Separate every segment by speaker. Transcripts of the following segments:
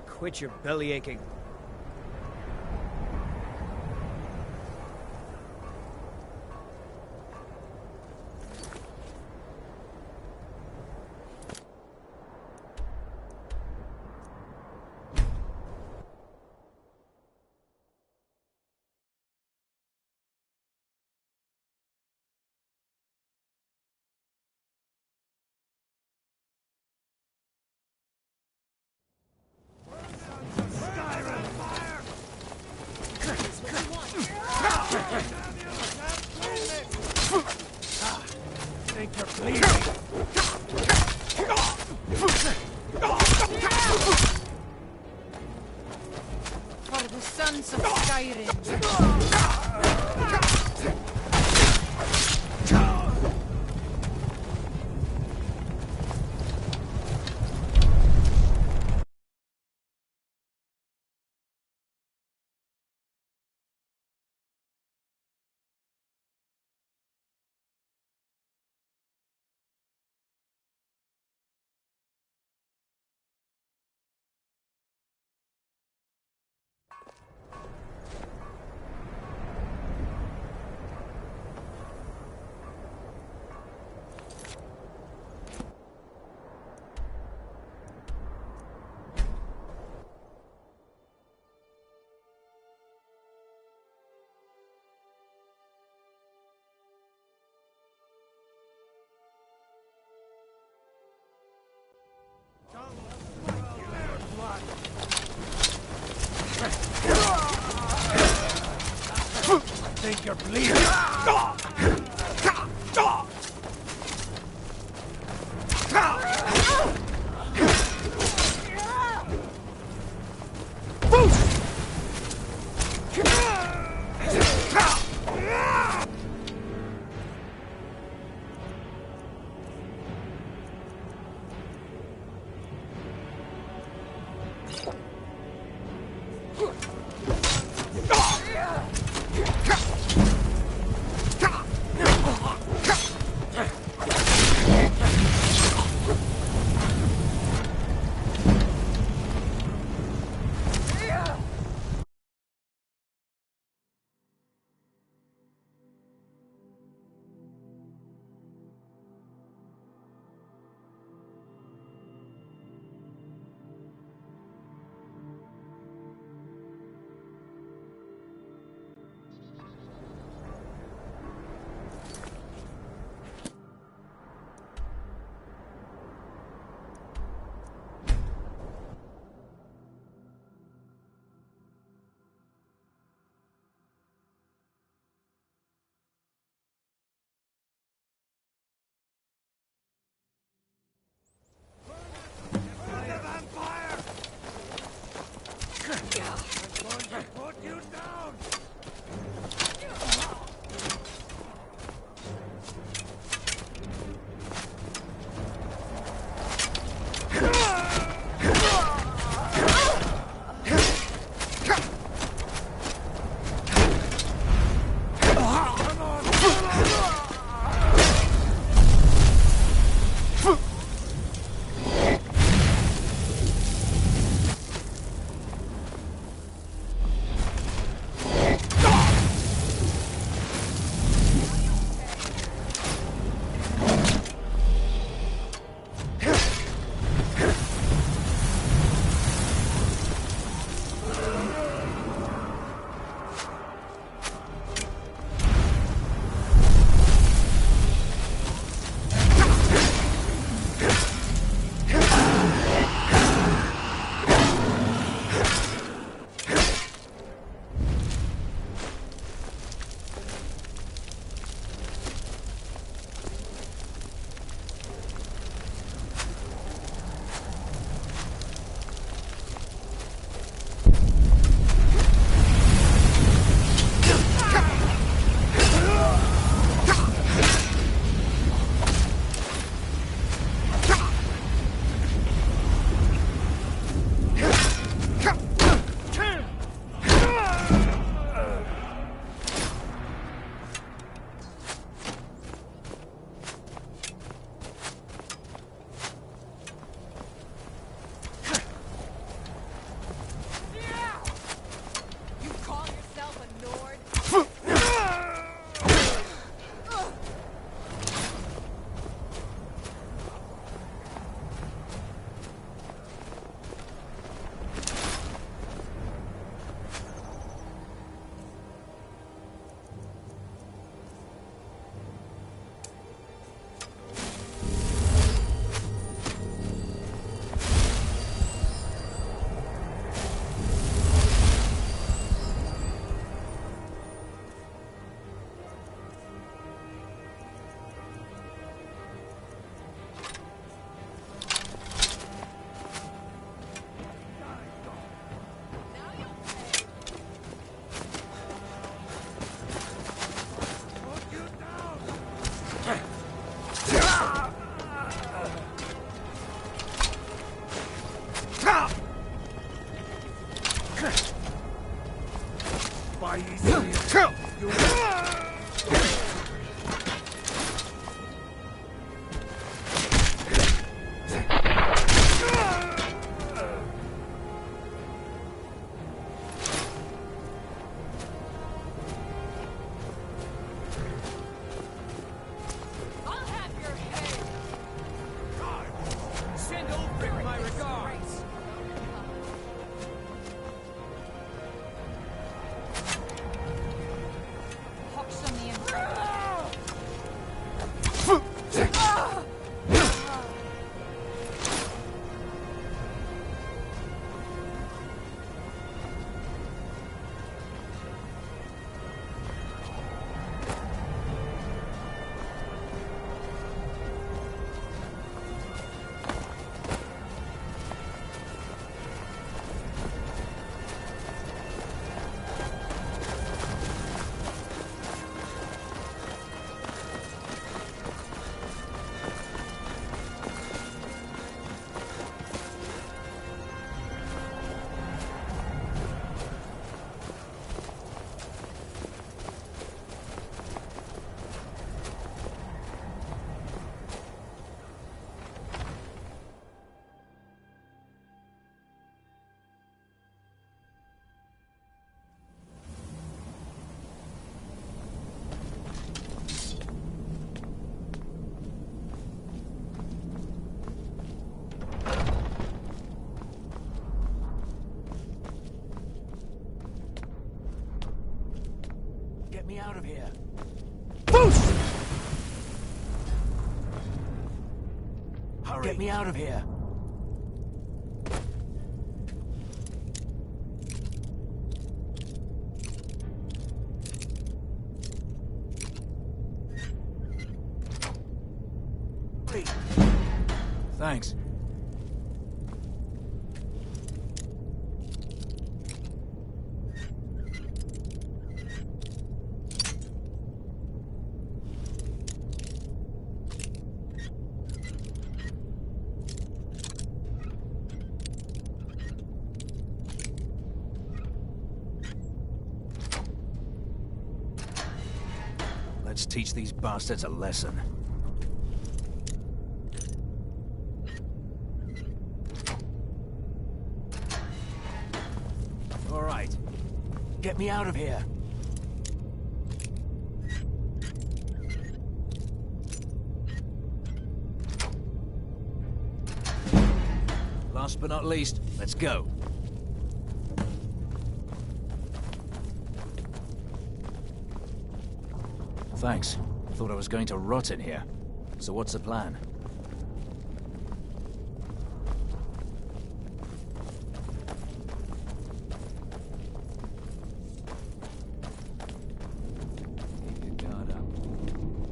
Speaker 1: Quit your belly aching.
Speaker 2: For the sons of Skyrim.
Speaker 3: Think you're bleeding. By easy.
Speaker 1: Get me out of here.
Speaker 3: Boost!
Speaker 1: Hurry. Get me out of here. Hurry.
Speaker 4: Thanks. Let's teach these bastards a lesson.
Speaker 1: All right. Get me out of here.
Speaker 4: Last but not least, let's go. Thanks. Thought I was going to rot in here. So what's the plan?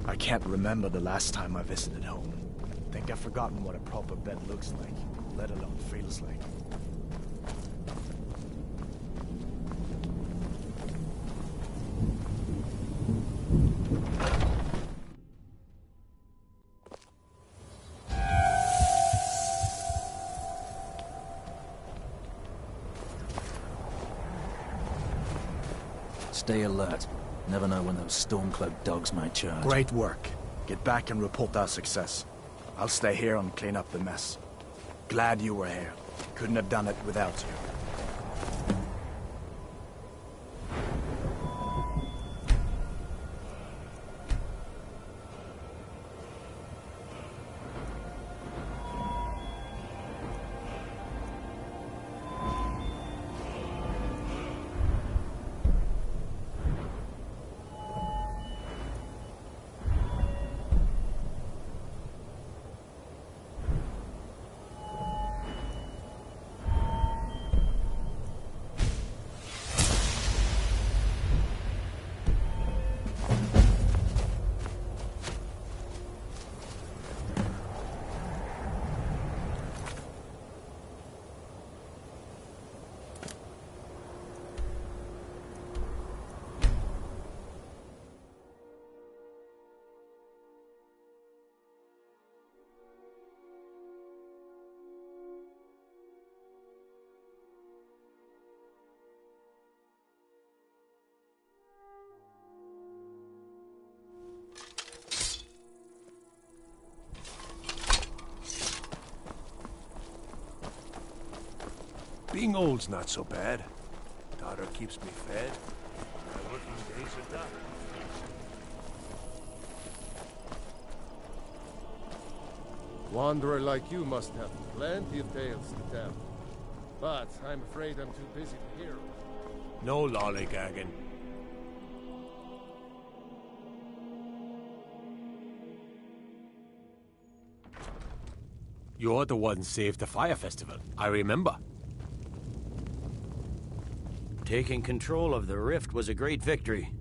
Speaker 5: I can't remember the last time I visited home. Think I've forgotten what a proper bed looks like, let alone feels like.
Speaker 4: Stay alert. Never know when those storm-cloaked dogs might charge.
Speaker 5: Great work. Get back and report our success. I'll stay here and clean up the mess. Glad you were here. Couldn't have done it without you.
Speaker 3: Being old's not so bad. Daughter keeps me fed. My working days are done. Wanderer like you must have plenty of tales to tell. But I'm afraid I'm too busy to hear. No lollygagging. You're the one saved the fire festival, I remember.
Speaker 6: Taking control of the rift was a great victory.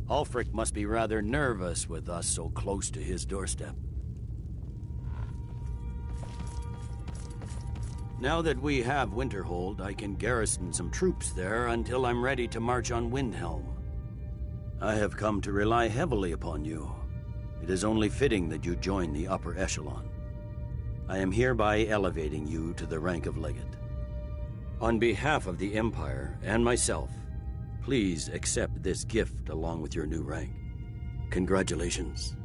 Speaker 6: Ulfric must be rather nervous with us so close to his doorstep. Now that we have Winterhold, I can garrison some troops there until I'm ready to march on Windhelm. I have come to rely heavily upon you. It is only fitting that you join the upper echelon. I am hereby elevating you to the rank of Legate. On behalf of the Empire and myself, please accept this gift along with your new rank. Congratulations.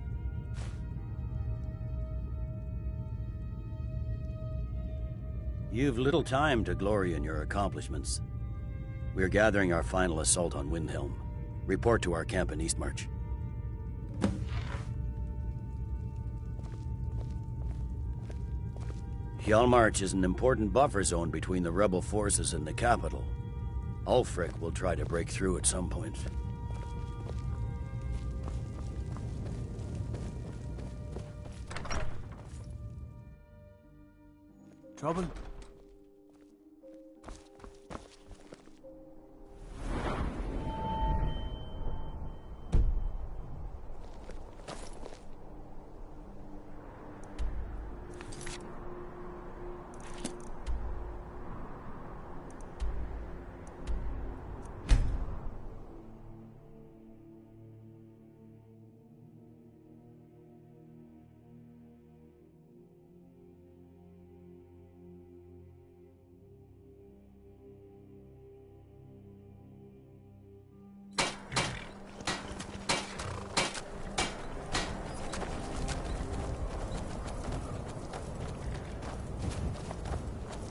Speaker 6: You've little time to glory in your accomplishments. We're gathering our final assault on Windhelm. Report to our camp in Eastmarch. Hjalmarch is an important buffer zone between the rebel forces and the capital. Ulfric will try to break through at some point.
Speaker 3: Trouble?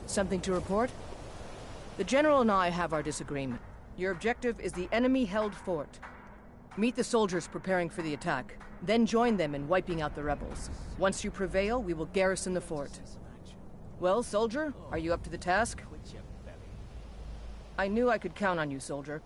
Speaker 7: Something to report? The General and I have our disagreement. Your objective is the enemy-held fort. Meet the soldiers preparing for the attack, then join them in wiping out the rebels. Once you prevail, we will garrison the fort. Well, soldier, are you up to the task? I knew I could count on you, soldier.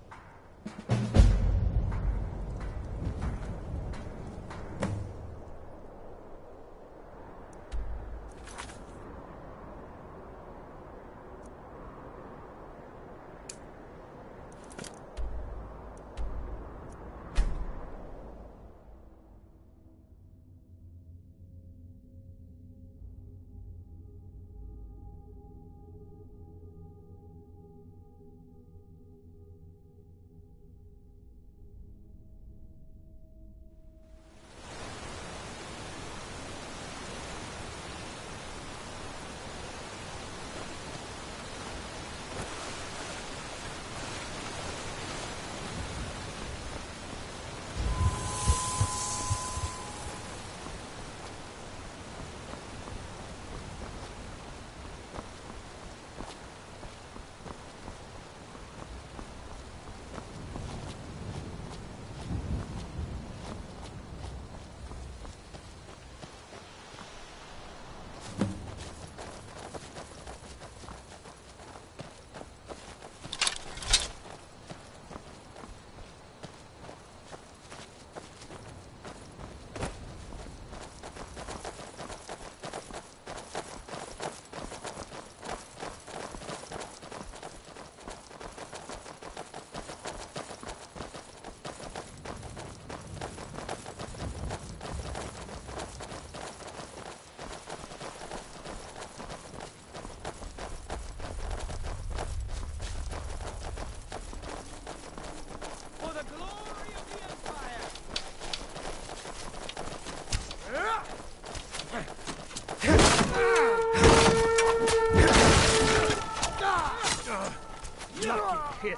Speaker 3: Hit.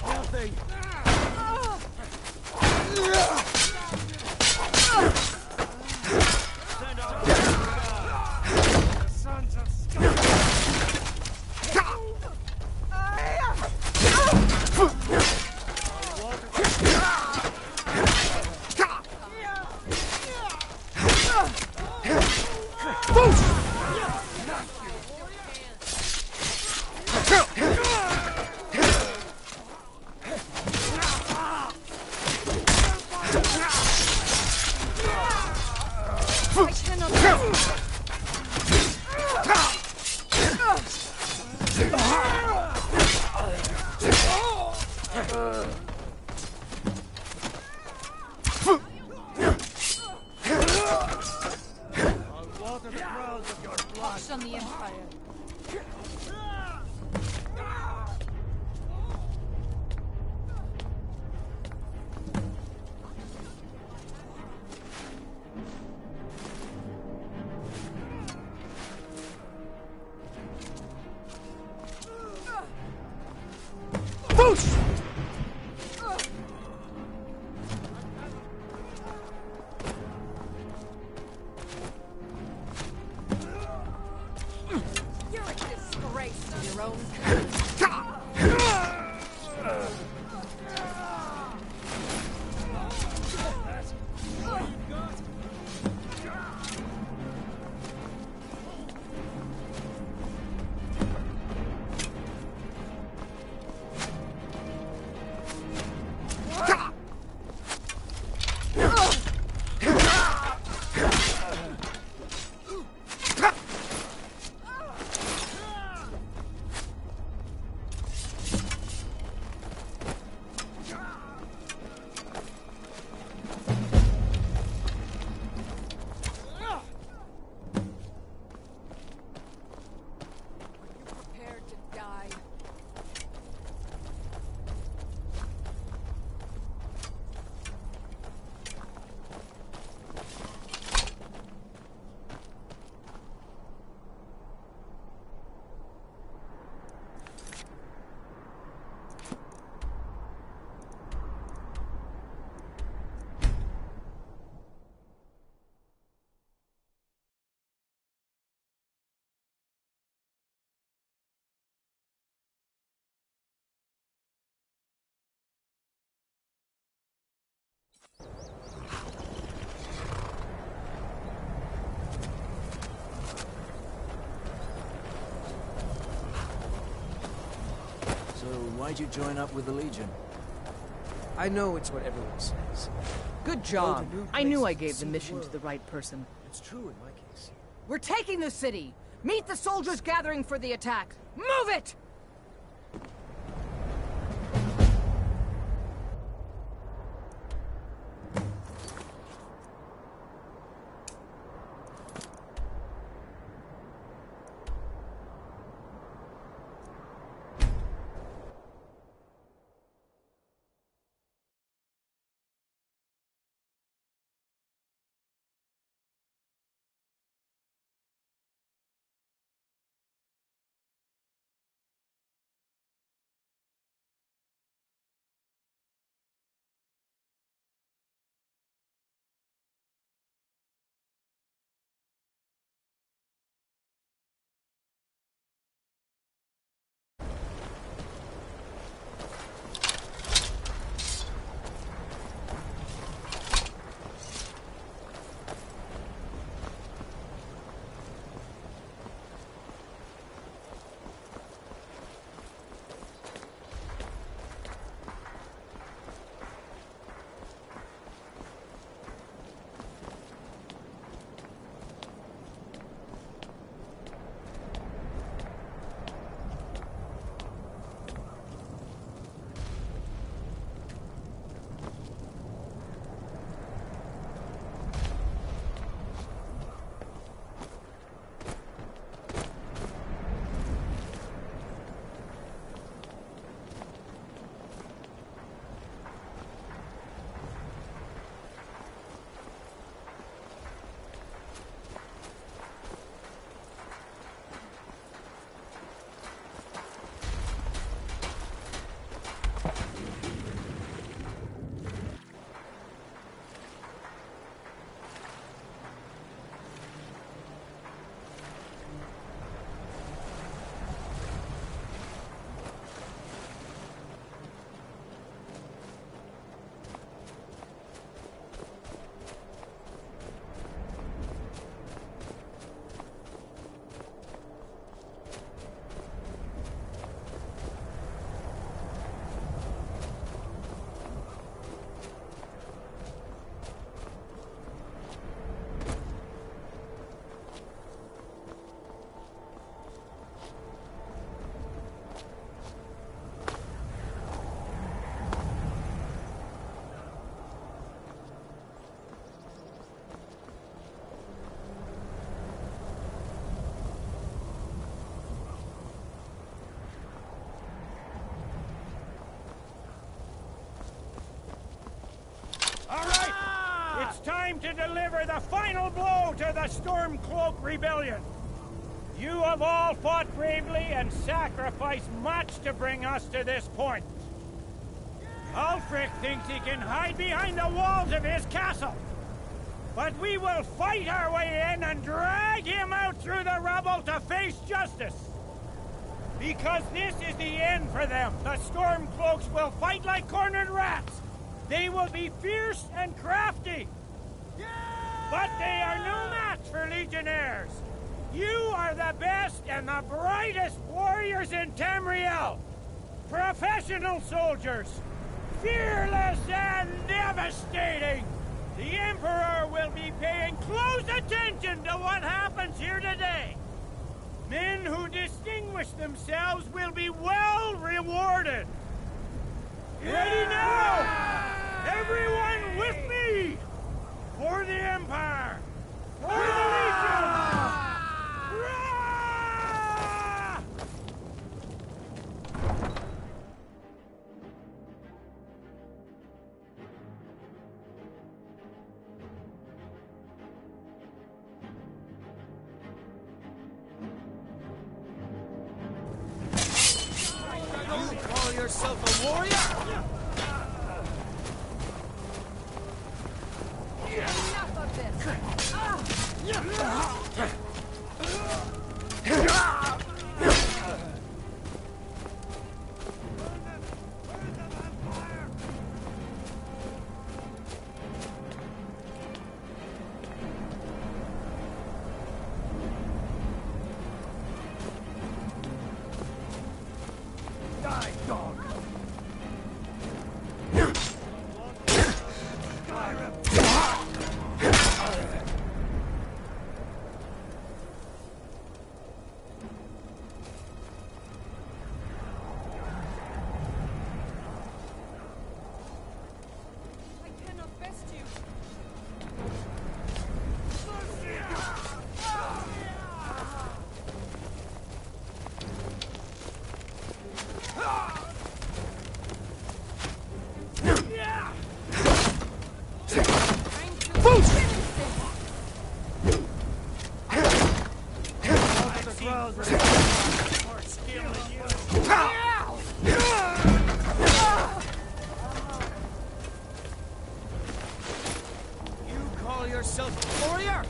Speaker 3: Nothing. Sons of scum.
Speaker 2: I cannot. Pox on the Empire. You're a disgrace to your own kind. Prepared to die.
Speaker 4: So, why'd you join up with the Legion?
Speaker 8: I know it's what everyone says.
Speaker 7: Good job.
Speaker 8: Go to new
Speaker 7: I knew I
Speaker 8: places,
Speaker 7: gave the
Speaker 8: see the
Speaker 7: mission to
Speaker 8: world.
Speaker 7: the right person.
Speaker 8: It's true in my case.
Speaker 7: We're taking the city! Meet the soldiers gathering for the attack! Move it!
Speaker 9: to deliver the final blow to the Stormcloak Rebellion. You have all fought bravely and sacrificed much to bring us to this point. Ulfric thinks he can hide behind the walls of his castle. But we will fight our way in and drag him out through the rubble to face justice. Because this is the end for them. The Stormcloaks will fight like cornered rats. They will be fierce and crafty. But they are no match for Legionnaires. You are the best and the brightest warriors in Tamriel. Professional soldiers. Fearless and devastating. The Emperor will be paying close attention to what happens here today. Men who distinguish themselves will be well rewarded. Ready now! Everyone with me! For the Empire! For the Legion! Rah!
Speaker 8: You call yourself a warrior?
Speaker 2: Enough of this! I cannot best you.
Speaker 8: You call yourself a warrior?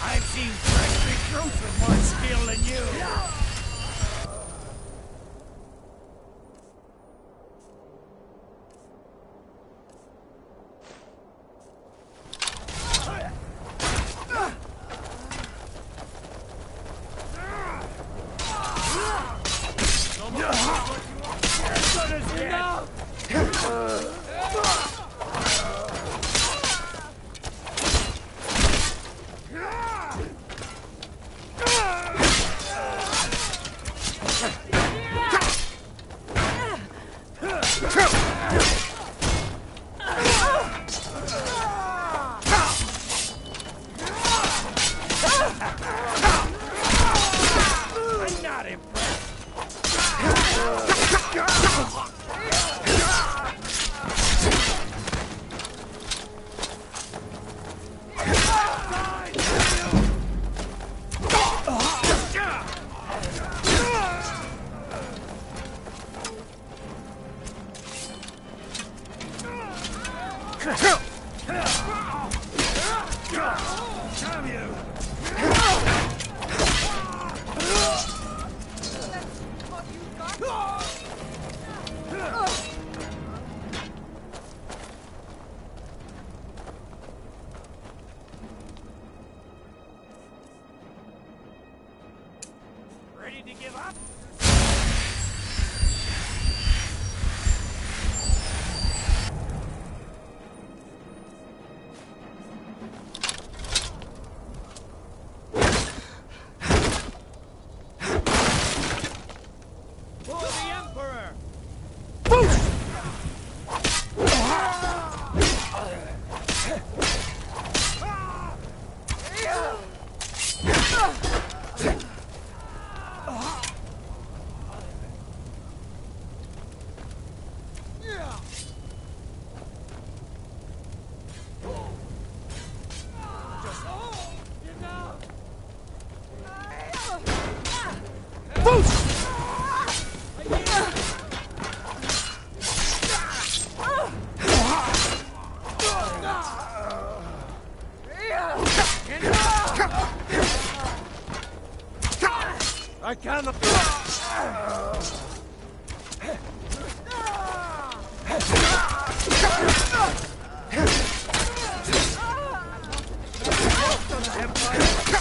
Speaker 9: I've seen fresh recruits with more skill than you. Good as dead. I'm not impressed. Damn you!
Speaker 2: What you got?
Speaker 3: I cannot...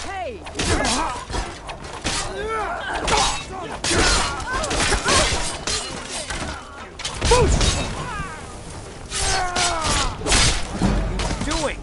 Speaker 7: Hey!
Speaker 8: Doing?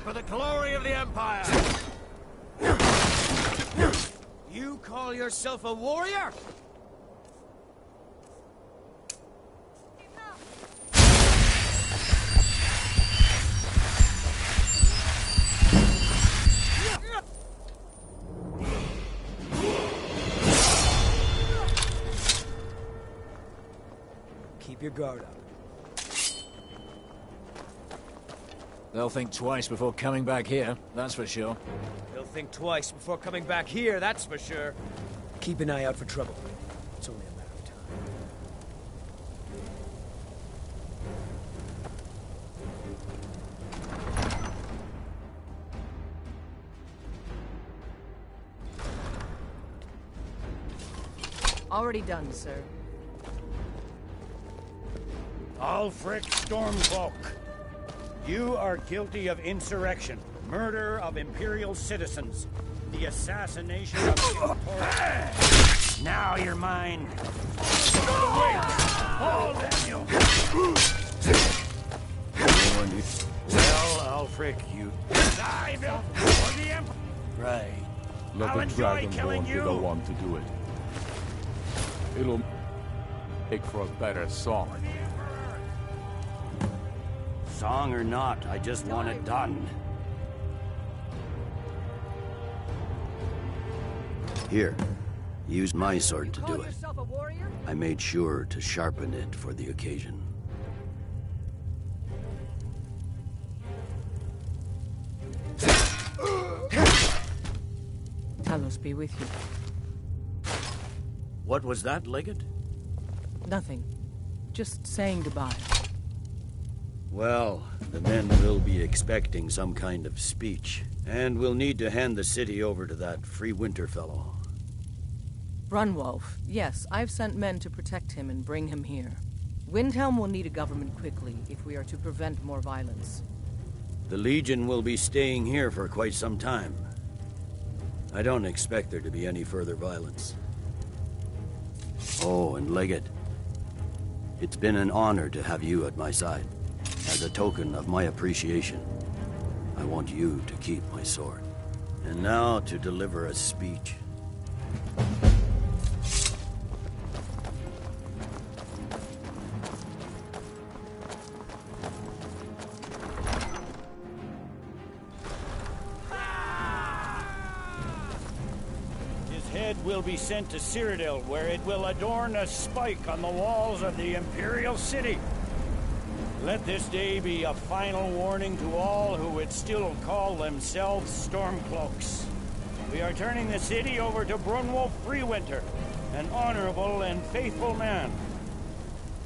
Speaker 8: For the glory of the Empire! You call yourself a warrior? Keep your guard up.
Speaker 4: They'll think twice before coming back here, that's for sure.
Speaker 8: They'll think twice before coming back here, that's for sure. Keep an eye out for trouble. It's only a matter of time.
Speaker 7: Already done, sir.
Speaker 9: Ulfric Stormcloak, you are guilty of insurrection, murder of Imperial citizens, the assassination of King Torres. Now you're mine. Wait! Hold Daniel! Well, Ulfric, you die, Bill, for the Empire.
Speaker 3: Right.
Speaker 9: I'll
Speaker 10: Let the
Speaker 9: enjoy killing
Speaker 10: Dragonborn be the
Speaker 9: you.
Speaker 10: one to do it. It'll make for a better song.
Speaker 6: Song or not, I just want it done. Here, use my sword to
Speaker 7: Call
Speaker 6: do it.
Speaker 7: yourself a warrior?
Speaker 6: I made sure to sharpen it for the occasion.
Speaker 7: Talos be with you.
Speaker 6: What was that, Legate?
Speaker 7: Nothing. Just saying goodbye.
Speaker 6: Well, the men will be expecting some kind of speech, and we'll need to hand the city over to that Free Winter fellow.
Speaker 7: Brunwolf, yes, I've sent men to protect him and bring him here. Windhelm will need a government quickly if we are to prevent more violence.
Speaker 6: The Legion will be staying here for quite some time. I don't expect there to be any further violence. Oh, and Legate, it's been an honor to have you at my side. As a token of my appreciation, I want you to keep my sword. And now to deliver a speech.
Speaker 9: His head will be sent to Cyrodiil, where it will adorn a spike on the walls of the Imperial City. Let this day be a final warning to all who would still call themselves Stormcloaks. We are turning the city over to Brunwolf Freewinter, an honorable and faithful man.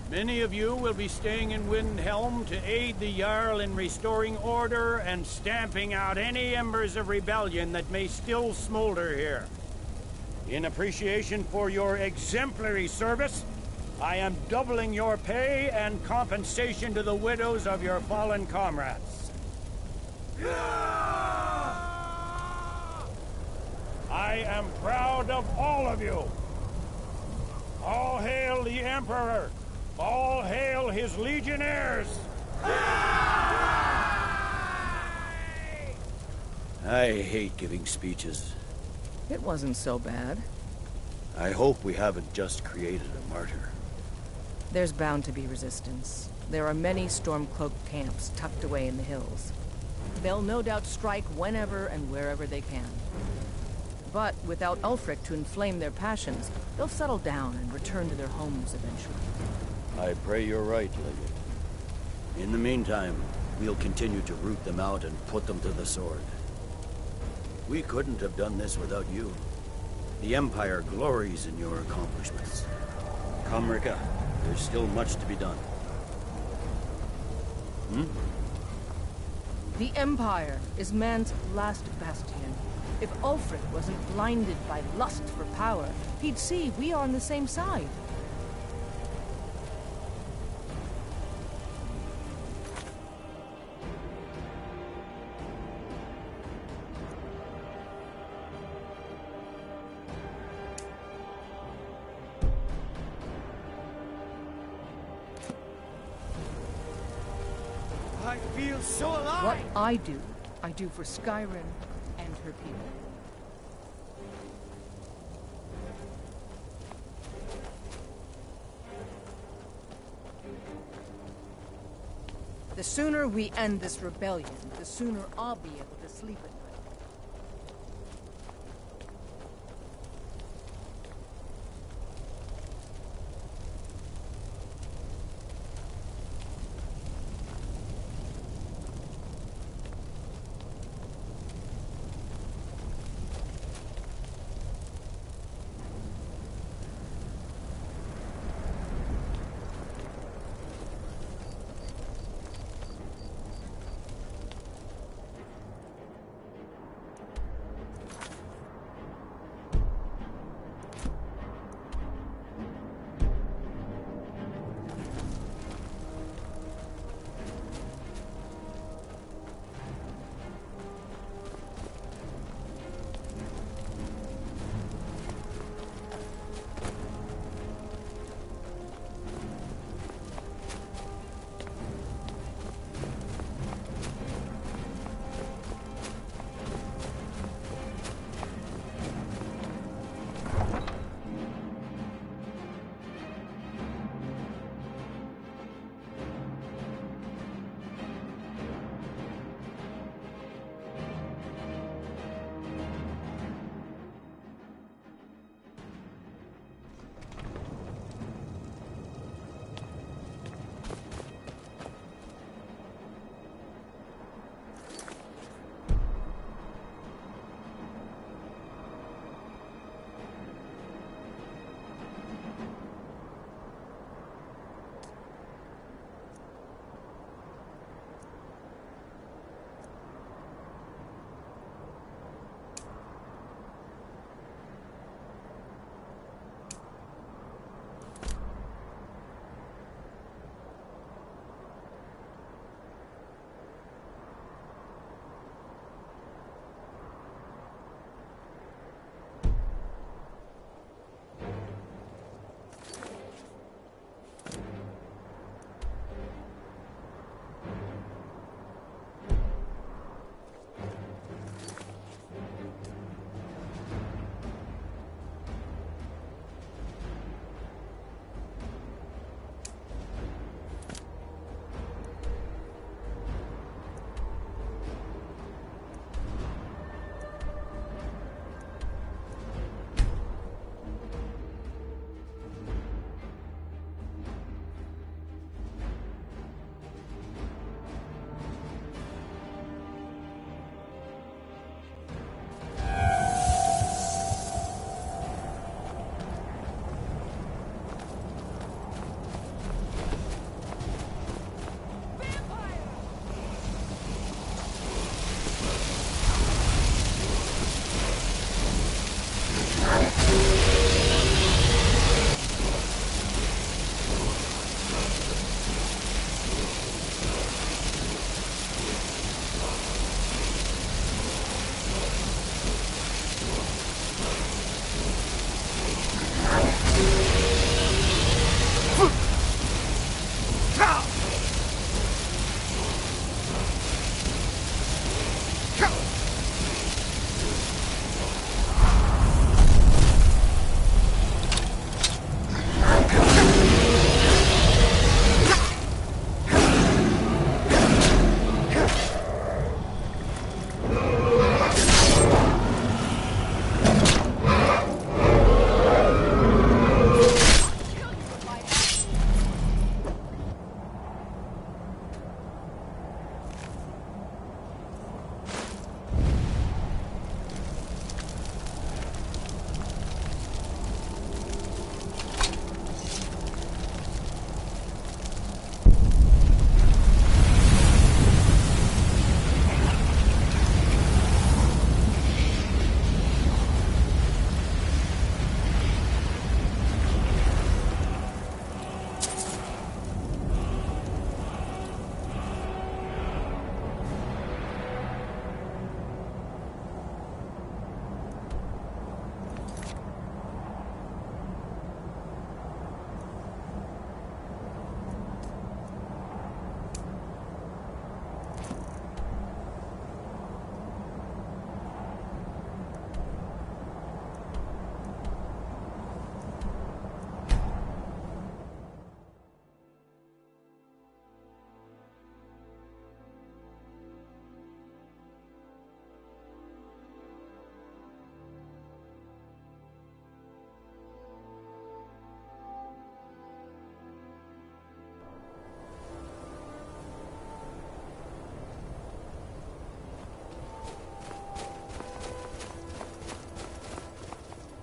Speaker 9: Many of you will be staying in Windhelm to aid the Jarl in restoring order and stamping out any embers of rebellion that may still smolder here. In appreciation for your exemplary service, I am doubling your pay and compensation to the widows of your fallen comrades. I am proud of all of you. All hail the Emperor! All hail his legionnaires!
Speaker 6: I hate giving speeches.
Speaker 7: It wasn't so bad.
Speaker 6: I hope we haven't just created a martyr.
Speaker 7: There's bound to be resistance. There are many Stormcloak camps tucked away in the hills. They'll no doubt strike whenever and wherever they can. But without Ulfric to inflame their passions, they'll settle down and return to their homes eventually.
Speaker 6: I pray you're right, Lily. In the meantime, we'll continue to root them out and put them to the sword. We couldn't have done this without you. The Empire glories in your accomplishments. Come, Rika. There's still much to be done.
Speaker 7: The Empire is man's last bastion. If Ulfric wasn't blinded by lust for power, he'd see we are on the same side.
Speaker 8: I feel so alive!
Speaker 7: What I do for Skyrim and her people. The sooner we end this rebellion, the sooner I'll be able to sleep at night.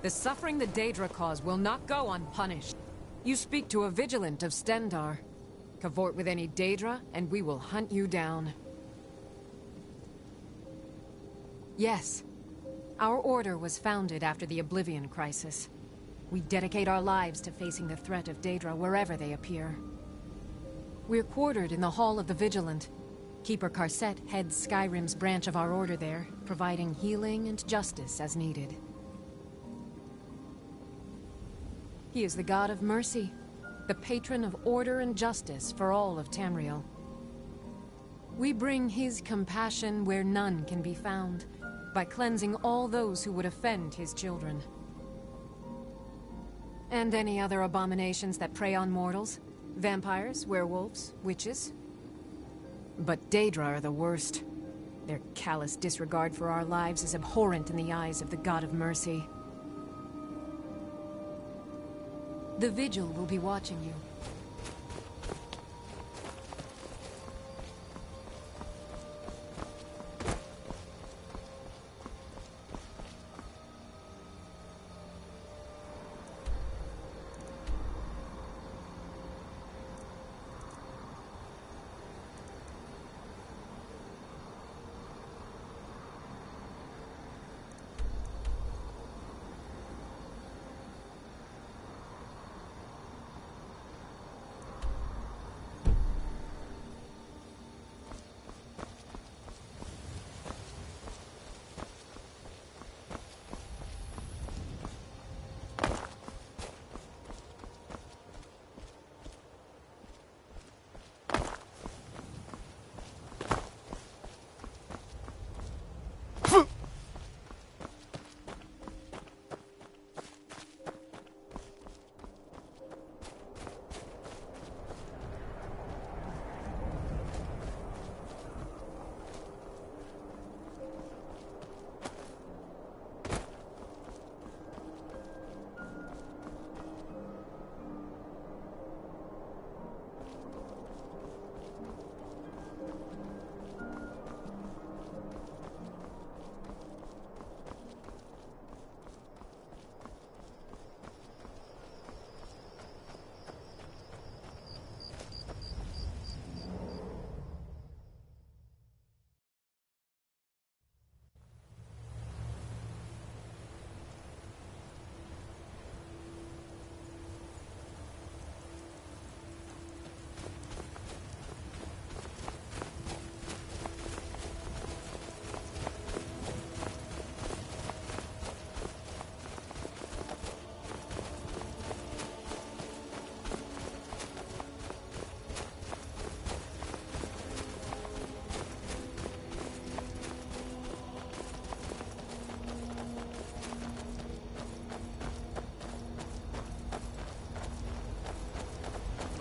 Speaker 2: The suffering the Daedra cause will not go unpunished. You speak to a vigilant of Stendarr. Cavort with any Daedra, and we will hunt you down. Yes. Our order was founded after the Oblivion Crisis. We dedicate our lives to facing the threat of Daedra wherever they appear. We're quartered in the Hall of the Vigilant. Keeper Karset heads Skyrim's branch of our order there, providing healing and justice as needed. He is the god of mercy, the patron of order and justice for all of Tamriel. We bring his compassion where none can be found, by cleansing all those who would offend his children. And any other abominations that prey on mortals. Vampires, werewolves, witches. But Daedra are the worst. Their callous disregard for our lives is abhorrent in the eyes of the god of mercy. The Vigil will be watching you.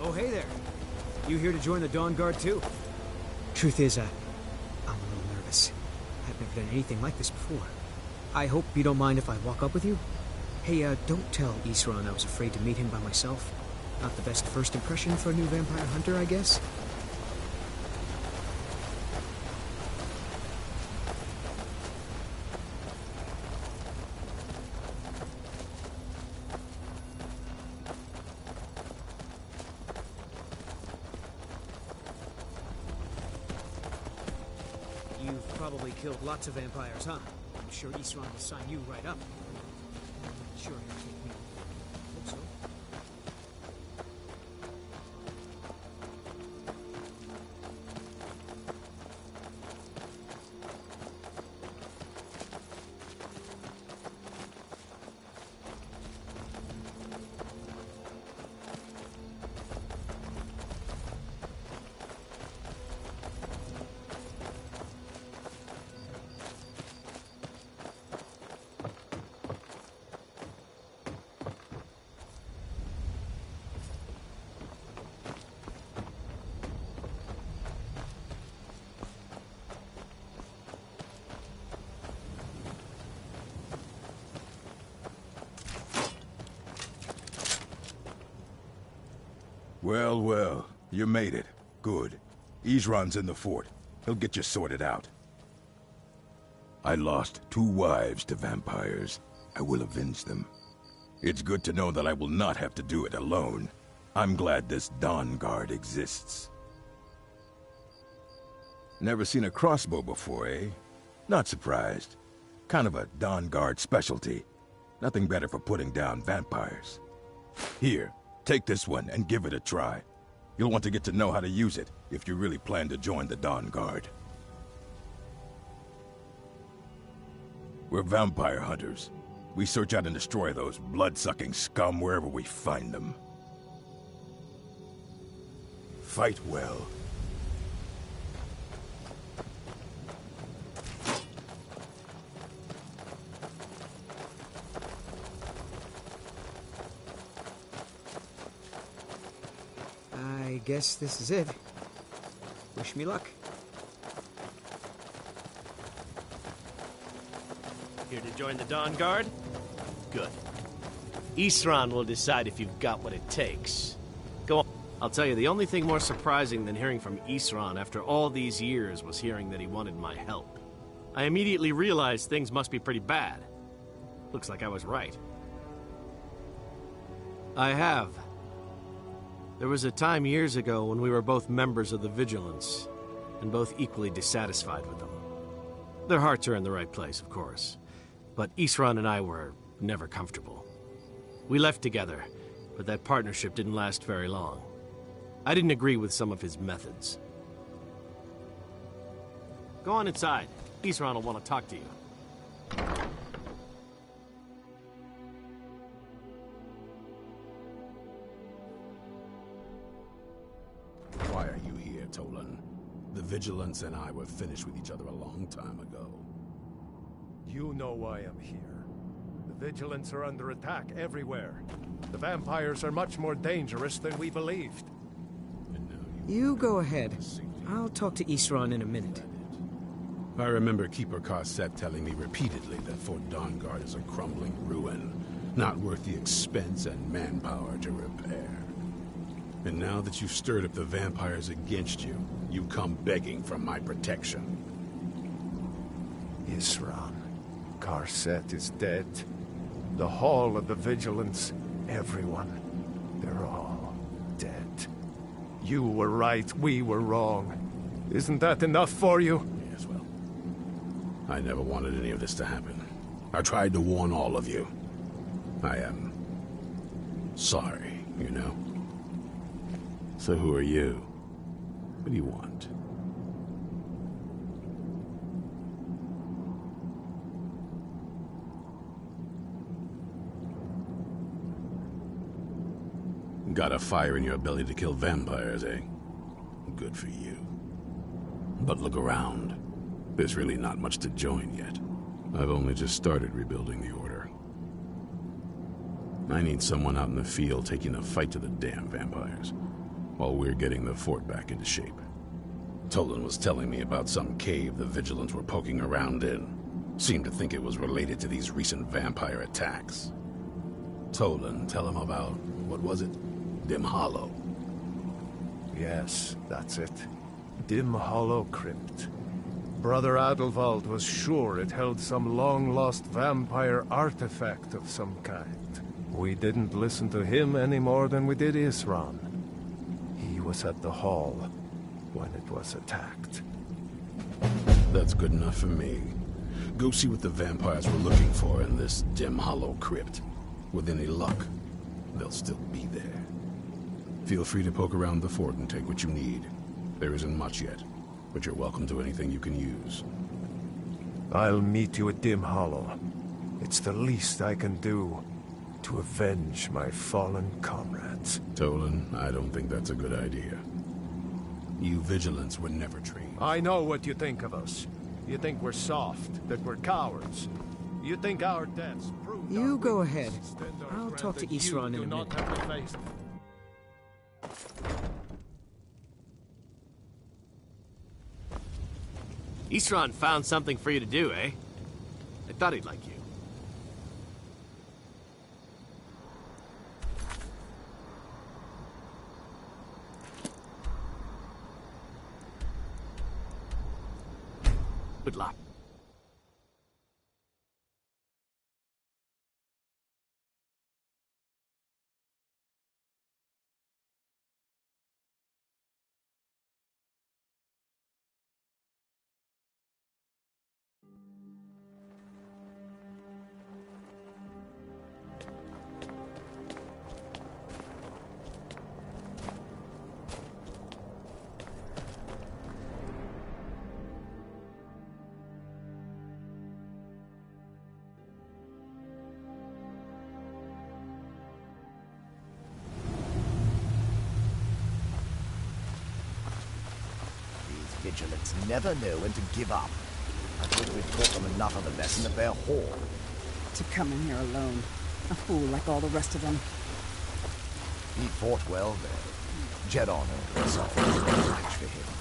Speaker 8: Oh, hey there. You here to join the Dawn Guard, too? Truth is, I'm a little nervous. I've never done anything like this before. I hope you don't mind if I walk up with you? Hey, don't tell Isran I was afraid to meet him by myself. Not the best first impression for a new vampire hunter, I guess? You've probably killed lots of vampires, huh? I'm sure Isran will sign you right up. Sure, he'll take me. Hope so.
Speaker 11: Well, well, you made it. Good. Isran's in the fort. He'll get you sorted out. I lost 2 wives to vampires. I will avenge them. It's good to know that I will not have to do it alone. I'm glad this Dawn Guard exists. Never seen a crossbow before, eh? Not surprised. Kind of a Dawn Guard specialty. Nothing better for putting down vampires. Here, take this one and give it a try. You'll want to get to know how to use it if you really plan to join the Dawn Guard. We're vampire hunters. We search out and destroy those blood-sucking scum wherever we find them. Fight well.
Speaker 8: I guess this is it. Wish me luck.
Speaker 12: Here to join the Dawn Guard? Good. Isran will decide if you've got what it takes. Go on. I'll tell you, the only thing more surprising than hearing from Isran after all these years was hearing that he wanted my help. I immediately realized things must be pretty bad. Looks like I was right. I have. There was a time years ago when we were both members of the Vigilance, and both equally dissatisfied with them. Their hearts are in the right place, of course. But Isran and I were never comfortable. We left together, but that partnership didn't last very long. I didn't agree with some of his methods. Go on inside. Isran will want to talk to you.
Speaker 10: Why are you here, Tolan? The Vigilance and I were finished with each other a long time ago.
Speaker 3: You know why I'm here. The Vigilants are under attack everywhere. The vampires are much more dangerous than we believed.
Speaker 8: You go ahead. I'll talk to Isran in a minute.
Speaker 10: I remember Keeper Carset telling me repeatedly that Fort Dawnguard is a crumbling ruin, not worth the expense and manpower to repair. And now that you've stirred up the vampires against you, you come begging for my protection.
Speaker 3: Isran. Carset is dead. The Hall of the Vigilance. Everyone. They're all dead. You were right, we were wrong. Isn't that enough for you?
Speaker 10: Yes, well, I never wanted any of this to happen. I tried to warn all of you. I am sorry, you know. So who are you? What do you want? Got a fire in your belly to kill vampires, eh? Good for you. But look around. There's really not much to join yet. I've only just started rebuilding the Order. I need someone out in the field taking the fight to the damn vampires, while we're getting the fort back into shape. Tolan was telling me about some cave the Vigilants were poking around in. Seemed to think it was related to these recent vampire attacks. Tolan, tell him about, what was it? Dim Hollow.
Speaker 3: Yes, that's it. Dim Hollow Crypt. Brother Adelwald was sure it held some long-lost vampire artifact of some kind. We didn't listen to him any more than we did Isran. He was at the hall when it was attacked.
Speaker 10: That's good enough for me. Go see what the vampires were looking for in this Dim Hollow Crypt. With any luck, they'll still be there. Feel free to poke around the fort and take what you need. There isn't much yet, but you're welcome to anything you can use.
Speaker 3: I'll meet you at Dim Hollow. It's the least I can do to avenge my fallen comrades.
Speaker 10: Tolan, I don't think that's a good idea. You Vigilants were never trained.
Speaker 3: I know what you think of us. You think we're soft, that we're cowards. You think our deaths prove
Speaker 8: You go ahead. I'll talk to Isran in a minute.
Speaker 12: Isran found something for you to do, eh? I thought he'd like you. Good luck.
Speaker 13: vigilants never know when to give up. I thought we'd taught them enough of the lesson at their hall.
Speaker 14: To come in here alone. A fool like all the rest of them.
Speaker 13: He fought well, though. Jedon earned himself a good match for him.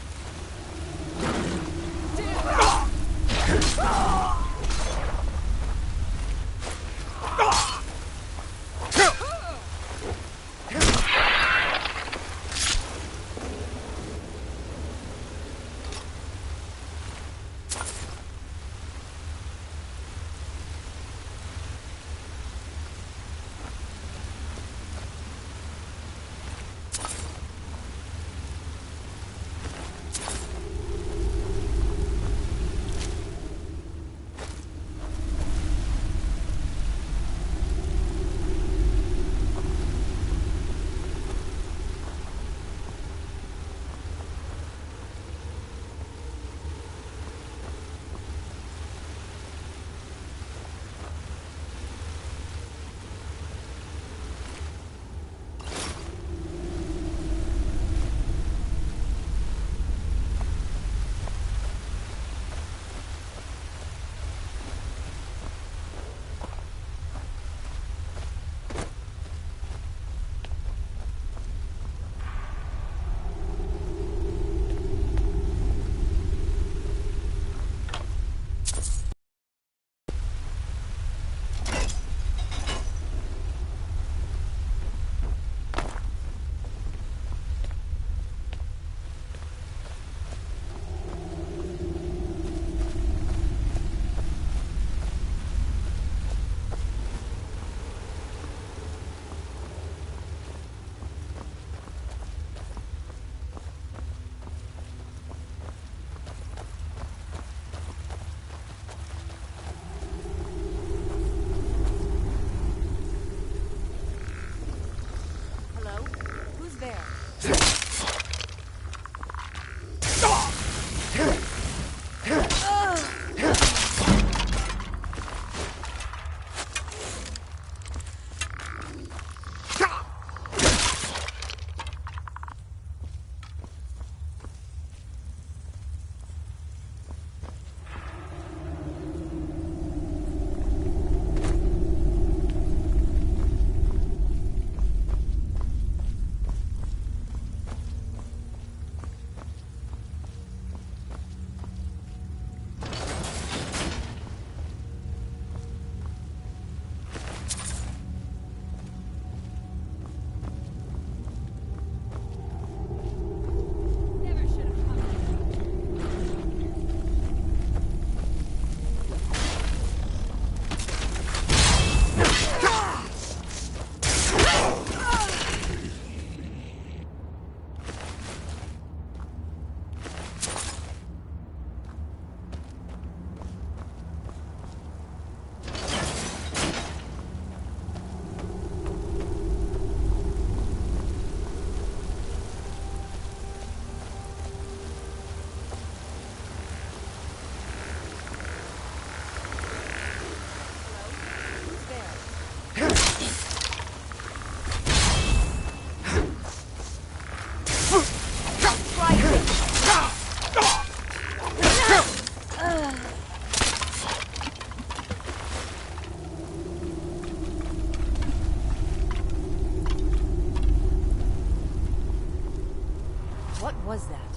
Speaker 2: was that?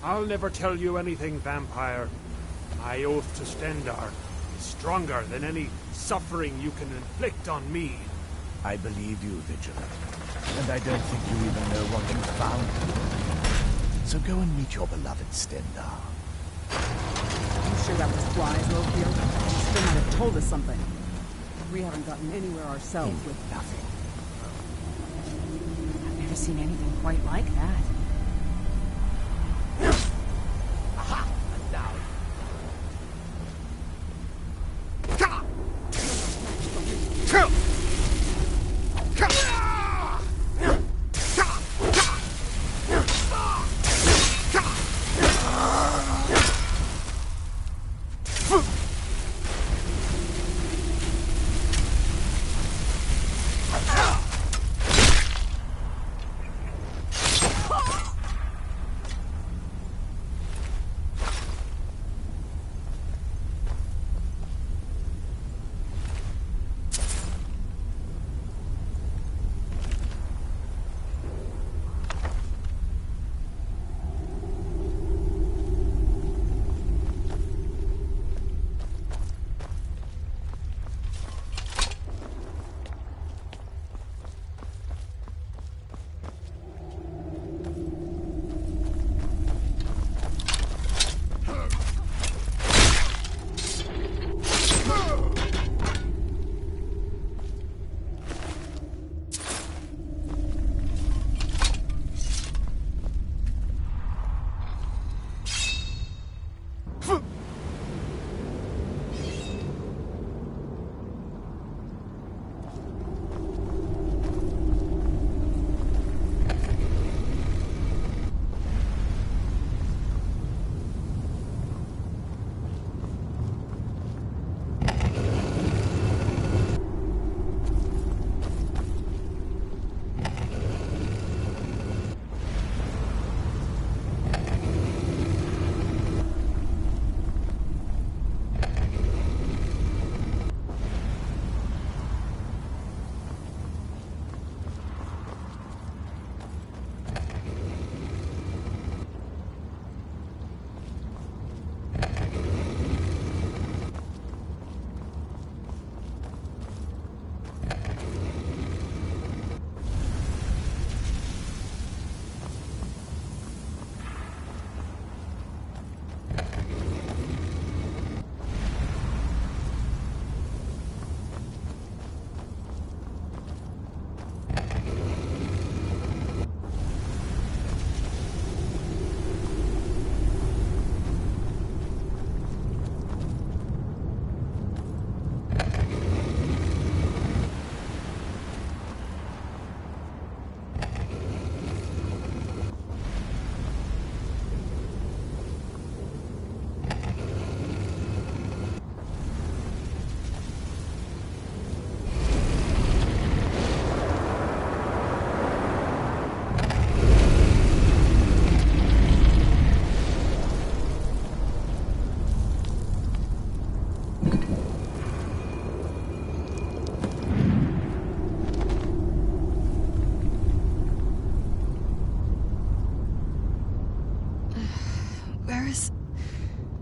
Speaker 9: I'll never tell you anything, vampire. My oath to Stendar is stronger than any suffering you can inflict on me.
Speaker 13: I believe you, Vigilant. And I don't think you even know what you found. So go and meet your beloved Stendar.
Speaker 14: You sure that was wise, Ophir? You still might have told us something. We haven't gotten anywhere ourselves with
Speaker 13: nothing.
Speaker 2: I've never seen anything quite like that.
Speaker 13: Aha! And now.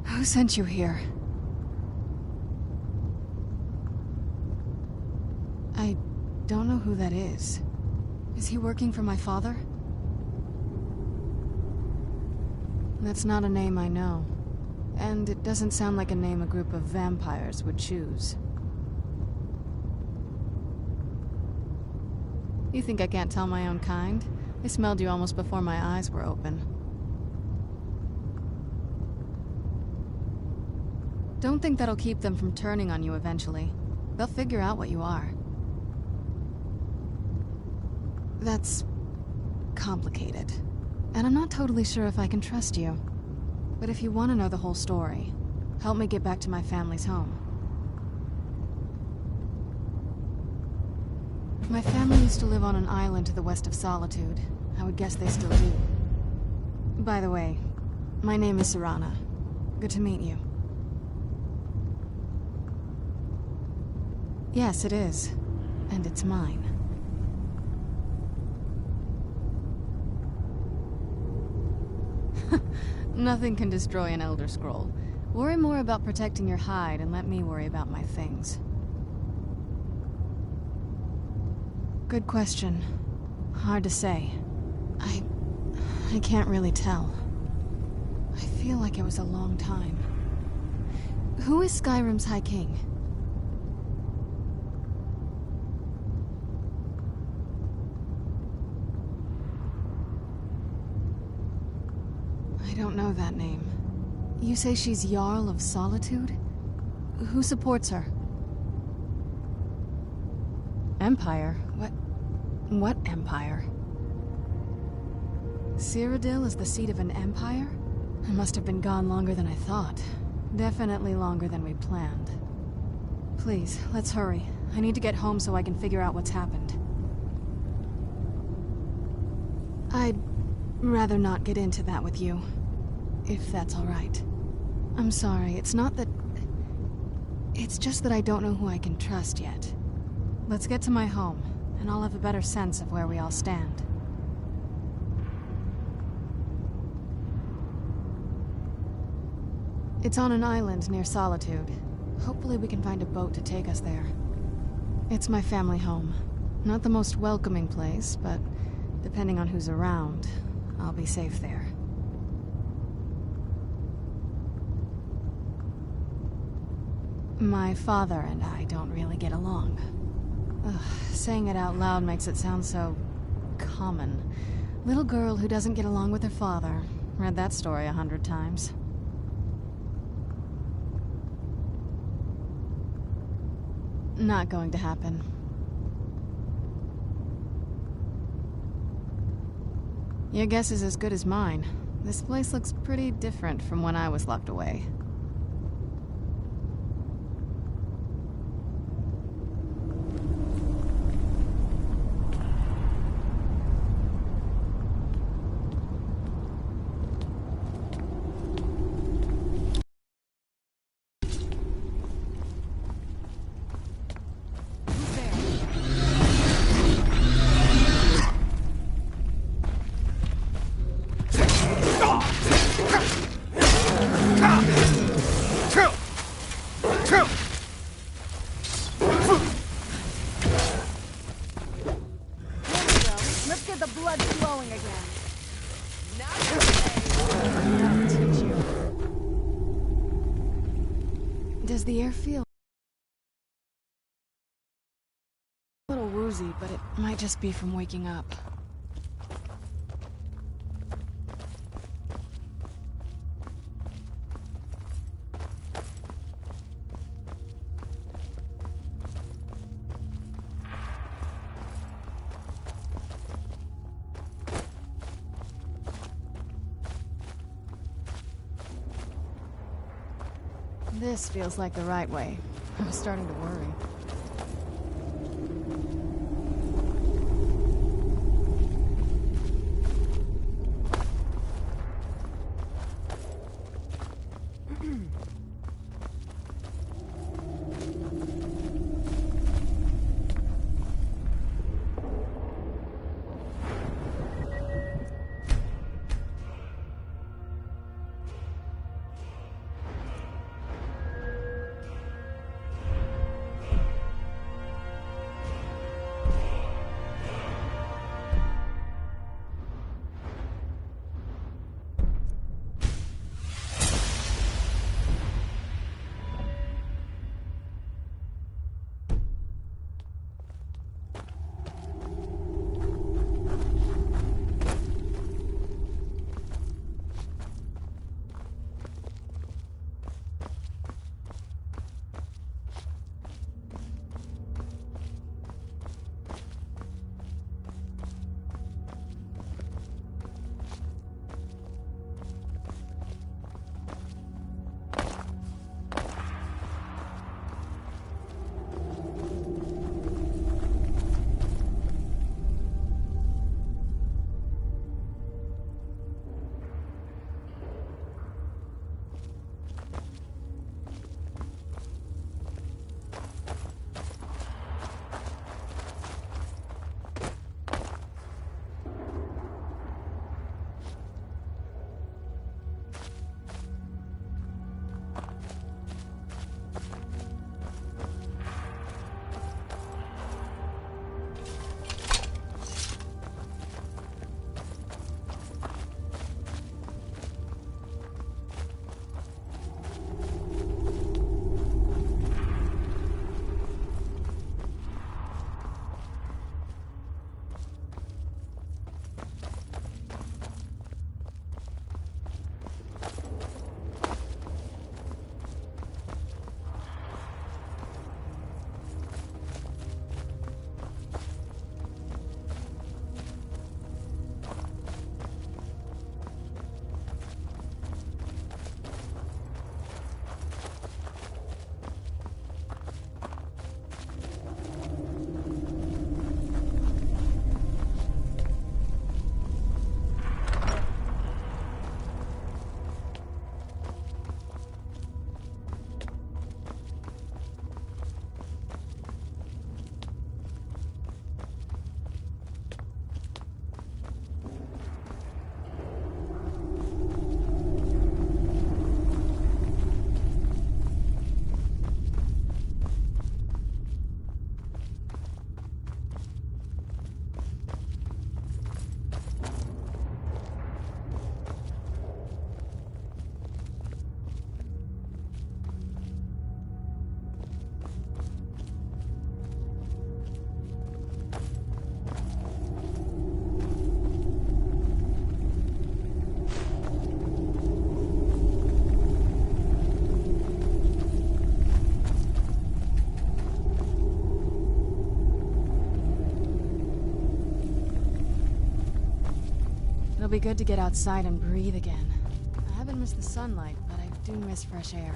Speaker 2: Who sent you here? I don't know who that is. Is he working for my father? That's not a name I know. And it doesn't sound like a name a group of vampires would choose. You think I can't tell my own kind? I smelled you almost before my eyes were open. Don't think that'll keep them from turning on you eventually. They'll figure out what you are. That's complicated. And I'm not totally sure if I can trust you. But if you want to know the whole story, help me get back to my family's home. My family used to live on an island to the west of Solitude. I would guess they still do. By the way, my name is Serana. Good to meet you. Yes, it is. And it's mine.
Speaker 15: Nothing can destroy an Elder Scroll. Worry more about protecting your hide and let me worry about my things. Good question. Hard to say. I can't really tell. I feel like it was a long time. Who is Skyrim's High King? I don't know that name. You say she's Jarl of Solitude? Who supports her? Empire? What empire? Cyrodiil is the seat of an empire? I must have been gone longer than I thought. Definitely longer than we planned. Please, let's hurry. I need to get home so I can figure out what's happened. I'd rather not get into that with you, if that's all right. I'm sorry, it's not that... It's just that I don't know who I can trust yet. Let's get to my home, and I'll have a better sense of where we all stand. It's on an island near Solitude. Hopefully we can find a boat to take us there. It's my family home. Not the most welcoming place, but depending on who's around, I'll be safe there. My father and I don't really get along. Ugh, saying it out loud makes it sound so... common. Little girl who doesn't get along with her father. Read that story 100 times. Not going to happen. Your guess is as good as mine. This place looks pretty different from when I was locked away. Does the air feel a little woozy, but it might just be from waking up. This feels like the right way. I was starting to worry. It'll be good to get outside and breathe again. I haven't missed the sunlight, but I do miss fresh air.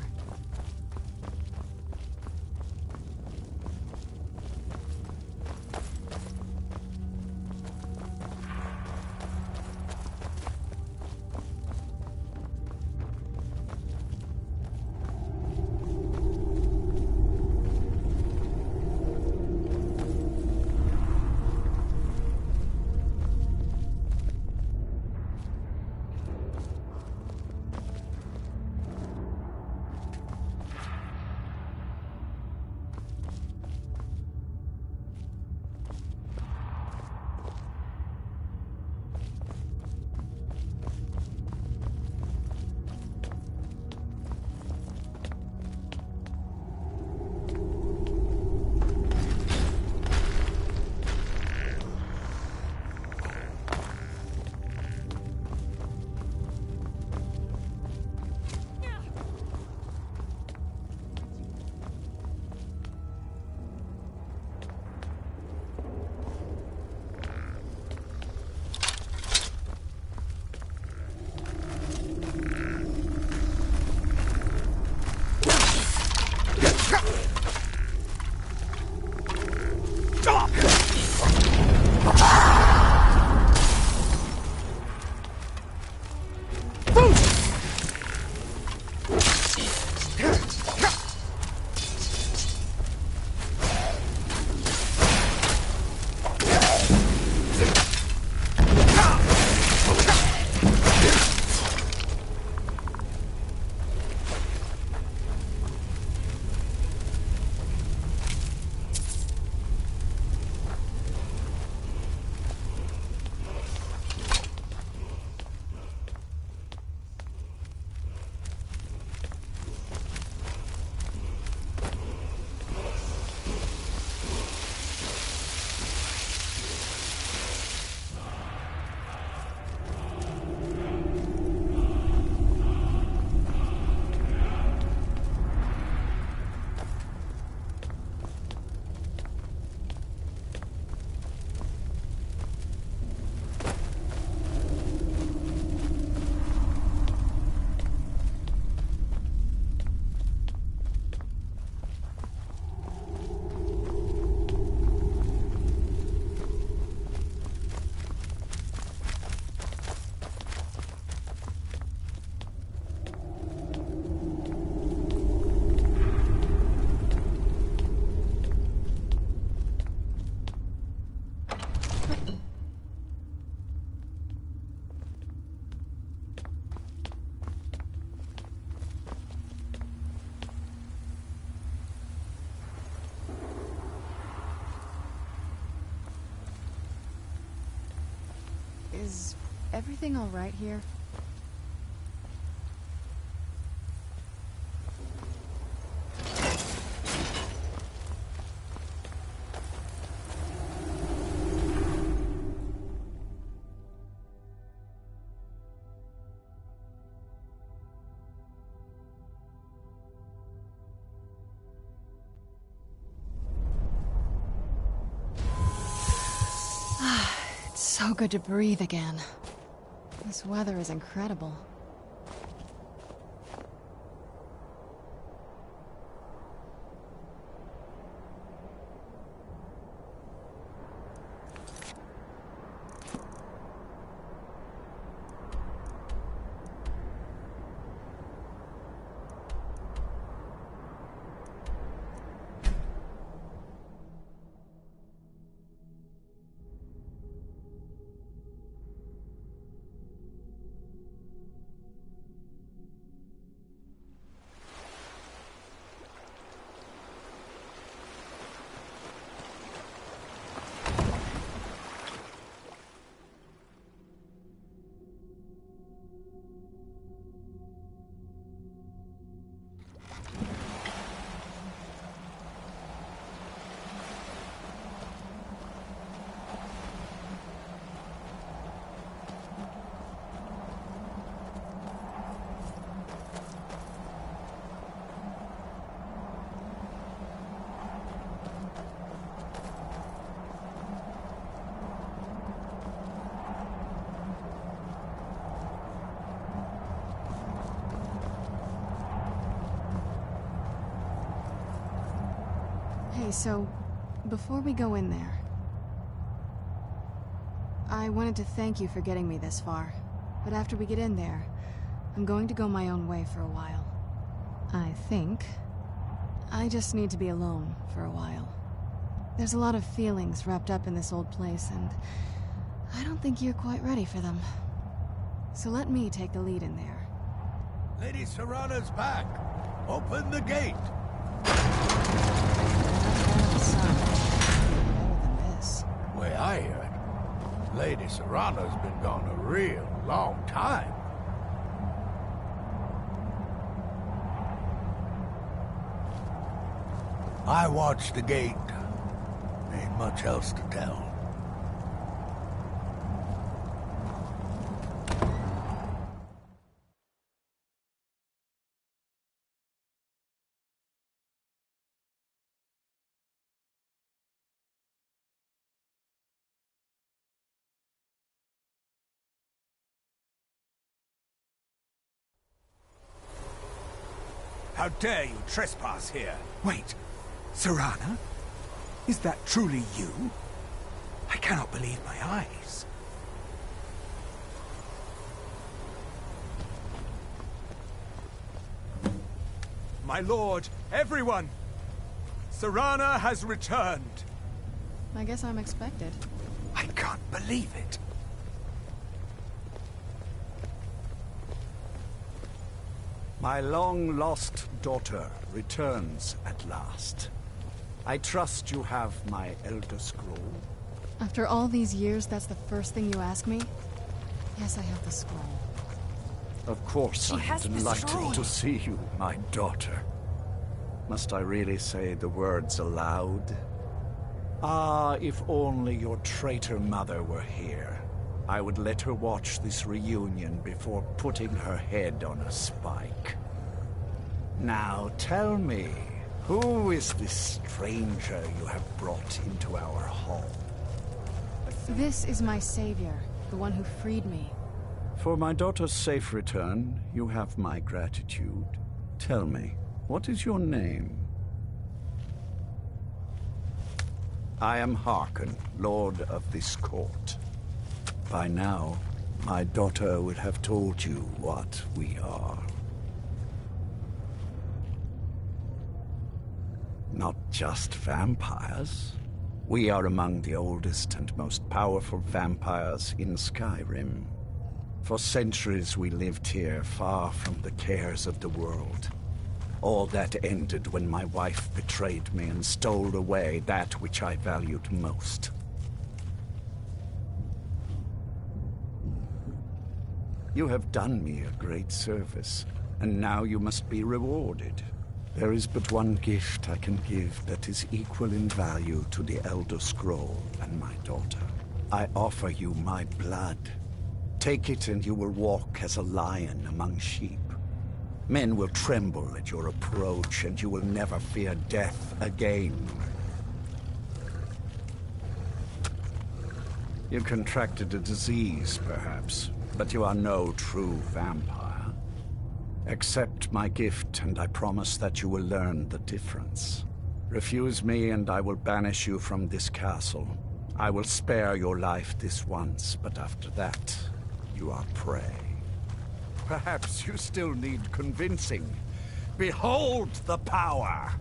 Speaker 15: Is everything all right here? It's so good to breathe again. This weather is incredible. Hey, so, before we go in there, I wanted to thank you for getting me this far. But after we get in there, I'm going to go my own way for a while. I think I just need to be alone for a while. There's a lot of feelings wrapped up in this old place, and I don't think you're quite ready for them. So let me take the lead in there.
Speaker 11: Lady Serrana's back. Open the gate. Way I hear it, Lady Serrana's been gone a real long time. I watched the gate. Ain't much else to tell.
Speaker 13: How dare you trespass here? Wait, Serrana? Is that truly you? I cannot believe my eyes. My lord, everyone! Serrana has returned.
Speaker 15: I guess I'm expected.
Speaker 13: I can't believe it. My long-lost daughter returns at last. I trust you have my Elder Scroll.
Speaker 15: After all these years, that's the first thing you ask me? Yes, I have the scroll.
Speaker 13: Of course, I'm delighted to see you, my daughter. Must I really say the words aloud? Ah, if only your traitor mother were here. I would let her watch this reunion before putting her head on a spike. Now tell me, who is this stranger you have brought into our hall?
Speaker 15: This is my savior, the one who freed me.
Speaker 13: For my daughter's safe return, you have my gratitude. Tell me, what is your name? I am Harkon, Lord of this court. By now, my daughter would have told you what we are. Not just vampires. We are among the oldest and most powerful vampires in Skyrim. For centuries we lived here, far from the cares of the world. All that ended when my wife betrayed me and stole away that which I valued most. You have done me a great service, and now you must be rewarded. There is but one gift I can give that is equal in value to the Elder Scroll and my daughter. I offer you my blood. Take it and you will walk as a lion among sheep. Men will tremble at your approach, and you will never fear death again. You contracted a disease, perhaps, but you are no true vampire. Accept my gift, and I promise that you will learn the difference. Refuse me, and I will banish you from this castle. I will spare your life this once, but after that, you are prey. Perhaps you still need convincing. Behold the power!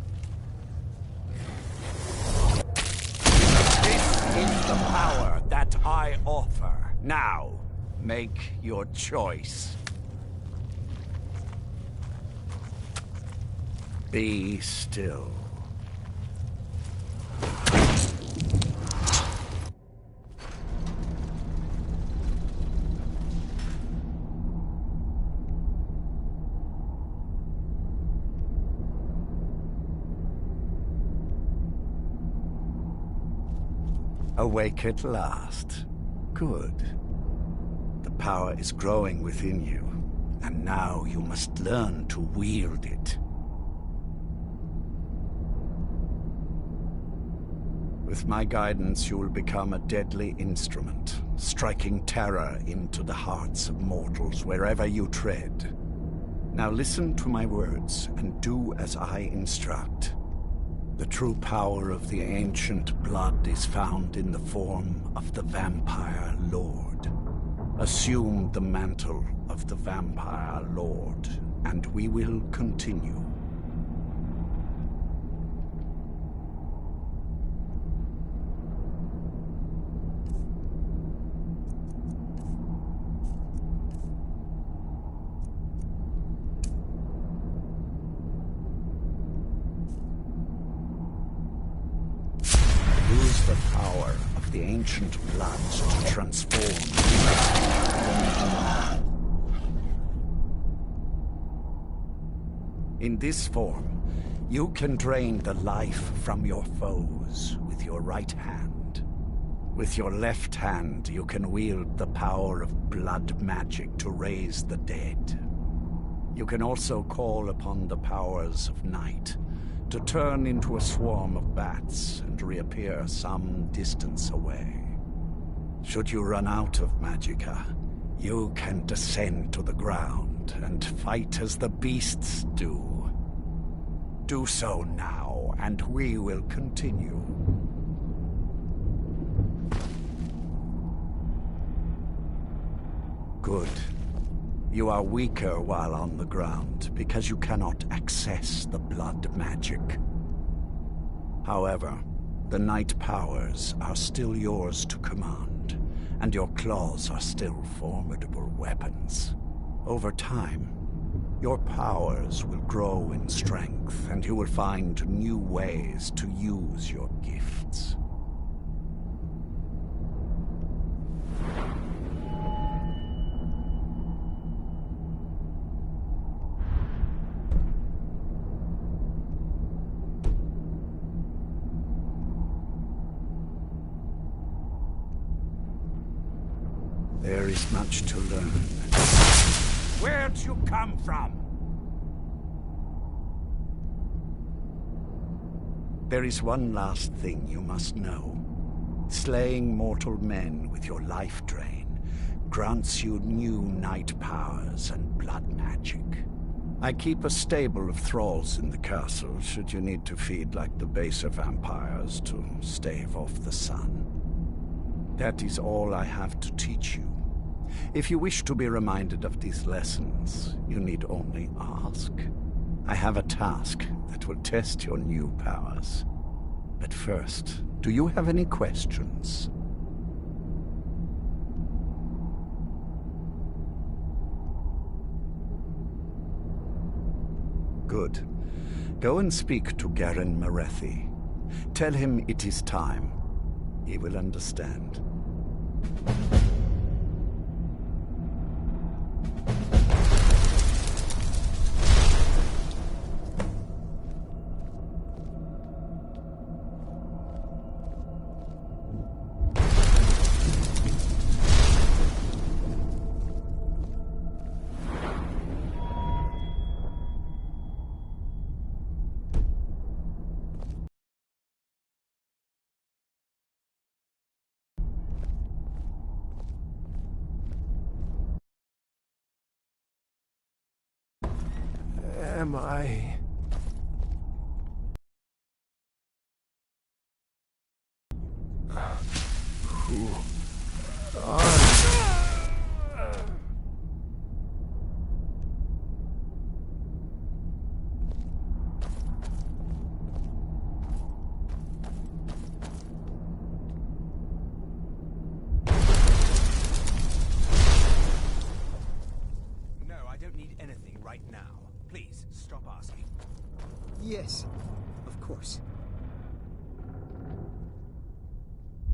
Speaker 13: This is the power that I offer. Now, make your choice. Be still. Awake at last. Good. The power is growing within you, and now you must learn to wield it. With my guidance, you will become a deadly instrument, striking terror into the hearts of mortals wherever you tread. Now listen to my words and do as I instruct. The true power of the ancient blood is found in the form of the Vampire Lord. Assume the mantle of the Vampire Lord, and we will continue. Use the power of the ancient blood to transform. In this form, you can drain the life from your foes with your right hand. With your left hand, you can wield the power of blood magic to raise the dead. You can also call upon the powers of night to turn into a swarm of bats and reappear some distance away. Should you run out of magicka, you can descend to the ground and fight as the beasts do. Do so now, and we will continue. Good. You are weaker while on the ground, because you cannot access the blood magic. However, the night powers are still yours to command, and your claws are still formidable weapons. Over time, your powers will grow in strength, and you will find new ways to use your gifts. There is much to learn. Where'd you come from? There is one last thing you must know. Slaying mortal men with your life drain grants you new night powers and blood magic. I keep a stable of thralls in the castle should you need to feed like the baser vampires to stave off the sun. That is all I have to teach you. If you wish to be reminded of these lessons, you need only ask. I have a task that will test your new powers. But first, do you have any questions? Good. Go and speak to Garen Marethi. Tell him it is time. He will understand.
Speaker 3: Am I... Who are...
Speaker 1: No, I don't need anything right now. Please, stop asking.
Speaker 8: Yes, of course.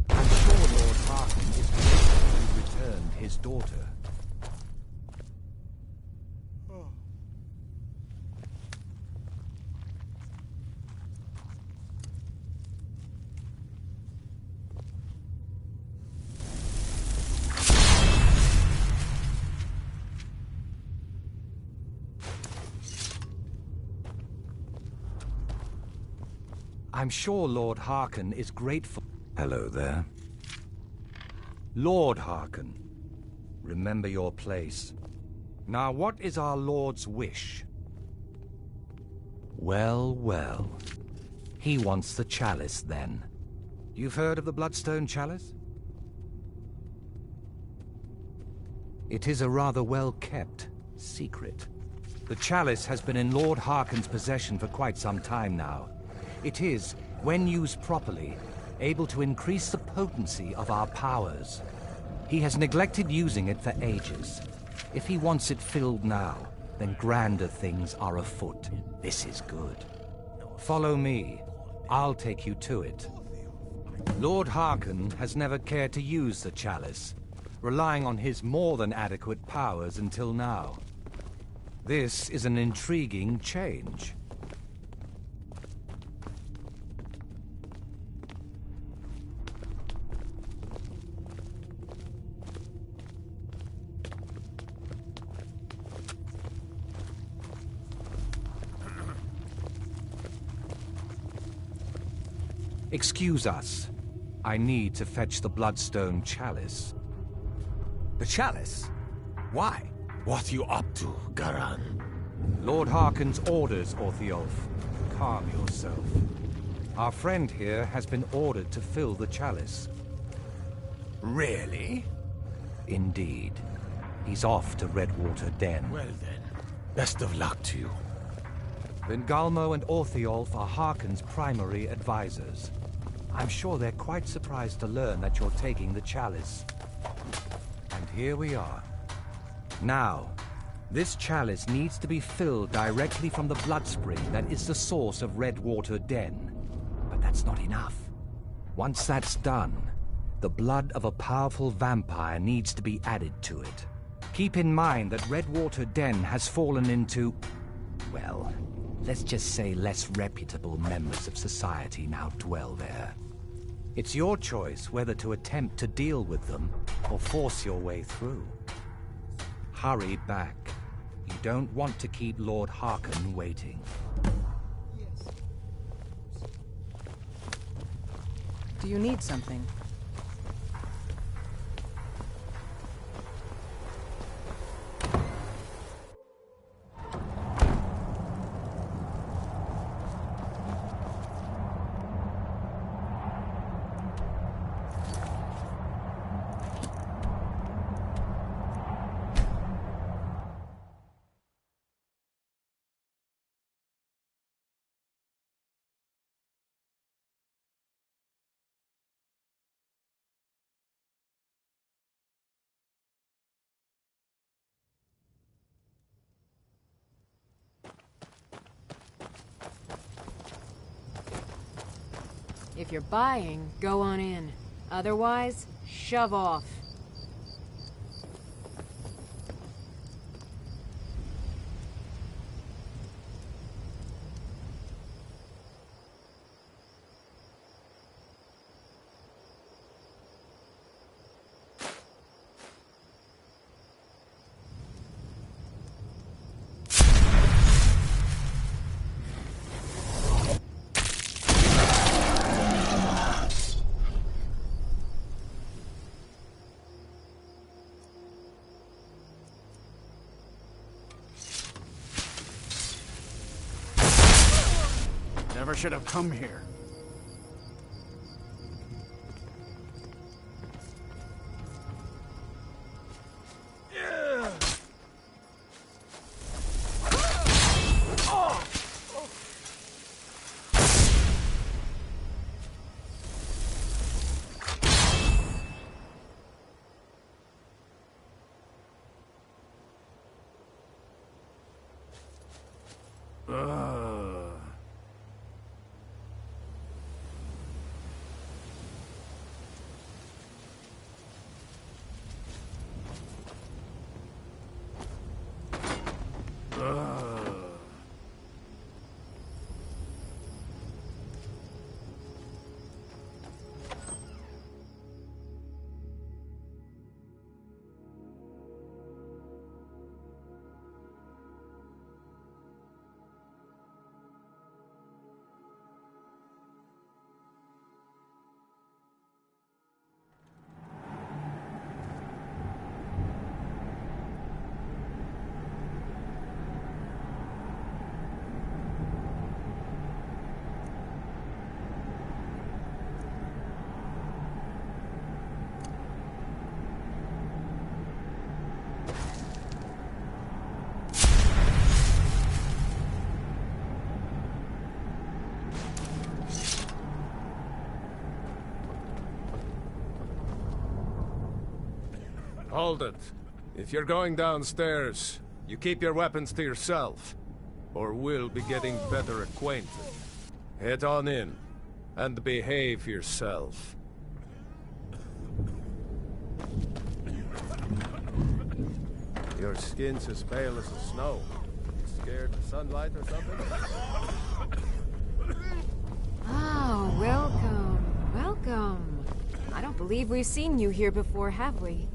Speaker 1: I'm sure Lord Harkin is grateful you returned his daughter. I'm sure Lord Harkin is grateful.
Speaker 11: Hello there.
Speaker 1: Lord Harkin, remember your place. Now, what is our Lord's wish?
Speaker 16: Well, well.
Speaker 1: He wants the chalice, then. You've heard of the Bloodstone Chalice? It is a rather well-kept secret. The chalice has been in Lord Harkon's possession for quite some time now. It is, when used properly, able to increase the potency of our powers. He has neglected using it for ages. If he wants it filled now, then grander things are afoot. This is good. Follow me. I'll take you to it. Lord Harkon has never cared to use the chalice, relying on his more than adequate powers until now. This is an intriguing change. Excuse us. I need to fetch the Bloodstone Chalice.
Speaker 11: The chalice? Why? What you up to, Garan?
Speaker 1: Lord Harkon's orders, Orthiolf. Calm yourself. Our friend here has been ordered to fill the chalice.
Speaker 11: Really?
Speaker 1: Indeed. He's off to Redwater Den.
Speaker 11: Well then, best of luck to you.
Speaker 1: Vingalmo and Orthiolf are Harkon's primary advisors. I'm sure they're quite surprised to learn that you're taking the chalice. And here we are. Now, this chalice needs to be filled directly from the blood spring that is the source of Redwater Den. But that's not enough. Once that's done, the blood of a powerful vampire needs to be added to it. Keep in mind that Redwater Den has fallen into, well, let's just say less reputable members of society now dwell there. It's your choice whether to attempt to deal with them or force your way through. Hurry back. You don't want to keep Lord Harkon waiting.
Speaker 7: Do you need something?
Speaker 2: If you're buying, go on in. Otherwise, shove off.
Speaker 12: Never should have come here.
Speaker 3: Hold it. If you're going downstairs, you keep your weapons to yourself, or we'll be getting better acquainted. Head on in, and behave yourself. Your skin's as pale as the snow. You scared of sunlight or something?
Speaker 2: Oh, welcome. Welcome. I don't believe we've seen you here before, have we?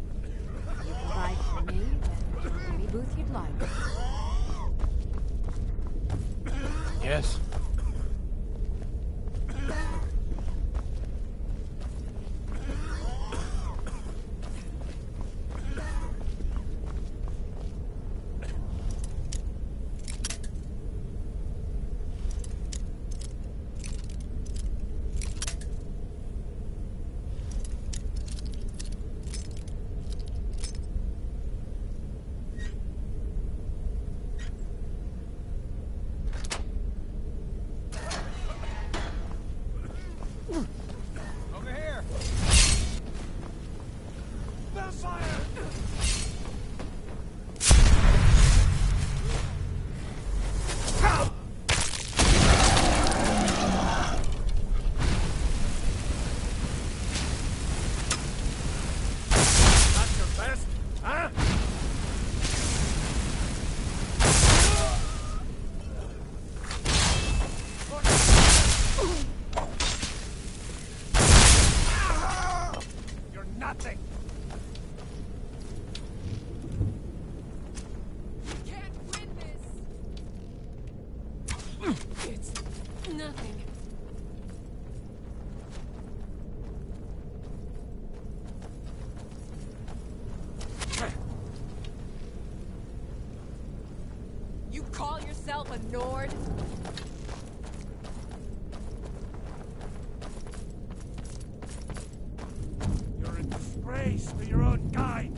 Speaker 2: You can buy from me, then any booth you'd like.
Speaker 5: Yes.
Speaker 2: A Nord?
Speaker 9: You're a disgrace to your own kind.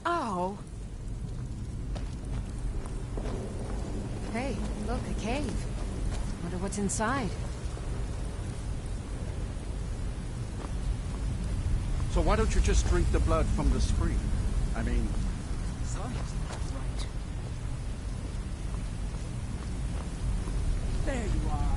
Speaker 2: Oh. Hey, look, a cave. Wonder what's inside.
Speaker 13: So why don't you just drink the blood from the spring? I mean...
Speaker 14: Science, right. There you are.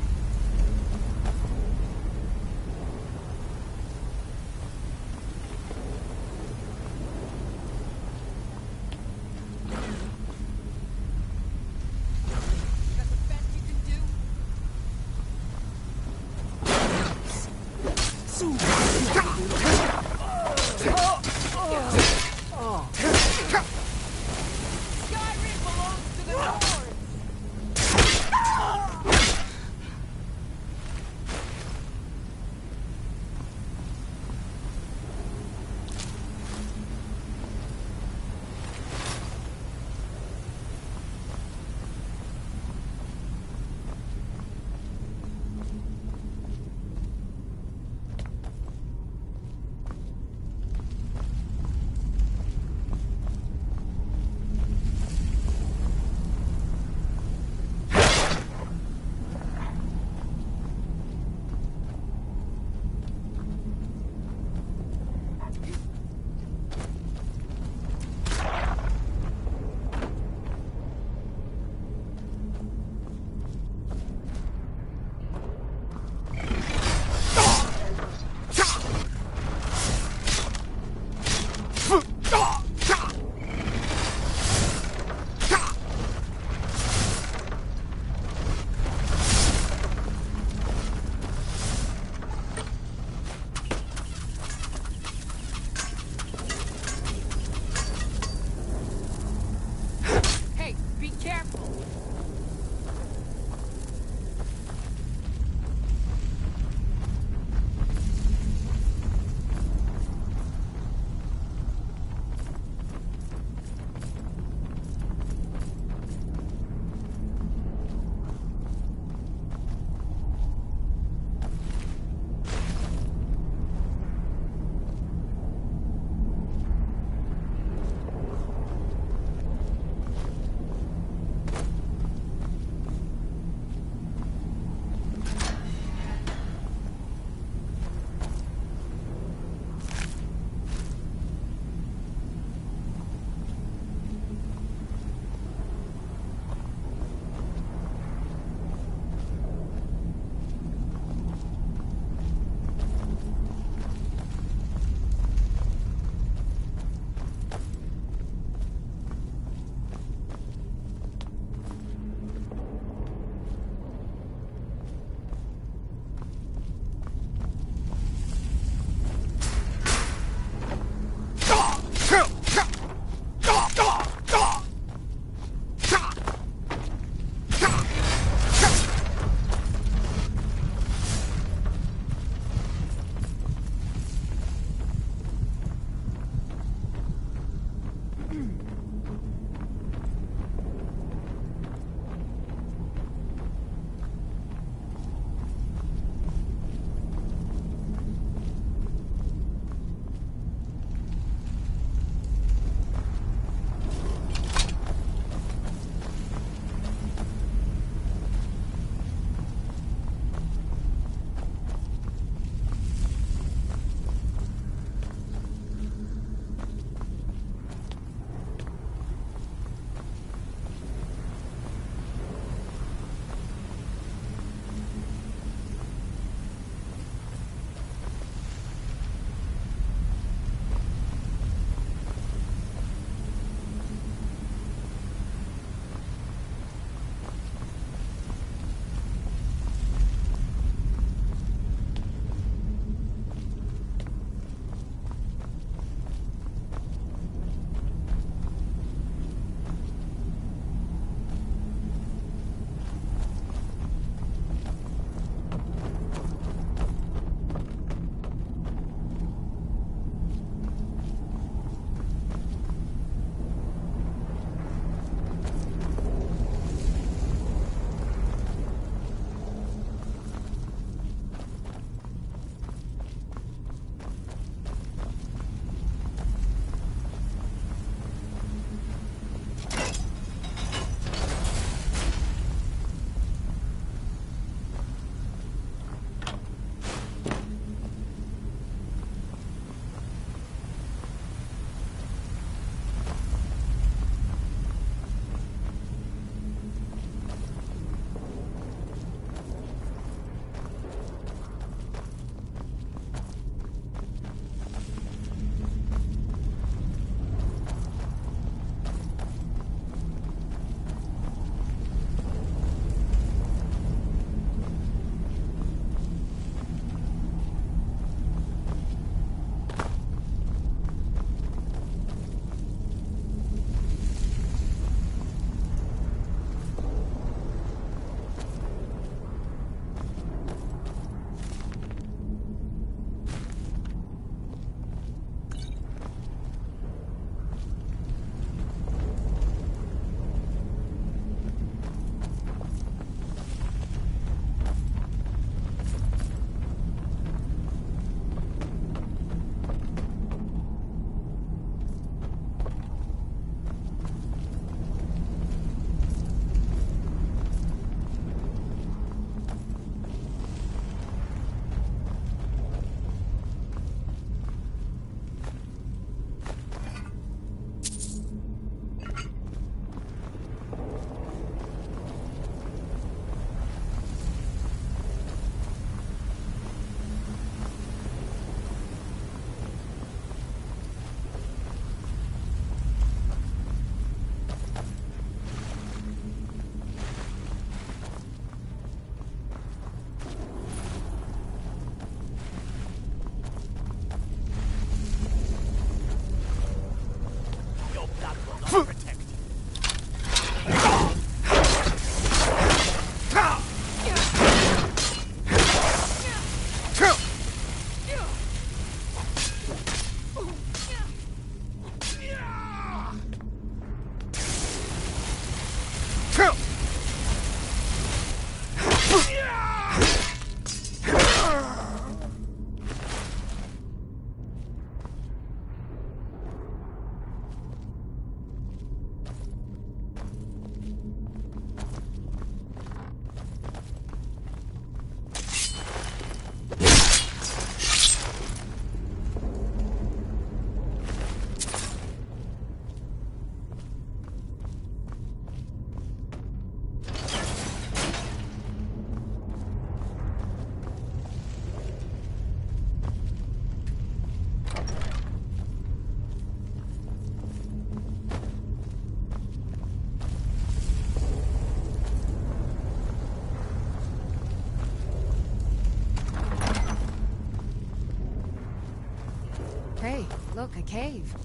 Speaker 2: cave.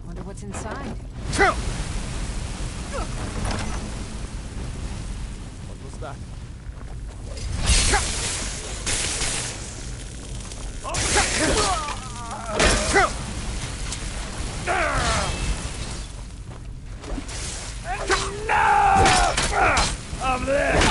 Speaker 2: Wonder what's inside.
Speaker 3: What was that?
Speaker 9: Of this!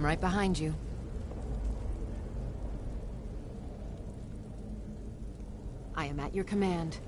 Speaker 2: I'm right behind you. I am at your command.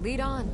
Speaker 2: Lead on.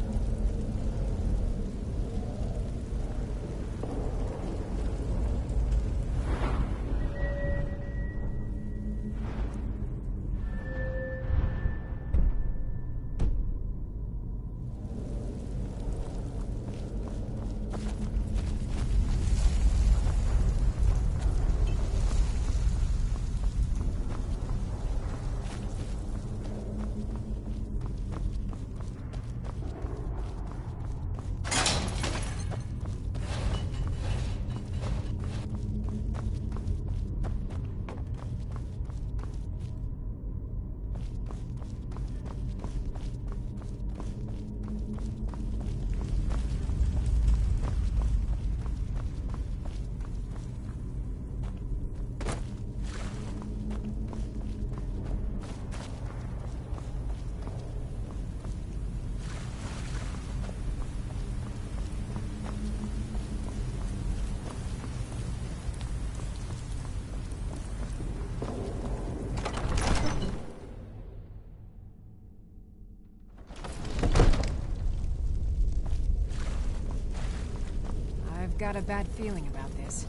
Speaker 2: I've got a bad feeling about this.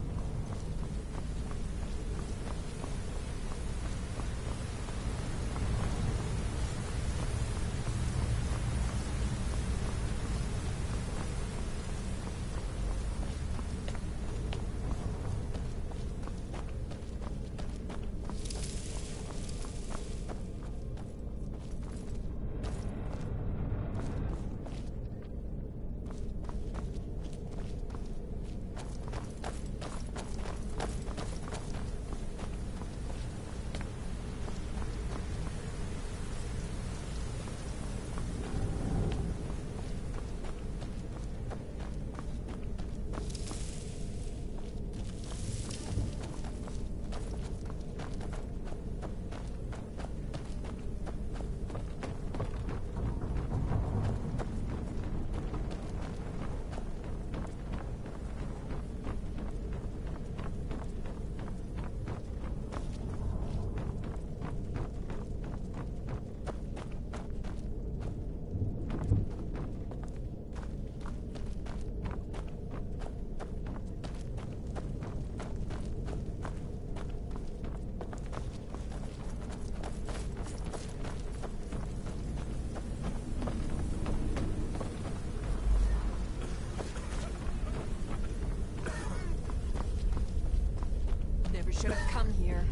Speaker 2: should have come here.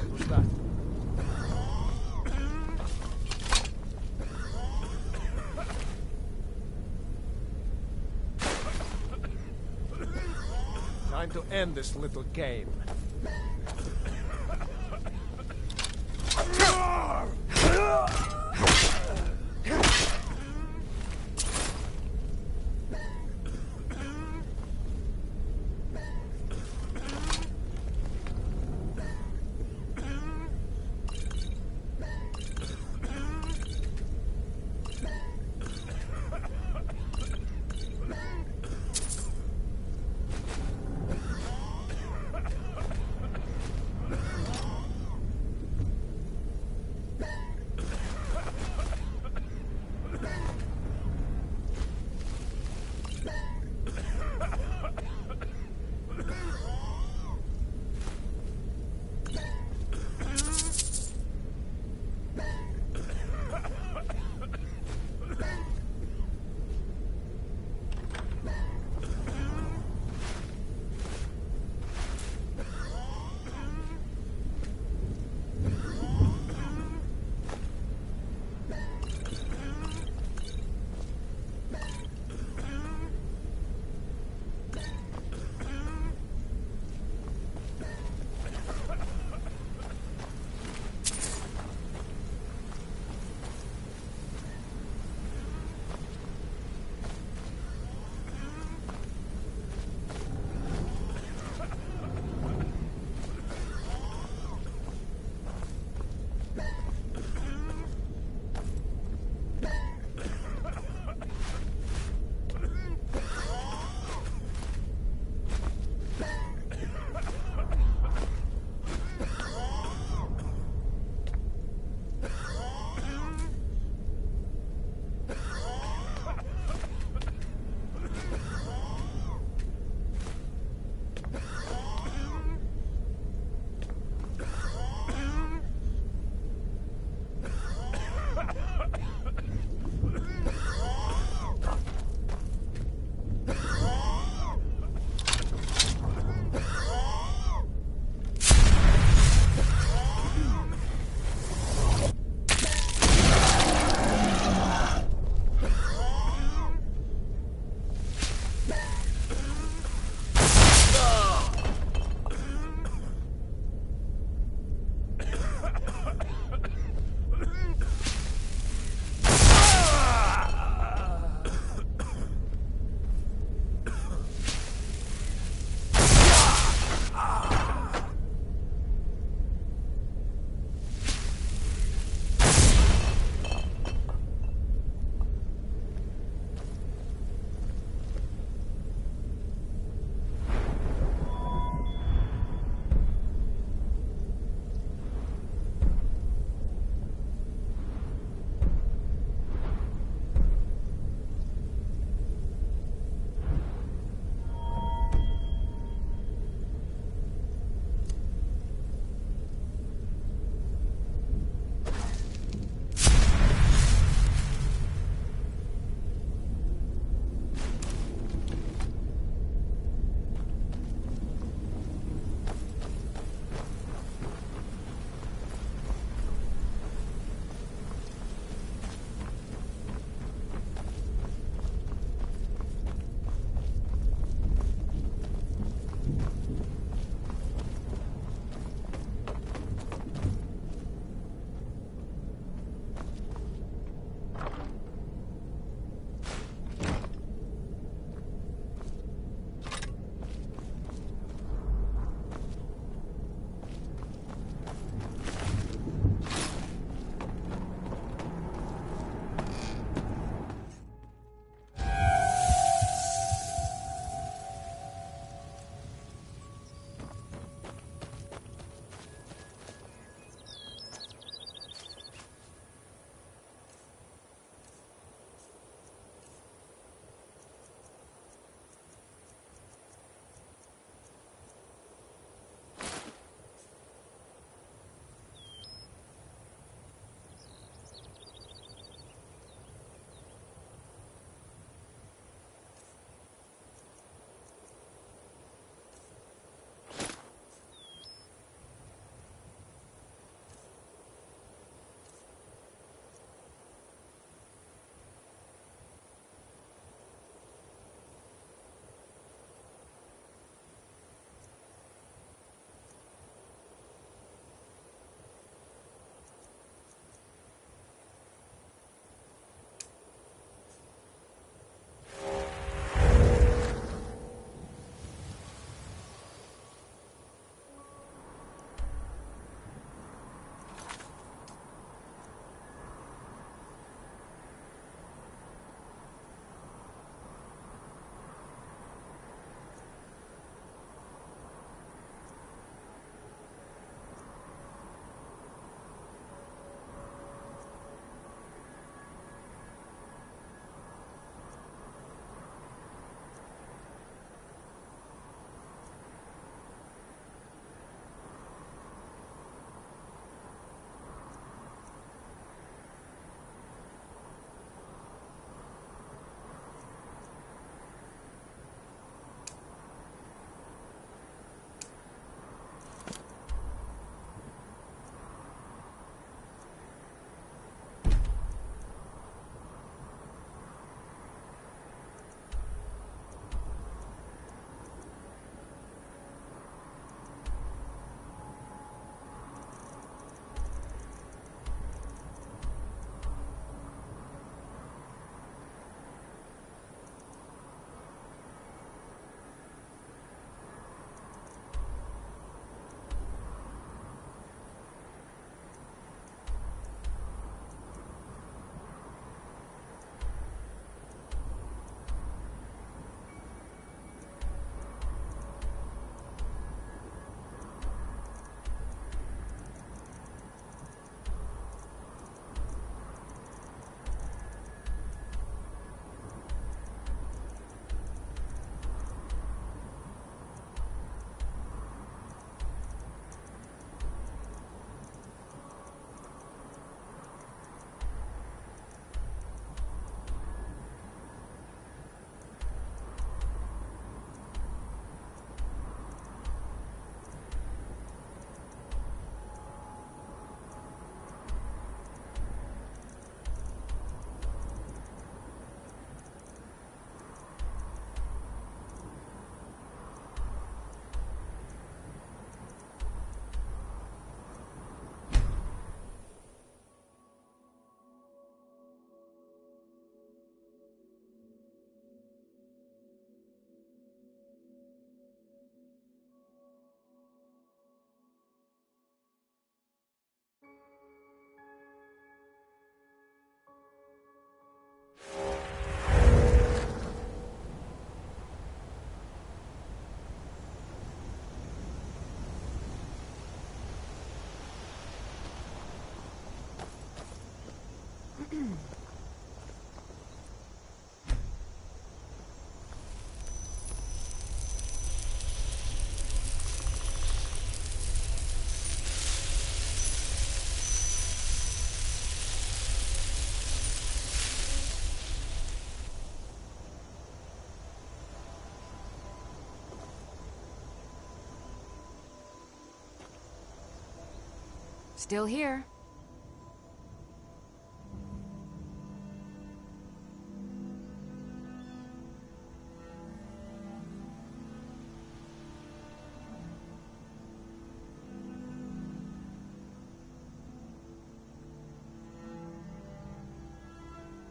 Speaker 3: Who's that? Time to end this little game.
Speaker 2: Still here.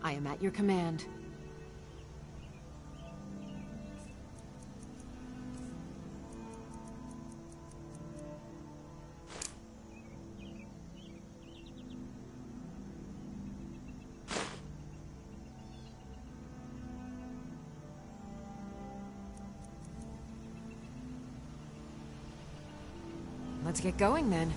Speaker 2: I am at your command. Let's get going then.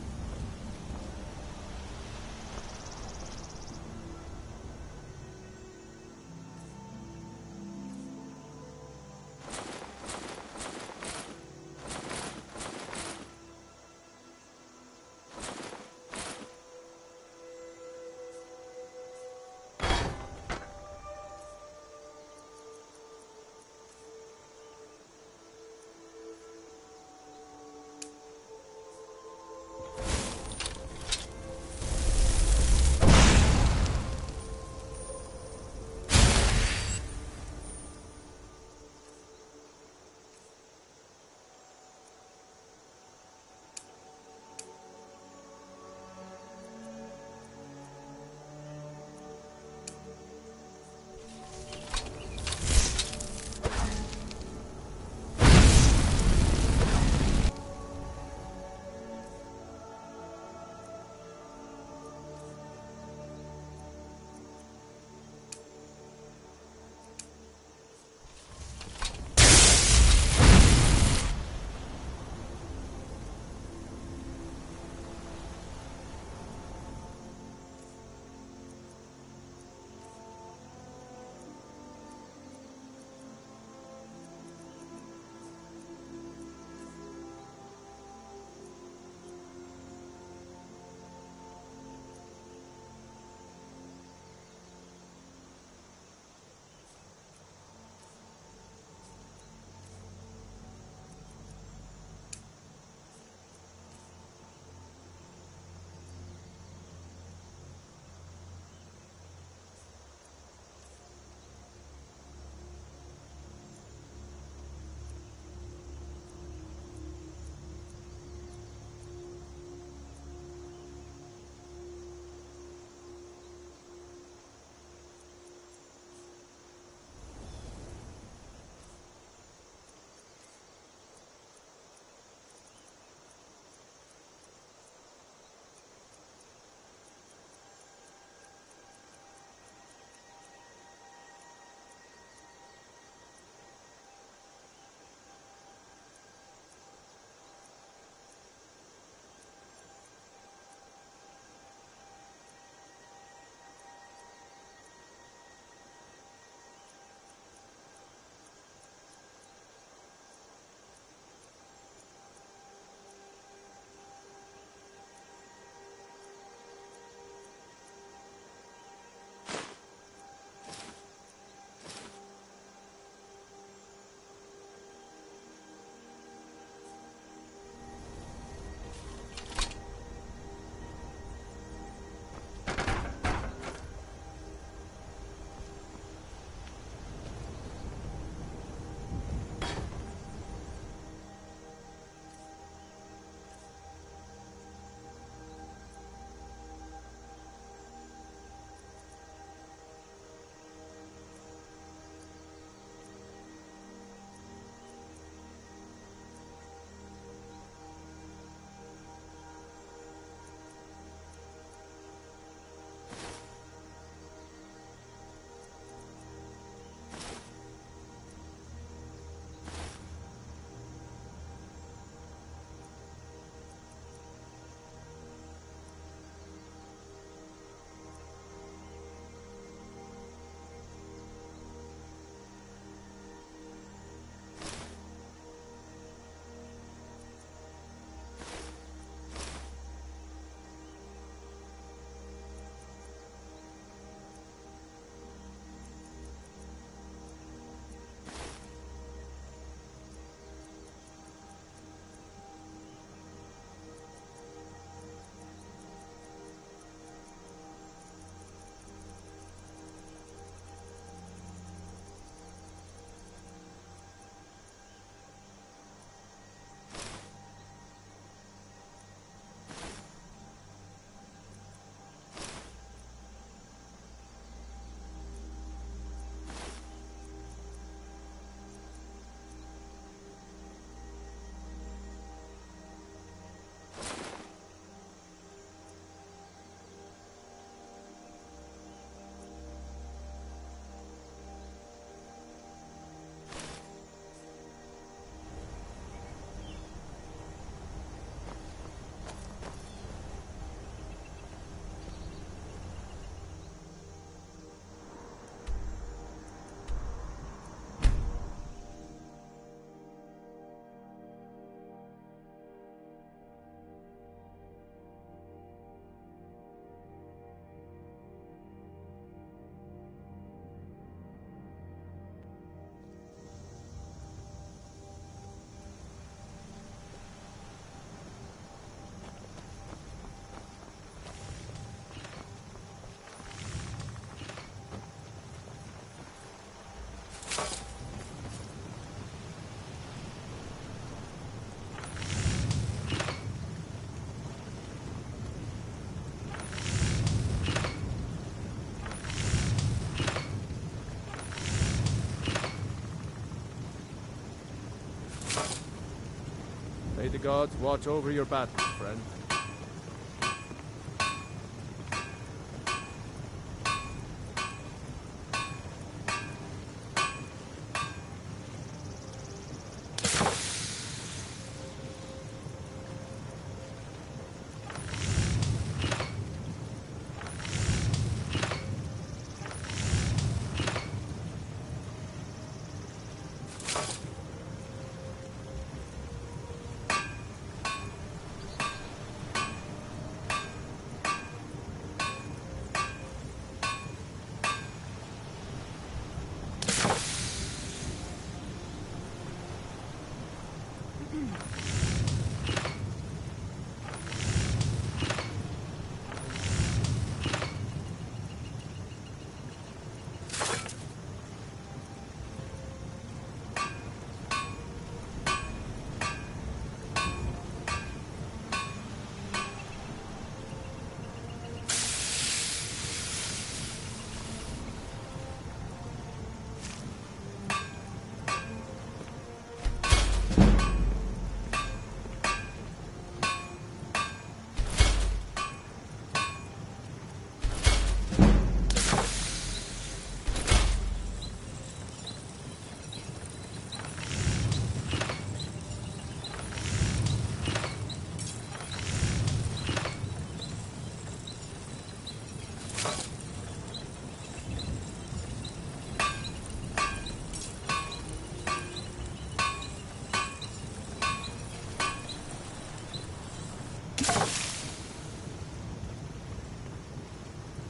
Speaker 3: gods watch over your battles, friend.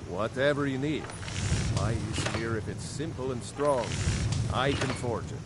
Speaker 3: Whatever you need. My use here, if it's simple and strong, I can forge it.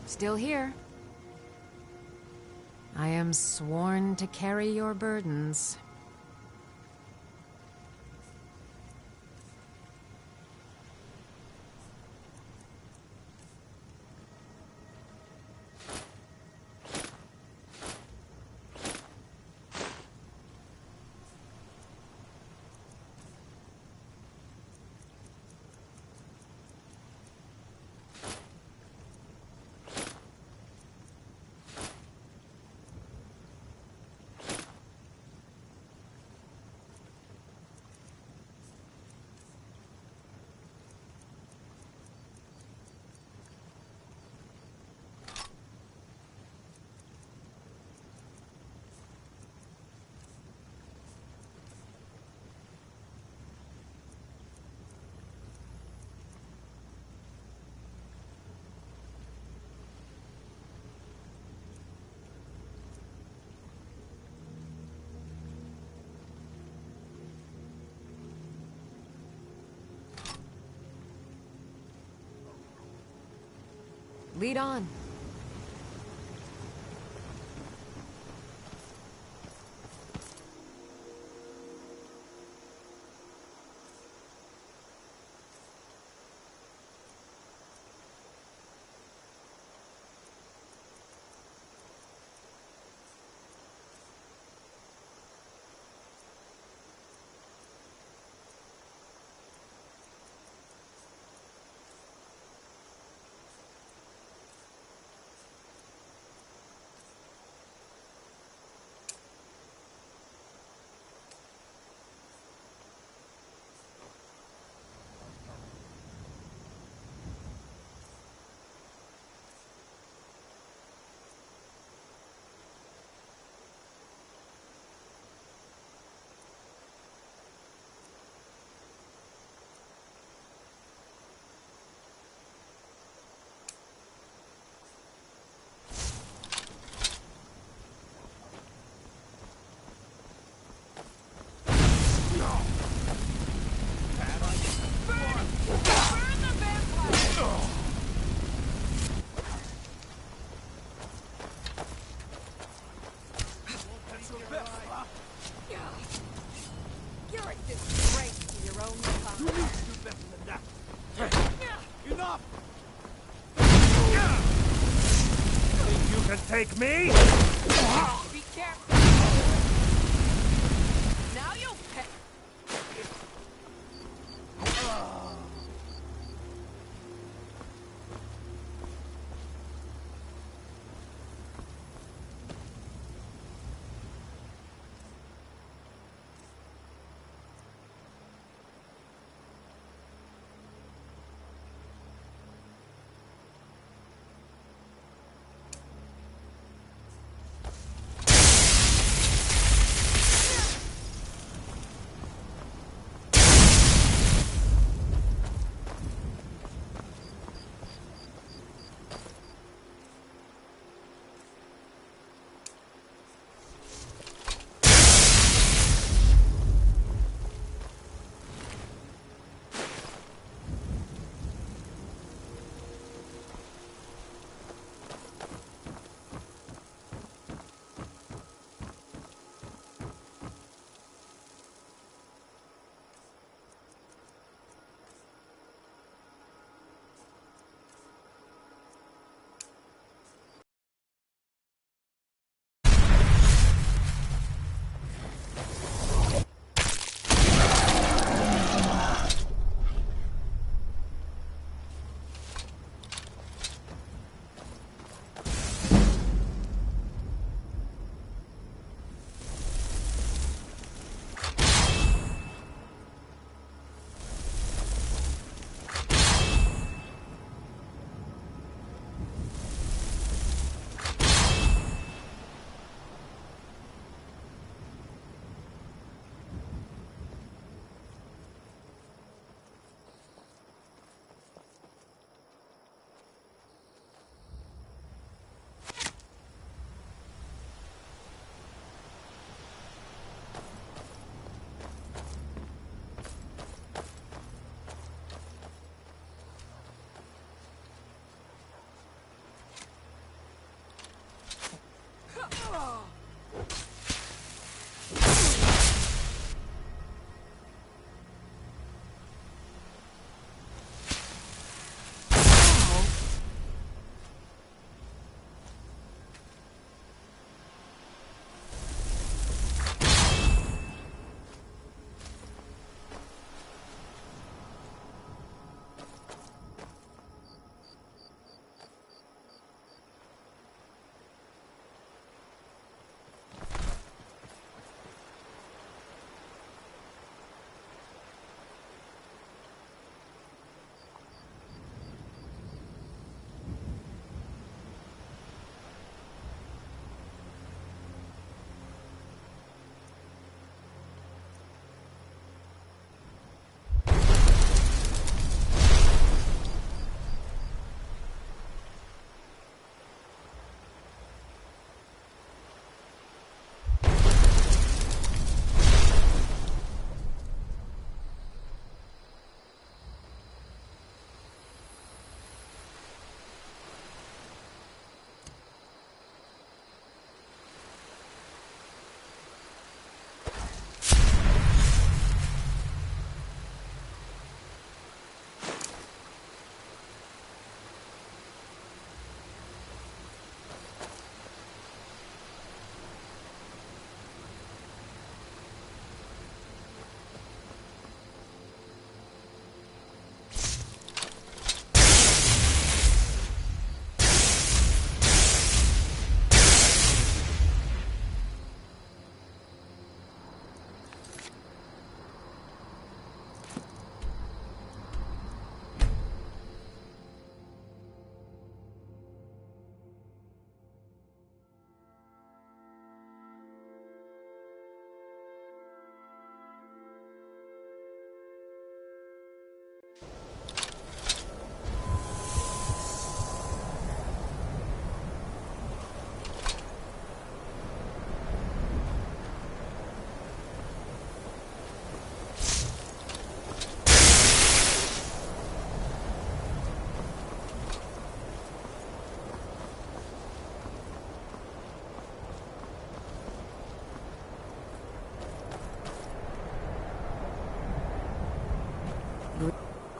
Speaker 2: Still here. I am sworn to carry your burdens. Lead on.
Speaker 16: You're a disgrace to your own kind. You need to do better than that.
Speaker 9: Enough! Think you can take me?
Speaker 16: Be careful. Now you'll pay.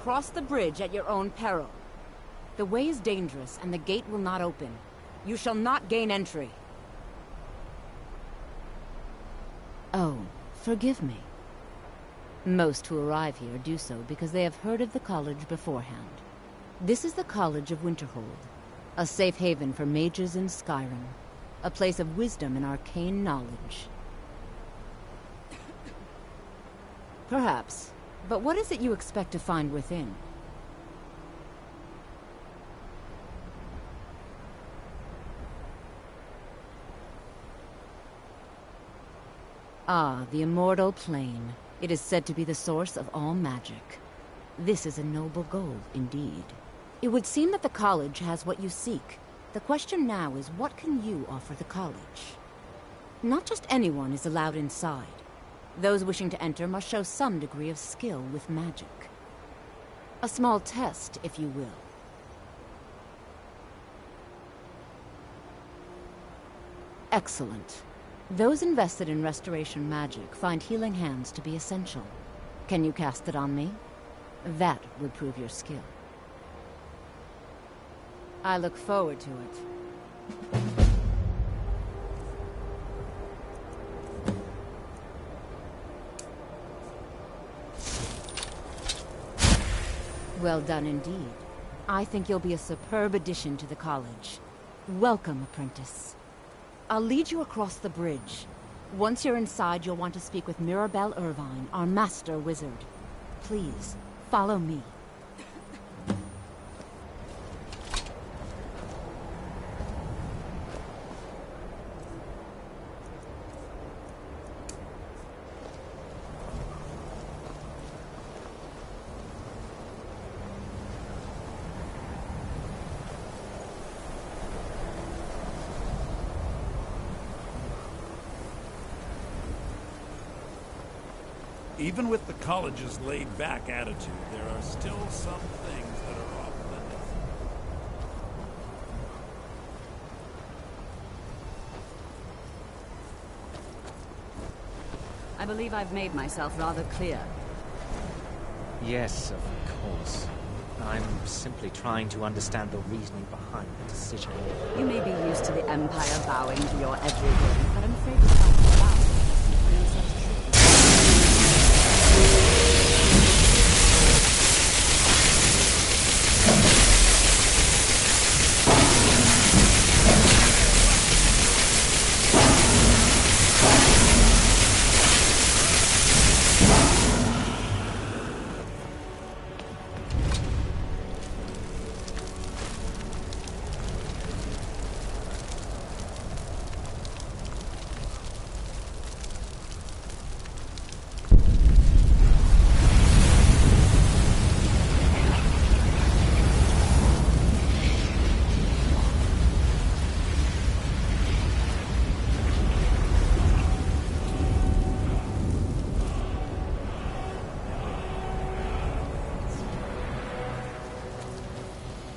Speaker 17: cross the bridge at your own peril. The way is dangerous, and the gate will not open. You shall not gain entry. Oh, forgive me. Most who arrive here do so because they have heard of the college beforehand. This is the College of Winterhold, a safe haven for mages in Skyrim, a place of wisdom and arcane knowledge. Perhaps, but what is it you expect to find within? Ah, the Immortal Plane. It is said to be the source of all magic. This is a noble goal, indeed. It would seem that the college has what you seek. The question now is, what can you offer the college? Not just anyone is allowed inside. Those wishing to enter must show some degree of skill with magic. A small test, if you will. Excellent. Those invested in restoration magic find healing hands to be essential. Can you cast it on me? That would prove your skill. I look forward to it. Well done indeed. I think you'll be a superb addition to the college. Welcome, apprentice. I'll lead you across the bridge. Once you're inside, you'll want to speak with Mirabelle Irvine, our master wizard. Please, follow me.
Speaker 18: Even with the college's laid-back attitude, there are still some things that are off limits.
Speaker 19: I believe I've made myself rather clear.
Speaker 20: Yes, of course. I'm simply trying to understand the reasoning behind the decision.
Speaker 19: You may be used to the Empire bowing to your every whim, but I'm afraid it's not allowed. No such trick.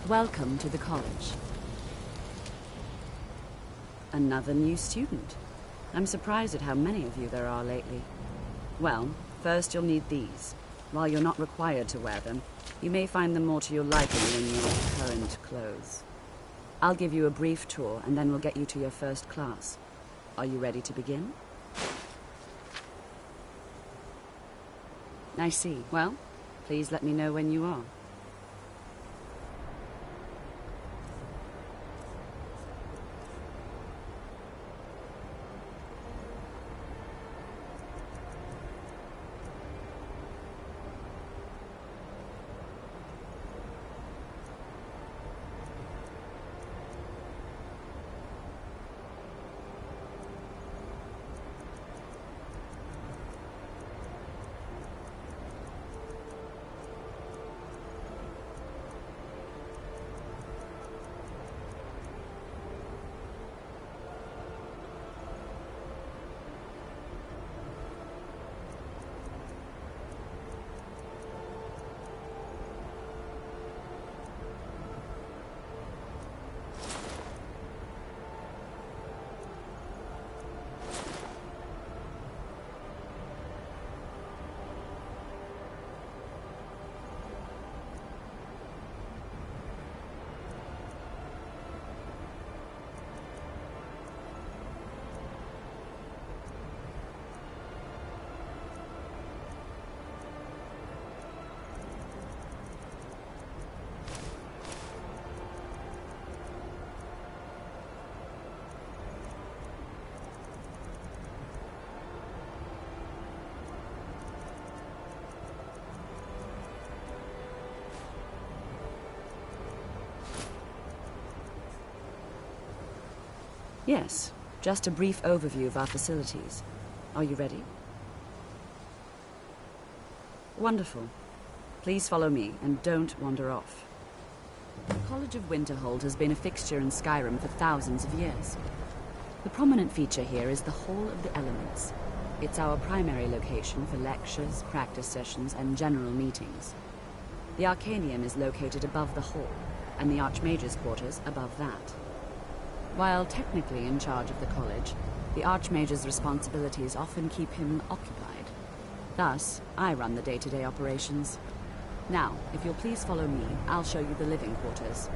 Speaker 19: Welcome to the college. Another new student. I'm surprised at how many of you there are lately. Well, first you'll need these. While you're not required to wear them, you may find them more to your liking in your current clothes. I'll give you a brief tour, and then we'll get you to your first class. Are you ready to begin? I see. Well, please let me know when you are. Yes, just a brief overview of our facilities. Are you ready? Wonderful. Please follow me, and don't wander off. The College of Winterhold has been a fixture in Skyrim for thousands of years. The prominent feature here is the Hall of the Elements. It's our primary location for lectures, practice sessions, and general meetings. The Arcanium is located above the hall, and the Archmage's quarters above that. While technically in charge of the college, the Archmage's responsibilities often keep him occupied. Thus, I run the day-to-day operations. Now, if you'll please follow me, I'll show you the living quarters.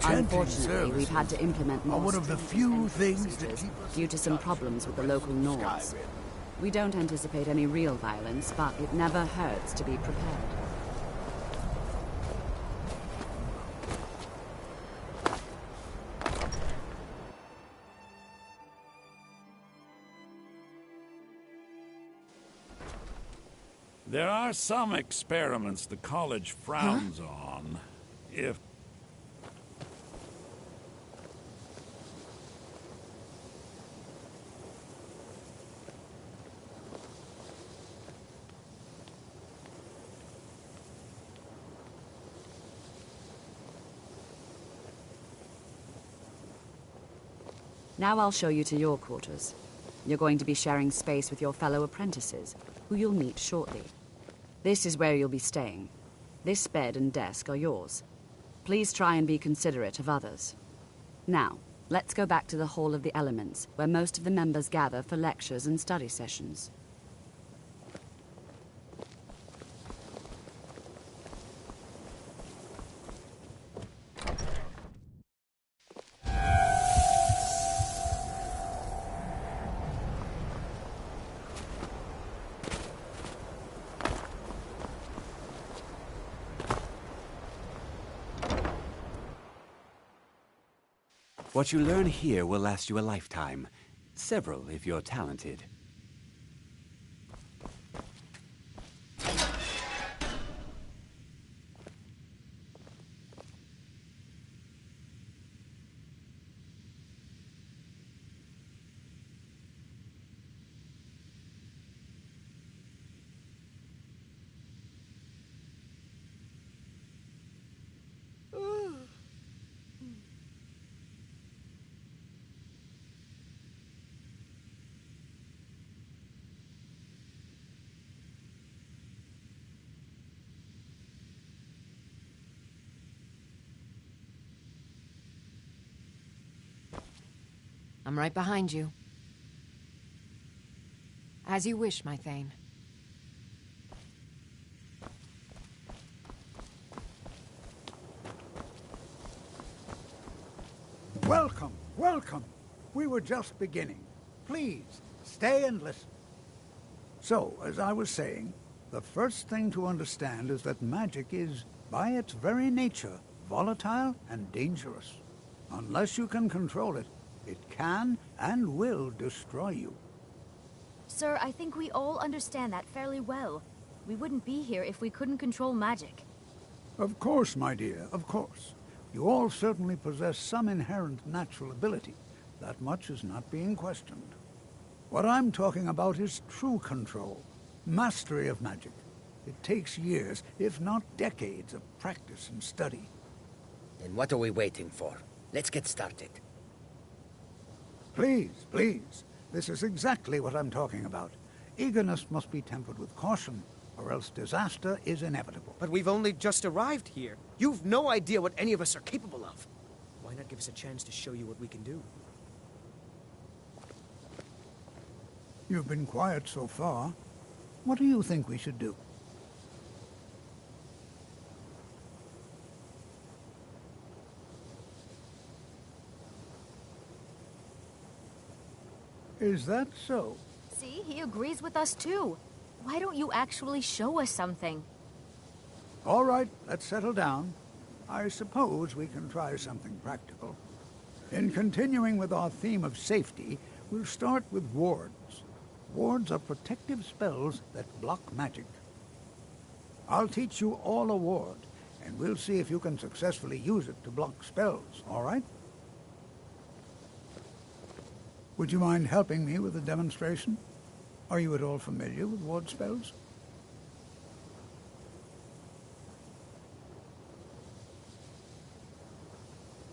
Speaker 19: Unfortunately, we've had to implement more
Speaker 13: one of the few things that
Speaker 19: due to some problems with the local Nords. We don't anticipate any real violence, but it never hurts to be prepared.
Speaker 18: There are some experiments the college frowns on. If...
Speaker 19: Now I'll show you to your quarters. You're going to be sharing space with your fellow apprentices, who you'll meet shortly. This is where you'll be staying. This bed and desk are yours. Please try and be considerate of others. Now, let's go back to the Hall of the Elements, where most of the members gather for lectures and study sessions.
Speaker 21: What you learn here will last you a lifetime. Several, if you're talented.
Speaker 2: I'm right behind you. As you wish, my Thane.
Speaker 13: Welcome, welcome. We were just beginning. Please, stay and listen. So, as I was saying, the first thing to understand is that magic is, by its very nature, volatile and dangerous. Unless you can control it, it can and will destroy you.
Speaker 22: Sir, I think we all understand that fairly well. We wouldn't be here if we couldn't control magic.
Speaker 13: Of course, my dear, of course. You all certainly possess some inherent natural ability. That much is not being questioned. What I'm talking about is true control, mastery of magic. It takes years, if not decades, of practice and study.
Speaker 23: Then what are we waiting for? Let's get started.
Speaker 13: Please, please. This is exactly what I'm talking about. Eagerness must be tempered with caution, or else disaster is inevitable.
Speaker 8: But we've only just arrived here. You've no idea what any of us are capable of. Why not give us a chance to show you what we can do?
Speaker 13: You've been quiet so far. What do you think we should do? Is that so?
Speaker 22: See, he agrees with us too. Why don't you actually show us something?
Speaker 13: All right, let's settle down. I suppose we can try something practical. In continuing with our theme of safety, we'll start with wards. Wards are protective spells that block magic. I'll teach you all a ward, and we'll see if you can successfully use it to block spells, all right?
Speaker 4: Would you mind helping me with a demonstration? Are you at all familiar with ward spells?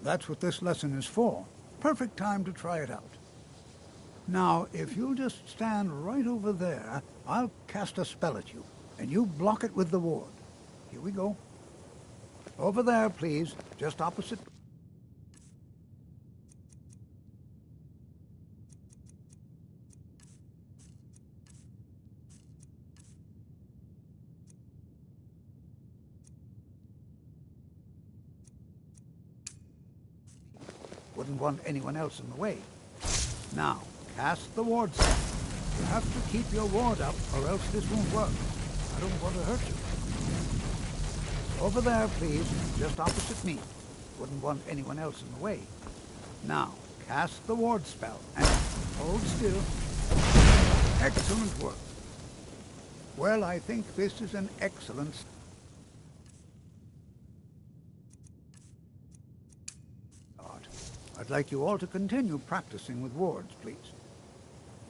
Speaker 4: That's what this lesson is for. Perfect time to try it out. Now, if you'll just stand right over there, I'll cast a spell at you, and you block it with the ward. Here we go. Over there, please, just opposite. Wouldn't want anyone else in the way. Now, cast the ward spell. You have to keep your ward up, or else this won't work. I don't want to hurt you. Over there, please, just opposite me. Wouldn't want anyone else in the way. Now, cast the ward spell, and hold still. Excellent work. Well, I think this is an excellent... I'd like you all to continue practicing with wards, please.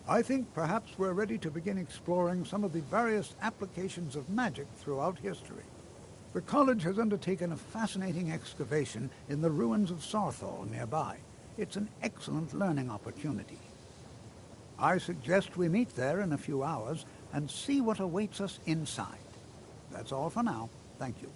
Speaker 4: I think perhaps we're ready to begin exploring some of the various applications of magic throughout history. The college has undertaken a fascinating excavation in the ruins of Sarthal nearby. It's an excellent learning opportunity. I suggest we meet there in a few hours and see what awaits us inside. That's all for now. Thank you.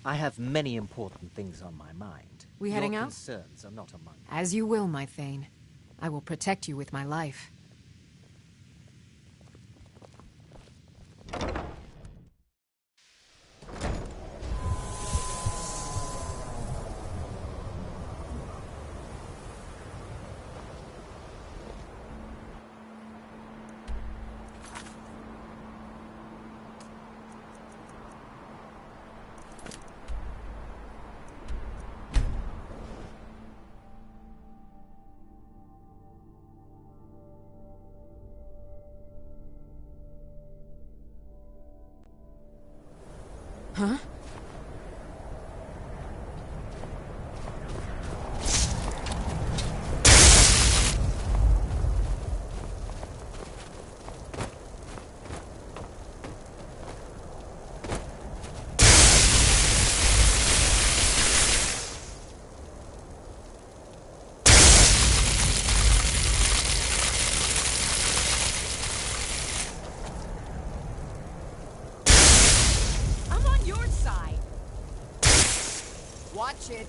Speaker 20: I have many important things on my mind.
Speaker 2: We heading out?
Speaker 20: Your concerns are not among them.
Speaker 2: As you will, my Thane. I will protect you with my life. Huh? Watch it.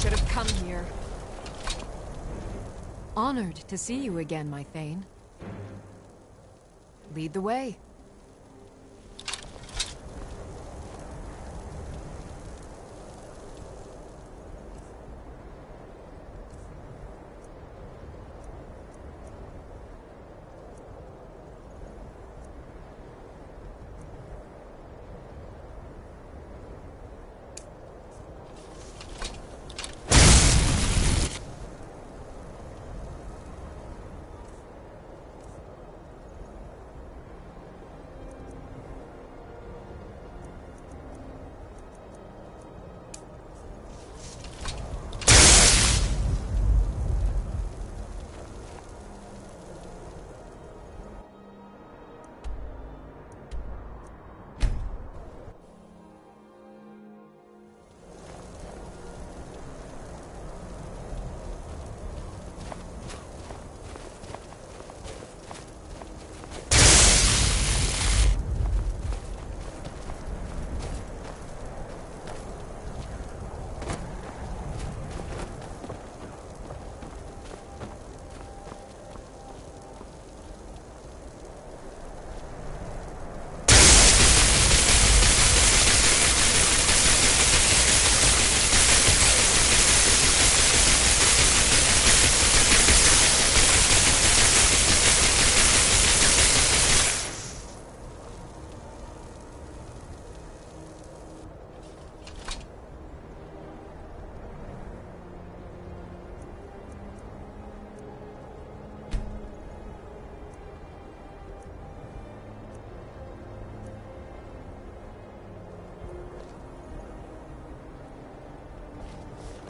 Speaker 2: Should have come here. Honored to see you again, my Thane. Lead the way.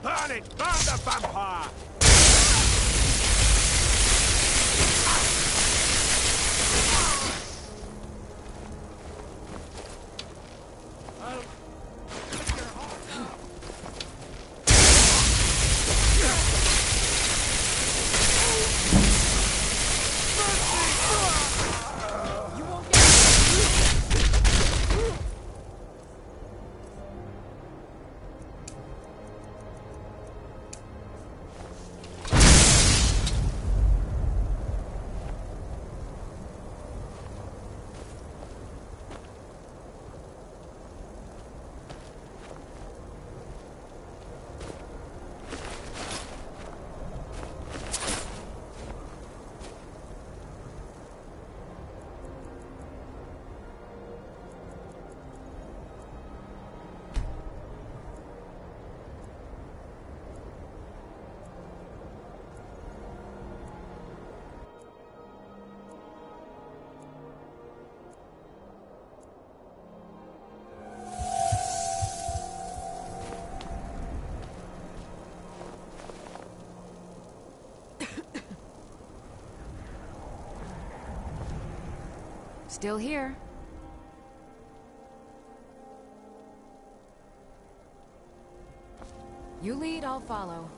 Speaker 9: Burn it! Burn the vampire!
Speaker 2: Still here. You lead, I'll follow.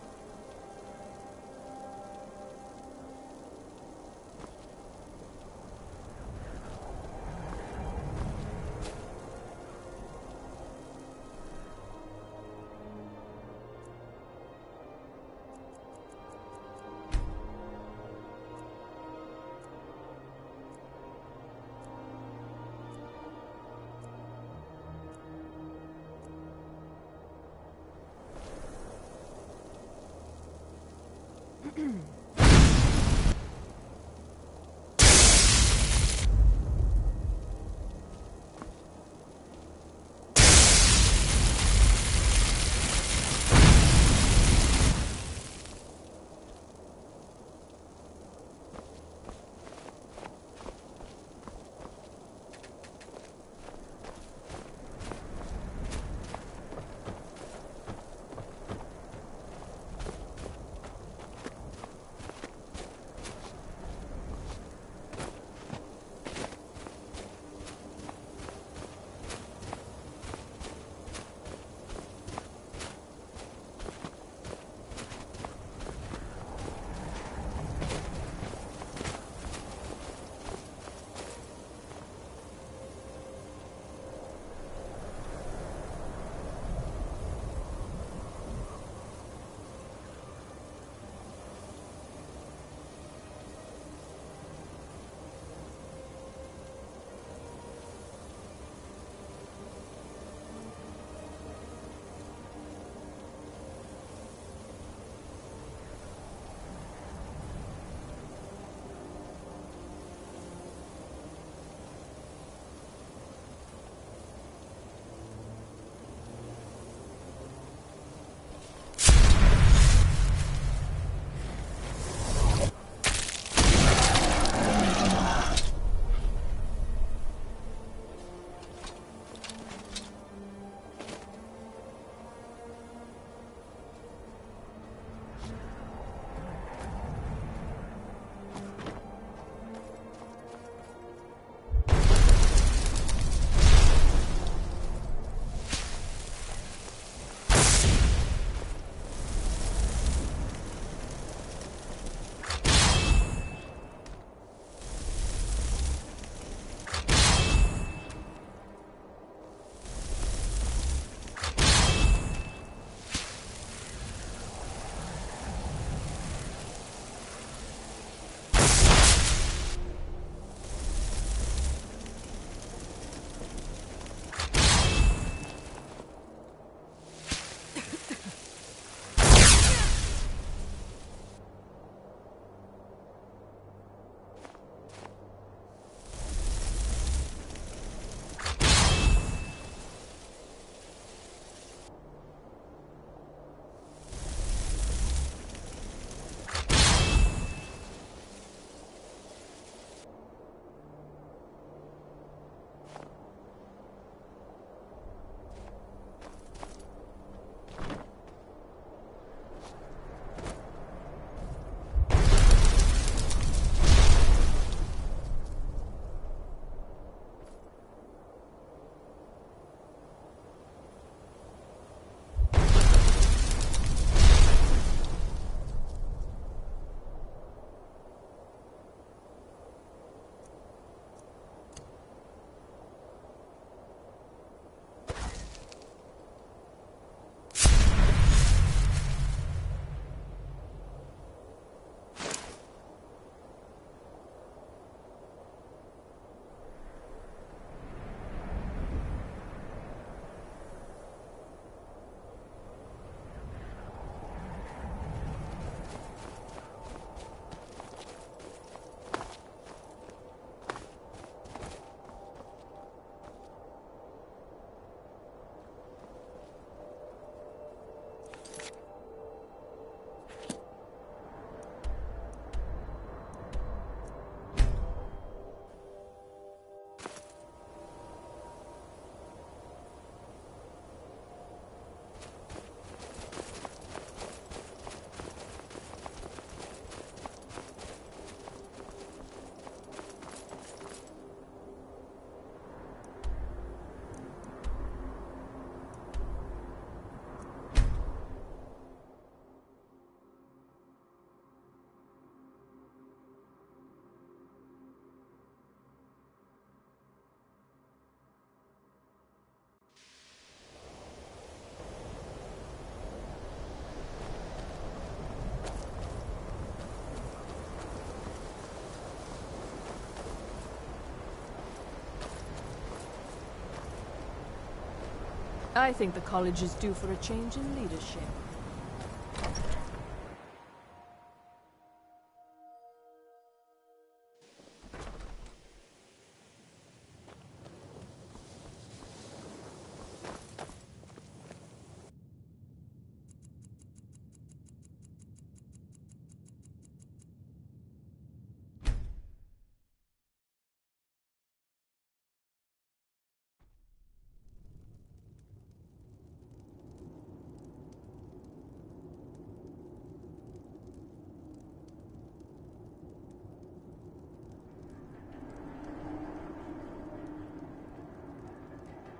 Speaker 6: I think the college is due for a change in leadership.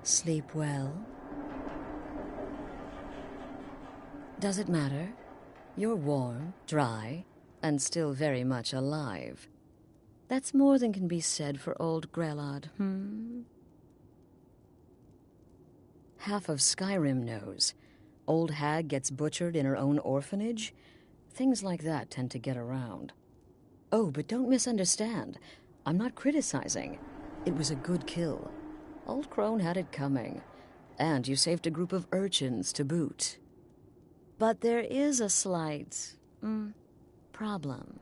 Speaker 10: Sleep well? Does it matter? You're warm, dry, and still very much alive. That's more than can be said for old Grelod, Half of Skyrim knows. Old hag gets butchered in her own orphanage. Things like that tend to get around. Oh, but don't misunderstand. I'm not criticizing. It was a good kill. Old Crone had it coming. And you saved a group of urchins to boot. But there is a slight, problem.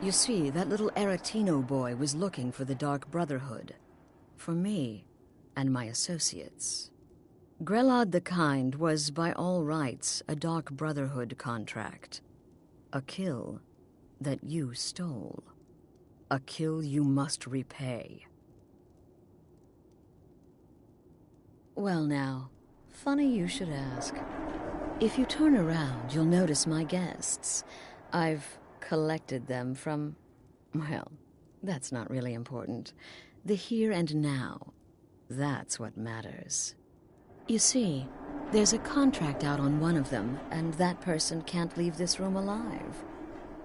Speaker 10: You see, that little Aretino boy was looking for the Dark Brotherhood. For me and my associates. Grelod the Kind was, by all rights, a Dark Brotherhood contract. A kill that you stole. A kill you must repay. Well now, funny you should ask. If you turn around, you'll notice my guests. I've collected them from, well, that's not really important. The here and now, that's what matters. You see, there's a contract out on one of them, and that person can't leave this room alive.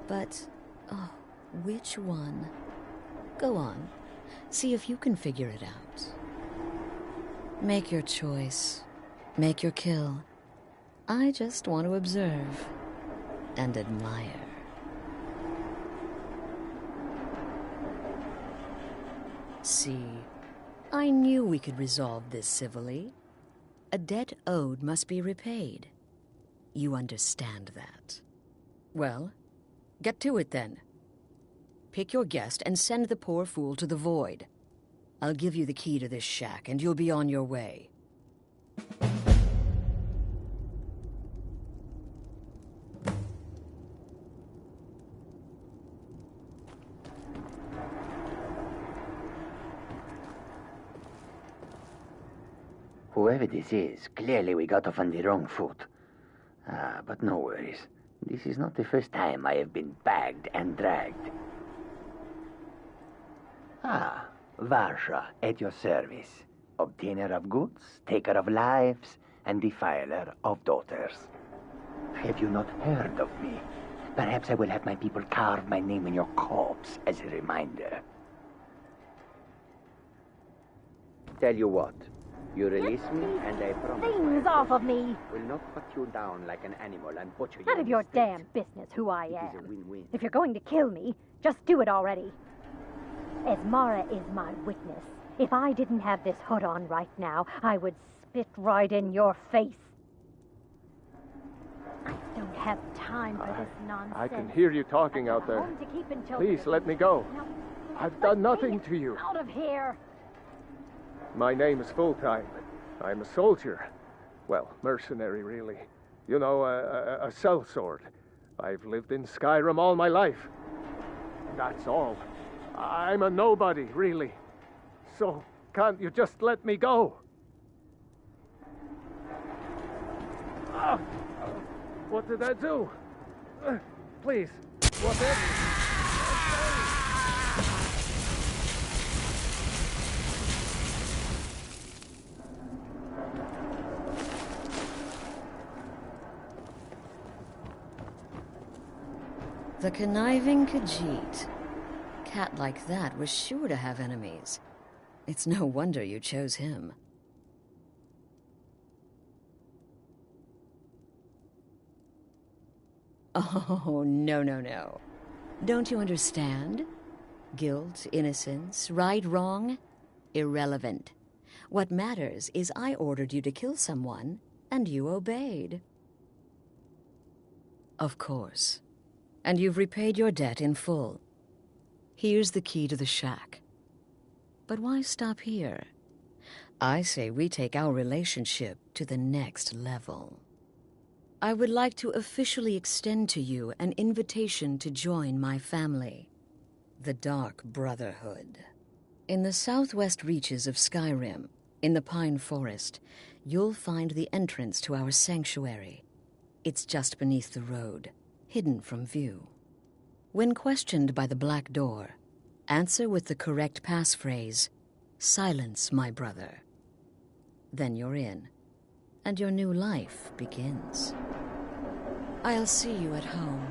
Speaker 10: But, oh, which one? Go on, see if you can figure it out. Make your choice. Make your kill. I just want to observe and admire. See, I knew we could resolve this civilly. A debt owed must be repaid. You understand that. Well, get to it then. Pick your guest and send the poor fool to the void. I'll give you the key to this shack, and you'll be on your way.
Speaker 15: Whoever this is, clearly we got off on the wrong foot. But no worries. This is not the first time I have been bagged and dragged. Varsha, at your service. Obtainer of goods, taker of lives, and defiler of daughters. Have you not heard of me? Perhaps I will have my people carve my name in your corpse as a reminder. Tell you what, you release me, and I promise
Speaker 24: Things off of me!
Speaker 15: Will not cut you down like an animal and butcher you.
Speaker 24: None of your damn business who I am.
Speaker 15: It is a win-win.
Speaker 24: If you're going to kill me, just do it already. Esmara is my witness. If I didn't have this hood on right now, I would spit right in your face. I don't have time for this nonsense.
Speaker 3: I can hear you talking out there. Please let me go. I've done nothing to you.
Speaker 24: Out of here!
Speaker 3: My name is Full-Time. I'm a soldier. Well, mercenary, really. You know, a sellsword. I've lived in Skyrim all my life. That's all. I'm a nobody, really. So, can't you just let me go? What did I do? Please, whatever.
Speaker 10: The conniving Khajiit. Cat like that was sure to have enemies. It's no wonder you chose him. Oh, no. Don't you understand? Guilt, innocence, right, wrong, irrelevant. What matters is I ordered you to kill someone, and you obeyed. Of course. And you've repaid your debt in full. Here's the key to the shack. But why stop here? I say we take our relationship to the next level. I would like to officially extend to you an invitation to join my family, the Dark Brotherhood. In the southwest reaches of Skyrim, in the Pine Forest, you'll find the entrance to our sanctuary. It's just beneath the road, hidden from view. When questioned by the Black Door, answer with the correct passphrase, "Silence, my brother." Then you're in, and your new life begins. I'll see you at home.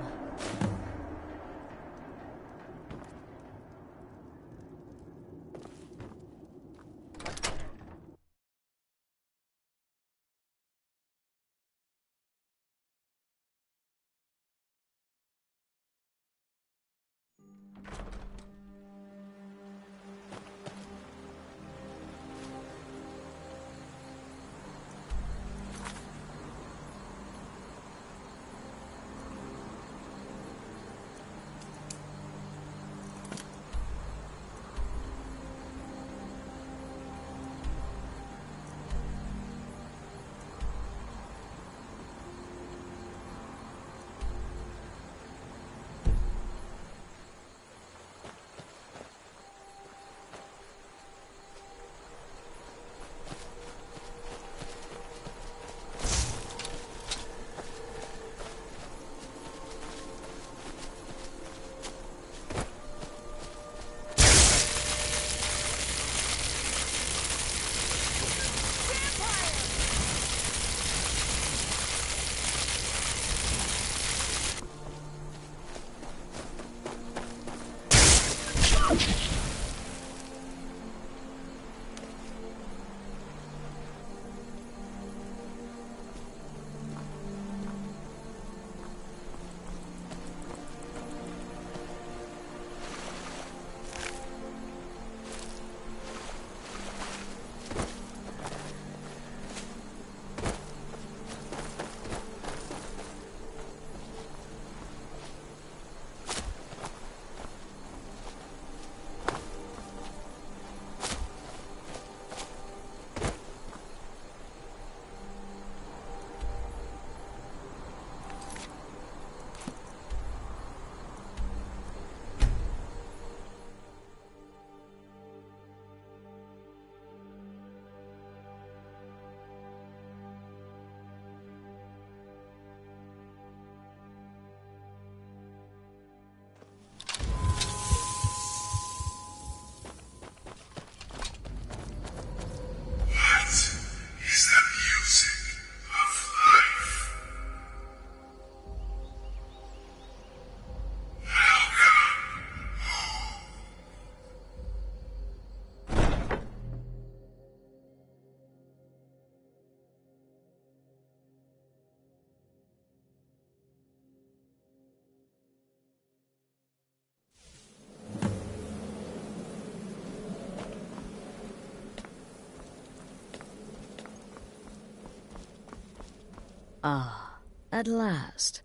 Speaker 10: Ah, at last.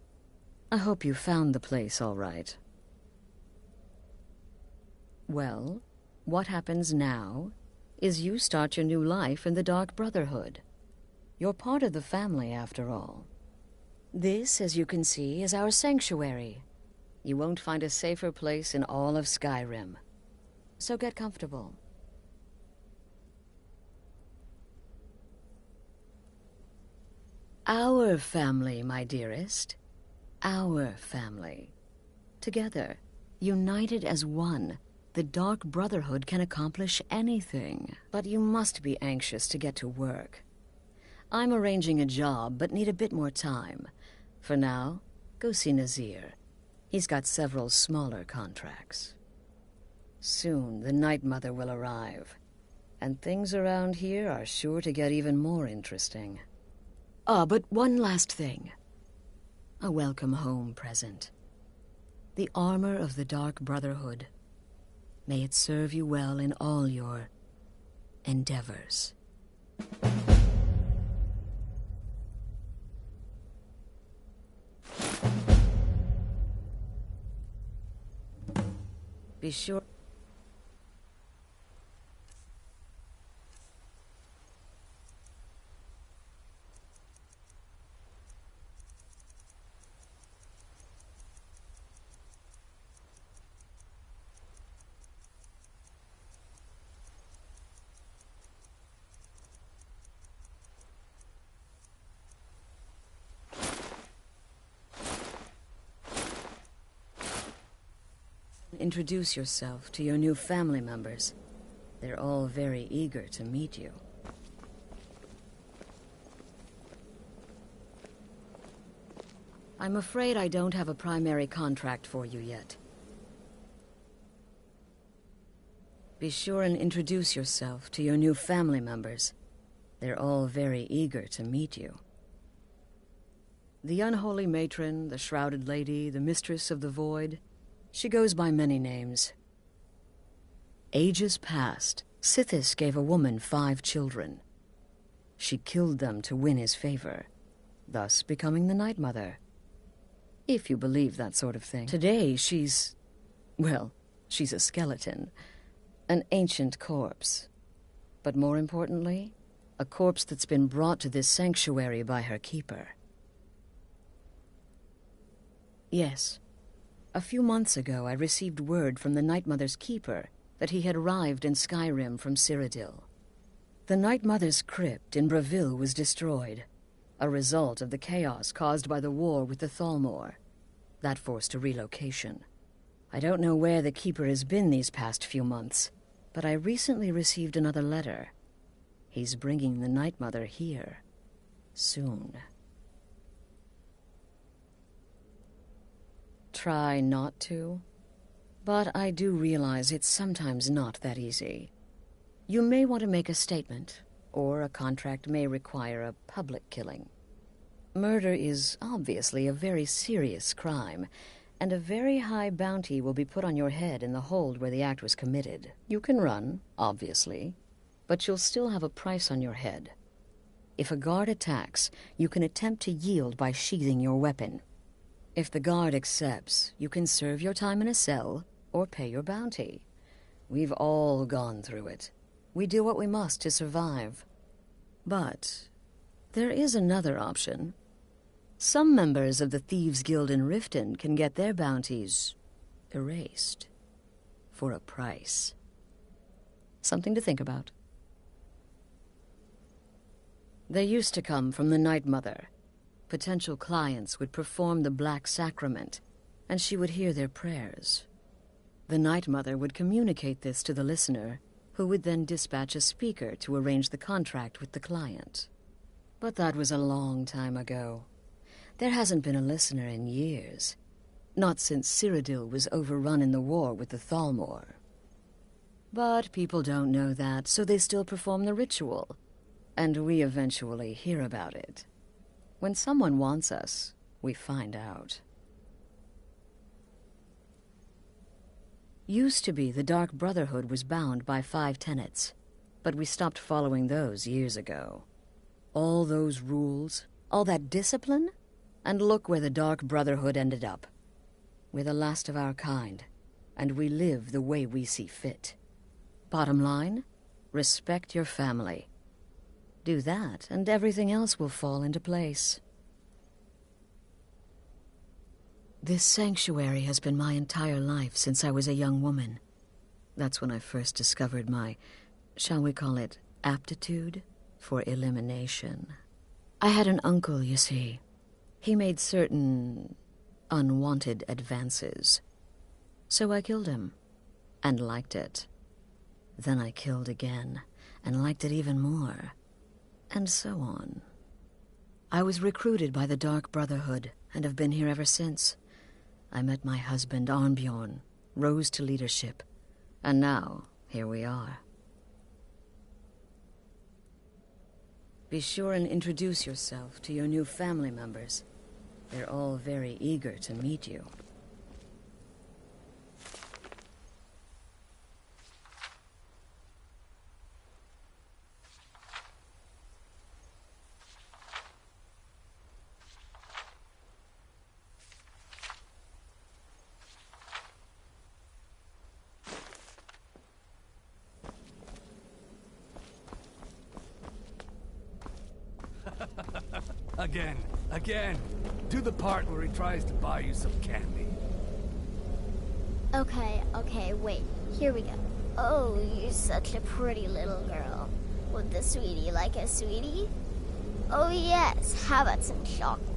Speaker 10: I hope you found the place all right. Well, what happens now is you start your new life in the Dark Brotherhood. You're part of the family, after all. This, as you can see, is our sanctuary. You won't find a safer place in all of Skyrim. So get comfortable. Our family, my dearest. Our family. Together, united as one, the Dark Brotherhood can accomplish anything. But you must be anxious to get to work. I'm arranging a job, but need a bit more time. For now, go see Nazir. He's got several smaller contracts. Soon, the Night Mother will arrive. And things around here are sure to get even more interesting. Ah, but one last thing. A welcome home present. The armor of the Dark Brotherhood. May it serve you well in all your endeavors. Be sure... Introduce yourself to your new family members. They're all very eager to meet you. I'm afraid I don't have a primary contract for you yet. Be sure and introduce yourself to your new family members. They're all very eager to meet you. The unholy matron, the shrouded lady, the mistress of the void. She goes by many names. Ages past, Sithis gave a woman 5 children. She killed them to win his favor, thus becoming the Night Mother. If you believe that sort of thing. Today, she's a skeleton. An ancient corpse. But more importantly, a corpse that's been brought to this sanctuary by her keeper. Yes. A few months ago, I received word from the Night Mother's keeper that he had arrived in Skyrim from Cyrodiil. The Night Mother's crypt in Bravil was destroyed, a result of the chaos caused by the war with the Thalmor. That forced a relocation. I don't know where the keeper has been these past few months, but I recently received another letter. He's bringing the Night Mother here. Soon. Try not to, but I do realize it's sometimes not that easy. You may want to make a statement, or a contract may require a public killing. Murder is obviously a very serious crime, and a very high bounty will be put on your head in the hold where the act was committed. You can run, obviously, but you'll still have a price on your head. If a guard attacks, you can attempt to yield by sheathing your weapon. If the guard accepts, you can serve your time in a cell or pay your bounty. We've all gone through it. We do what we must to survive. But there is another option. Some members of the Thieves' Guild in Riften can get their bounties erased for a price. Something to think about. They used to come from the Night Mother. Potential clients would perform the Black Sacrament, and she would hear their prayers. The Night Mother would communicate this to the listener, who would then dispatch a speaker to arrange the contract with the client. But that was a long time ago. There hasn't been a listener in years. Not since Cyrodiil was overrun in the war with the Thalmor. But people don't know that, so they still perform the ritual. And we eventually hear about it. When someone wants us, we find out. Used to be the Dark Brotherhood was bound by 5 tenets, but we stopped following those years ago. All those rules, all that discipline, and look where the Dark Brotherhood ended up. We're the last of our kind, and we live the way we see fit. Bottom line, respect your family. Do that, and everything else will fall into place. This sanctuary has been my entire life since I was a young woman. That's when I first discovered my, shall we call it, aptitude for elimination. I had an uncle, you see. He made certain unwanted advances. So I killed him, and liked it. Then I killed again, and liked it even more. And so on. I was recruited by the Dark Brotherhood, and have been here ever since. I met my husband, Arnbjorn, rose to leadership, and now, here we are. Be sure and introduce yourself to your new family members. They're all very eager to meet you.
Speaker 1: Again. Do the part where he tries to buy you some candy.
Speaker 7: Okay, wait. Here we go. Oh, you're such a pretty little girl. Would the sweetie like a sweetie? Oh yes, how about some chocolate?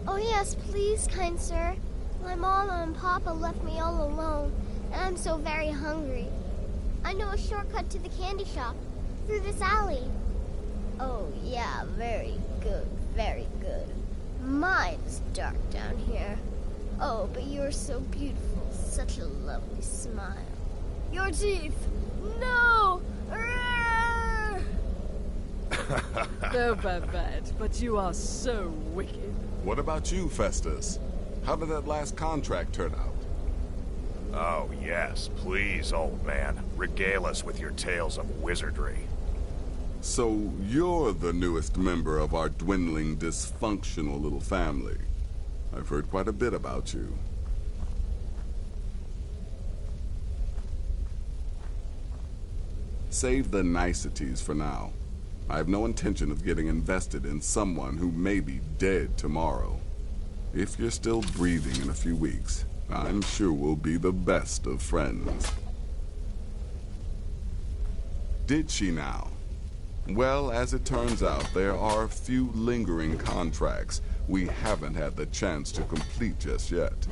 Speaker 7: Oh yes, please, kind sir. My mama and papa left me all alone, and I'm so very hungry. I know a shortcut to the candy shop, through this alley. Oh yeah, very good, very good. My, it's dark down here. Oh, but you're so beautiful, such a lovely smile. Your teeth! No!
Speaker 6: No, Babette, but you are so wicked.
Speaker 11: What about you, Festus? How did that last contract turn out?
Speaker 12: Oh, yes. Please, old man. Regale us with your tales of wizardry.
Speaker 11: So, you're the newest member of our dwindling, dysfunctional little family. I've heard quite a bit about you. Save the niceties for now. I have no intention of getting invested in someone who may be dead tomorrow. If you're still breathing in a few weeks, I'm sure we'll be the best of friends. Did she now? Well, as it turns out, there are a few lingering contracts we haven't had the chance to complete just yet.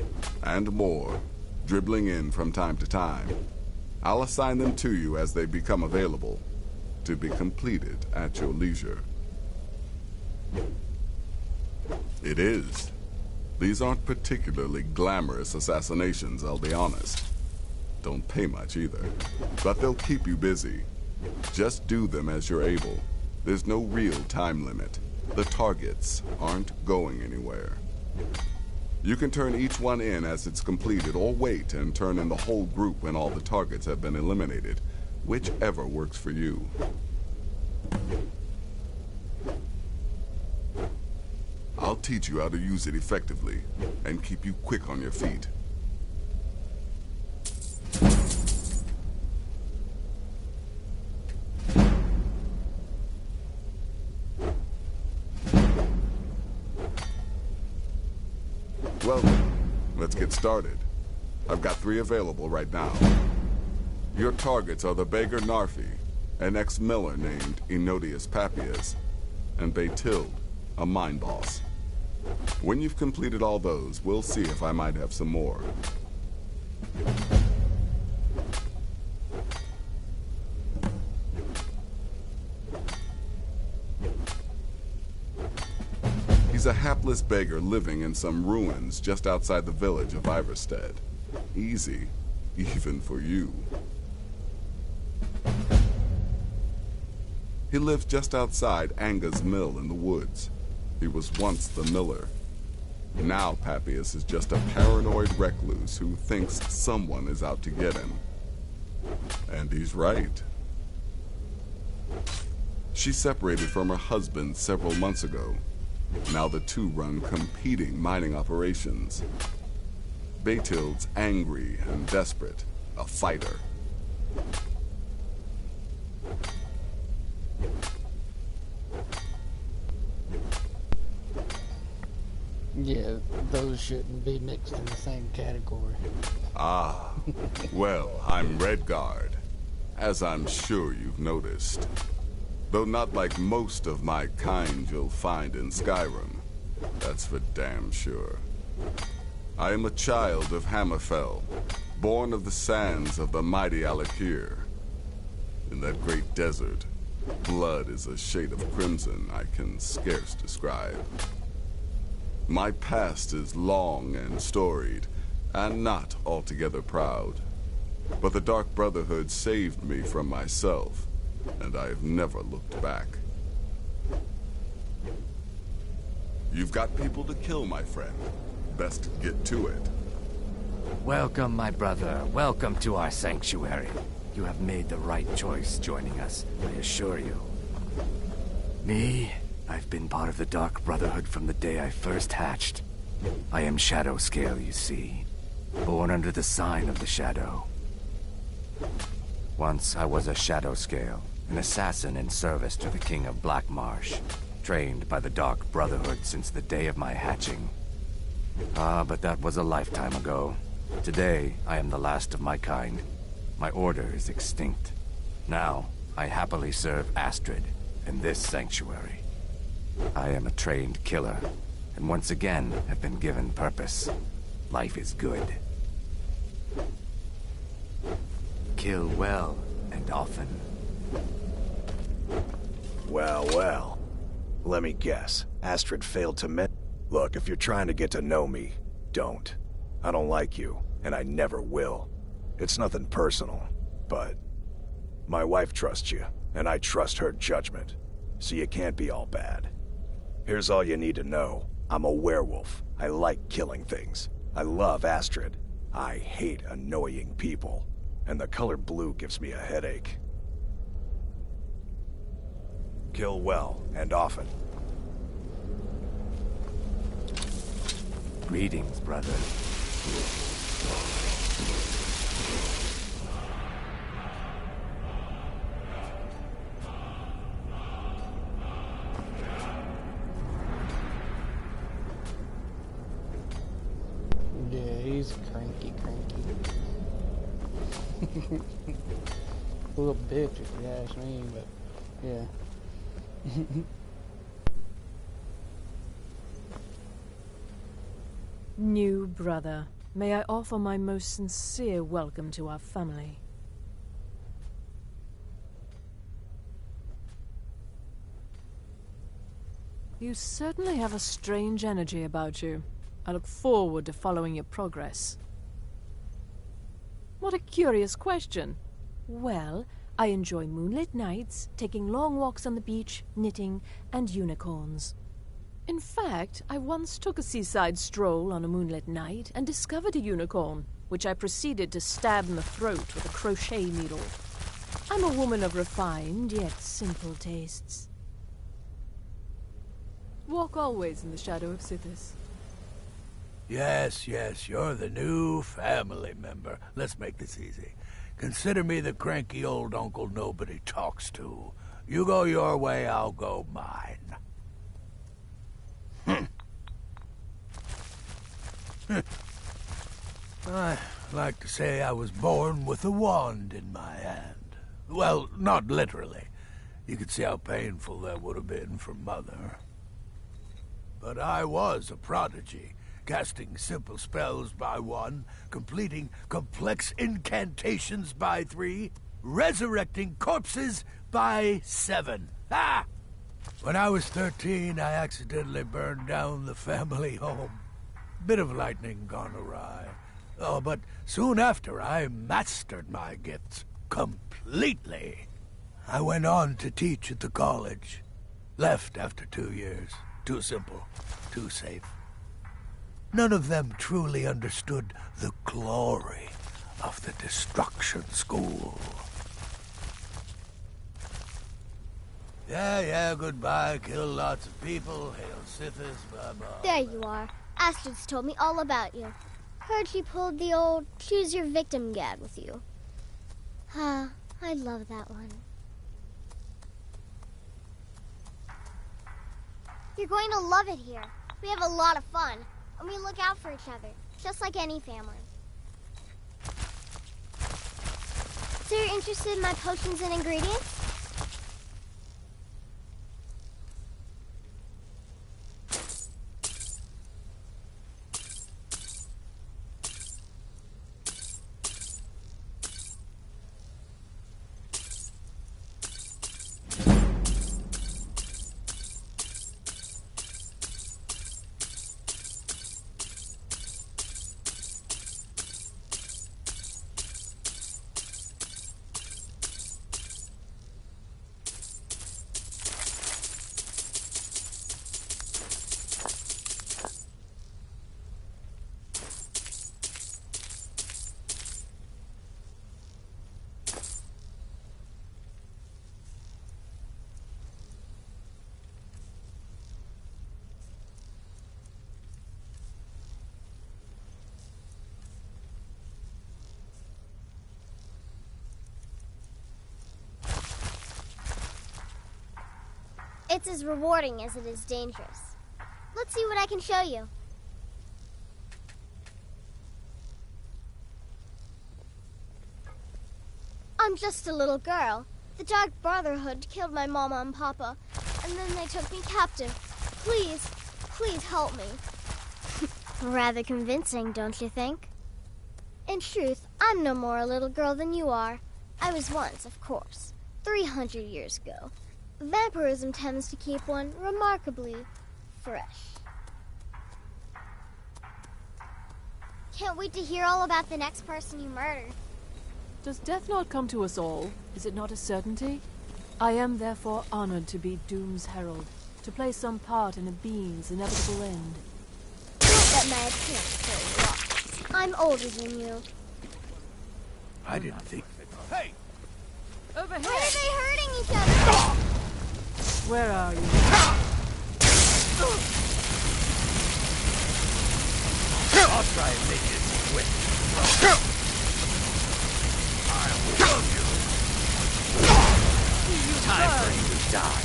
Speaker 11: And more, dribbling in from time to time. I'll assign them to you as they become available, to be completed at your leisure. It is. These aren't particularly glamorous assassinations, I'll be honest. Don't pay much either, but they'll keep you busy. Just do them as you're able. There's no real time limit. The targets aren't going anywhere. You can turn each one in as it's completed, or wait and turn in the whole group when all the targets have been eliminated. Whichever works for you. I'll teach you how to use it effectively, and keep you quick on your feet. Well, let's get started. I've got 3 available right now. Your targets are the beggar Narfi, an ex-miller named Enodius Papias, and Baytild, a mine boss. When you've completed all those, we'll see if I might have some more. He's a hapless beggar living in some ruins just outside the village of Iverstead. Easy, even for you. He lives just outside Anga's mill in the woods. He was once the miller. Now Papias is just a paranoid recluse who thinks someone is out to get him. And he's right. She separated from her husband several months ago. Now the two run competing mining operations. Baytild's angry and desperate, a fighter.
Speaker 25: Yeah, those shouldn't be mixed in the same category.
Speaker 11: Ah, well, I'm Redguard, as I'm sure you've noticed. Though not like most of my kind you'll find in Skyrim. That's for damn sure. I am a child of Hammerfell, born of the sands of the mighty Alakir. In that great desert, blood is a shade of crimson I can scarce describe. My past is long and storied, and not altogether proud. But the Dark Brotherhood saved me from myself, and I have never looked back. You've got people to kill, my friend. Best get to it.
Speaker 1: Welcome, my brother. Welcome to our sanctuary. You have made the right choice joining us, I assure you. Me? I've been part of the Dark Brotherhood from the day I first hatched. I am Shadowscale, you see. Born under the sign of the Shadow. Once I was a Shadowscale, an assassin in service to the King of Blackmarsh. trained by the Dark Brotherhood since the day of my hatching. But that was a lifetime ago. Today, I am the last of my kind. My order is extinct. Now, I happily serve Astrid in this sanctuary. I am a trained killer, and once again have been given purpose. Life is good. Kill well and often.
Speaker 5: Well, well. Let me guess. Astrid failed to Look, if you're trying to get to know me, don't. I don't like you, and I never will. It's nothing personal, but... my wife trusts you, and I trust her judgment. So you can't be all bad. Here's all you need to know. I'm a werewolf. I like killing things. I love Astrid. I hate annoying people. And the color blue gives me a headache. Kill well and often.
Speaker 1: Greetings, brother.
Speaker 25: Yeah, he's cranky. A little bitch, if you ask me, but yeah.
Speaker 6: New brother, may I offer my most sincere welcome to our family. You certainly have a strange energy about you. I look forward to following your progress. What a curious question. Well, I enjoy moonlit nights, taking long walks on the beach, knitting, and unicorns. In fact, I once took a seaside stroll on a moonlit night and discovered a unicorn, which I proceeded to stab in the throat with a crochet needle. I'm a woman of refined yet simple tastes. Walk always in the shadow of Sithis.
Speaker 14: Yes, you're the new family member. Let's make this easy. Consider me the cranky old uncle nobody talks to. You go your way, I'll go mine. I like to say I was born with a wand in my hand. Well, not literally. You could see how painful that would have been for Mother. But I was a prodigy, casting simple spells by 1, completing complex incantations by 3, resurrecting corpses by 7. Ha! When I was 13, I accidentally burned down the family home. Bit of lightning gone awry. Oh, but soon after, I mastered my gifts completely. I went on to teach at the college. Left after 2 years. Too simple. Too safe. None of them truly understood the glory of the Destruction School. Yeah, goodbye. Kill lots of people. Hail Sithis, bye-bye.
Speaker 7: There you are. Astrid's told me all about you. Heard she pulled the old choose your victim gag with you. I love that one. You're going to love it here. We have a lot of fun, and we look out for each other, just like any family. So you're interested in my potions and ingredients? It's as rewarding as it is dangerous. Let's see what I can show you. I'm just a little girl. The Dark Brotherhood killed my mama and papa, and then they took me captive. Please, please help me. Rather convincing, don't you think? In truth, I'm no more a little girl than you are. I was once, of course, 300 years ago. Vampirism tends to keep one remarkably fresh. Can't wait to hear all about the next person you murdered.
Speaker 6: Does death not come to us all? Is it not a certainty? I am therefore honored to be Doom's herald, to play some part in a being's inevitable end.
Speaker 7: Don't let my appearance throw you off. I'm older than you.
Speaker 14: I didn't think...
Speaker 9: Hey!
Speaker 6: Over here!
Speaker 7: Why are they hurting each other?
Speaker 6: Where are you?
Speaker 14: I'll try and make it quick. I'll kill you.
Speaker 1: Time for you to die.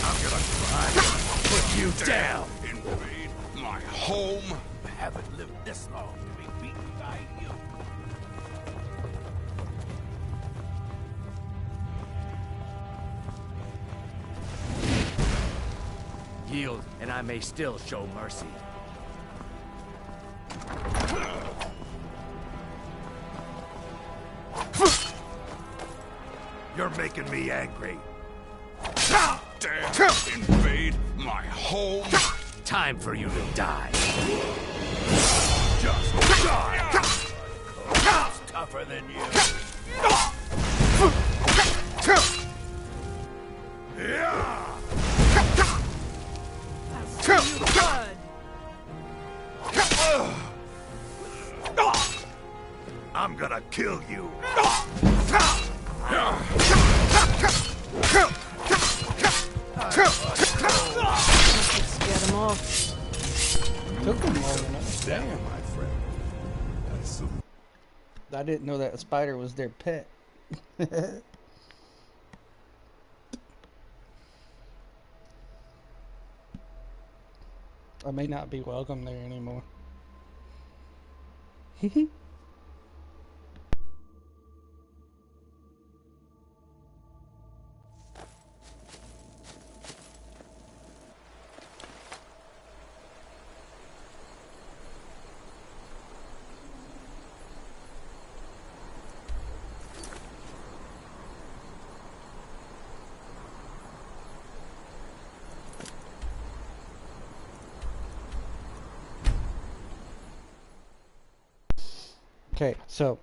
Speaker 14: I'm gonna try and put you down.
Speaker 11: Invade my home.
Speaker 14: I haven't lived this long to be beaten by you.
Speaker 1: Yield, and I may still show mercy.
Speaker 14: You're making me angry.
Speaker 11: Dare invade my home.
Speaker 1: Time for you to die.
Speaker 14: Just die. It's tougher than you. I'm gonna kill you.
Speaker 6: Get him off.
Speaker 25: Took them long enough.
Speaker 11: Damn, my friend. That's
Speaker 25: I didn't know that spider was their pet. I may not be welcome there anymore. Okay, so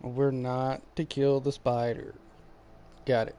Speaker 25: we're not to kill the spider. Got it.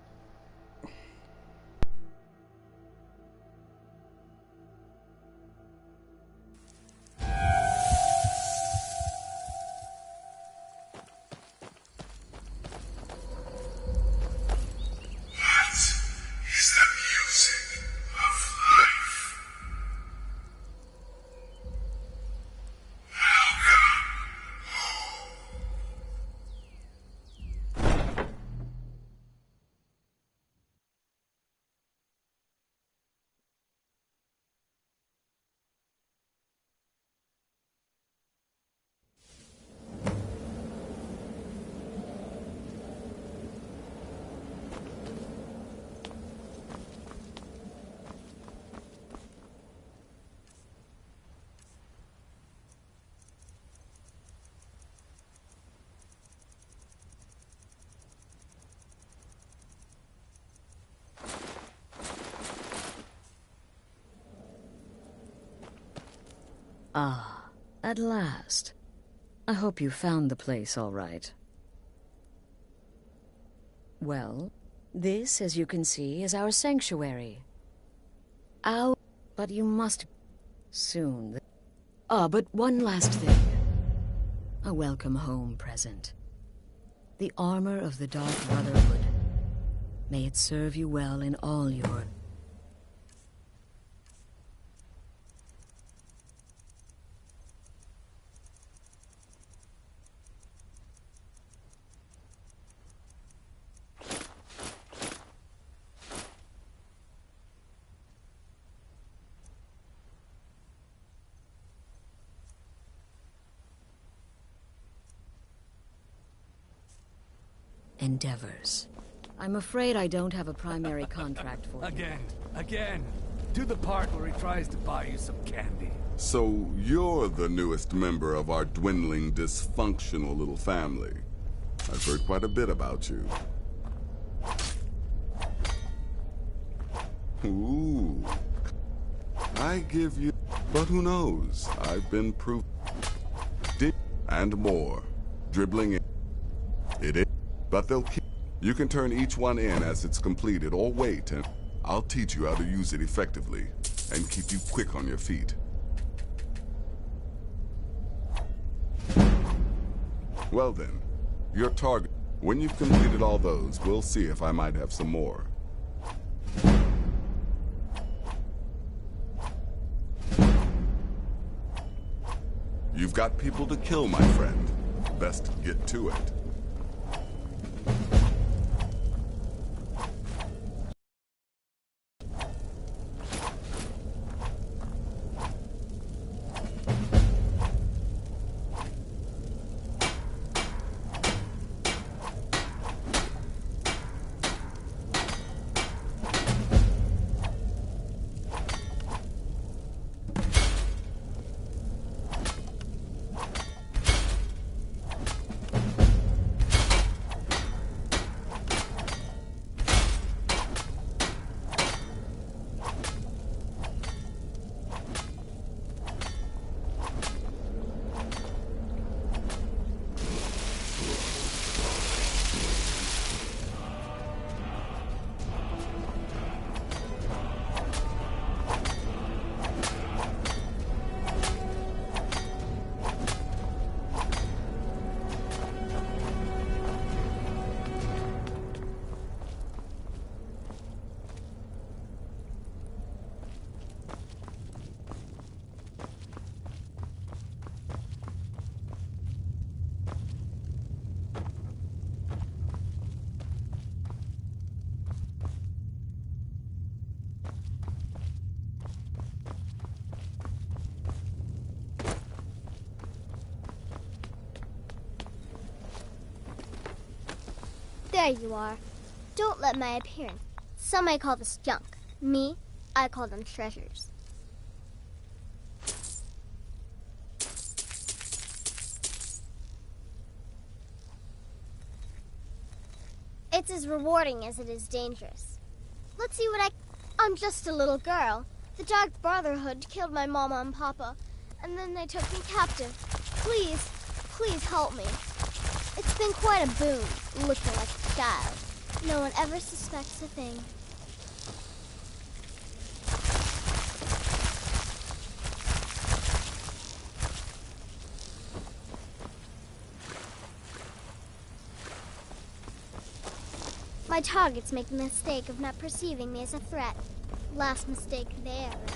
Speaker 10: Ah, at last. I hope you found the place all right. Well, this, as you can see, is our sanctuary. But you must... soon. But one last thing. A welcome home present. The armor of the Dark Brotherhood. May it serve you well in all your... endeavors. I'm afraid I don't have a primary contract for you.
Speaker 1: Again. Do the part where he tries to buy you some candy.
Speaker 11: So you're the newest member of our dwindling, dysfunctional little family. I've heard quite a bit about you. Ooh. I give you... But who knows? I've been proof... And more. Dribbling in. It is... But they'll keep... You can turn each one in as it's completed, or wait, and I'll teach you how to use it effectively, and keep you quick on your feet. Well then, your target... When you've completed all those, we'll see if I might have some more. You've got people to kill, my friend. Best get to it.
Speaker 7: There you are. Don't let my appearance. Some may call this junk. Me, I call them treasures. It's as rewarding as it is dangerous. Let's see what I'm just a little girl. The Dark Brotherhood killed my mama and papa, and then they took me captive. Please, please help me. It's been quite a boon, looking like a child. No one ever suspects a thing. My targets make the mistake of not perceiving me as a threat. Last mistake they ever made.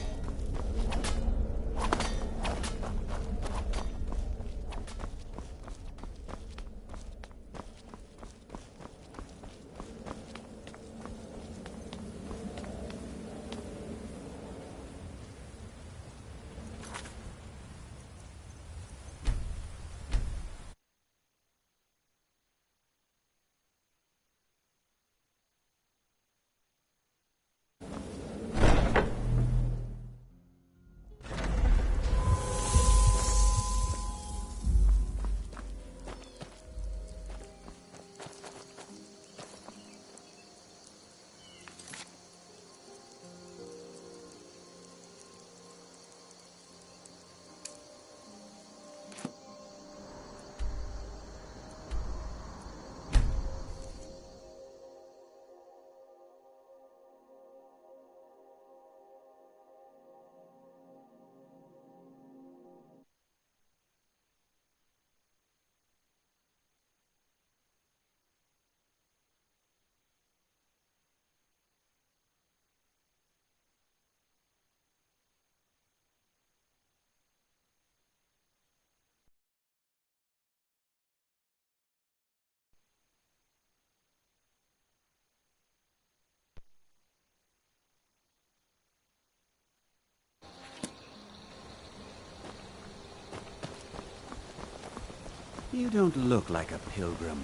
Speaker 16: You don't look like a pilgrim.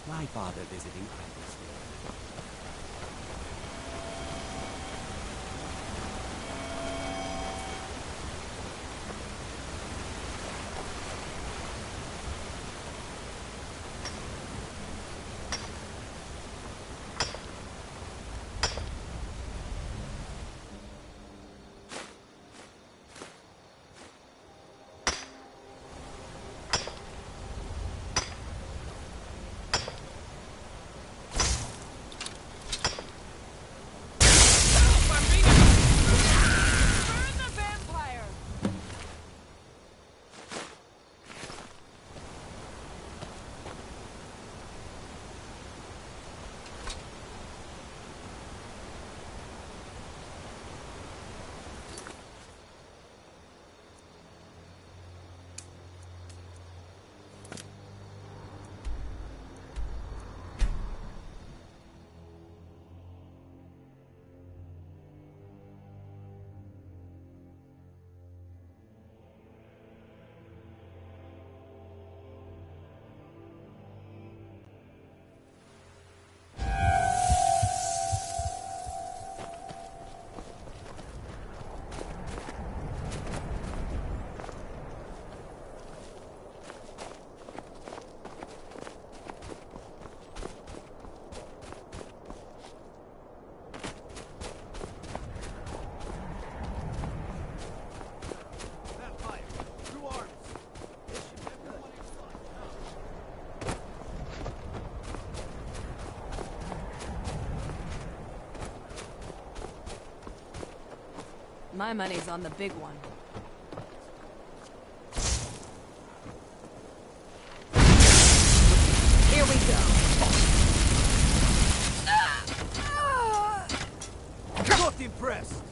Speaker 20: Why bother visiting Idlesville?
Speaker 2: My money's on the big one. Here we go.
Speaker 9: Not impressed.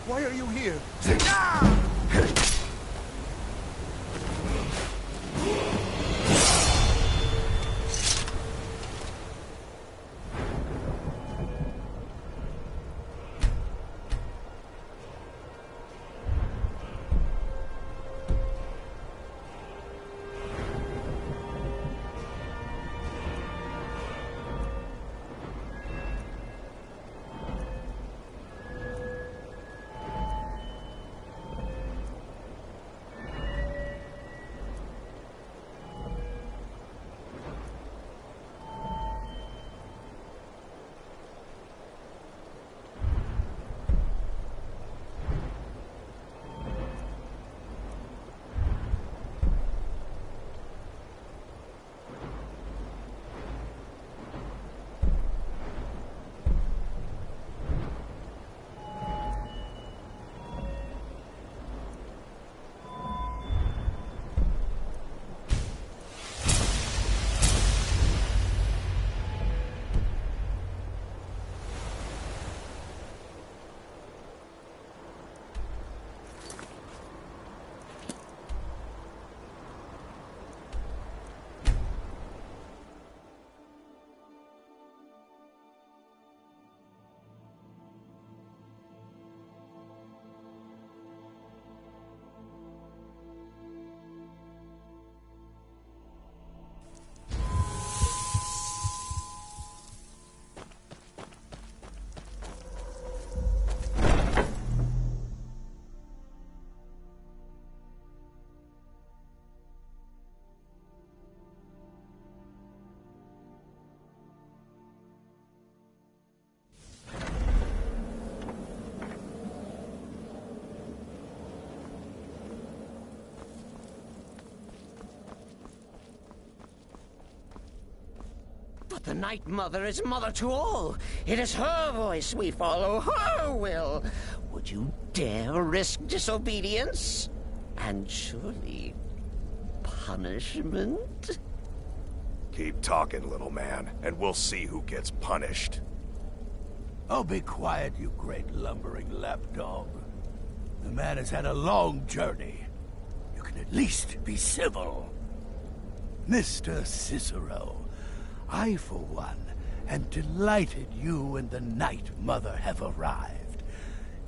Speaker 14: Why are you here?
Speaker 23: But the Night Mother is mother to all. It is her voice we follow, her will. Would you dare risk disobedience? And surely punishment?
Speaker 12: Keep talking, little man, and we'll see who gets punished.
Speaker 14: Oh, be quiet, you great lumbering lapdog. The man has had a long journey. You can at least be civil. Mr. Cicero, I, for one, am delighted you and the Night Mother have arrived.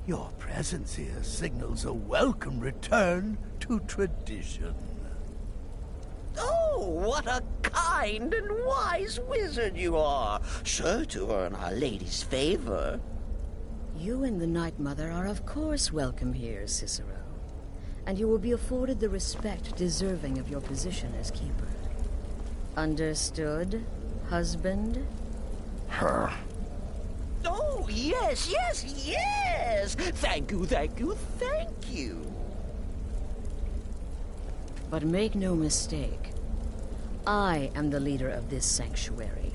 Speaker 14: Your presence here signals a welcome return to tradition.
Speaker 23: Oh, what a kind and wise wizard you are, sure to earn Our Lady's favor.
Speaker 10: You and the Night Mother are of course welcome here, Cicero. And you will be afforded the respect deserving of your position as keeper. Understood, husband?
Speaker 23: Her. Oh, yes, yes, yes! Thank you, thank you, thank you.
Speaker 10: But make no mistake, I am the leader of this sanctuary.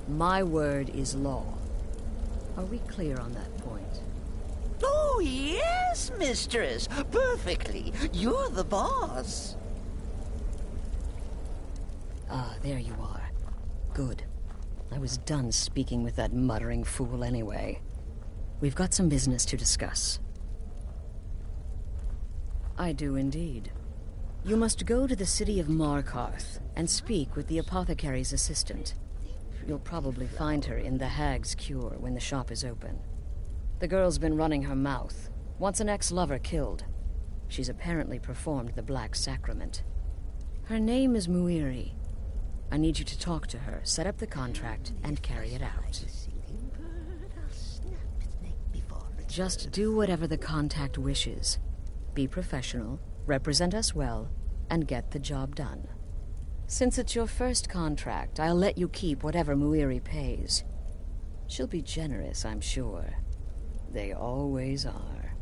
Speaker 10: My word is law. Are we clear on that point?
Speaker 23: Oh, yes, mistress. Perfectly. You're the boss.
Speaker 10: Ah, there you are. Good. I was done speaking with that muttering fool anyway. We've got some business to discuss. I do indeed. You must go to the city of Markarth and speak with the apothecary's assistant. You'll probably find her in the Hag's Cure when the shop is open. The girl's been running her mouth. Wants an ex-lover killed. She's apparently performed the Black Sacrament. Her name is Muiri. I need you to talk to her, set up the contract, and carry it out. Just do whatever the contact wishes. Be professional, represent us well, and get the job done. Since it's your first contract, I'll let you keep whatever Muiri pays. She'll be generous, I'm sure. They always are.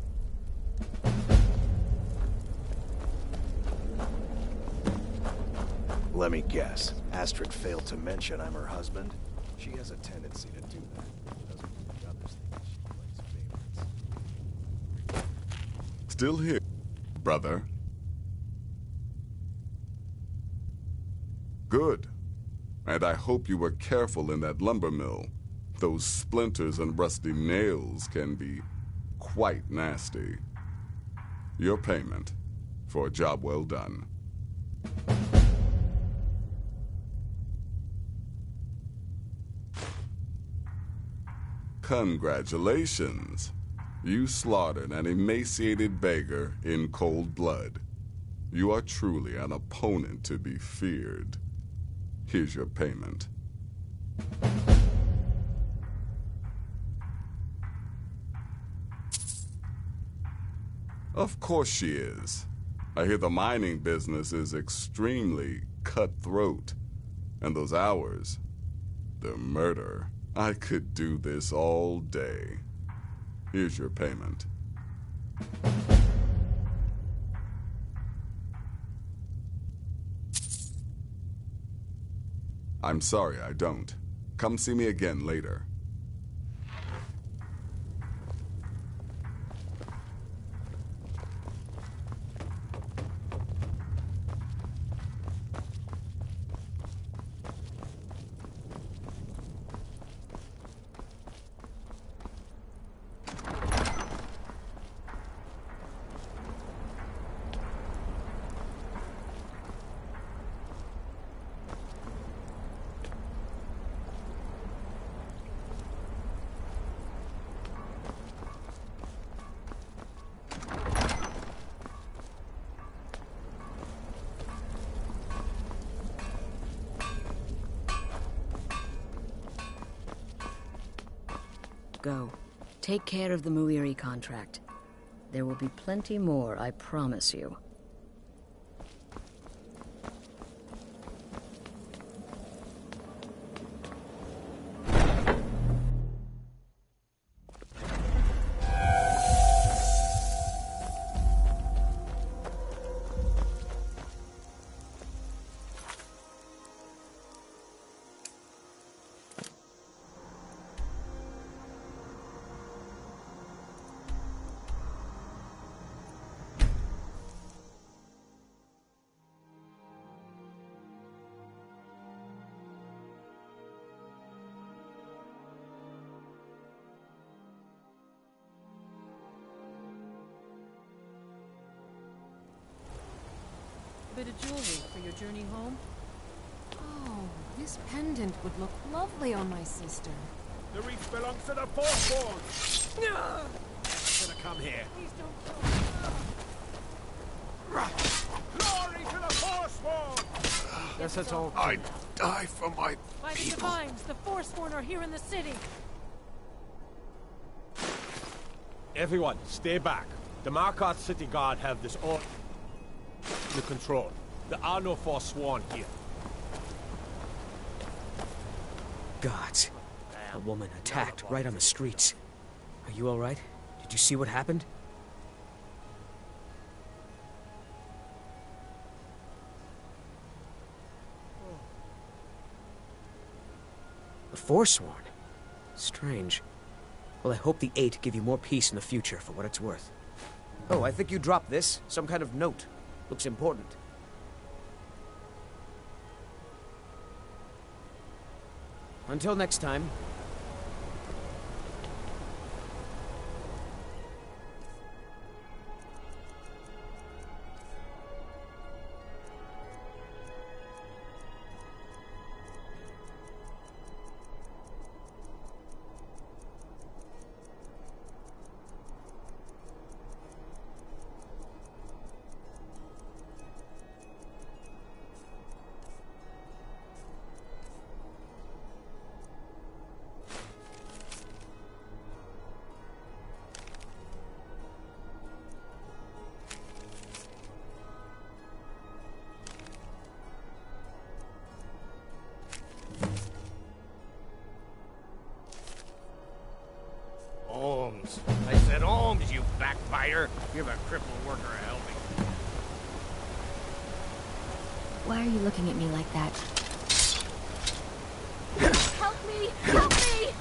Speaker 5: Let me guess. Astrid failed to mention I'm her husband. She has a tendency to do that. Doesn't make others think she plays favorites.
Speaker 11: Still here, brother. Good. And I hope you were careful in that lumber mill. Those splinters and rusty nails can be quite nasty. Your payment for a job well done. Congratulations. You slaughtered an emaciated beggar in cold blood. You are truly an opponent to be feared. Here's your payment. Of course she is. I hear the mining business is extremely cutthroat. And those hours, the murder. I could do this all day. Here's your payment. I'm sorry, I don't. Come see me again later.
Speaker 10: Go. Take care of the Muiri contract. There will be plenty more, I promise you.
Speaker 2: Bit of jewelry for your journey home? Oh, this pendant would look lovely on my sister.
Speaker 9: The reach belongs to the Forsworn! I'm gonna come here.
Speaker 2: Please don't
Speaker 9: Glory to the Forsworn!
Speaker 3: Yes, it's all.
Speaker 14: I'd die for my
Speaker 2: By the
Speaker 14: people.
Speaker 2: divines, the Forsworn are here in the city.
Speaker 9: Everyone, stay back. The Markarth City Guard have this all under control. There are no Forsworn here.
Speaker 8: Gods. A woman attacked right on the streets. Are you alright? Did you see what happened? The Forsworn? Strange. Well, I hope the Eight give you more peace in the future, for what it's worth. Oh, I think you dropped this. Some kind of note. Looks important. Until next time.
Speaker 9: Holmes. I said Holmes, you backbiter. Give a crippled worker a helping.
Speaker 22: Why are you looking at me like that? Help me! Help me!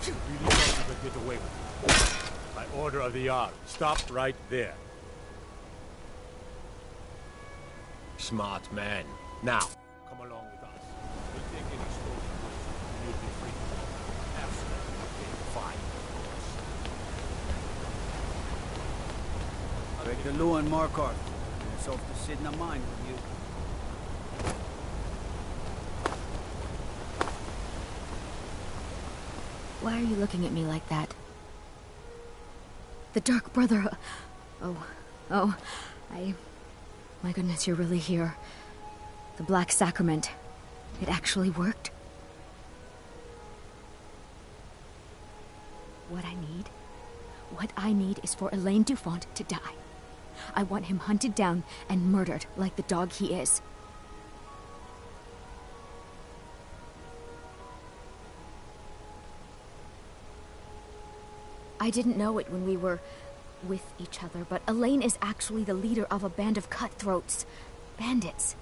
Speaker 9: You really thought you could get away with it? By order of the Jarl. Stop right there. Smart man. Now, come along with us. We'll take any stolen goods, and you'll be free. Absolutely fine.
Speaker 16: Break the law in Markarth. It's off to sit in a mine with you.
Speaker 22: Why are you looking at me like that? The Dark Brother... My goodness, you're really here. The Black Sacrament. It actually worked? What I need is for Elaine Dufont to die. I want him hunted down and murdered like the dog he is. I didn't know it when we were with each other, but Elaine is actually the leader of a band of cutthroats. Bandits.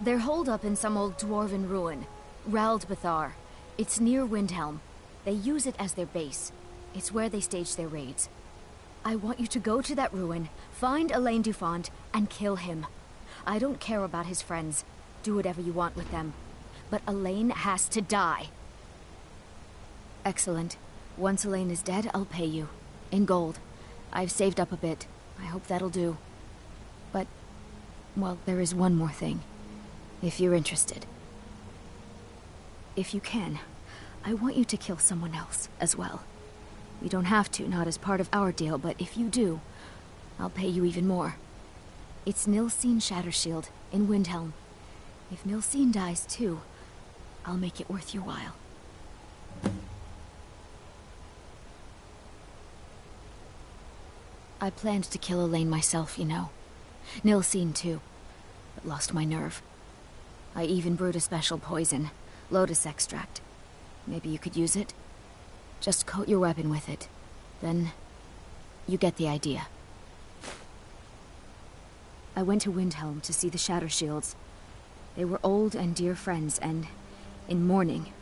Speaker 22: They're holed up in some old dwarven ruin. Raldbathar. It's near Windhelm. They use it as their base. It's where they stage their raids. I want you to go to that ruin, find Elaine Dufont, and kill him. I don't care about his friends. Do whatever you want with them. But Elaine has to die. Excellent. Once Elaine is dead, I'll pay you. In gold. I've saved up a bit. I hope that'll do. But, well, there is one more thing. If you're interested. If you can, I want you to kill someone else as well. You don't have to, not as part of our deal, but if you do, I'll pay you even more. It's Nilsine Shattershield in Windhelm. If Nilsine dies too, I'll make it worth your while. I planned to kill Elaine myself, you know. Nilsine too, but lost my nerve. I even brewed a special poison, lotus extract. Maybe you could use it? Just coat your weapon with it. Then, you get the idea. I went to Windhelm to see the Shattershields. They were old and dear friends, and in mourning.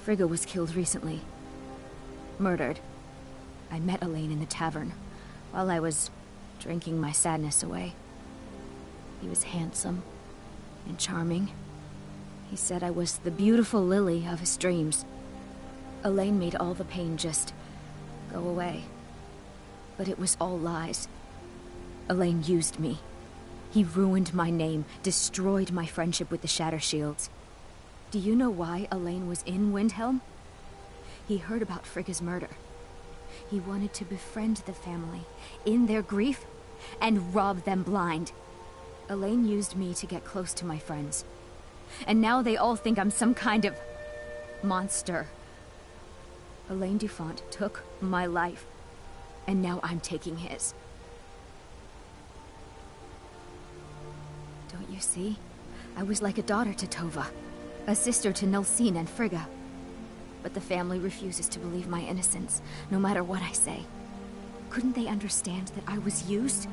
Speaker 22: Frigga was killed recently. Murdered. I met Elaine in the tavern, while I was drinking my sadness away. He was handsome and charming. He said I was the beautiful lily of his dreams. Elaine made all the pain just go away. But it was all lies. Elaine used me. He ruined my name, destroyed my friendship with the Shatter Shields. Do you know why Elaine was in Windhelm? He heard about Frigga's murder. He wanted to befriend the family, in their grief, and rob them blind. Elaine used me to get close to my friends. And now they all think I'm some kind of monster. Elaine Dufont took my life, and now I'm taking his. Don't you see? I was like a daughter to Tova, a sister to Nulcine and Frigga. But the family refuses to believe my innocence, no matter what I say. Couldn't they understand that I was used?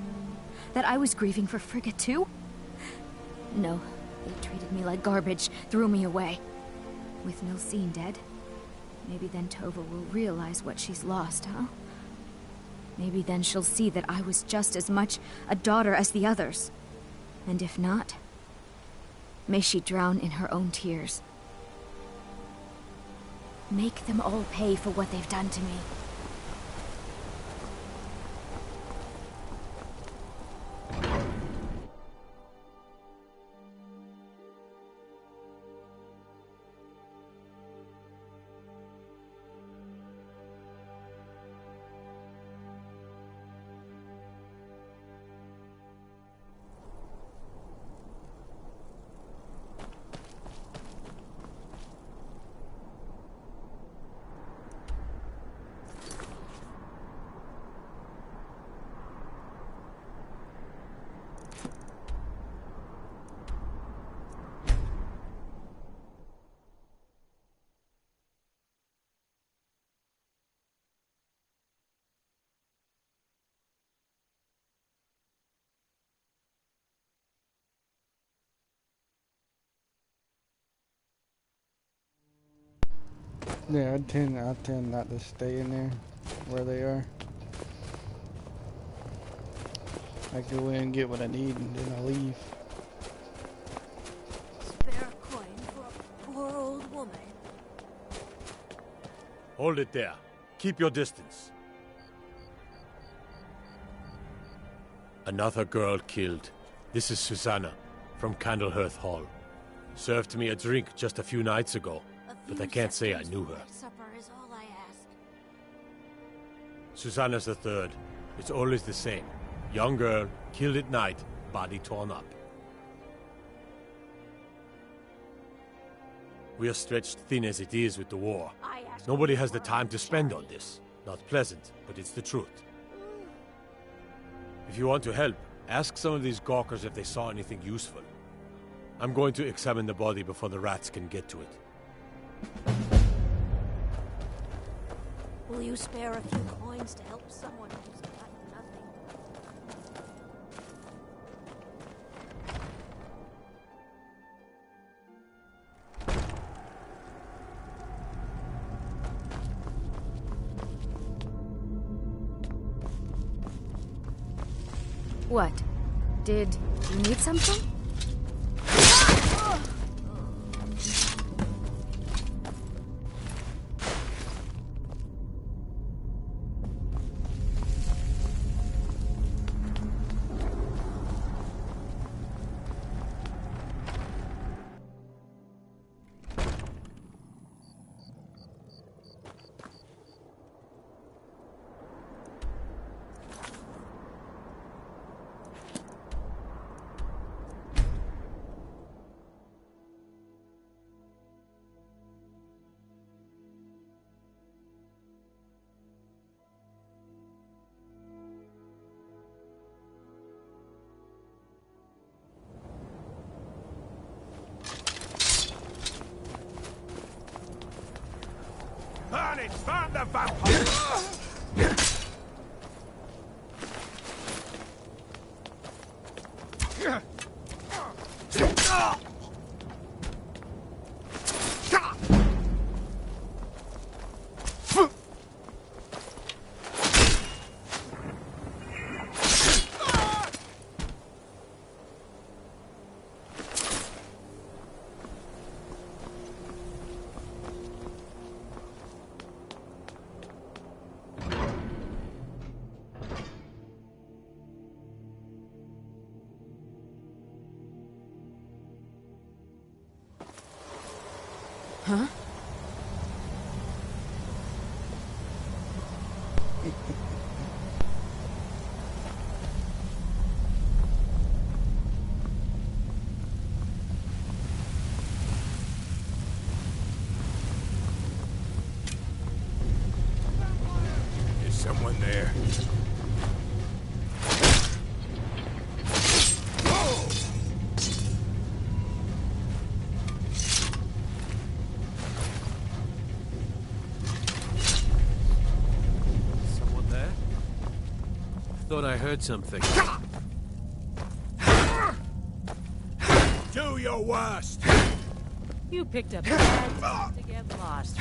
Speaker 22: That I was grieving for Frigga too? No, they treated me like garbage, threw me away. With Nulcine dead, maybe then Tova will realize what she's lost, huh? Maybe then she'll see that I was just as much a daughter as the others. And if not, may she drown in her own tears. Make them all pay for what they've done to me.
Speaker 25: Yeah, I tend not to stay in there where they are. I go in and get what I need and then I leave.
Speaker 13: Spare a coin for a poor old woman.
Speaker 17: Hold it there. Keep your distance. Another girl killed. This is Susanna, from Candlehearth Hall. Served me a drink just a few nights ago, but I can't say I knew her.
Speaker 13: Supper is all I ask.
Speaker 17: Susanna's the third. It's always the same. Young girl, killed at night, body torn up. We are stretched thin as it is with the war. Nobody has the time to spend on this. Not pleasant, but it's the truth. If you want to help, ask some of these gawkers if they saw anything useful. I'm going to examine the body before the rats can get to it.
Speaker 13: Will you spare a few coins to help someone who's got nothing?
Speaker 22: What? Did you need something?
Speaker 12: Burn it! Burn the vampire!
Speaker 2: Huh?
Speaker 12: Is someone there?
Speaker 17: Someone there? Thought I heard something.
Speaker 12: Do your worst!
Speaker 13: You picked a bad time to get lost.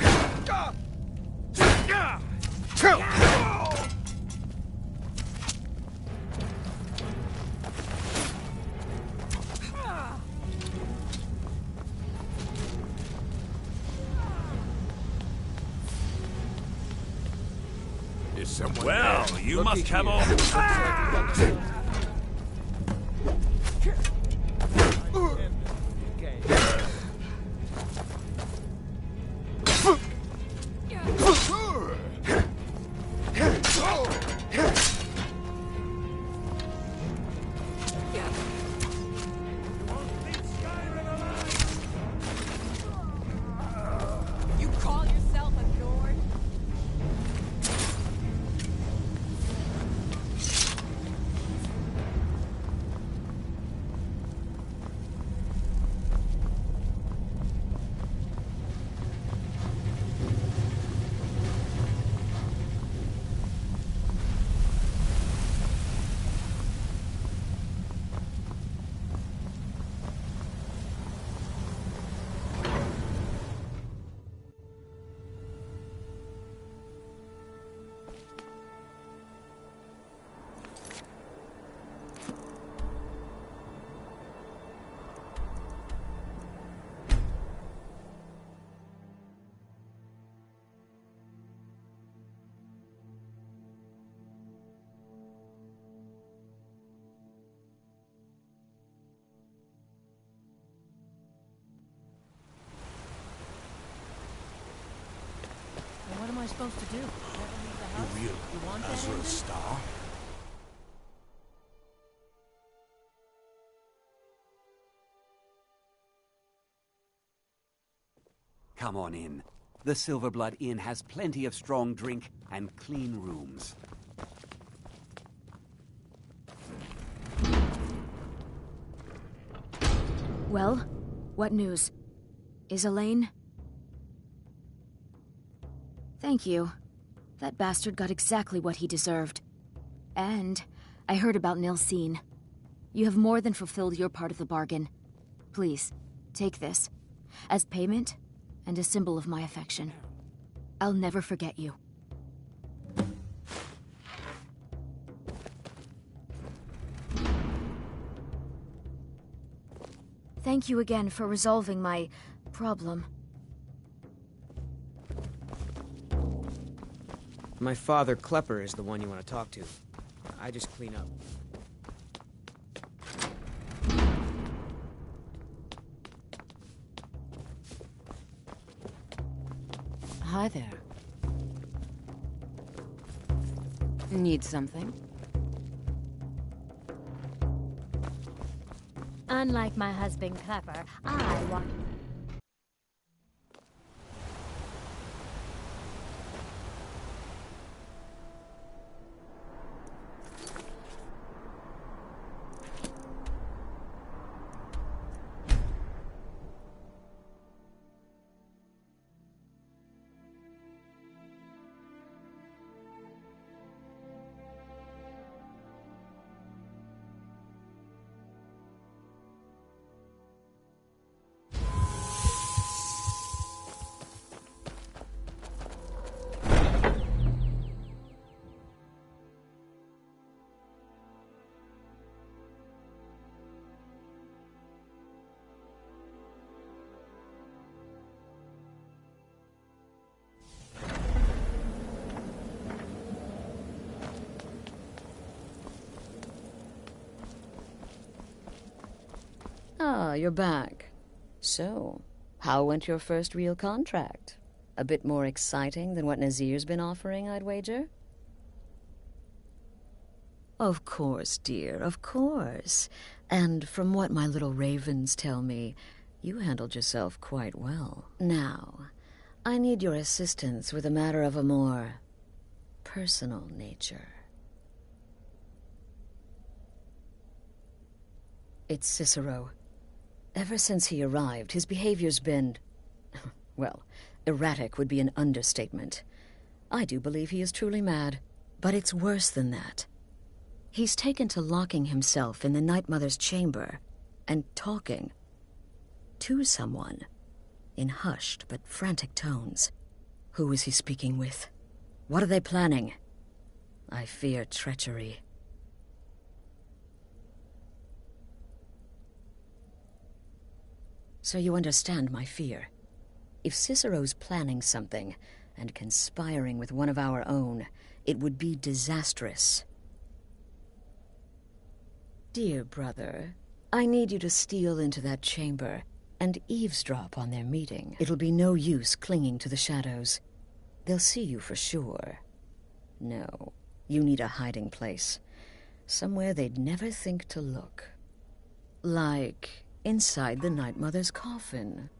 Speaker 12: Is someone
Speaker 4: Well,
Speaker 12: there?
Speaker 4: you must have all...
Speaker 13: You call yourself a Nord? And what am I supposed to do? Never leave the house? You want that
Speaker 4: As a
Speaker 13: ending?
Speaker 4: star?
Speaker 15: Come on in. The Silverblood Inn has plenty of strong drink and clean rooms.
Speaker 22: Well, what news? Is Elaine? Thank you. That bastard got exactly what he deserved. And I heard about Nilsine. You have more than fulfilled your part of the bargain. Please, take this. As payment, and a symbol of my affection. I'll never forget you. Thank you again for resolving my problem.
Speaker 8: My father, Klepper, is the one you want to talk to. I just clean up.
Speaker 2: Hi there. Need something?
Speaker 24: Unlike my husband Klepper, I want...
Speaker 10: Ah, you're back. So, How went your first real contract? A bit more exciting than what Nazir's been offering, I'd wager? Of course, dear, of course. And from what my little ravens tell me, you handled yourself quite well. Now, I need your assistance with a matter of a more personal nature. It's Cicero. Ever since he arrived, his behavior's been... well, erratic would be an understatement. I do believe he is truly mad, but it's worse than that. He's taken to locking himself in the Night Mother's chamber and talking to someone in hushed but frantic tones. Who is he speaking with? What are they planning? I fear treachery. So you understand my fear. If Cicero's planning something and conspiring with one of our own, it would be disastrous. Dear brother, I need you to steal into that chamber and eavesdrop on their meeting. It'll be no use clinging to the shadows. They'll see you for sure. No, you need a hiding place. Somewhere they'd never think to look. Like inside the Night Mother's coffin.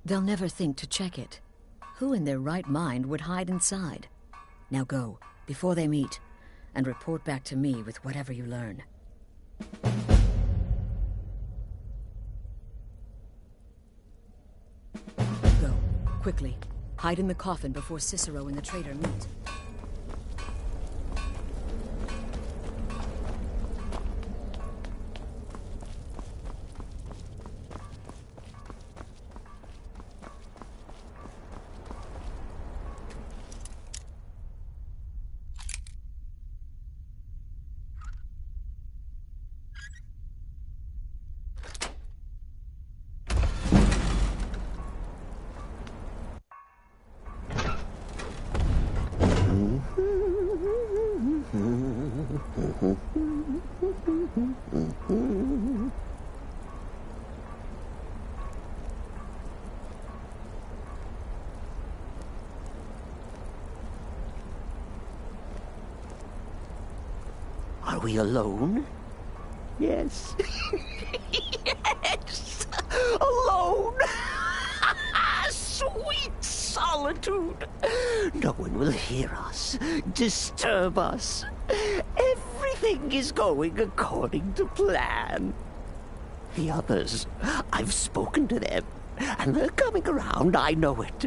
Speaker 10: They'll never think to check it. Who in their right mind would hide inside? Now go, before they meet, and report back to me with whatever you learn. Go, quickly. Hide in the coffin before Cicero and the traitor meet.
Speaker 23: Are we alone? Yes. Yes! Alone! Sweet solitude! No one will hear us, disturb us. Everything is going according to plan. The others, I've spoken to them, and they're coming around, I know it.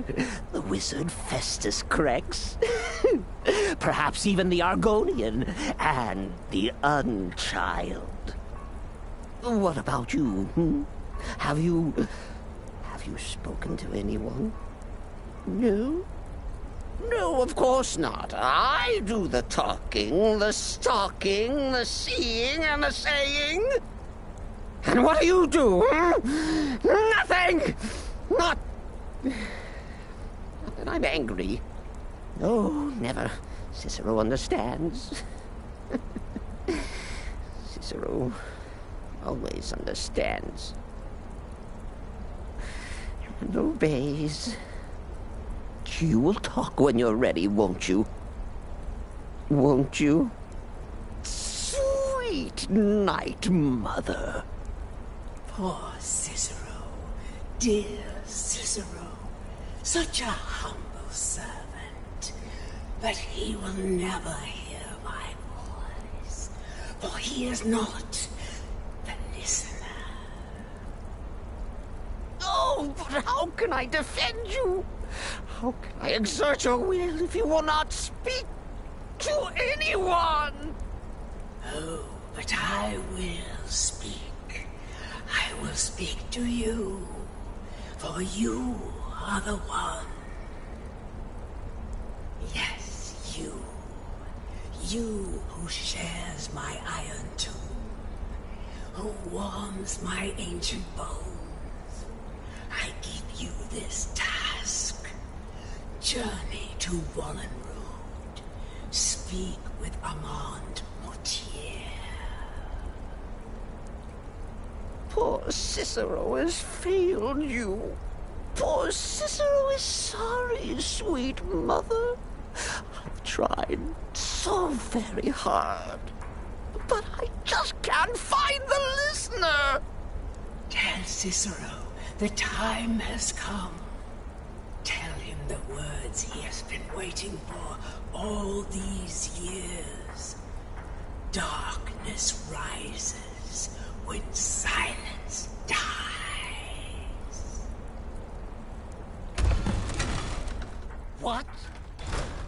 Speaker 23: The wizard Festus Crex. Perhaps even the Argonian and the Unchild. What about you? Have you spoken to anyone? No? No, of course not. I do the talking, the stalking, the seeing, and the saying. And what do you do? Nothing! Not that I'm angry. No, never. Cicero understands. Cicero always understands. And obeys. You will talk when you're ready, won't you? Won't you? Sweet Night Mother.
Speaker 4: Poor Cicero. Dear Cicero. Such a humble servant. But he will never hear my voice. For he is not the listener.
Speaker 23: Oh, but how can I defend you? How can I exert your will if you will not speak to anyone?
Speaker 4: Oh, but I will speak. I will speak to you. For you are the one. Yes, you. You who shares my iron tomb. Who warms my ancient bones. I give you this task. Journey to Wallen Road. Speak with Armand Mortier.
Speaker 23: Poor Poor Cicero has failed you. Poor Cicero is sorry, sweet mother. I've tried so very hard, but I just can't find the listener.
Speaker 4: Tell Cicero the time has come. Tell him the words he has been waiting for all these years. Darkness rises when silence dies.
Speaker 23: What?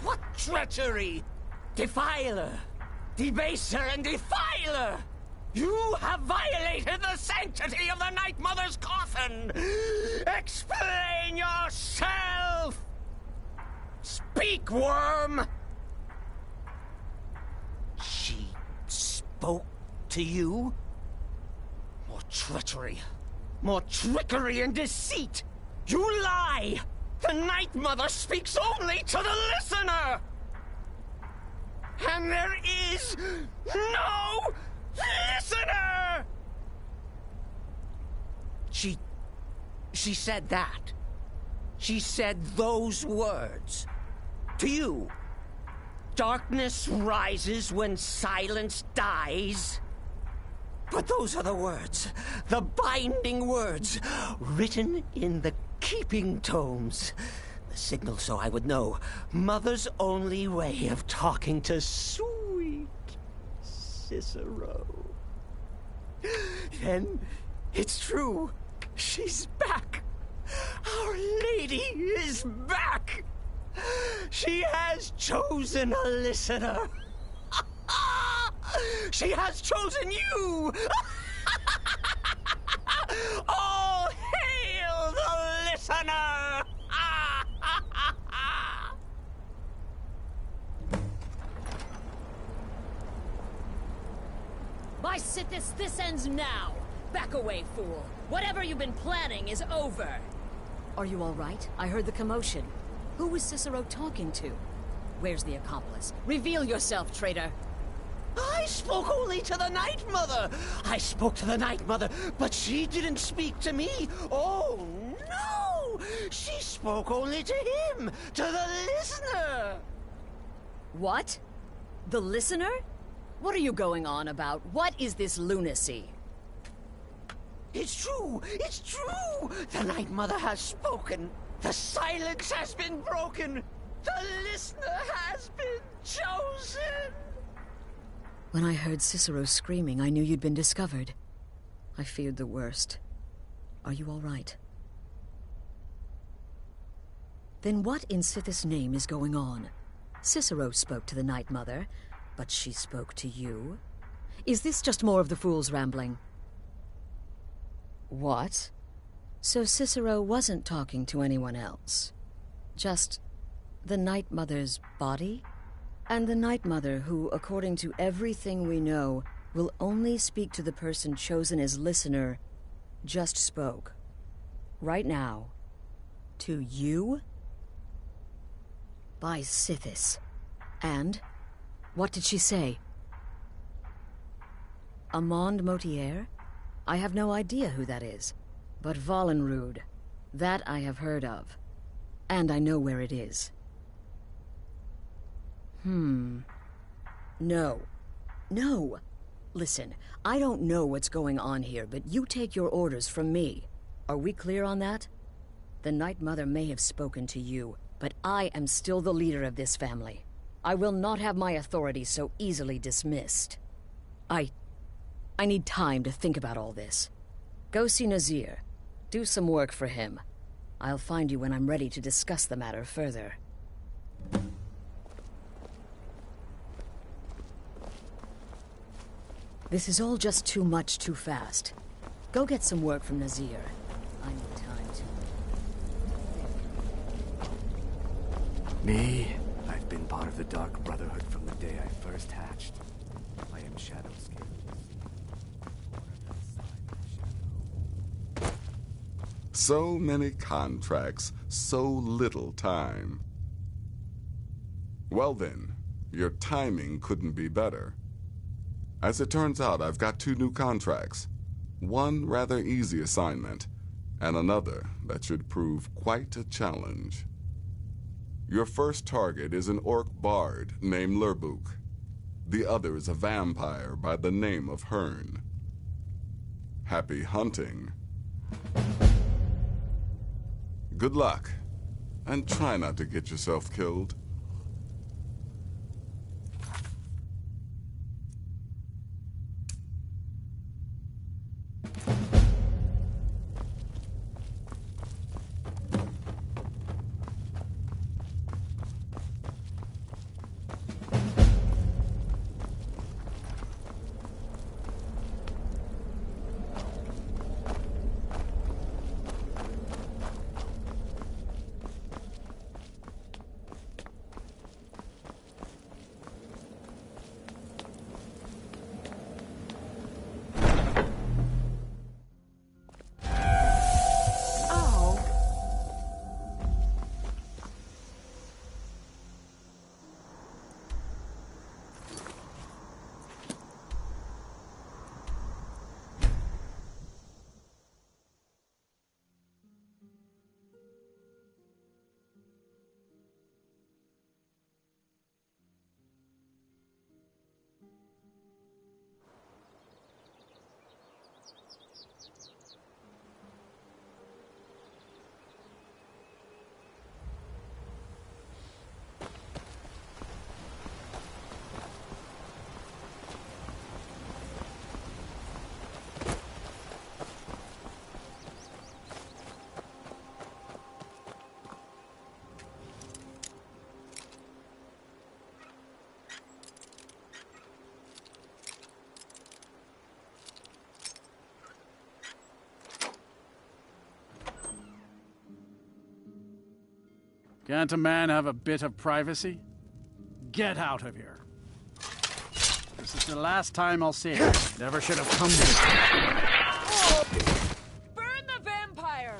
Speaker 23: What treachery! Defiler! Debaser and defiler! You have violated the sanctity of the Night Mother's coffin! Explain yourself! Speak, worm! She spoke to you? More treachery. More trickery and deceit! You lie! The Night Mother speaks only to the listener! And there is no listener! She said that. She said those words. To you. Darkness rises when silence dies. But those are the words, the binding words, written in the keeping tomes. The signal so I would know. Mother's only way of talking to sweet Cicero. Then it's true. She's back. Our Lady is back. She has chosen a listener. She has chosen you. All hail the listener.
Speaker 10: By Sithis, this ends now. Back away, fool. Whatever you've been planning is over. Are you all right? I heard the commotion. Who was Cicero talking to? Where's the accomplice? Reveal yourself, traitor.
Speaker 23: I spoke only to the Night Mother. I spoke to the Night Mother, but she didn't speak to me. Oh, no! She spoke only to him, to the listener.
Speaker 10: What? The listener? What are you going on about? What is this lunacy?
Speaker 23: It's true! It's true! The Night Mother has spoken. The silence has been broken. The listener has been chosen.
Speaker 10: When I heard Cicero screaming, I knew you'd been discovered. I feared the worst. Are you all right? Then what in Sithis' name is going on? Cicero spoke to the Night Mother, but she spoke to you? Is this just more of the fool's rambling? What? So Cicero wasn't talking to anyone else? Just the Night Mother's body? And the Night Mother, who, according to everything we know, will only speak to the person chosen as listener, just spoke. Right now. To you? By Sithis. And? What did she say? Amand Motier? I have no idea who that is. But Valenrud, that I have heard of. And I know where it is. No. No! Listen, I don't know what's going on here, but you take your orders from me. Are we clear on that? The Night Mother may have spoken to you, but I am still the leader of this family. I will not have my authority so easily dismissed. I need time to think about all this. Go see Nazir. Do some work for him. I'll find you when I'm ready to discuss the matter further. This is all just too much too fast. Go get some work from Nazir. I need time to...
Speaker 1: Me? I've been part of the Dark Brotherhood from the day I first hatched. I am Shadowscape.
Speaker 11: So many contracts, so little time. Well then, your timing couldn't be better. As it turns out, I've got 2 new contracts. One rather easy assignment, and another that should prove quite a challenge. Your first target is an orc bard named Lurbuk. The other is a vampire by the name of Hearn. Happy hunting. Good luck, and try not to get yourself killed.
Speaker 16: Can't a man have a bit of privacy? Get out of here. This is the last time I'll see it. Never should have come here.
Speaker 2: Burn the vampire!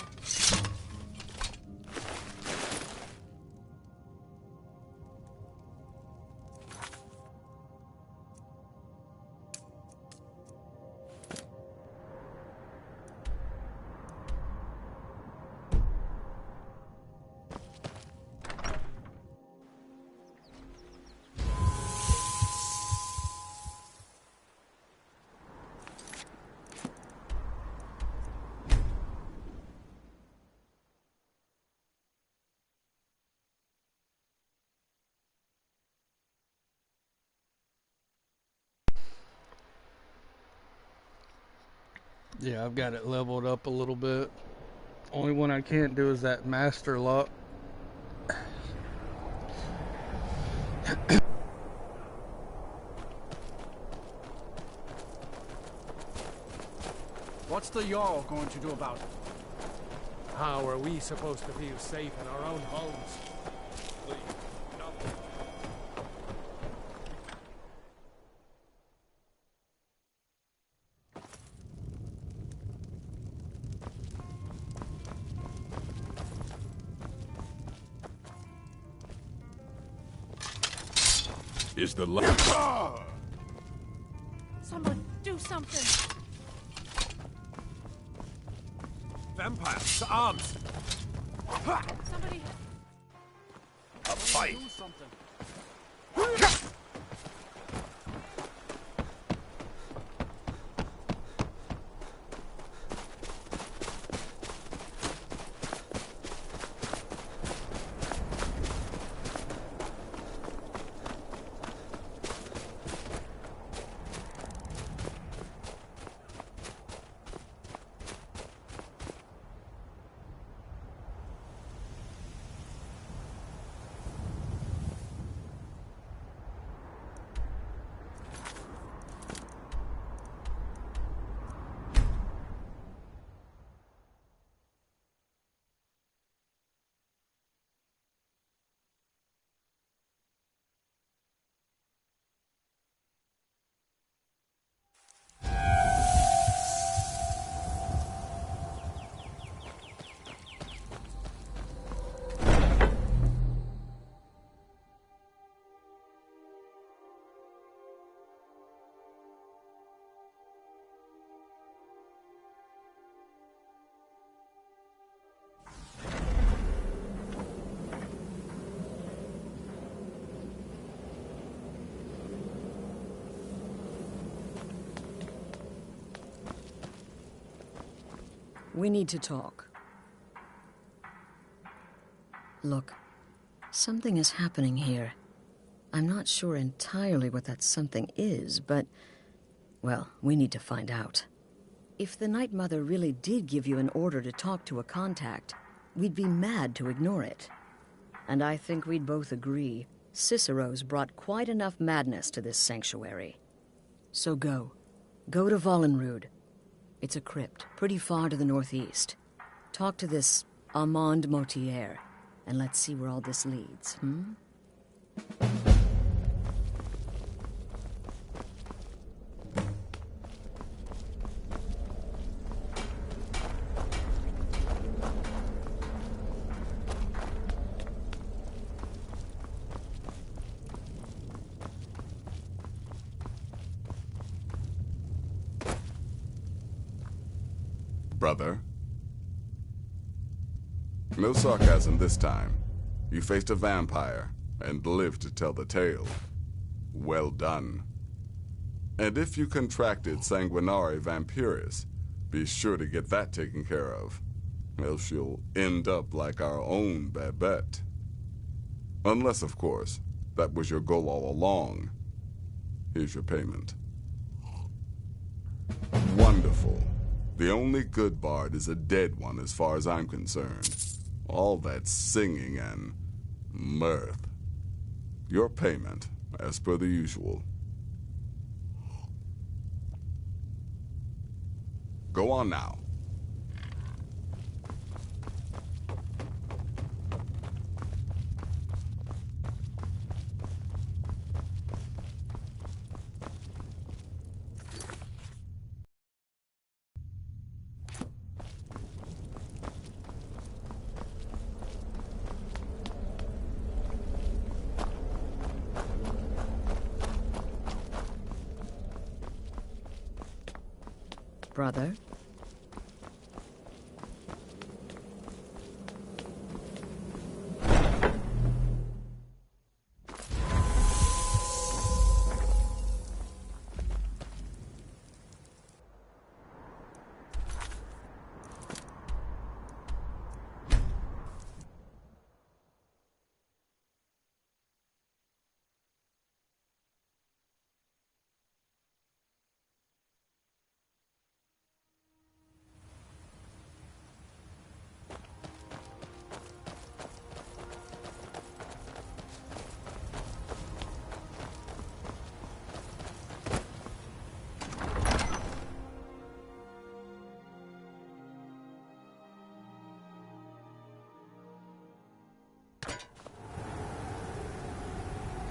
Speaker 25: Yeah, I've got it leveled up a little bit. Only one I can't do is that master lock.
Speaker 16: What's the Jarl going to do about it?
Speaker 3: How are we supposed to feel safe in our own homes?
Speaker 12: Is the
Speaker 2: Someone do something!
Speaker 3: Vampires, to arms!
Speaker 2: Somebody...
Speaker 12: A fight!
Speaker 16: Do something.
Speaker 10: We need to talk. Look, something is happening here. I'm not sure entirely what that something is, but... well, we need to find out. If the Night Mother really did give you an order to talk to a contact, we'd be mad to ignore it. And I think we'd both agree, Cicero's brought quite enough madness to this sanctuary. So go. Go to Vollenrud. It's a crypt, pretty far to the northeast. Talk to this Armand Motier, and let's see where all this leads,
Speaker 11: Brother. No sarcasm this time. You faced a vampire and lived to tell the tale. Well done. And if you contracted Sanguinare Vampiris, be sure to get that taken care of. Else you'll end up like our own Babette. Unless, of course, that was your goal all along. Here's your payment. Wonderful. The only good bard is a dead one as far as I'm concerned. All that singing and mirth. Your payment, as per the usual. Go on now.
Speaker 10: Brother?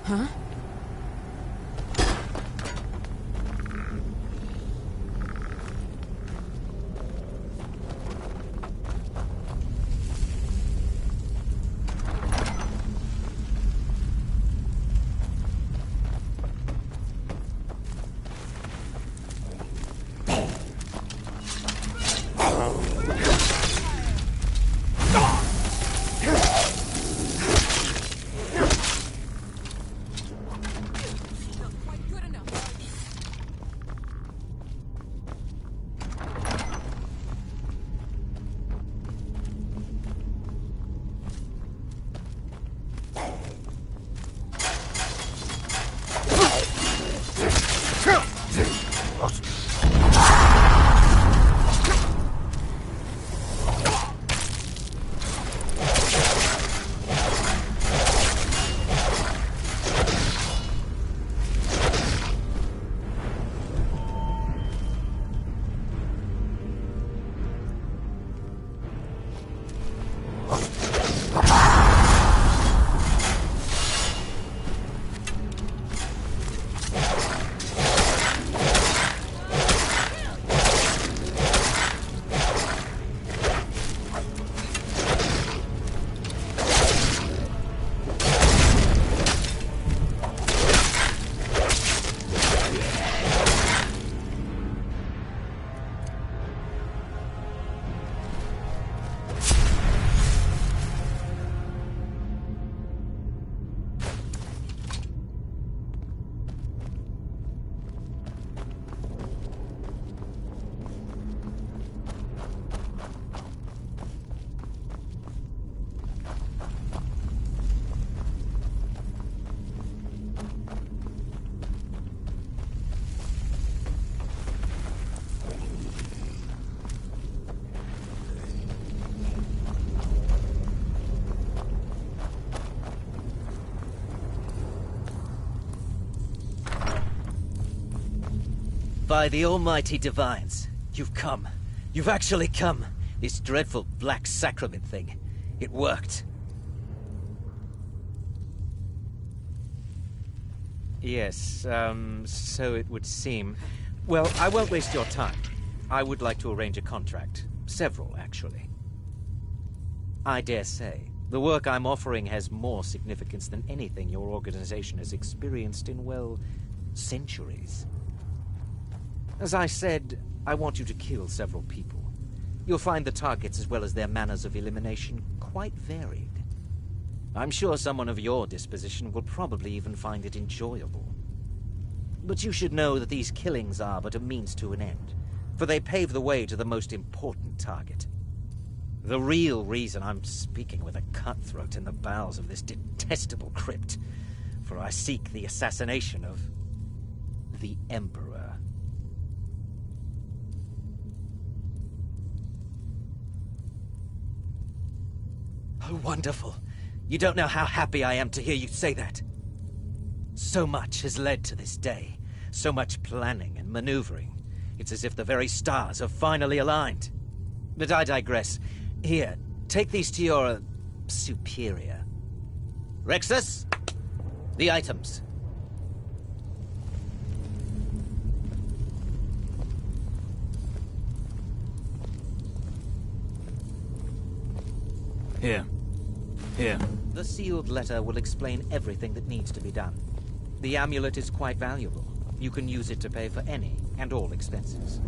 Speaker 10: Huh?
Speaker 20: By the almighty divines, you've come. You've actually come. This dreadful black sacrament thing. It worked. Yes, so it would seem. Well, I won't waste your time. I would like to arrange a contract. Several, actually. I dare say, the work I'm offering has more significance than anything your organization has experienced in, well, centuries. As I said, I want you to kill several people. You'll find the targets as well as their manners of elimination quite varied. I'm sure someone of your disposition will probably even find it enjoyable. But you should know that these killings are but a means to an end, for they pave the way to the most important target. The real reason I'm speaking with a cutthroat in the bowels of this detestable crypt, for I seek the assassination of the Emperor. Oh, wonderful. You don't know how happy I am to hear you say that. So much has led to this day. So much planning and maneuvering. It's as if the very stars have finally aligned. But I digress. Here, take these to your superior. Rexus, the items.
Speaker 6: Here. Here.
Speaker 20: The sealed letter will explain everything that needs to be done. The amulet is quite valuable. You can use it to pay for any and all expenses.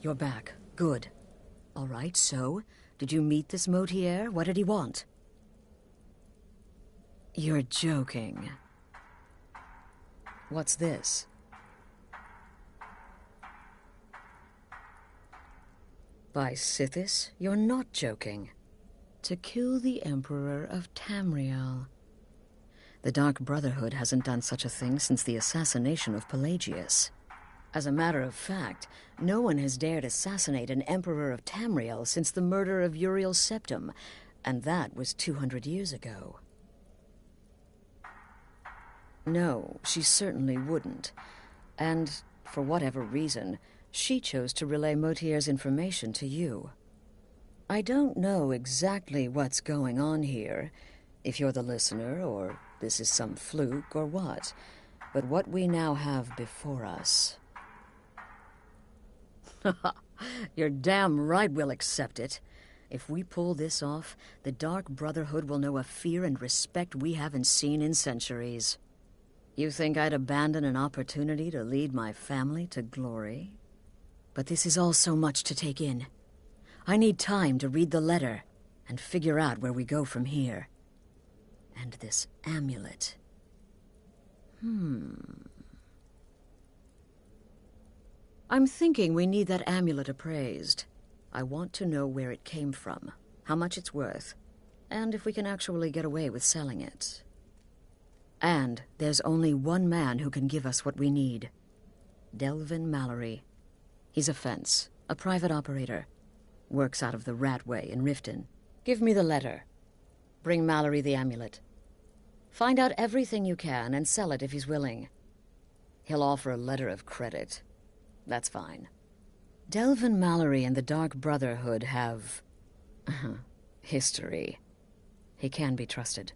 Speaker 10: You're back. Good. All right, so, did you meet this Motier? What did he want? You're joking. What's this? By Sithis, you're not joking. To kill the Emperor of Tamriel. The Dark Brotherhood hasn't done such a thing since the assassination of Pelagius. As a matter of fact, no one has dared assassinate an Emperor of Tamriel since the murder of Uriel Septim, and that was 200 years ago. No, she certainly wouldn't. And, for whatever reason, she chose to relay Motier's information to you. I don't know exactly what's going on here, if you're the listener, or this is some fluke, or what. But what we now have before us... You're damn right we'll accept it. If we pull this off, the Dark Brotherhood will know a fear and respect we haven't seen in centuries. You think I'd abandon an opportunity to lead my family to glory? But this is all so much to take in. I need time to read the letter and figure out where we go from here. And this amulet. I'm thinking we need that amulet appraised. I want to know where it came from, how much it's worth, and if we can actually get away with selling it. And there's only one man who can give us what we need. Delvin Mallory. He's a fence, a private operator. Works out of the Ratway in Riften. Give me the letter. Bring Mallory the amulet. Find out everything you can and sell it if he's willing. He'll offer a letter of credit. That's fine. Delvin Mallory and the Dark Brotherhood have... history. He can be trusted.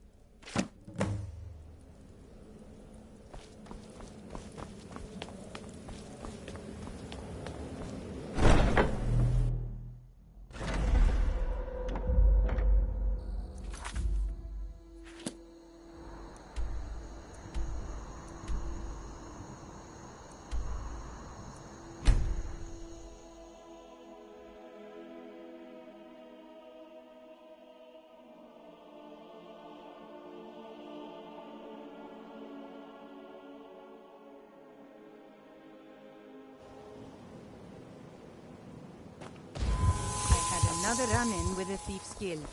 Speaker 5: Another run-in with a Thief's Guild.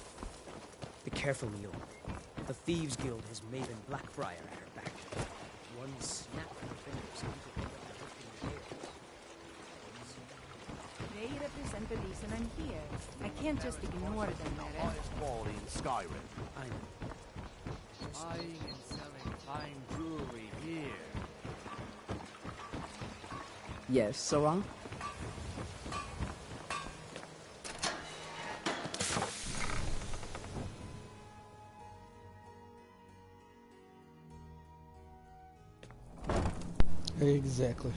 Speaker 8: Be careful, Neil. The Thieves Guild has Maven Blackbriar at her back. One snap from her fingers and you could
Speaker 5: They represent the reason I'm here. I can't just ignore them, Mara.
Speaker 7: Highest quality in Skyrim.
Speaker 8: I know.
Speaker 7: Buying and selling fine jewelry here.
Speaker 18: Yes, Sarah?
Speaker 25: Exactly.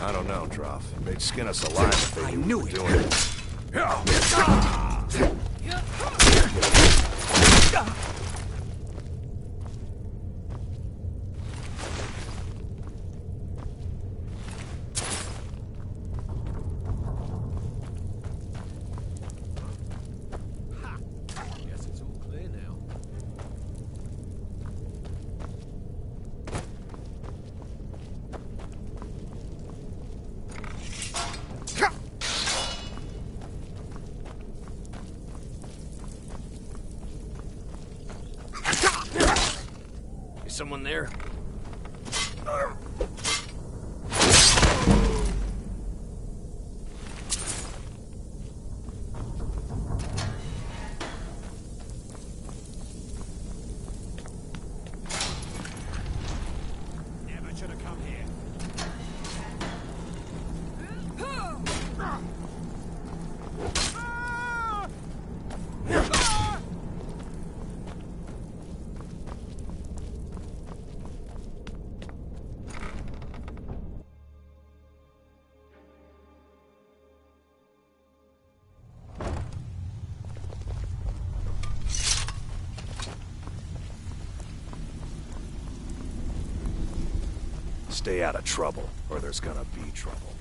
Speaker 12: I don't know, Droff. They'd skin us alive if they knew we were doing it.
Speaker 17: Guess it's all clear now.
Speaker 7: Is someone there? Never should have come here.
Speaker 12: Stay out of trouble, or there's gonna be trouble.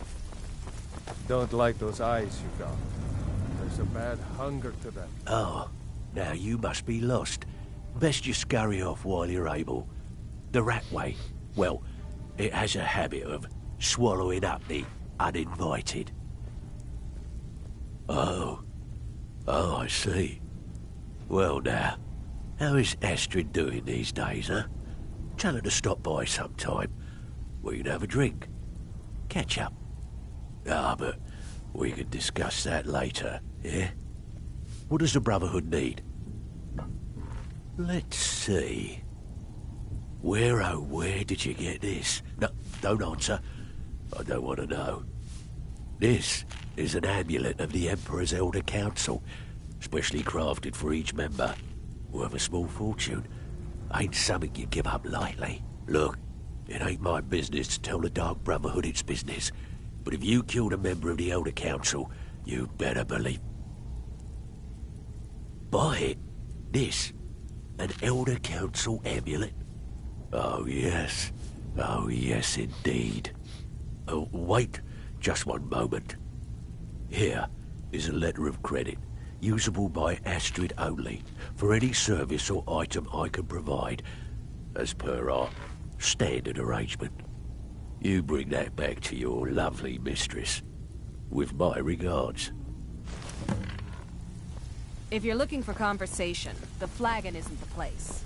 Speaker 3: Don't like those eyes you got. There's a bad hunger to them.
Speaker 19: Oh, now you must be lost. Best you scurry off while you're able. The Ratway, well, it has a habit of swallowing up the uninvited. Oh, I see. Well now, how is Astrid doing these days, huh? Tell her to stop by sometime. We can have a drink. Catch up. Ah, but we can discuss that later, yeah? What does the Brotherhood need? Let's see. Where, oh, where did you get this? No, don't answer. I don't want to know. This is an amulet of the Emperor's Elder Council, specially crafted for each member. Worth a small fortune. Ain't something you give up lightly. Look, it ain't my business to tell the Dark Brotherhood its business, but if you killed a member of the Elder Council, you'd better believe... buy it. This, an Elder Council amulet. Oh, yes. Oh, yes, indeed. Oh, wait just one moment. Here is a letter of credit, usable by Astrid only, for any service or item I can provide, as per our standard arrangement. You bring that back to your lovely mistress, with my regards.
Speaker 5: If you're looking for conversation, the flagon isn't the place.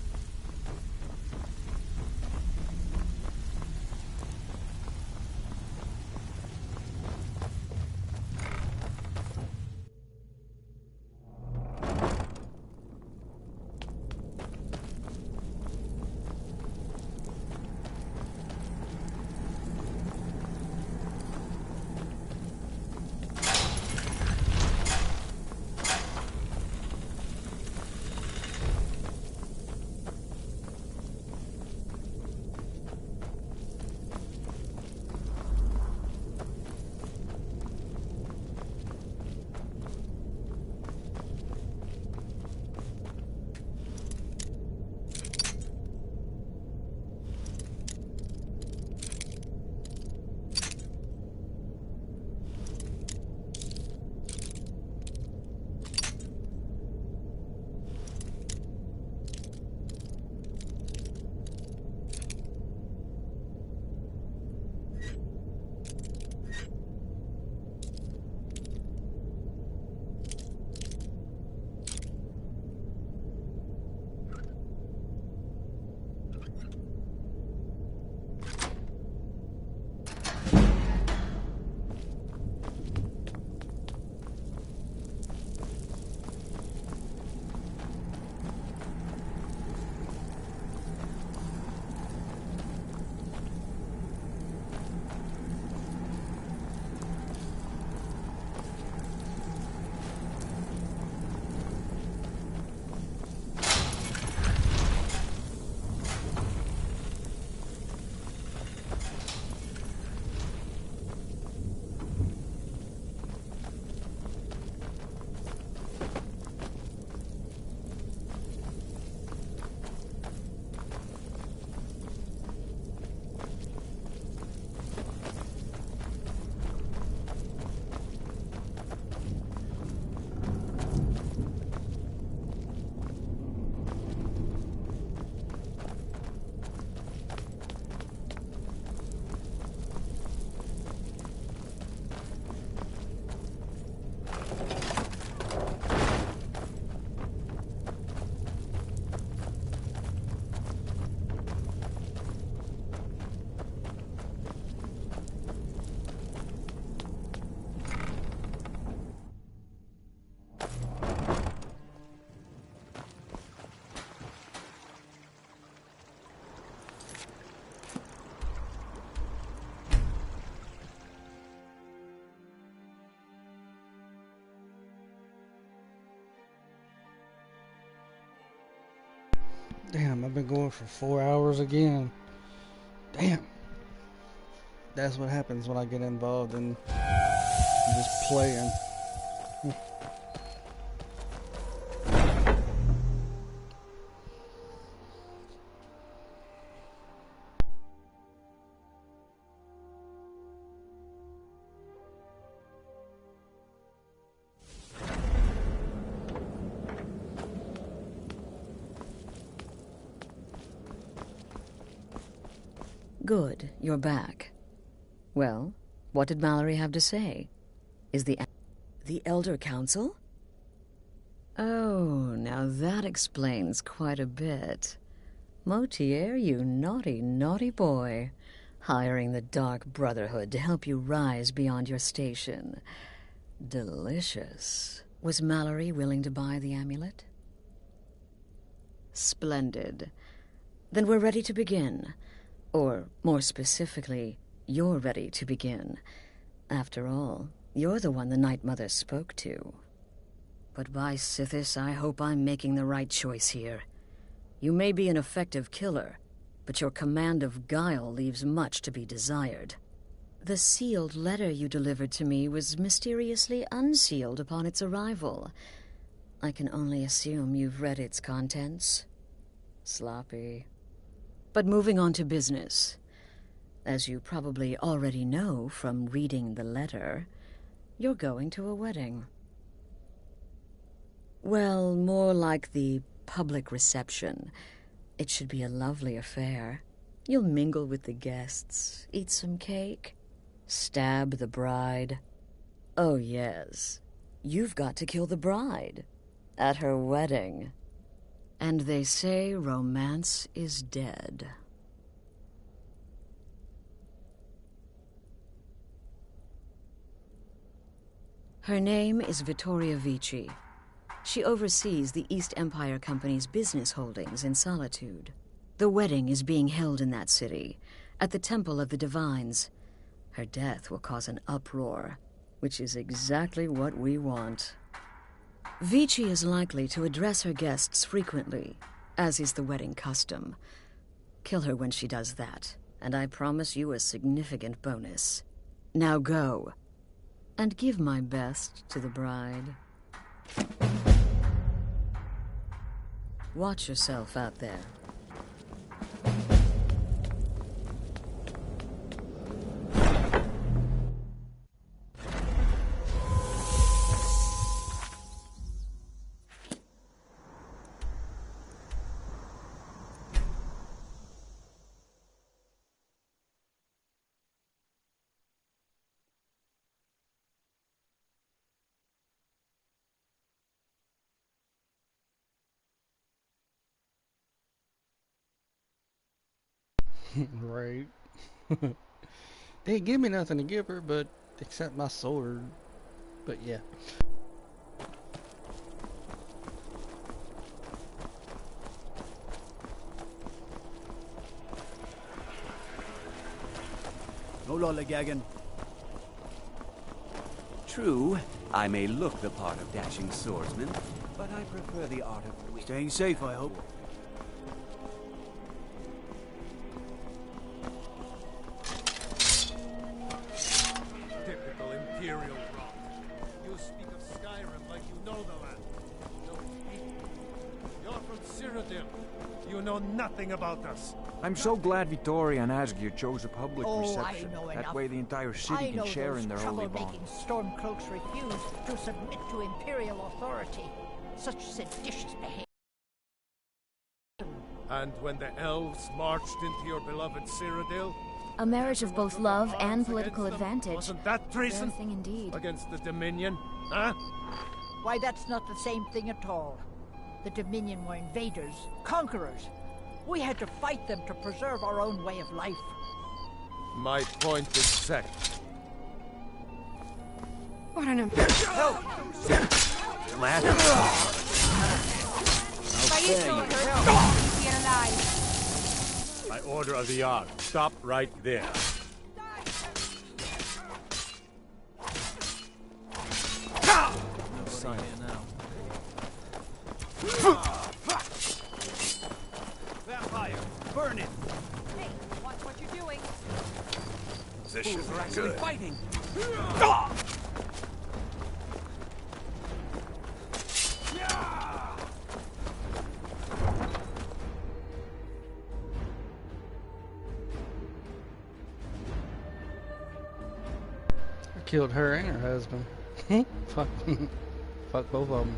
Speaker 25: Damn, I've been going for 4 hours again. Damn. That's what happens when I get involved in just playing.
Speaker 10: Good, you're back. Well, what did Mallory have to say? Is the Elder Council? Oh, now that explains quite a bit. Motier, you naughty, naughty boy. Hiring the Dark Brotherhood to help you rise beyond your station. Delicious. Was Mallory willing to buy the amulet? Splendid. Then we're ready to begin. Or, more specifically, you're ready to begin. After all, you're the one the Night Mother spoke to. But by Sithis, I hope I'm making the right choice here. You may be an effective killer, but your command of guile leaves much to be desired. The sealed letter you delivered to me was mysteriously unsealed upon its arrival. I can only assume you've read its contents. Sloppy. But moving on to business. As you probably already know from reading the letter, you're going to a wedding. Well, more like the public reception. It should be a lovely affair. You'll mingle with the guests, eat some cake, stab the bride. Oh, yes. You've got to kill the bride at her wedding. And they say romance is dead. Her name is Vittoria Vici. She oversees the East Empire Company's business holdings in Solitude. The wedding is being held in that city, at the Temple of the Divines. Her death will cause an uproar, which is exactly what we want. Vici is likely to address her guests frequently, as is the wedding custom. Kill her when she does that, and I promise you a significant bonus. Now go, and give my best to the bride. Watch yourself out there.
Speaker 25: Right. They didn't give me nothing to give her, but except my sword. But yeah.
Speaker 6: No lollygagging.
Speaker 1: True, I may look the part of dashing swordsman, but I prefer the art of wit.
Speaker 6: Staying safe, I hope.
Speaker 3: Typical Imperial rot. You speak of Skyrim like you know the land. No people. You're from Cyrodiil. You know nothing about us.
Speaker 9: I'm so glad Vittoria and Asgeir chose a public
Speaker 13: Oh,
Speaker 9: reception.
Speaker 13: I know
Speaker 9: That
Speaker 13: enough.
Speaker 9: way the entire city can share in their holy bond.
Speaker 13: trouble-making stormcloaks refuse to submit to Imperial authority. Such seditious behavior.
Speaker 3: And when the elves marched into your beloved Cyrodiil,
Speaker 22: A marriage of both love and political
Speaker 3: against them,
Speaker 22: advantage.
Speaker 3: wasn't that treason?
Speaker 22: Rare thing indeed.
Speaker 3: Against the Dominion, huh?
Speaker 13: Why, that's not the same thing at all. The Dominion were invaders, conquerors. We had to fight them to preserve our own way of life.
Speaker 3: My point is set.
Speaker 2: What an
Speaker 3: Help!
Speaker 6: Lad.
Speaker 17: By order of the Jarl, stop right there.
Speaker 6: No sign here now. Vampire, burn it!
Speaker 2: Hey, watch what you're doing.
Speaker 12: Position
Speaker 1: We're actually
Speaker 12: good.
Speaker 1: fighting.
Speaker 25: I killed her and her husband. Fuck. Fuck both of them.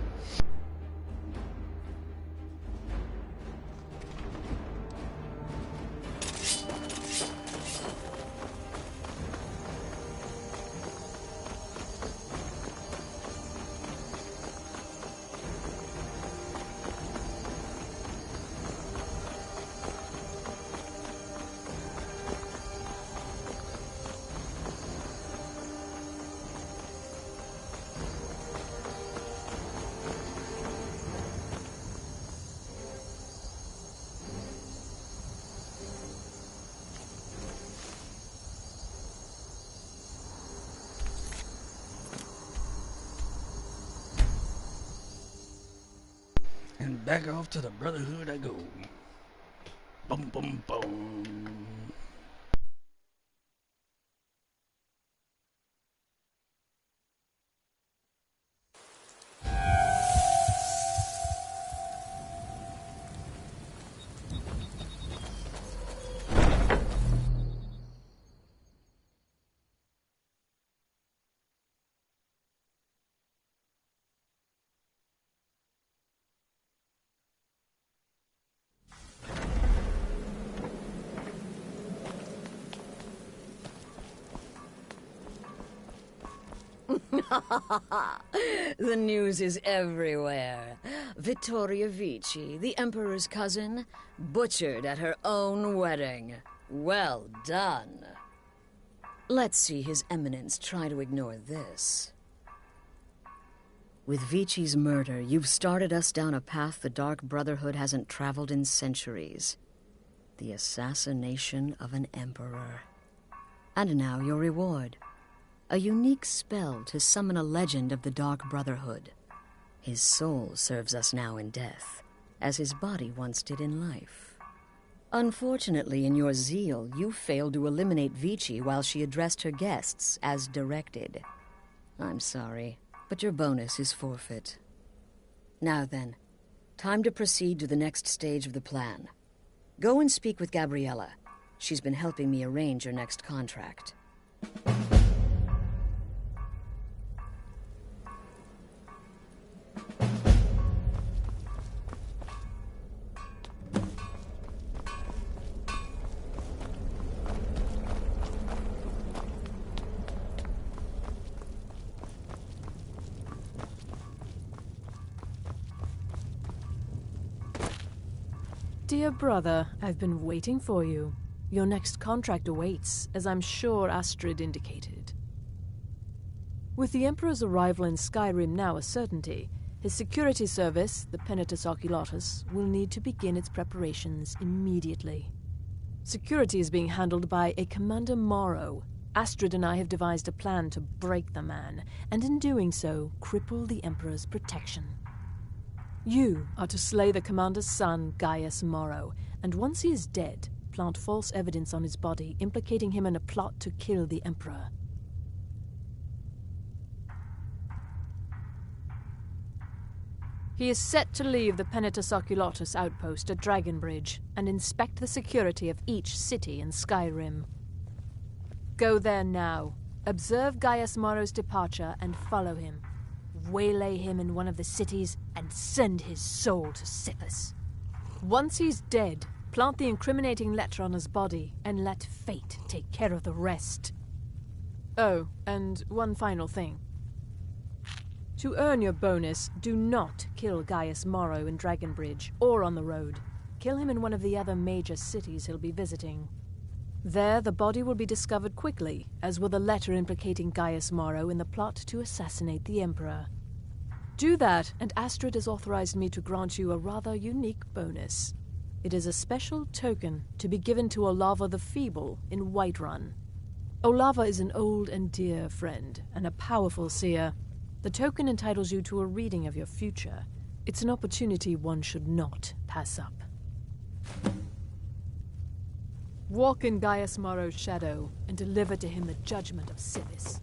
Speaker 25: And back off to the Brotherhood I go. Bum bum bum.
Speaker 10: The news is everywhere. Vittoria Vici, the Emperor's cousin, butchered at her own wedding. Well done. Let's see His Eminence try to ignore this. With Vici's murder, you've started us down a path the Dark Brotherhood hasn't traveled in centuries. The assassination of an emperor. And now your reward. A unique spell to summon a legend of the Dark Brotherhood. His soul serves us now in death, as his body once did in life. Unfortunately, in your zeal, you failed to eliminate Vici while she addressed her guests as directed. I'm sorry, but your bonus is forfeit. Now then, time to proceed to the next stage of the plan. Go and speak with Gabriella. She's been helping me arrange your next contract.
Speaker 4: Dear brother, I've been waiting for you. Your next contract awaits, as I'm sure Astrid indicated. With the Emperor's arrival in Skyrim now a certainty, his security service, the Penitus Oculatus, will need to begin its preparations immediately. Security is being handled by a Commander Morrow. Astrid and I have devised a plan to break the man, and in doing so, cripple the Emperor's protection. You are to slay the Commander's son, Gaius Morrow, and once he is dead, plant false evidence on his body, implicating him in a plot to kill the Emperor. He is set to leave the Penitus Oculatus outpost at Dragonbridge and inspect the security of each city in Skyrim. Go there now, observe Gaius Morrow's departure and follow him. Waylay him in one of the cities and send his soul to Sithis. Once he's dead, plant the incriminating letter on his body and let fate take care of the rest. Oh, and one final thing. To earn your bonus, do not kill Gaius Morrow in Dragonbridge or on the road. Kill him in one of the other major cities he'll be visiting. There, the body will be discovered quickly, as will the letter implicating Gaius Morrow in the plot to assassinate the Emperor. Do that, and Astrid has authorized me to grant you a rather unique bonus. It is a special token to be given to Olava the Feeble in Whiterun. Olava is an old and dear friend, and a powerful seer. The token entitles you to a reading of your future. It's an opportunity one should not pass up. Walk in Gaius Morrow's shadow and deliver to him the judgment of Sithis.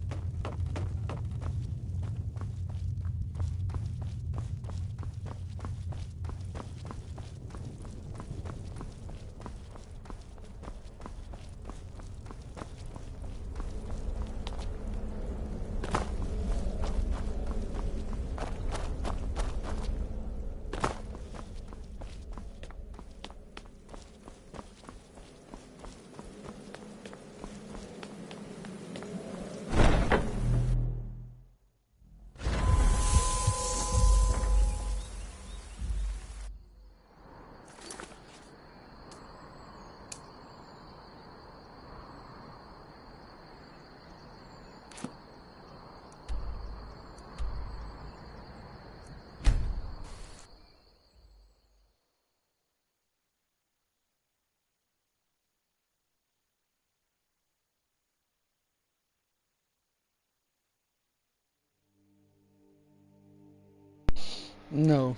Speaker 25: No.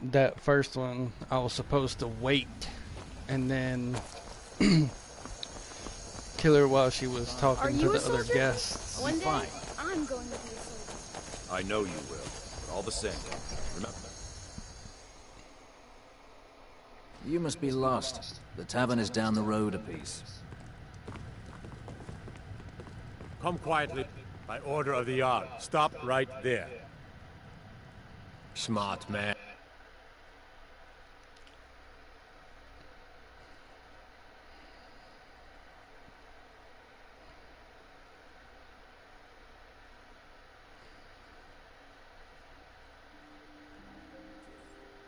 Speaker 25: That first one, I was supposed to wait and then kill her while she was talking to the other guests.
Speaker 22: One day, I'm going to be a soldier.
Speaker 12: I know you will, but all the same, remember.
Speaker 14: You must be lost. The tavern is down the road a piece.
Speaker 17: Come quietly. By order of the Jarl. Stop right there.
Speaker 19: Smart man.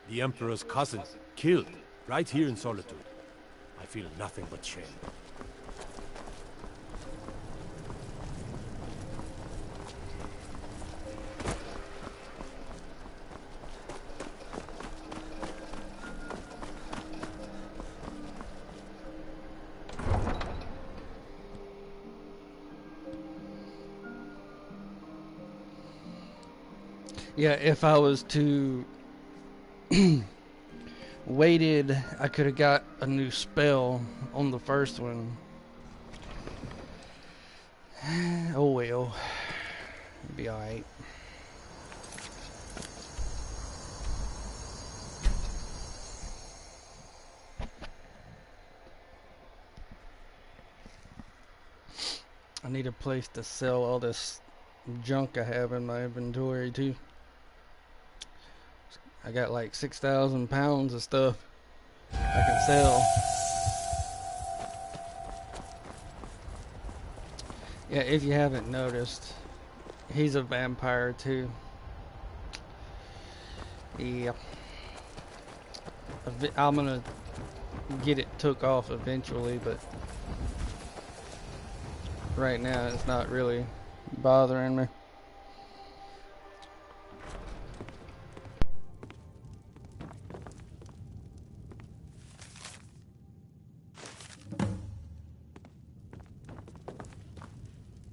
Speaker 17: The Emperor's cousin, killed, right here in Solitude. I feel nothing but shame.
Speaker 25: Yeah, if I was to waited, I could have got a new spell on the first one. Oh well. It'll be alright. I need a place to sell all this junk I have in my inventory too. I got like 6,000 pounds of stuff I can sell. Yeah, if you haven't noticed, he's a vampire too. Yeah. I'm gonna get it took off eventually, but right now it's not really bothering me.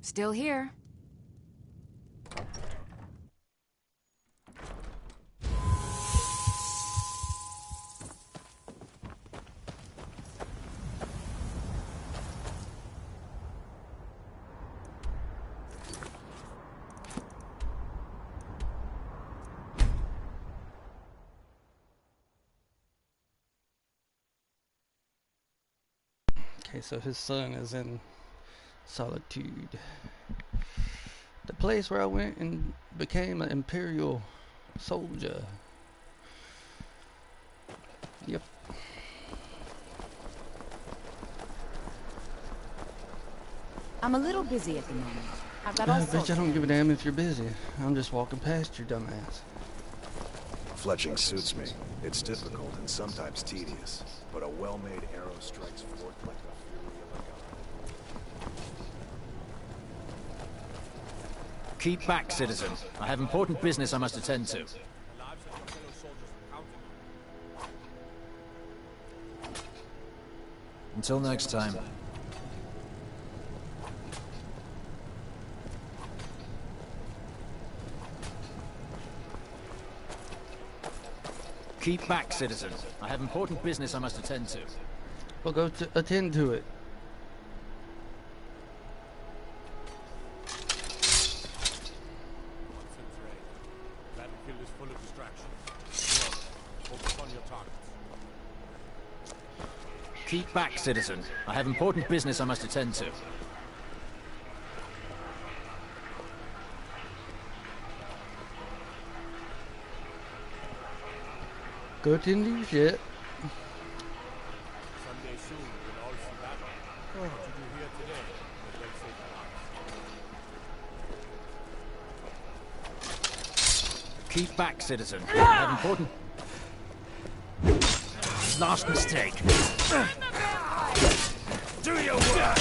Speaker 2: Still here.
Speaker 25: Okay, so his son is in Solitude. The place where I went and became an Imperial soldier. Yep.
Speaker 5: I'm a little busy at the moment. I've got all
Speaker 25: I bet
Speaker 5: sorts
Speaker 25: you I don't
Speaker 5: of
Speaker 25: give a
Speaker 5: things.
Speaker 25: damn if you're busy. I'm just walking past your dumb ass.
Speaker 12: Fletching suits me. It's difficult and sometimes tedious, but a well-made arrow strikes forth like the fury of a god.
Speaker 14: Keep back, citizen. I have important business I must attend to. Until next time. Keep back, citizen. I have important business I must attend to.
Speaker 25: Well, go attend to it.
Speaker 17: Battlefield is full of distractions. Focus on your targets.
Speaker 14: Keep back, citizen. I have important business I must attend to.
Speaker 25: Go attend to your shit.
Speaker 17: Someday soon we'll all see battle. What did you hear today? Well saved alive.
Speaker 14: Keep back, citizen. I have important... Last mistake.
Speaker 12: Do your work!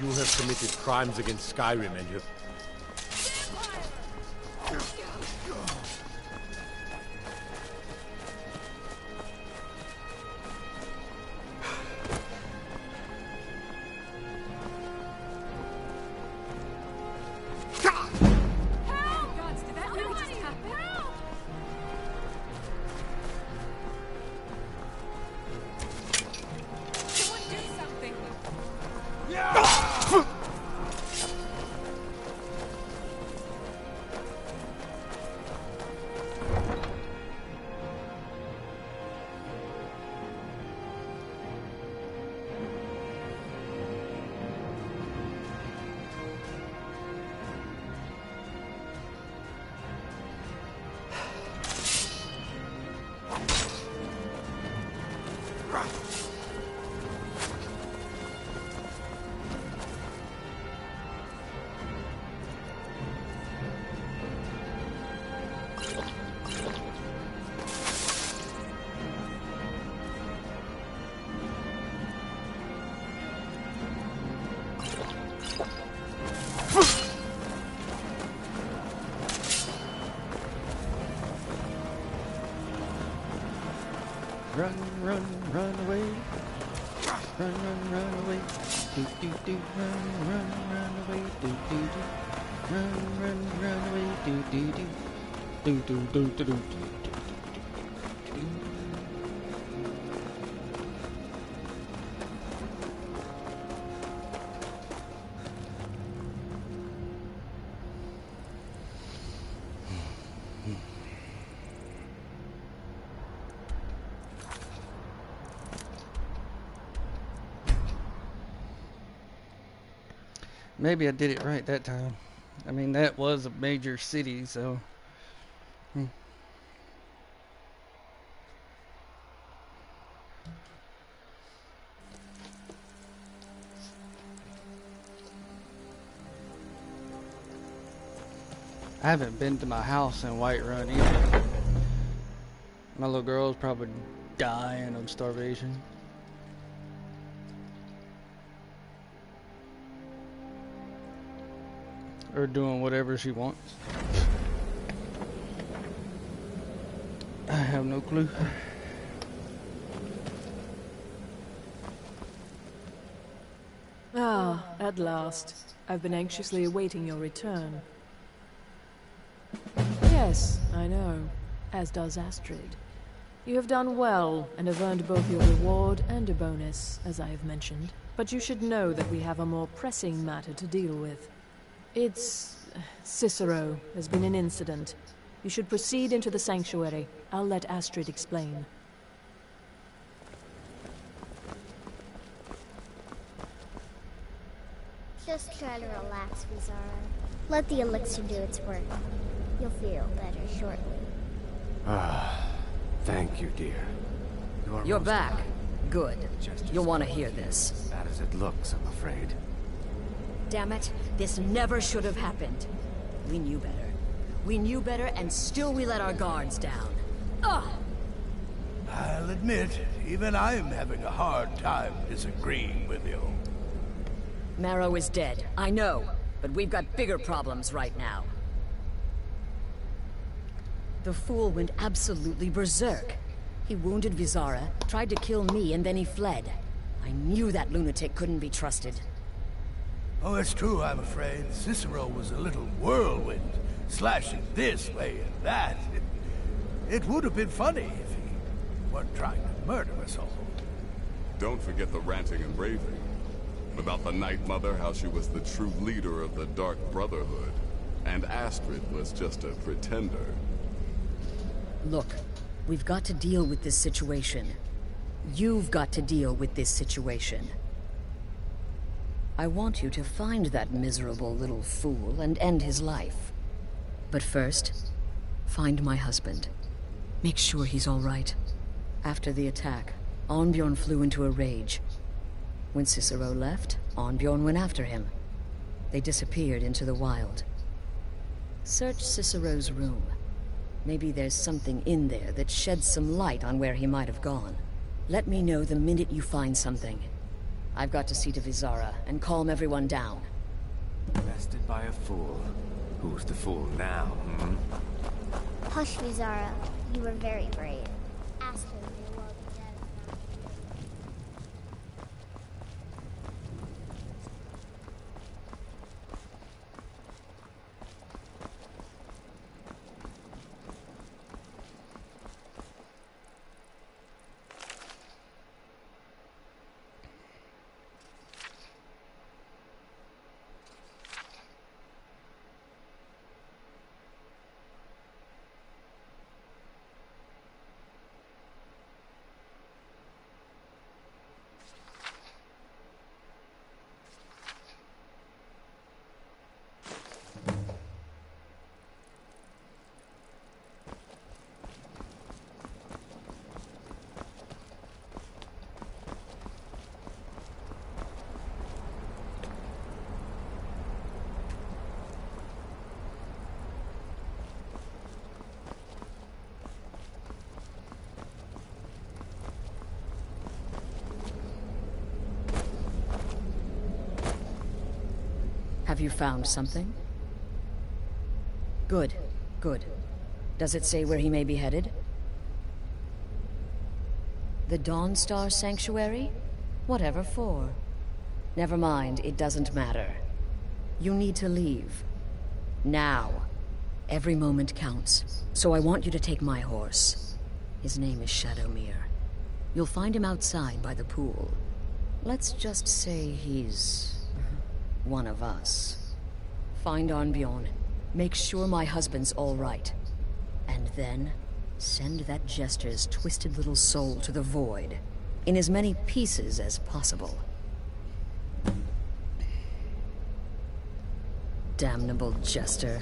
Speaker 17: You have committed crimes against Skyrim and have...
Speaker 25: Run, run, run away. Do, do, do. Run, run, run away. Do, do, do. Run, run, run away. Do, do, do. Do, do, do, do, do, do, do. Maybe I did it right that time. I mean, that was a major city, so... I haven't been to my house in Whiterun either. My little girl's probably dying of starvation. Or doing whatever she wants. I have no clue.
Speaker 4: Ah, at last. I've been anxiously awaiting your return. Yes, I know. As does Astrid. You have done well, and have earned both your reward and a bonus, as I have mentioned. But you should know that we have a more pressing matter to deal with. It's... Cicero. There's been an incident. You should proceed into the sanctuary. I'll let Astrid explain.
Speaker 15: Just try to relax, Vizara. Let the elixir do its work. You'll feel better shortly.
Speaker 1: Ah, thank you, dear.
Speaker 10: You're back. Good. You'll want to hear this.
Speaker 1: Bad as it looks, I'm afraid.
Speaker 10: Damn it, this never should have happened. We knew better. We knew better, and still we let our guards down. Ugh!
Speaker 16: I'll admit, even I'm having a hard time disagreeing with you.
Speaker 10: Marrow is dead, I know, but we've got bigger problems right now. The fool went absolutely berserk. He wounded Vizara, tried to kill me, and then he fled. I knew that lunatic couldn't be trusted.
Speaker 16: Oh, it's true, I'm afraid. Cicero was a little whirlwind, slashing this way and that. It would have been funny if he weren't trying to murder us all.
Speaker 11: Don't forget the ranting and raving. About the Night Mother, how she was the true leader of the Dark Brotherhood. And Astrid was just a pretender.
Speaker 10: Look, we've got to deal with this situation. You've got to deal with this situation. I want you to find that miserable little fool and end his life. But first, find my husband. Make sure he's all right. After the attack, Arnbjorn flew into a rage. When Cicero left, Arnbjorn went after him. They disappeared into the wild. Search Cicero's room. Maybe there's something in there that sheds some light on where he might have gone. Let me know the minute you find something. I've got to see to Vizara and calm everyone down.
Speaker 1: Bested by a fool. Who's the fool now, hmm?
Speaker 15: Hush, Vizara. You were very brave. Astrid may well be dead.
Speaker 10: Have you found something? Good, good. Does it say where he may be headed? The Dawnstar Sanctuary? Whatever for. Never mind, it doesn't matter. You need to leave. Now. Every moment counts, so I want you to take my horse. His name is Shadowmere. You'll find him outside by the pool. Let's just say he's one of us. Find Arnbjorn. Make sure my husband's all right. And then, send that jester's twisted little soul to the void, in as many pieces as possible. Damnable jester.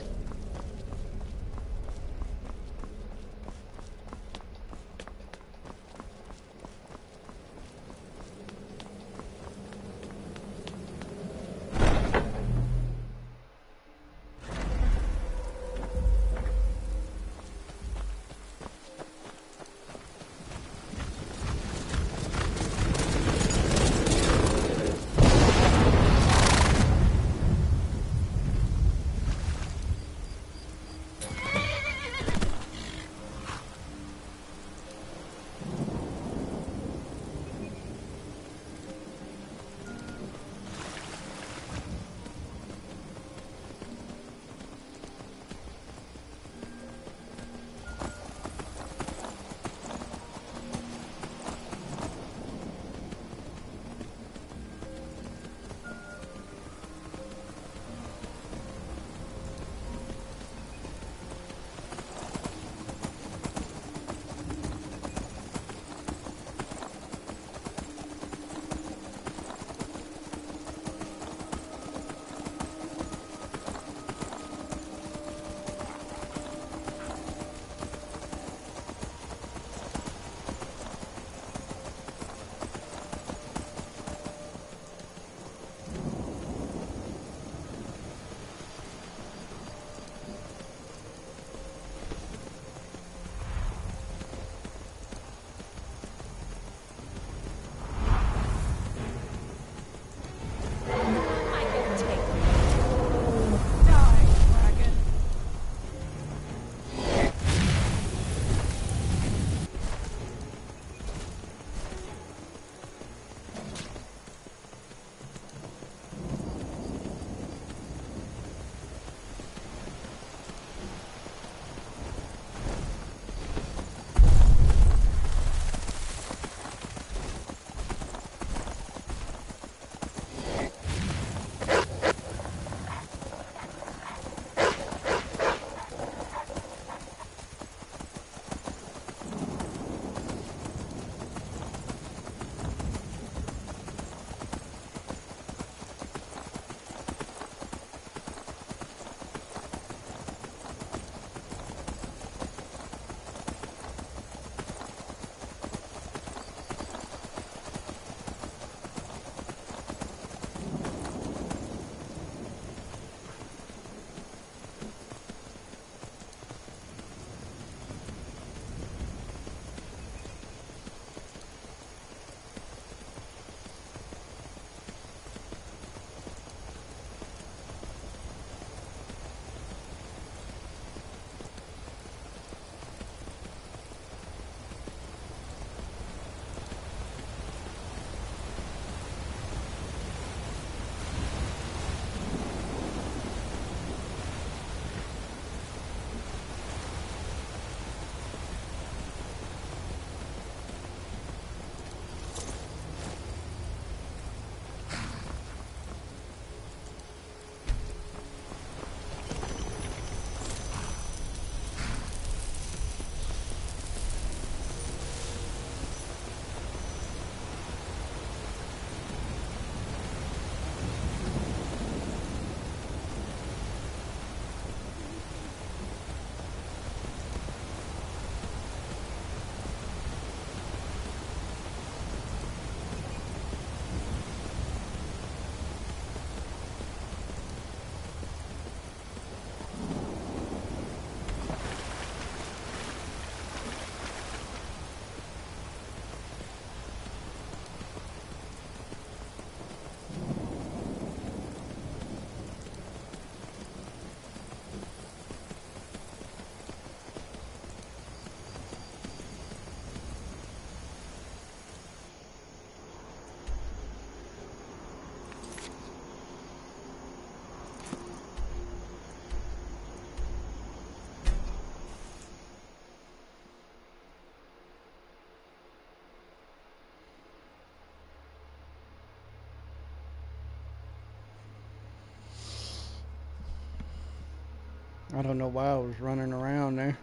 Speaker 25: I don't know why I was running around there.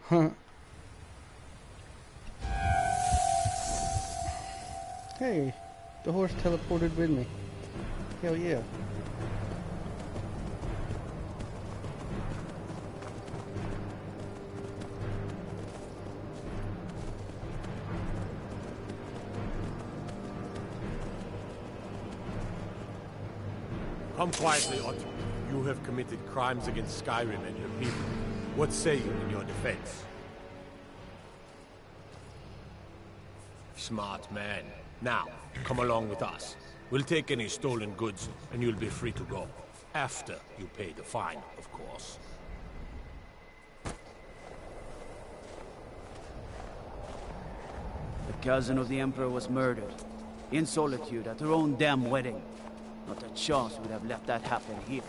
Speaker 25: Huh. Hey, the horse teleported with me. Hell yeah.
Speaker 17: Come quietly, Otto. You have committed crimes against Skyrim and your people. What say you in your defense? Smart man. Now, come along with us. We'll take any stolen goods, and you'll be free to go. After you pay the fine, of course.
Speaker 8: The cousin of the Emperor was murdered. In solitude at her own damn wedding. Not a chance we'd have let that happen here.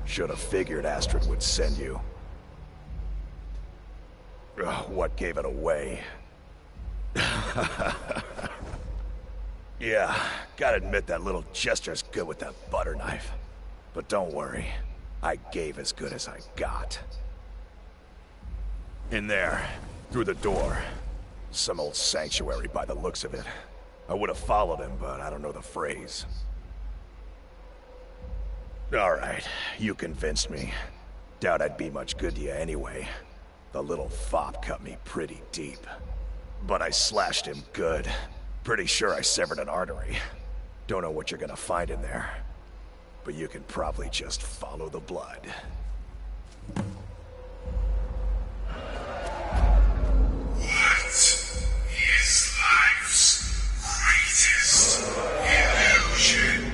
Speaker 12: Should have figured Astrid would send you. Ugh, what gave it away? Yeah, gotta admit that little gesture's good with that butter knife. But don't worry, I gave as good as I got. In there, through the door. Some old sanctuary by the looks of it. I would have followed him, but I don't know the phrase. Alright, you convinced me. Doubt I'd be much good to you anyway. The little fop cut me pretty deep. But I slashed him good. Pretty sure I severed an artery. Don't know what you're gonna find in there. But you can probably just follow the blood.
Speaker 20: What is life's greatest illusion?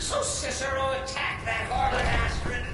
Speaker 20: So Cicero attacked that harlot Astrid.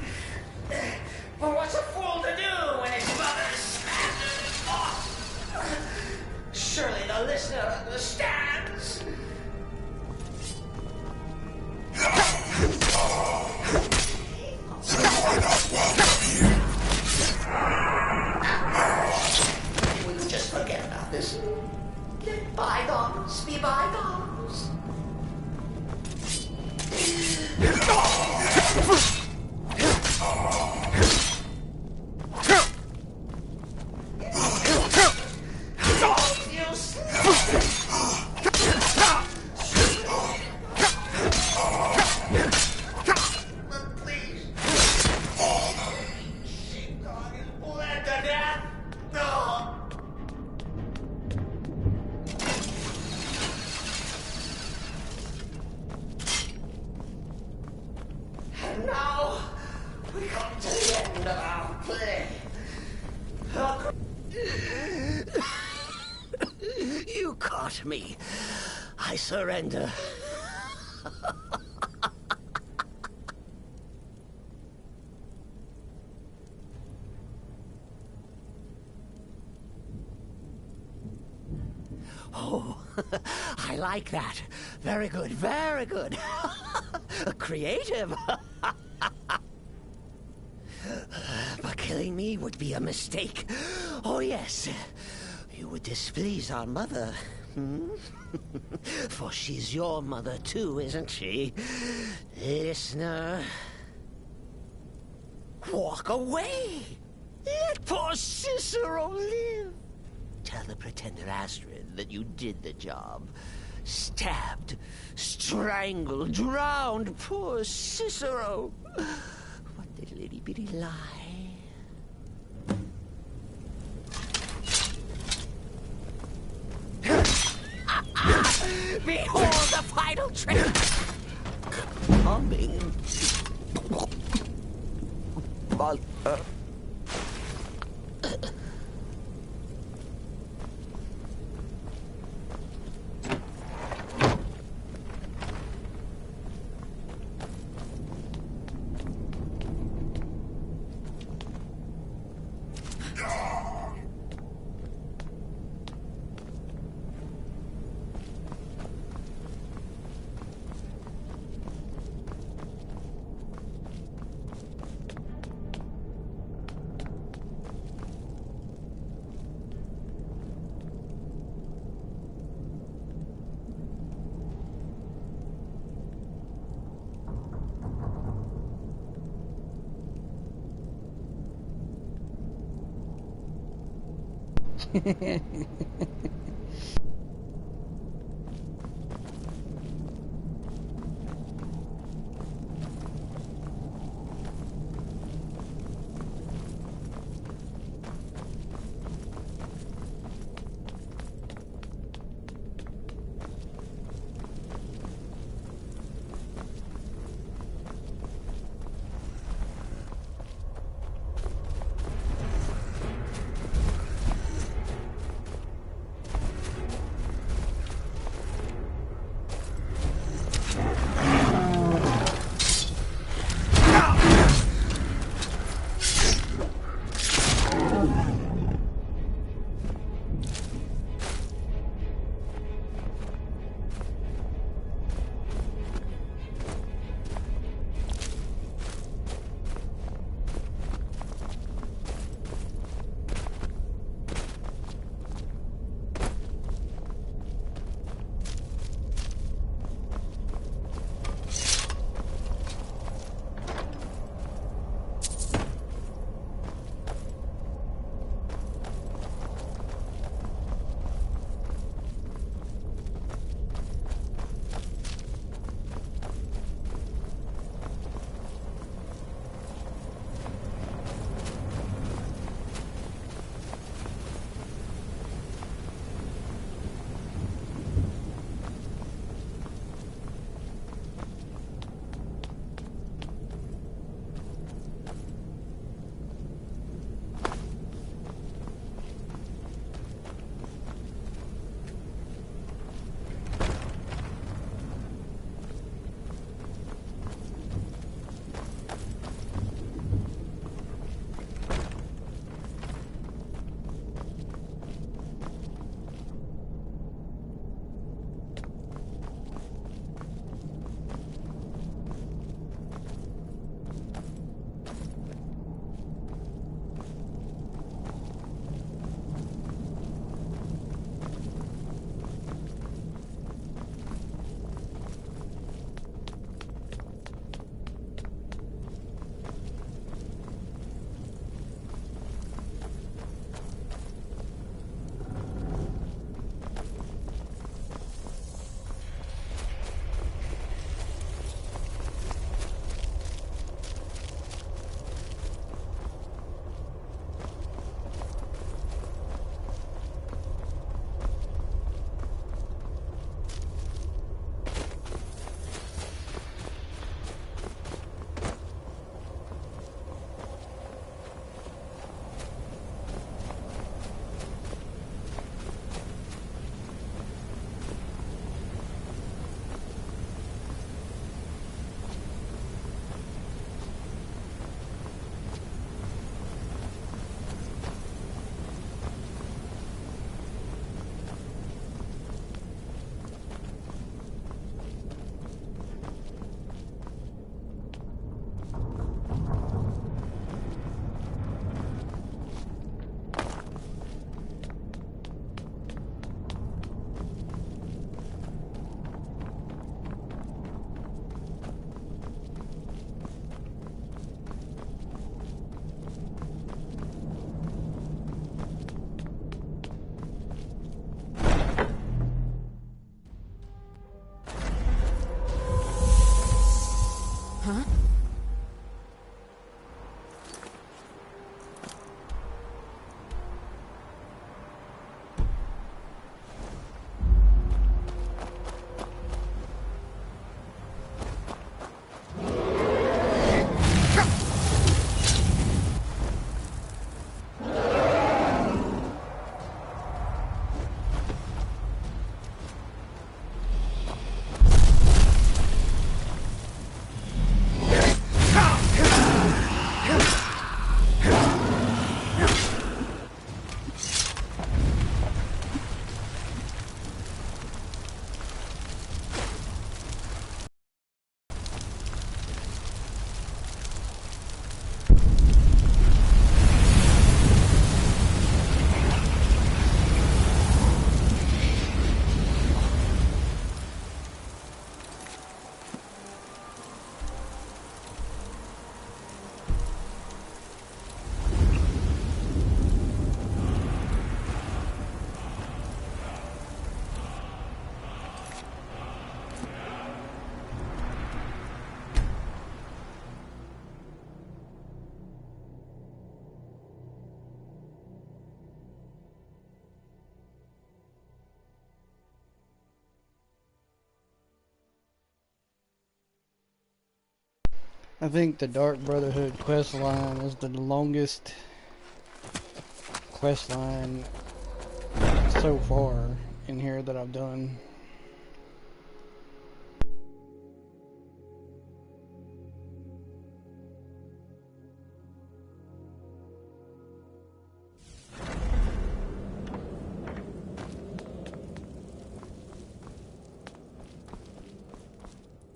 Speaker 19: touch me, I surrender. Oh, I like that. Very good, very good. Creative. But killing me would be a mistake. Oh, yes. You would displease our mother. Hmm? For she's your mother too, isn't she? Listener. Walk away. Let poor Cicero live. Tell the pretender Astrid that you did the job. Stabbed, strangled, drowned poor Cicero. What a little bitty lie. Behold the final trick! Coming. Mother.
Speaker 25: I think the Dark Brotherhood quest line is the longest quest line so far in here that I've done.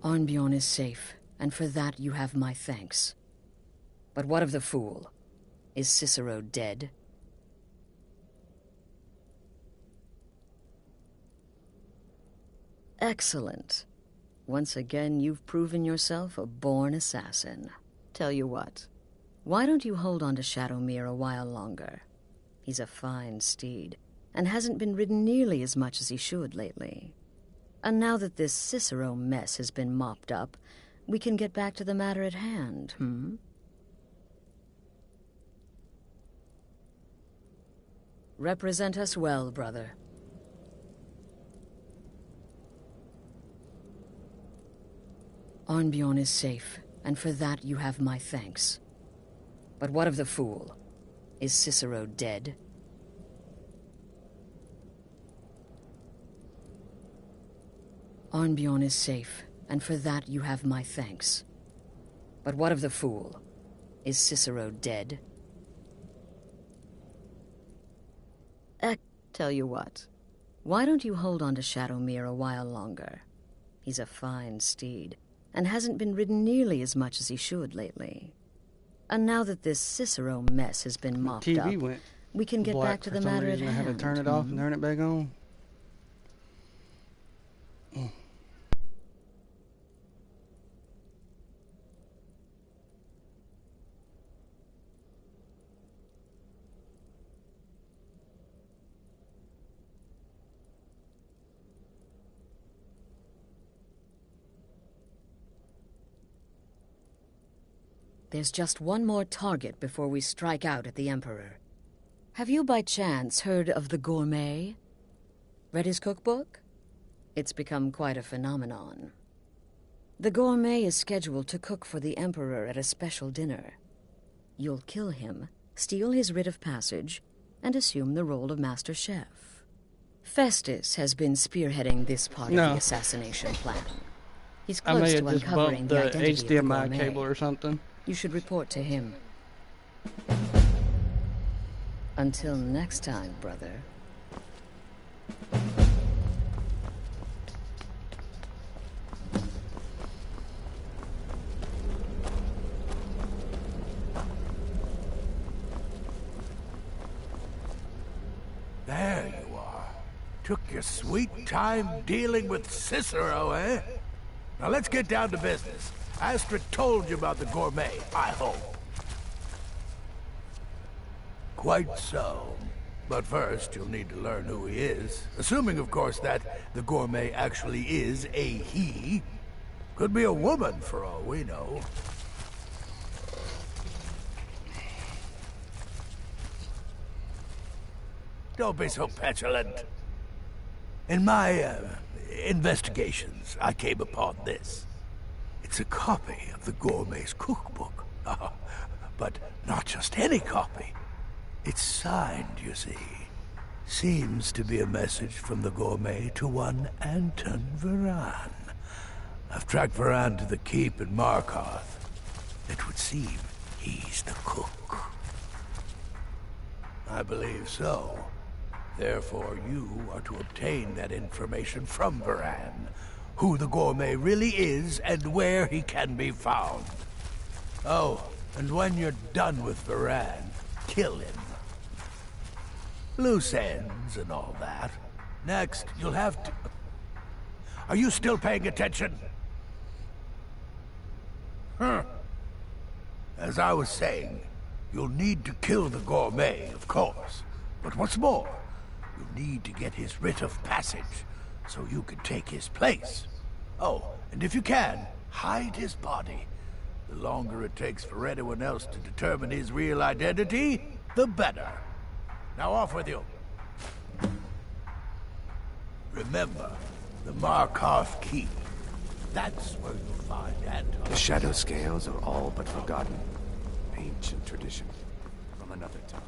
Speaker 10: Arnbjorn is safe, and for that you have my thanks. But what of the fool? Is Cicero dead? Excellent. Once again, you've proven yourself a born assassin. Tell you what, why don't you hold on to Shadowmere a while longer? He's a fine steed, and hasn't been ridden nearly as much as he should lately. And now that this Cicero mess has been mopped up, we can get back to the matter at hand, Represent us well, brother. Arnbjorn is safe, and for that you have my thanks. But what of the fool? Is Cicero dead? Arnbjorn is safe, and for that you have my thanks. But what of the fool? Is Cicero dead? Tell you what, why don't you hold on to Shadowmere a while longer? He's a fine steed, and hasn't been ridden nearly as much as he should lately. And now that this Cicero mess has been mopped
Speaker 25: TV
Speaker 10: up,
Speaker 25: went
Speaker 10: we can get back to the matter at
Speaker 25: I had to
Speaker 10: hand.
Speaker 25: turn it off and turn it back on.
Speaker 10: There's just one more target before we strike out at the Emperor. Have you by chance heard of the Gourmet? Read his cookbook? It's become quite a phenomenon. The Gourmet is scheduled to cook for the Emperor at a special dinner. You'll kill him, steal his writ of passage, and assume the role of Master Chef. Festus has been spearheading this part of the assassination plan. He's
Speaker 25: I may
Speaker 10: close
Speaker 25: have
Speaker 10: to
Speaker 25: just
Speaker 10: uncovering
Speaker 25: bumped
Speaker 10: the
Speaker 25: the
Speaker 10: identity of the
Speaker 25: HDMI
Speaker 10: Gourmet.
Speaker 25: cable or something.
Speaker 10: You should report to him. Until next time, brother.
Speaker 16: There you are. Took your sweet time dealing with Cicero, eh? Now let's get down to business. Astrid told you about the Gourmet, I hope. Quite so. But first, you'll need to learn who he is. Assuming, of course, that the Gourmet actually is a he. Could be a woman, for all we know. Don't be so petulant. In my investigations, I came upon this. It's a copy of the Gourmet's cookbook. But not just any copy. It's signed, you see. Seems to be a message from the Gourmet to one Anton Varan. I've tracked Varan to the keep in Markarth. It would seem he's the cook. I believe so. Therefore, you are to obtain that information from Varan. Who the Gourmet really is and where he can be found. Oh, and when you're done with Varan, kill him. Loose ends and all that. Next, you'll have to... Are you still paying attention? As I was saying, you'll need to kill the Gourmet, of course. But what's more, you'll need to get his writ of passage, so you can take his place. Oh, and if you can, hide his body. The longer it takes for anyone else to determine his real identity, the better. Now off with you. Remember, the Markarth Keep. That's where you'll find Anton.
Speaker 1: The shadow scales are all but forgotten. Ancient tradition from another time.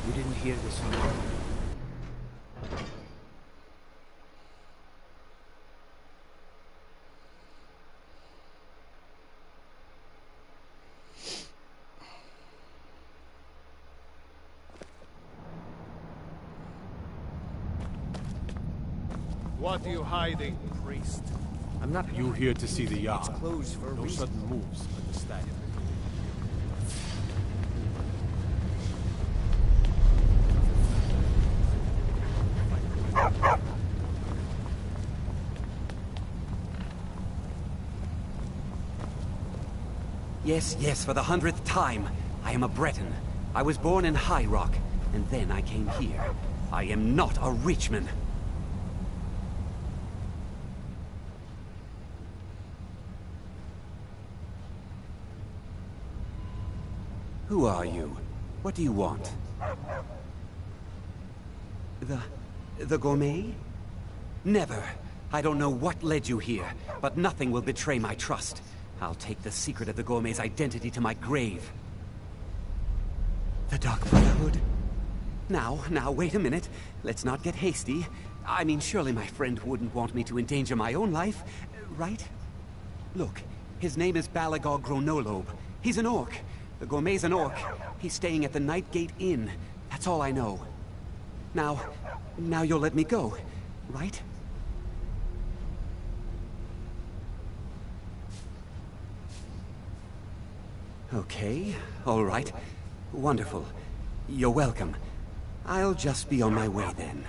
Speaker 8: You didn't hear this one.
Speaker 3: What are you hiding, priest?
Speaker 17: I'm not you here to see the yard.
Speaker 6: It's closed for a
Speaker 17: No
Speaker 6: reason.
Speaker 17: sudden moves, understand?
Speaker 7: Yes, yes, for the 100th time. I am a Breton. I was born in High Rock, and then I came here. I am not a Richman. Who are you? What do you want? The gourmet? Never. I don't know what led you here, but nothing will betray my trust. I'll take the secret of the gourmet's identity to my grave. The Dark Brotherhood? Now, wait a minute. Let's not get hasty. I mean, surely my friend wouldn't want me to endanger my own life, right? Look, his name is Balagog Gronolobe. He's an orc. The gourmet's an orc. He's staying at the Nightgate Inn. That's all I know. Now you'll let me go, right? Okay, all right. Wonderful. You're welcome. I'll just be on my way then.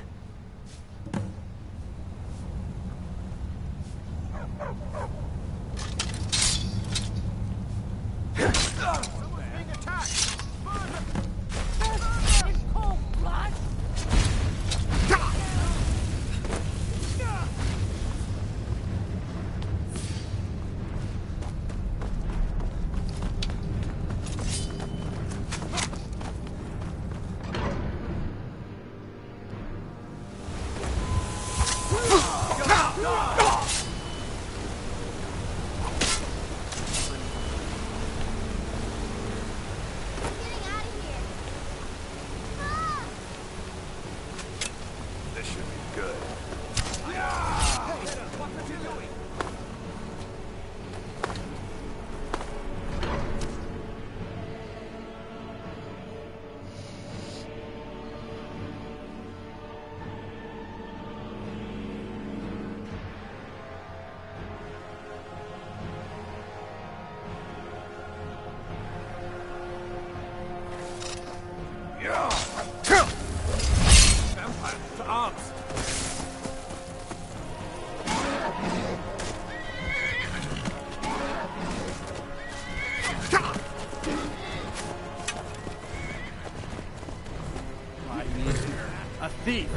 Speaker 6: A thief!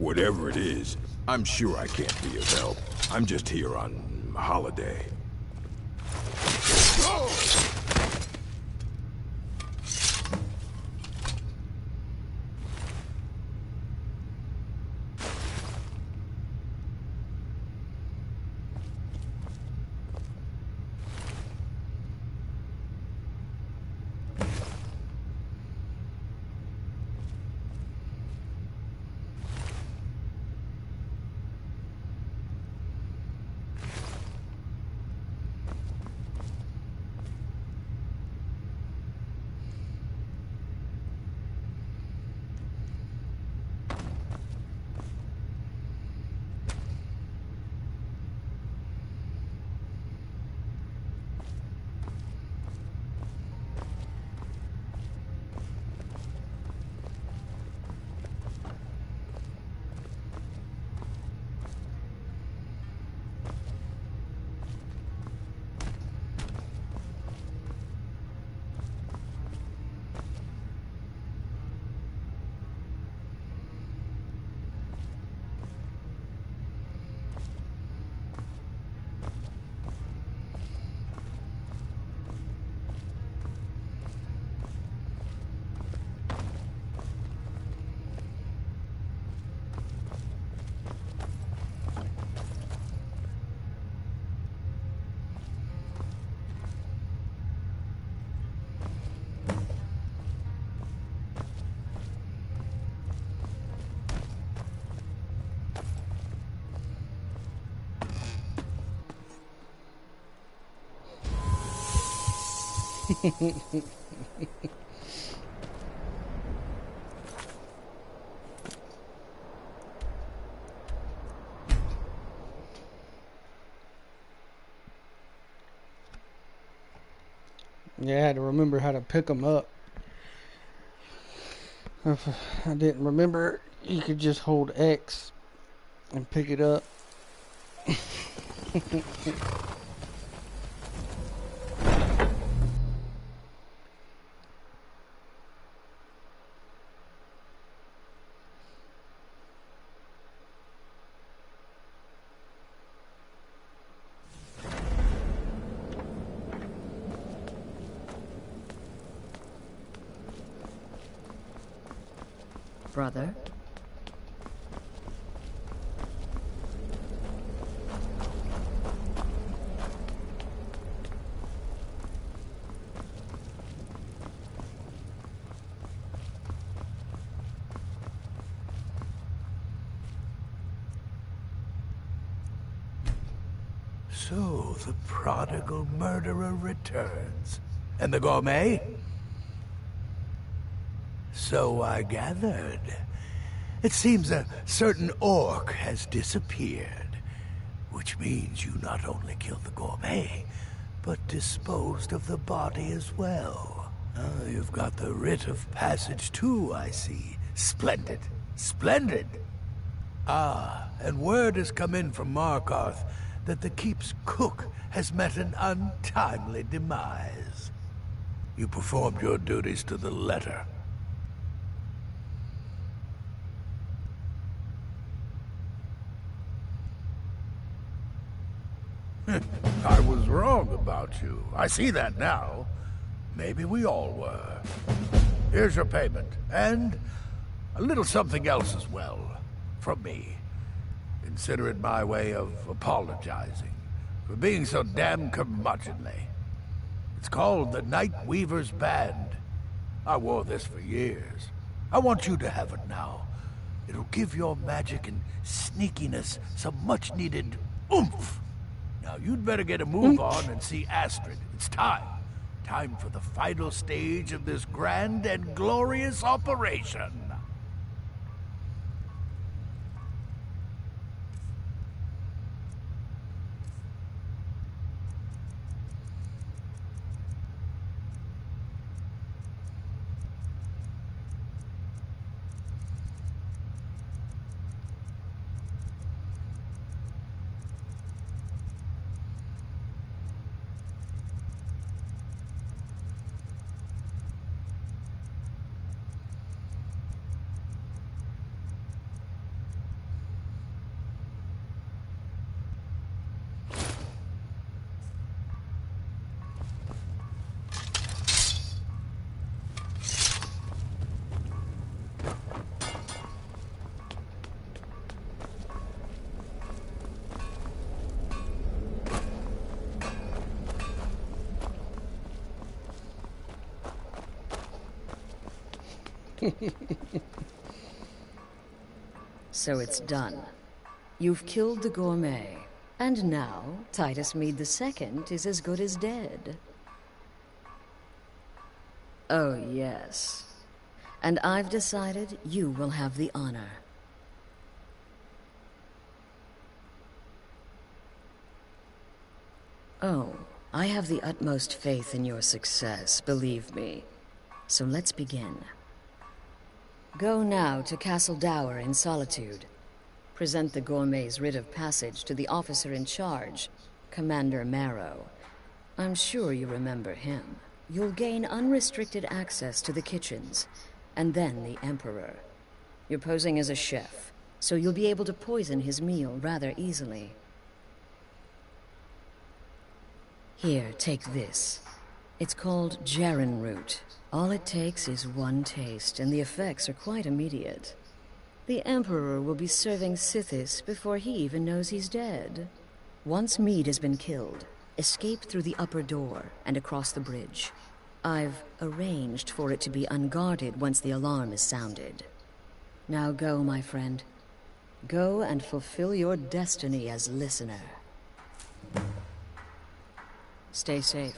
Speaker 9: Whatever it is, I'm sure I can't be of help. I'm just here on holiday.
Speaker 18: Yeah, I had to remember how to pick them up. If I didn't remember, you could just hold X and pick it up.
Speaker 10: Brother?
Speaker 16: So, the prodigal murderer returns. And the gourmet? So I gathered. It seems a certain orc has disappeared, which means you not only killed the gourmet, but disposed of the body as well. Ah, you've got the writ of passage too, I see. Splendid. Splendid! Ah, and word has come in from Markarth that the keep's cook has met an untimely demise. You performed your duties to the letter. I was wrong about you. I see that now. Maybe we all were. Here's your payment, and a little something else as well, from me. Consider it my way of apologizing for being so damn curmudgeonly. It's called the Night Weaver's Band. I wore this for years. I want you to have it now. It'll give your magic and sneakiness some much-needed oomph. Now, you'd better get a move on and see Astrid. It's time. Time for the final stage of this grand and glorious operation.
Speaker 10: So it's done. You've killed the gourmet. And now, Titus Mead II is as good as dead. Oh, yes. And I've decided you will have the honor. Oh, I have the utmost faith in your success, believe me. So let's begin. Go now to Castle Dower in Solitude. Present the gourmet's writ of passage to the officer in charge, Commander Marrow. I'm sure you remember him. You'll gain unrestricted access to the kitchens, and then the Emperor. You're posing as a chef, so you'll be able to poison his meal rather easily. Here, take this. It's called Jarren root. All it takes is one taste, and the effects are quite immediate. The Emperor will be serving Sithis before he even knows he's dead. Once Mead has been killed, escape through the upper door and across the bridge. I've arranged for it to be unguarded once the alarm is sounded. Now go, my friend. Go and fulfill your destiny as listener. Stay safe.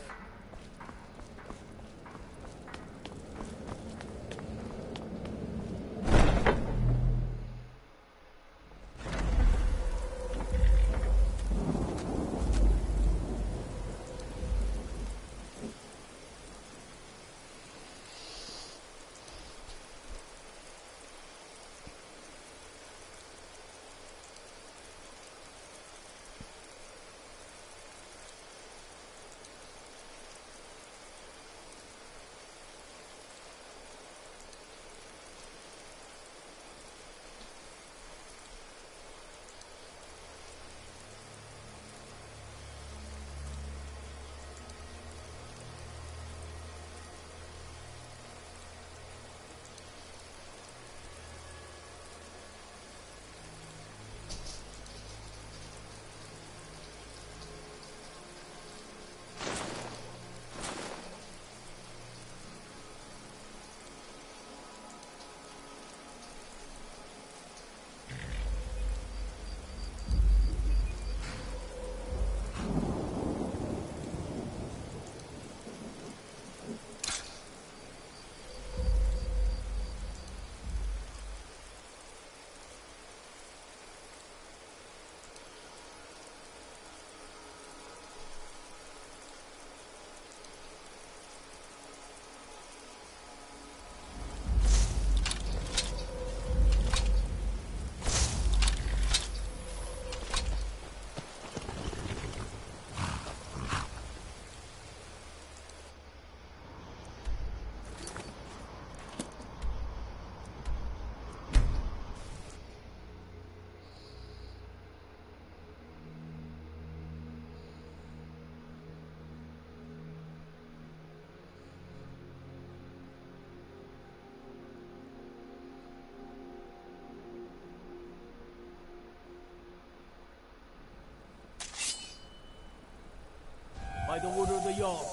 Speaker 8: By the order of the Jarl,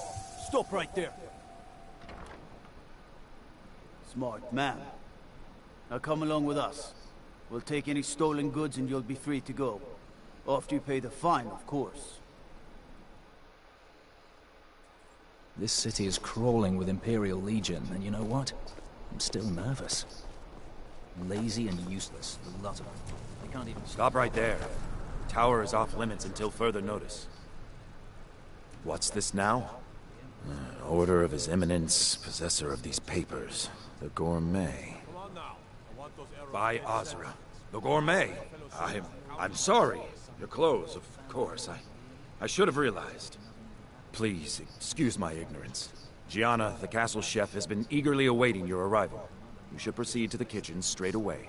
Speaker 8: stop right there. Smart man. Now come along with us. We'll take any stolen goods and you'll be free to go. After you pay the fine, of course.
Speaker 14: This city is crawling with Imperial Legion, and you know what? I'm still nervous. Lazy and useless, the lot of them. They can't even...
Speaker 13: Stop right there. The tower is off limits until further notice. What's this now? Order of His Eminence, possessor of these papers. The Gourmet. By Azra. The Gourmet. I'm sorry. Your clothes, of course. I should have realized. Please, excuse my ignorance. Gianna, the castle chef, has been eagerly awaiting your arrival. You should proceed to the kitchen straight away.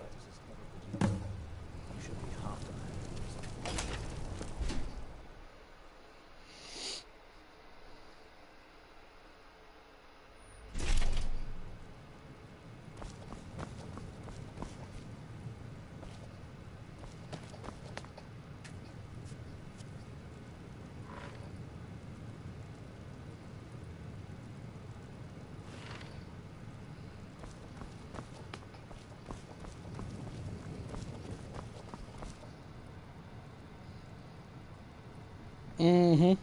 Speaker 18: Mm-hmm.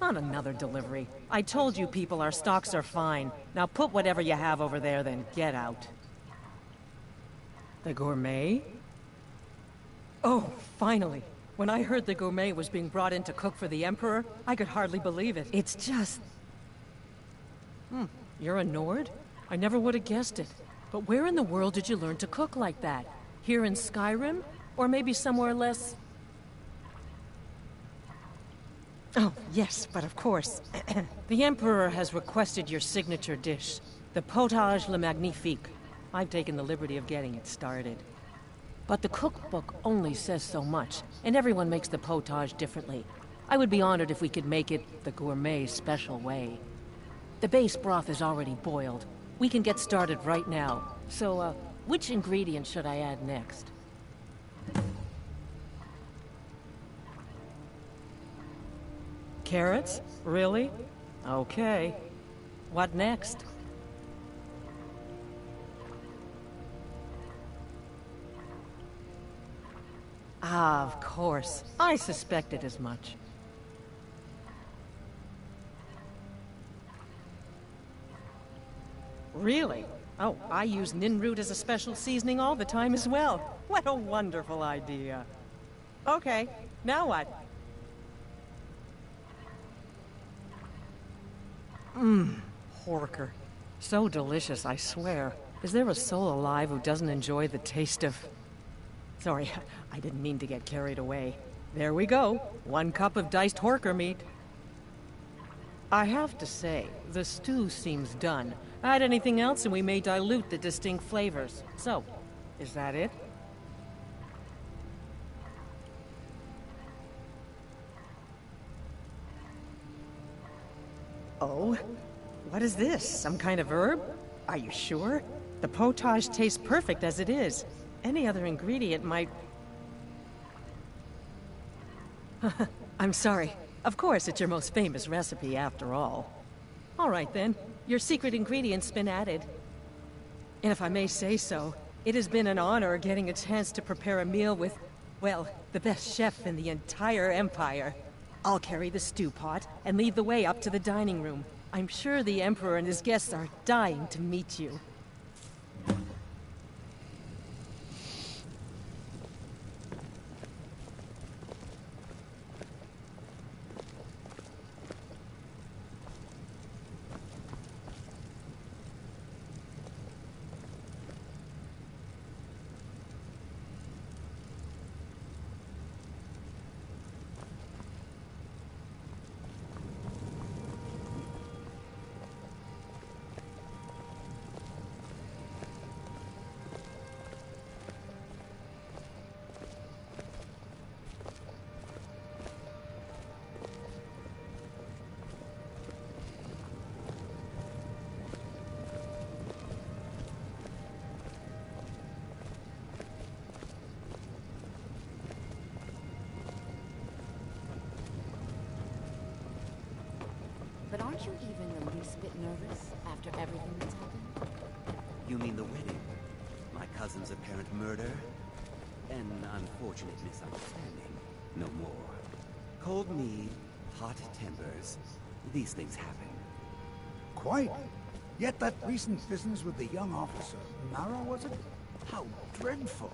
Speaker 2: On another delivery. I told you people our stocks are fine. Now put whatever you have over there, then get out. The gourmet? Oh, finally. When I heard the gourmet was being brought in to cook for the Emperor, I could hardly believe it. It's just... You're a Nord? I never would have guessed it. But where in the world did you learn to cook like that? Here in Skyrim? Or maybe somewhere less... Oh, yes, but of course. The Emperor has requested your signature dish, the potage le magnifique. I've taken the liberty of getting it started. But the cookbook only says so much, and everyone makes the potage differently. I would be honored if we could make it the gourmet special way. The base broth is already boiled. We can get started right now. So, which ingredient should I add next? Carrots? Really? Okay. What next? Ah, of course. I suspected as much. Really? Oh, I use nin root as a special seasoning all the time as well. What a wonderful idea. Okay, now what? Horker. So delicious, I swear. Is there a soul alive who doesn't enjoy the taste of... Sorry, I didn't mean to get carried away. There we go. 1 cup of diced horker meat. I have to say, the stew seems done. Add anything else and we may dilute the distinct flavors. So, is that it? Oh? What is this? Some kind of herb? Are you sure? The potage tastes perfect as it is. Any other ingredient might... I'm sorry. Of course, it's your most famous recipe after all. All right then. Your secret ingredient's been added. And if I may say so, it has been an honor getting a chance to prepare a meal with, well, the best chef in the entire Empire. I'll carry the stew pot and lead the way up to the dining room. I'm sure the Emperor and his guests are dying to meet you.
Speaker 21: But aren't you even the least bit nervous after everything that's happened?
Speaker 7: You mean the wedding? My cousin's apparent murder? An unfortunate misunderstanding. No more. Cold mead, hot tempers. These things happen.
Speaker 16: Quite. Yet that recent business with the young officer, Nara, was it? How dreadful.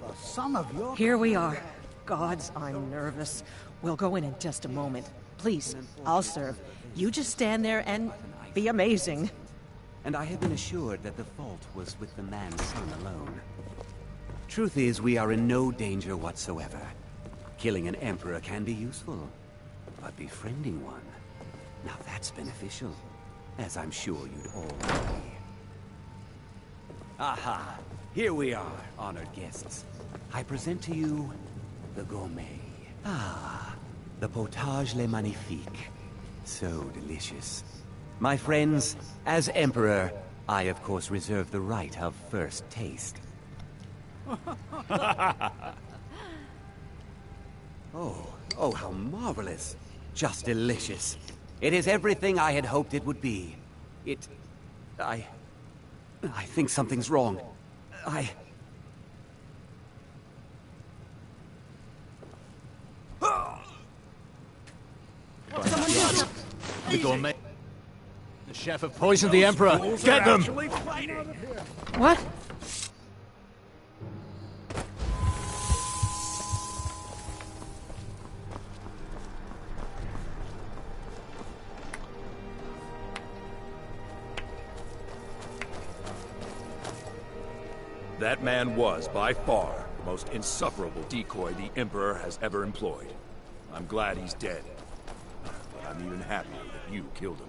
Speaker 16: The son of your...
Speaker 2: Here we are. Gods, I'm nervous. We'll go in just a moment. Please, I'll serve. You just stand there and be amazing.
Speaker 7: And I have been assured that the fault was with the man's son alone. Truth is, we are in no danger whatsoever. Killing an emperor can be useful, but befriending one, now that's beneficial, as I'm sure you'd all agree. Aha! Here we are, honored guests. I present to you the gourmet. Ah, the potage le magnifique. So delicious. My friends, as Emperor, I of course reserve the right of first taste. Oh, how marvelous. Just delicious. It is everything I had hoped it would be. I think something's wrong.
Speaker 14: The gourmet... The chef have poisoned the Emperor. Get them!
Speaker 2: What?
Speaker 9: That man was, by far, the most insufferable decoy the Emperor has ever employed. I'm glad he's dead. But I'm even happier that you killed him.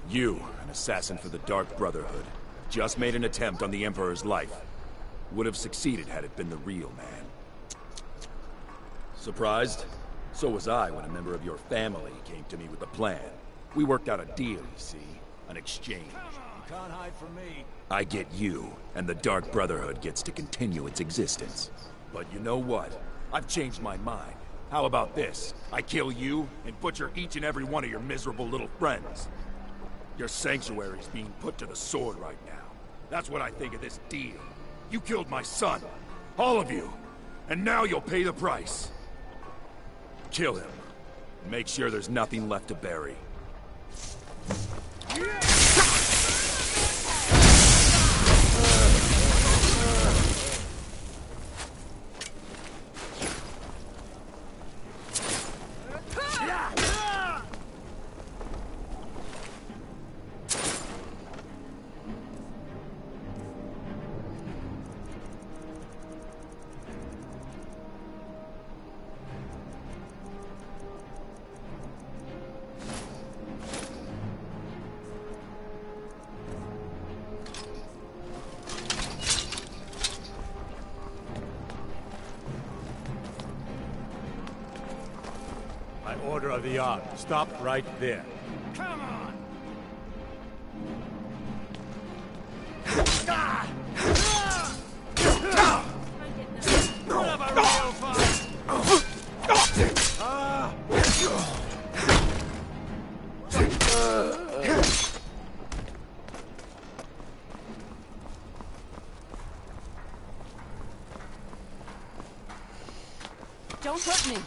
Speaker 9: You, an assassin for the Dark Brotherhood, just made an attempt on the Emperor's life. Would have succeeded had it been the real man. Surprised? So was I when a member of your family came to me with a plan. We worked out a deal, you see. An exchange.
Speaker 14: You can't hide from me.
Speaker 9: I get you, and the Dark Brotherhood gets to continue its existence. But you know what? I've changed my mind. How about this? I kill you, and butcher each and every one of your miserable little friends. Your sanctuary's being put to the sword right now. That's what I think of this deal. You killed my son. All of you. And now you'll pay the price. Kill him. And make sure there's nothing left to bury.
Speaker 17: Order of the yard. Stop right there.
Speaker 6: Come on! We'll have a real fight!
Speaker 21: Don't hurt me!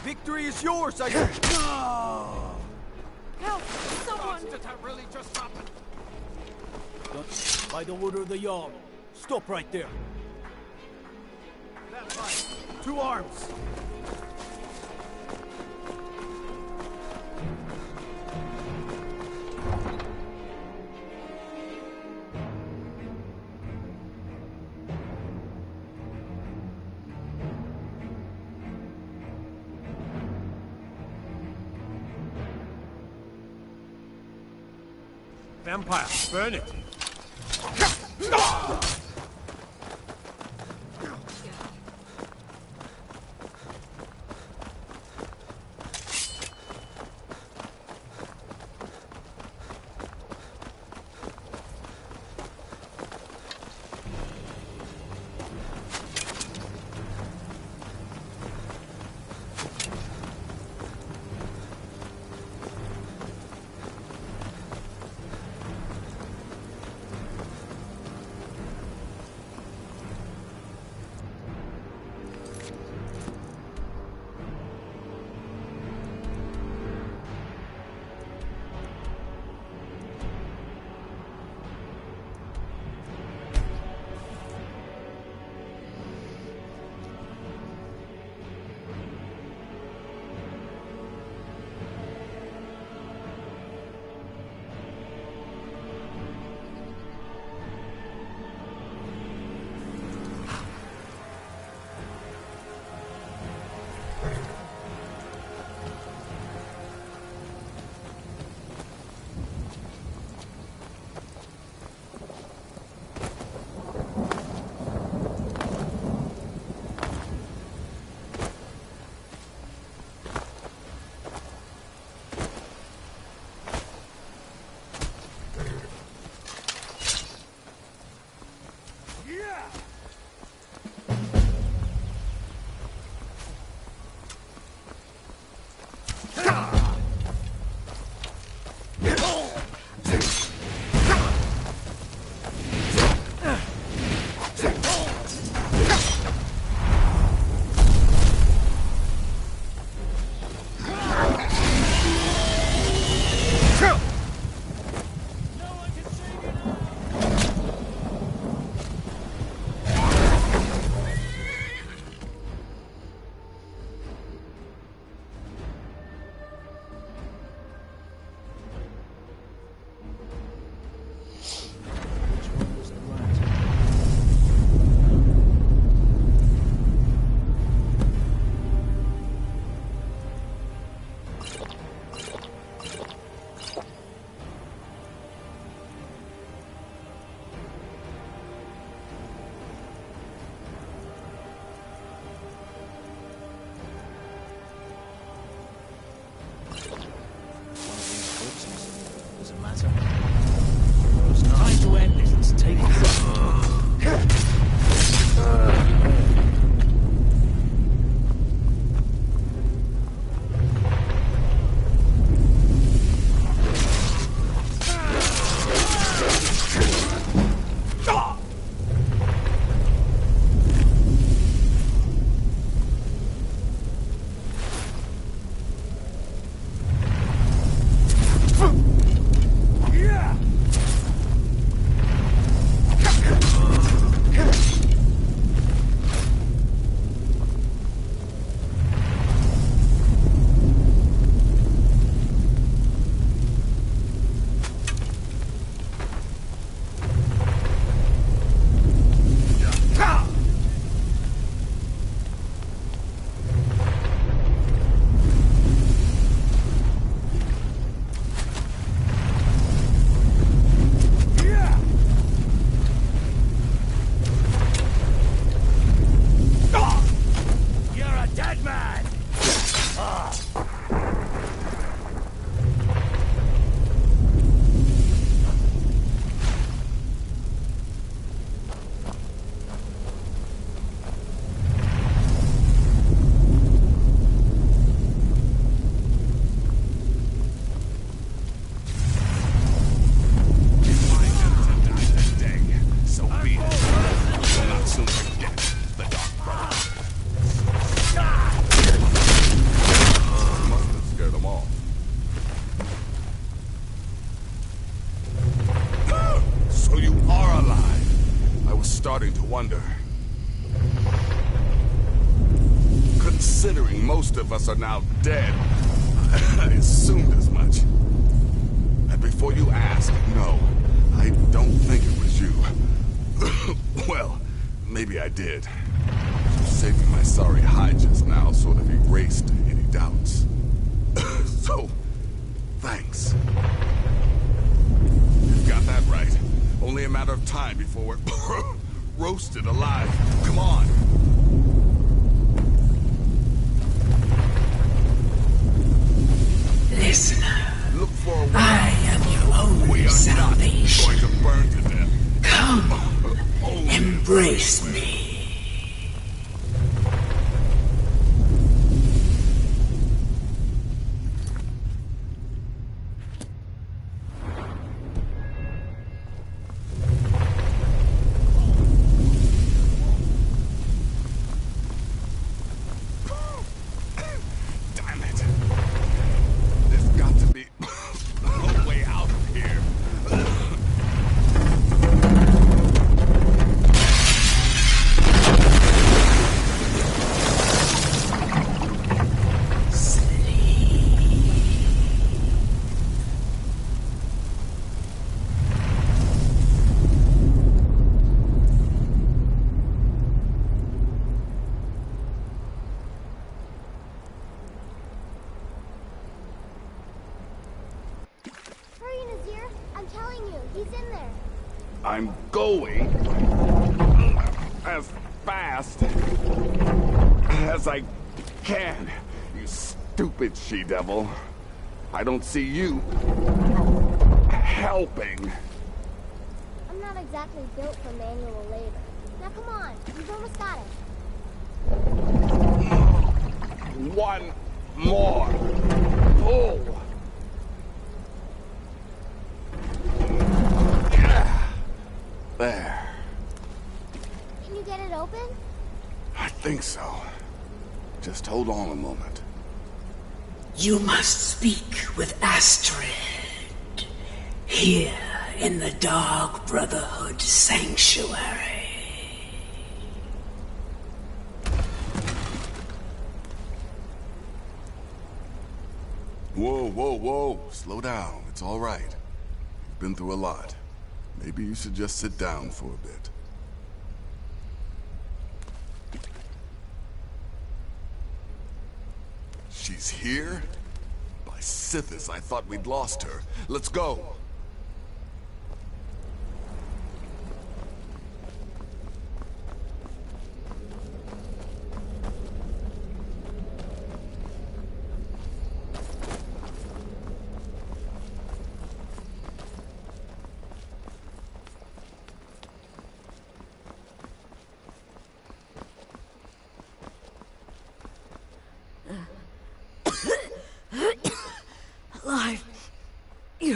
Speaker 7: Victory is yours, I...
Speaker 21: No! Help! Someone!
Speaker 6: Did that really just happen? By the order of the Jarl, stop right there. That fight. 2 arms.
Speaker 17: Vampire, burn it!
Speaker 14: the matter. It's time to end this. Let's take it.
Speaker 11: Starting to wonder. Considering most of us are now dead, I assumed as much. And before you ask, no, I don't think it was you. Well, maybe I did. Saving my sorry hide just now sort of erased any doubts. So, thanks. You've got that right. Only a matter of time before we're roasted alive. Come on.
Speaker 20: Listener,
Speaker 11: look for a way.
Speaker 20: I am your only salvation.
Speaker 11: Going to burn to death.
Speaker 20: Come, embrace me.
Speaker 11: I'm going as fast as I can, you stupid she-devil. I don't see you helping.
Speaker 15: I'm not exactly built for manual labor. Now come on, you've almost got it.
Speaker 11: One more pull. There.
Speaker 15: Can you get it open?
Speaker 11: I think so. Just hold on a moment.
Speaker 20: You must speak with Astrid. Here in the Dark Brotherhood Sanctuary.
Speaker 11: Whoa, whoa, whoa. Slow down. It's all right. You've been through a lot. Maybe you should just sit down for a bit. She's here? By Sithis, I thought we'd lost her. Let's go!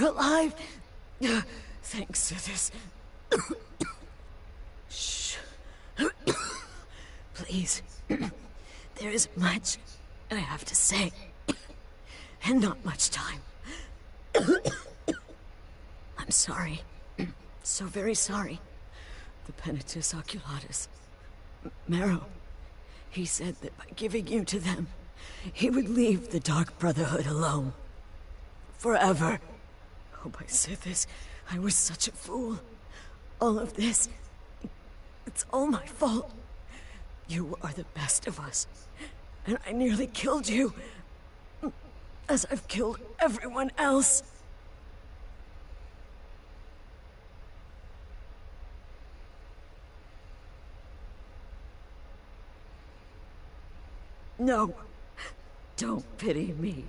Speaker 10: You're alive! Thanks to this. Shh. Please. There is much I have to say. And not much time. I'm sorry. So very sorry. The Penitus Oculatus. Marrow. He said that by giving you to them, he would leave the Dark Brotherhood alone. Forever. Oh, my Sithis, I was such a fool. All of this, it's all my fault. You are the best of us, and I nearly killed you, as I've killed everyone else. No, don't pity me.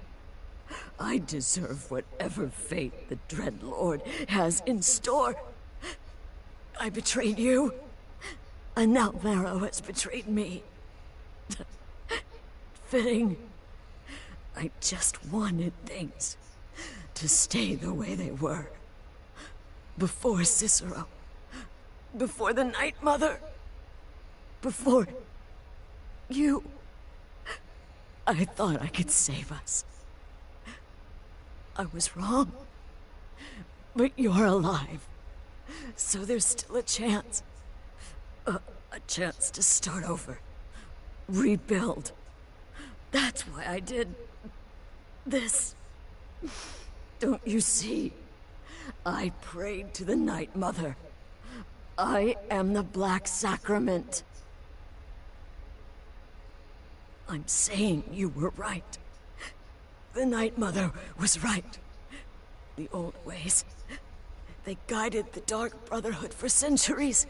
Speaker 10: I deserve whatever fate the Dread Lord has in store. I betrayed you, and now Marrow has betrayed me. Fitting. I just wanted things to stay the way they were. Before Cicero. Before the Night Mother. Before you. I thought I could save us. I was wrong. But you're alive. So there's still a chance. A chance to start over. Rebuild. That's why I did this. Don't you see? I prayed to the Night Mother. I am the Black Sacrament. I'm saying you were right. The Night Mother was right. The old ways, they guided the Dark Brotherhood for centuries.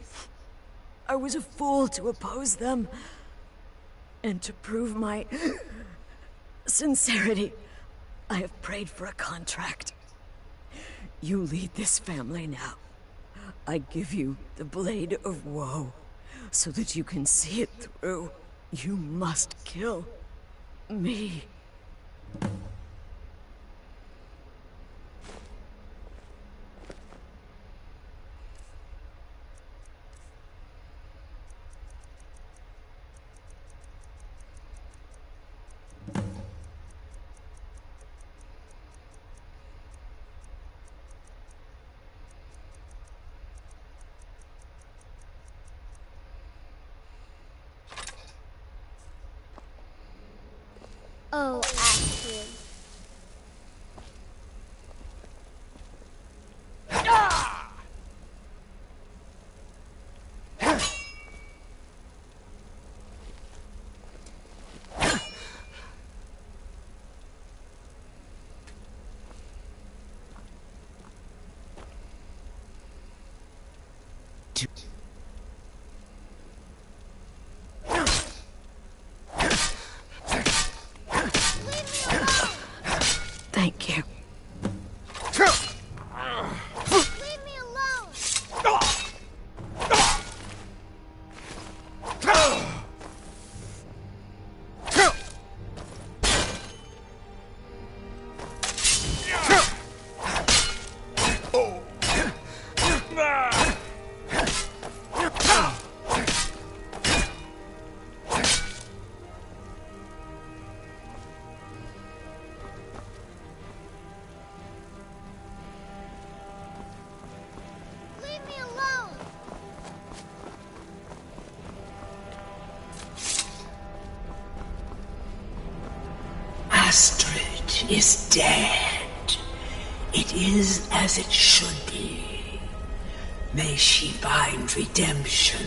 Speaker 10: I was a fool to oppose them. And to prove my sincerity, I have prayed for a contract. You lead this family now. I give you the Blade of Woe, so that you can see it through. You must kill me.
Speaker 15: Oh, Astrid.
Speaker 10: Thank you.
Speaker 15: Leave me alone! Leave me alone!
Speaker 20: Astrid is dead. It is as it should be. May she find redemption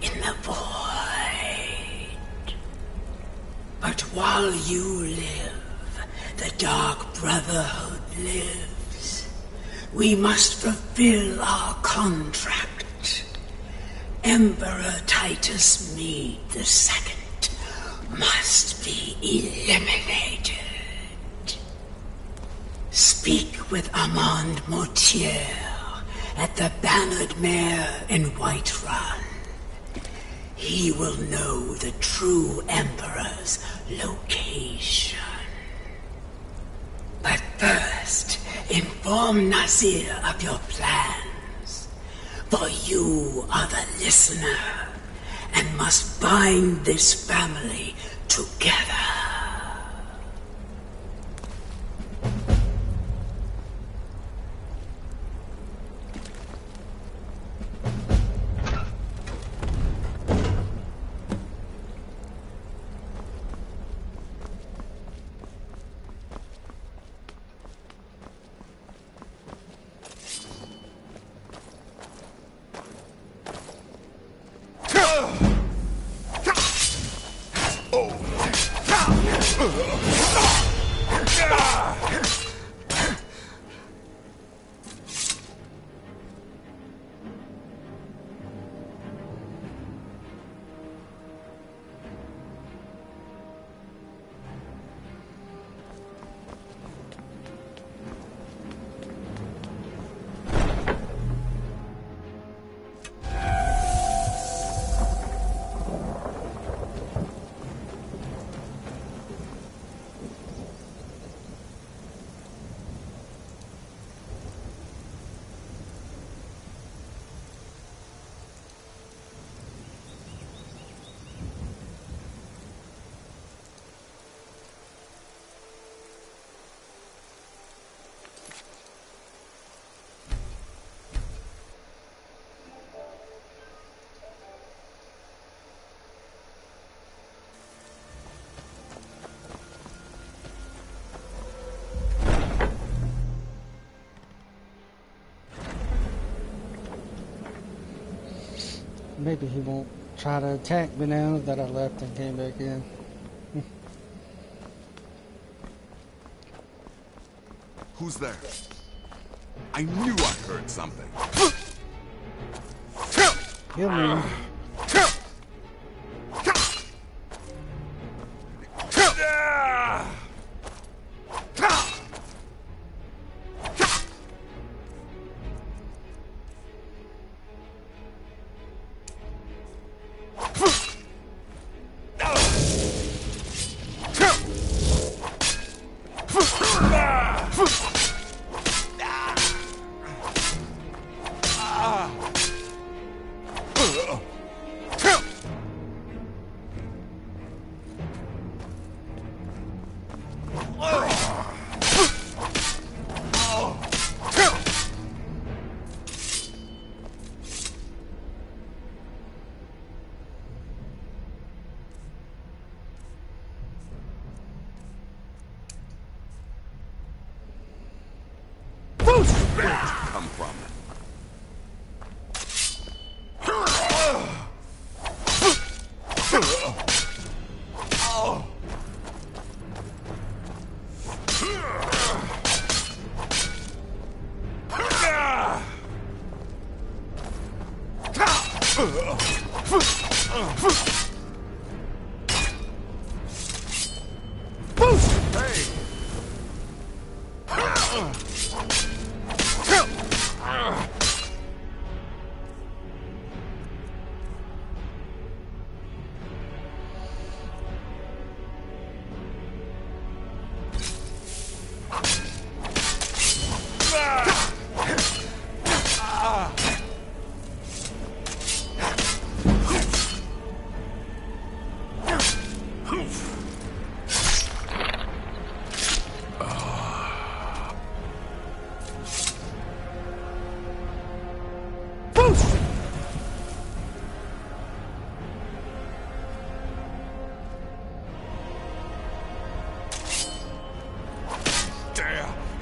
Speaker 20: in the void. But while you live, the Dark Brotherhood lives. We must fulfill our contract. Emperor Titus Mede II must be eliminated. Speak with Armand Mortier at the Bannered Mare in Whiterun. He will know the true Emperor's location. But first, Inform Nazir of your plans, for you are the listener and must bind this family together.
Speaker 18: Maybe he won't try to attack me now that I left and came back in.
Speaker 11: Who's there? I knew I heard something.
Speaker 18: Kill me.
Speaker 11: Come from?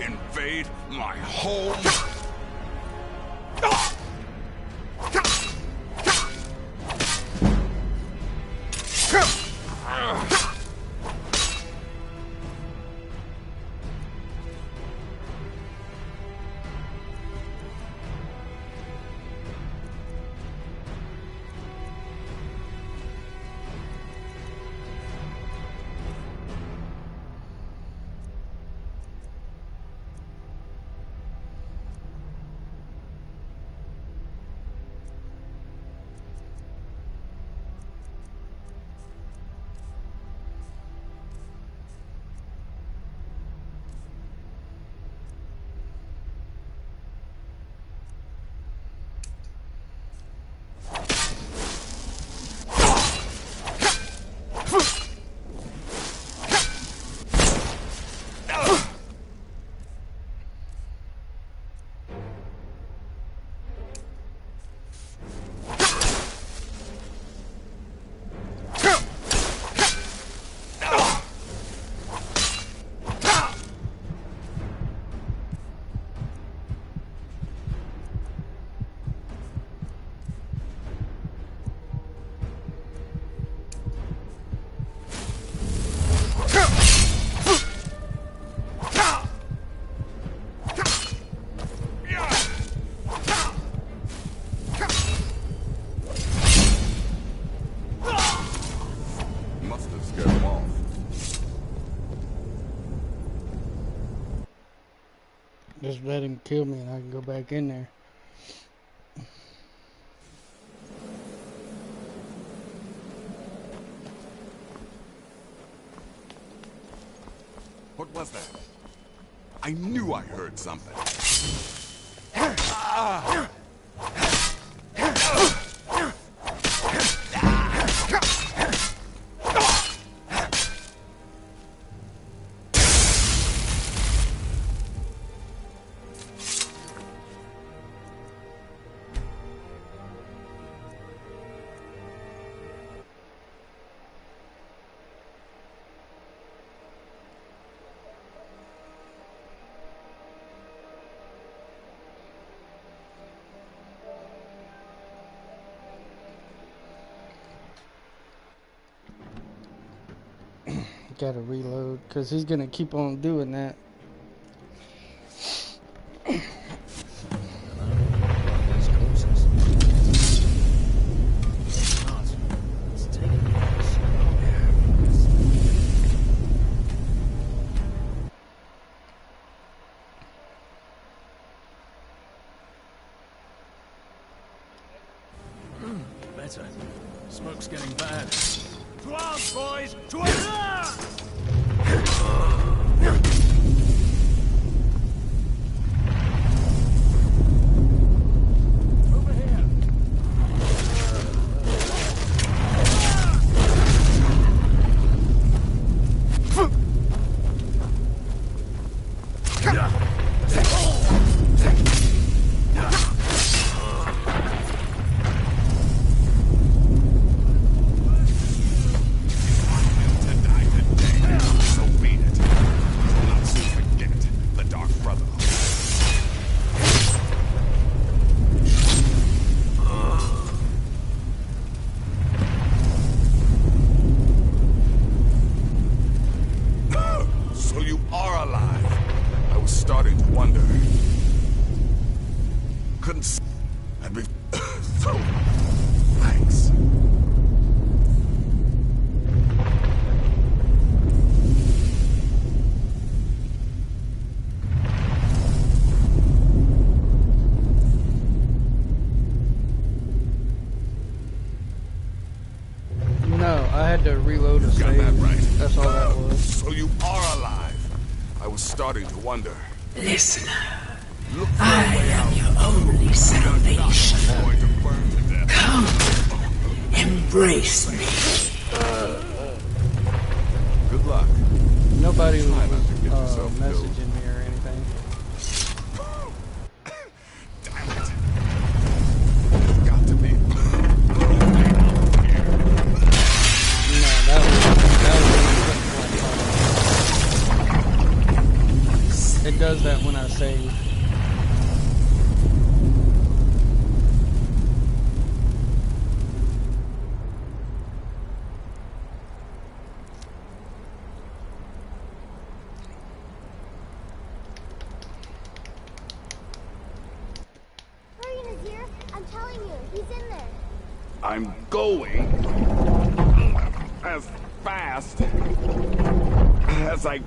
Speaker 11: Invade my home.
Speaker 18: Just let him kill me and I can go back in there.
Speaker 11: What was that? I knew I heard something.
Speaker 18: Gotta reload, because he's gonna keep on doing that.
Speaker 14: Better. Smoke's getting bad.
Speaker 6: To arms, boys! To arms!
Speaker 14: Over here.
Speaker 18: To reload a save. That right. That's all that was.
Speaker 11: So you are alive. I was starting to wonder.
Speaker 20: Listener, I am your only salvation. Come, embrace me.
Speaker 11: Good luck.
Speaker 18: Nobody was messaging me or anything.
Speaker 11: Damn it. It's got to be.
Speaker 18: It does that when I save.
Speaker 15: Hurry, Nazir! I'm telling you, he's in there.
Speaker 11: I'm going as fast as I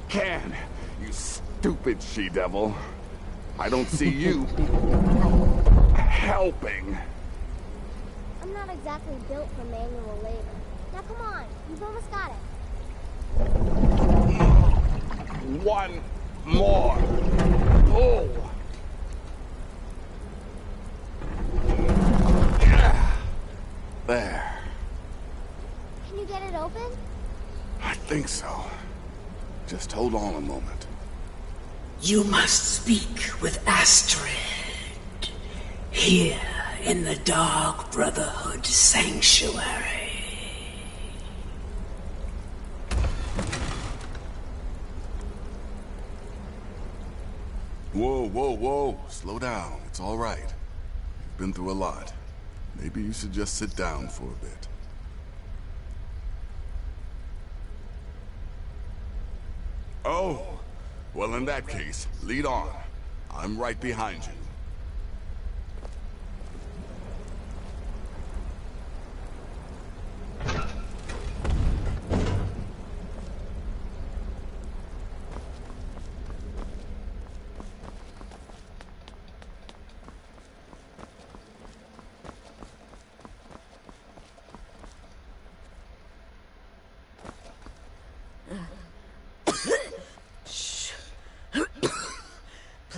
Speaker 11: can. You stupid she-devil. I don't see you helping.
Speaker 15: I'm not exactly built for manual labor. Now come on, you've almost got it.
Speaker 11: One more pull. There.
Speaker 15: Can you get it open?
Speaker 11: I think so. Just hold on a moment.
Speaker 20: You must speak with Astrid. Here in the Dark Brotherhood Sanctuary.
Speaker 11: Whoa, whoa, whoa. Slow down. It's all right. You've been through a lot. Maybe you should just sit down for a bit. Oh, well in that case, lead on. I'm right behind you.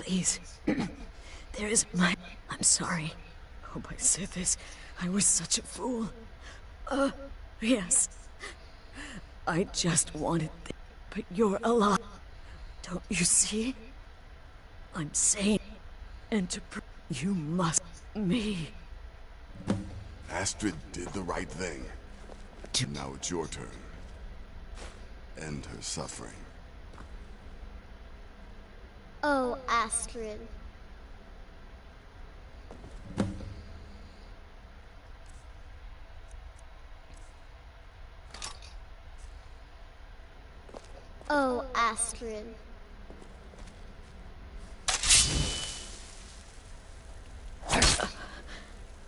Speaker 10: please. There is I'm sorry. Oh, my Sithis, I was such a fool. Yes. I just wanted but you're alive. Don't you see? I'm sane. And you must me.
Speaker 11: Astrid did the right thing. Now it's your turn. End her suffering.
Speaker 15: Oh, Astrid. Oh, Astrid.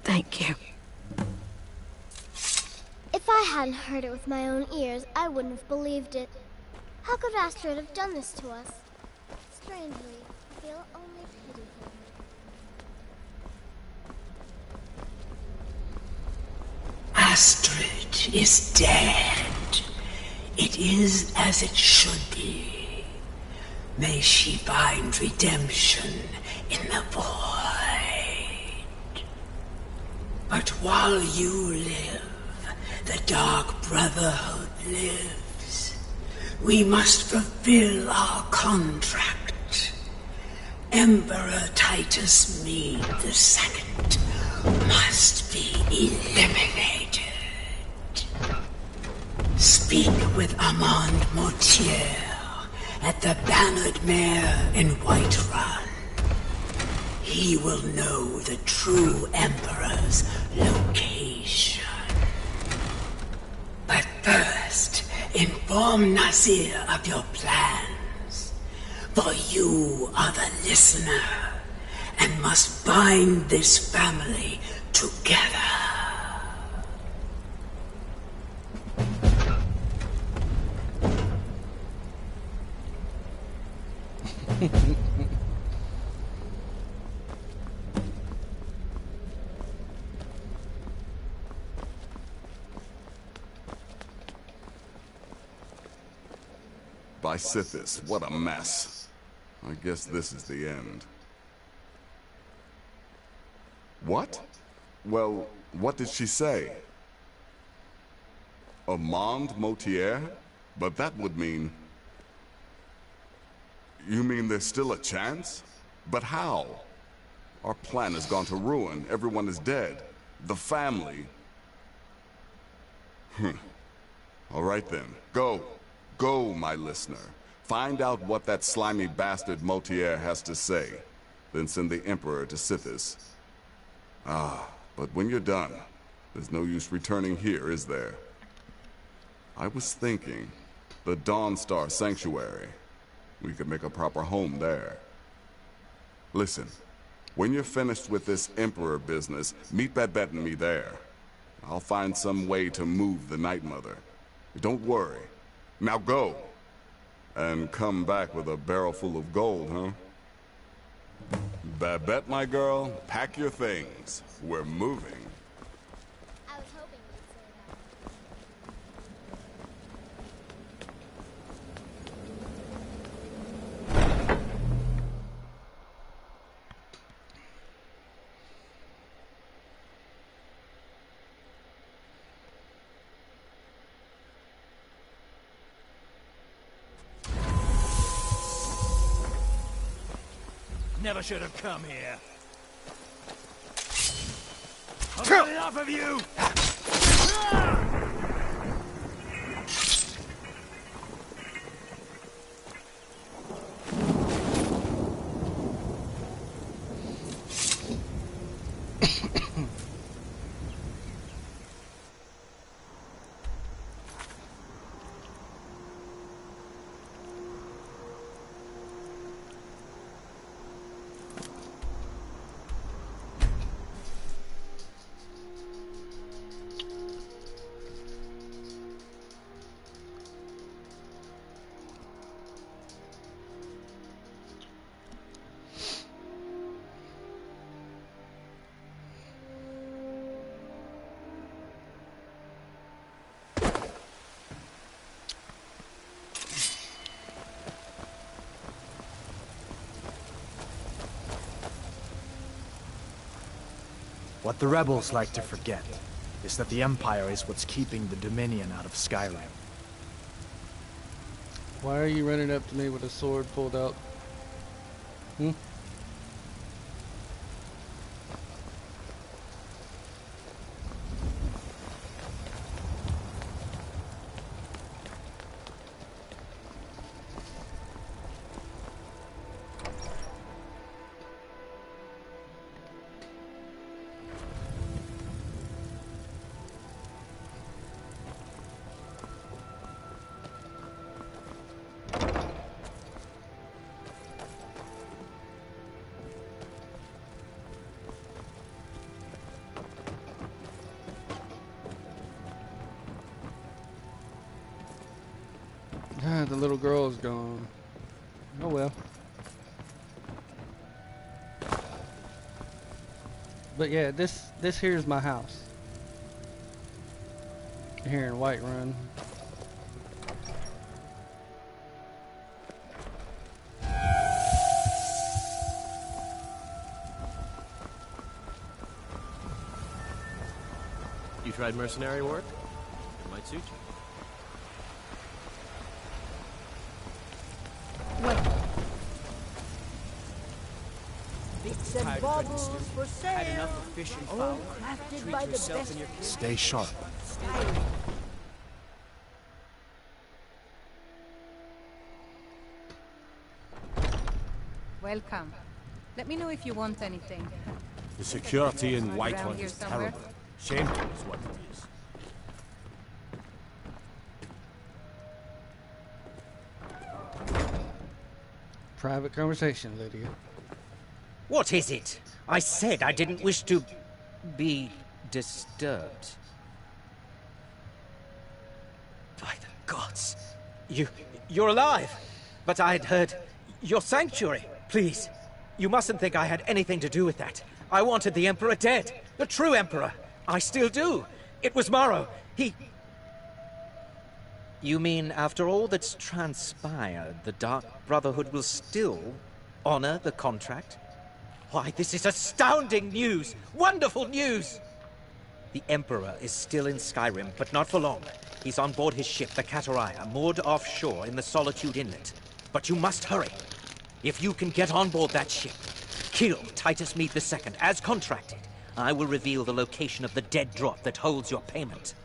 Speaker 10: Thank you.
Speaker 15: If I hadn't heard it with my own ears, I wouldn't have believed it. How could Astrid have done this to us? Strangely, I feel only pity for her.
Speaker 20: Astrid is dead. It is as it should be. May she find redemption in the void. But while you live, the Dark Brotherhood lives. We must fulfill our contract. Emperor Titus Mede II must be eliminated. Speak with Armand Mortier at the Bannered Mare in Whiterun. He will know the true Emperor's location. But first, inform Nazir of your plans, for you are the listener and must bind this family together.
Speaker 11: By Sithis, what a mess. I guess this is the end. What? Well, what did she say? Armand Mortier? But that would mean... You mean there's still a chance? But how? Our plan has gone to ruin. Everyone is dead. The family. All right then. Go. Go, my listener. Find out what that slimy bastard Mortier has to say. Then send the Emperor to Sithis. But when you're done, there's no use returning here, is there? I was thinking, the Dawnstar Sanctuary. We could make a proper home there. Listen, when you're finished with this Emperor business, meet Babette and me there. I'll find some way to move the Night Mother. Don't worry. Now go. And come back with a barrel full of gold, huh? Babette, my girl, pack your things. We're moving.
Speaker 15: I was hoping you'd say
Speaker 9: Never should have come here. I've had enough of you!
Speaker 4: What the rebels like to forget is that the Empire is what's keeping the Dominion out of Skyrim.
Speaker 18: Why are you running up to me with a sword pulled out? Hmm? The little girl's gone. Oh well. But yeah, this here's my house. Here in Whiterun.
Speaker 5: You tried mercenary work? It might suit you.
Speaker 22: Bits and baubles for sale.
Speaker 8: Had enough of fish and fowl.
Speaker 22: All crafted by the best.
Speaker 4: Stay sharp.
Speaker 23: Welcome. Let me know if you want anything.
Speaker 17: The security in
Speaker 23: Around
Speaker 17: Whiterun
Speaker 23: here
Speaker 17: is
Speaker 23: somewhere?
Speaker 17: terrible. Shameful is what it is.
Speaker 18: Private conversation, Lydia.
Speaker 24: What is it? I said I didn't wish to be disturbed. By the gods. You're alive. But I'd heard your sanctuary. Please, you mustn't think I had anything to do with that. I wanted the Emperor dead. The true Emperor. I still do. It was Morrow. He... You mean after all that's transpired, the Dark Brotherhood will still honor the contract? Why, this is astounding news! Wonderful news! The Emperor is still in Skyrim, but not for long. He's on board his ship, the Kataraya, moored offshore in the Solitude Inlet. But you must hurry. If you can get on board that ship, kill Titus Mead II, as contracted, I will reveal the location of the dead drop that holds your payment.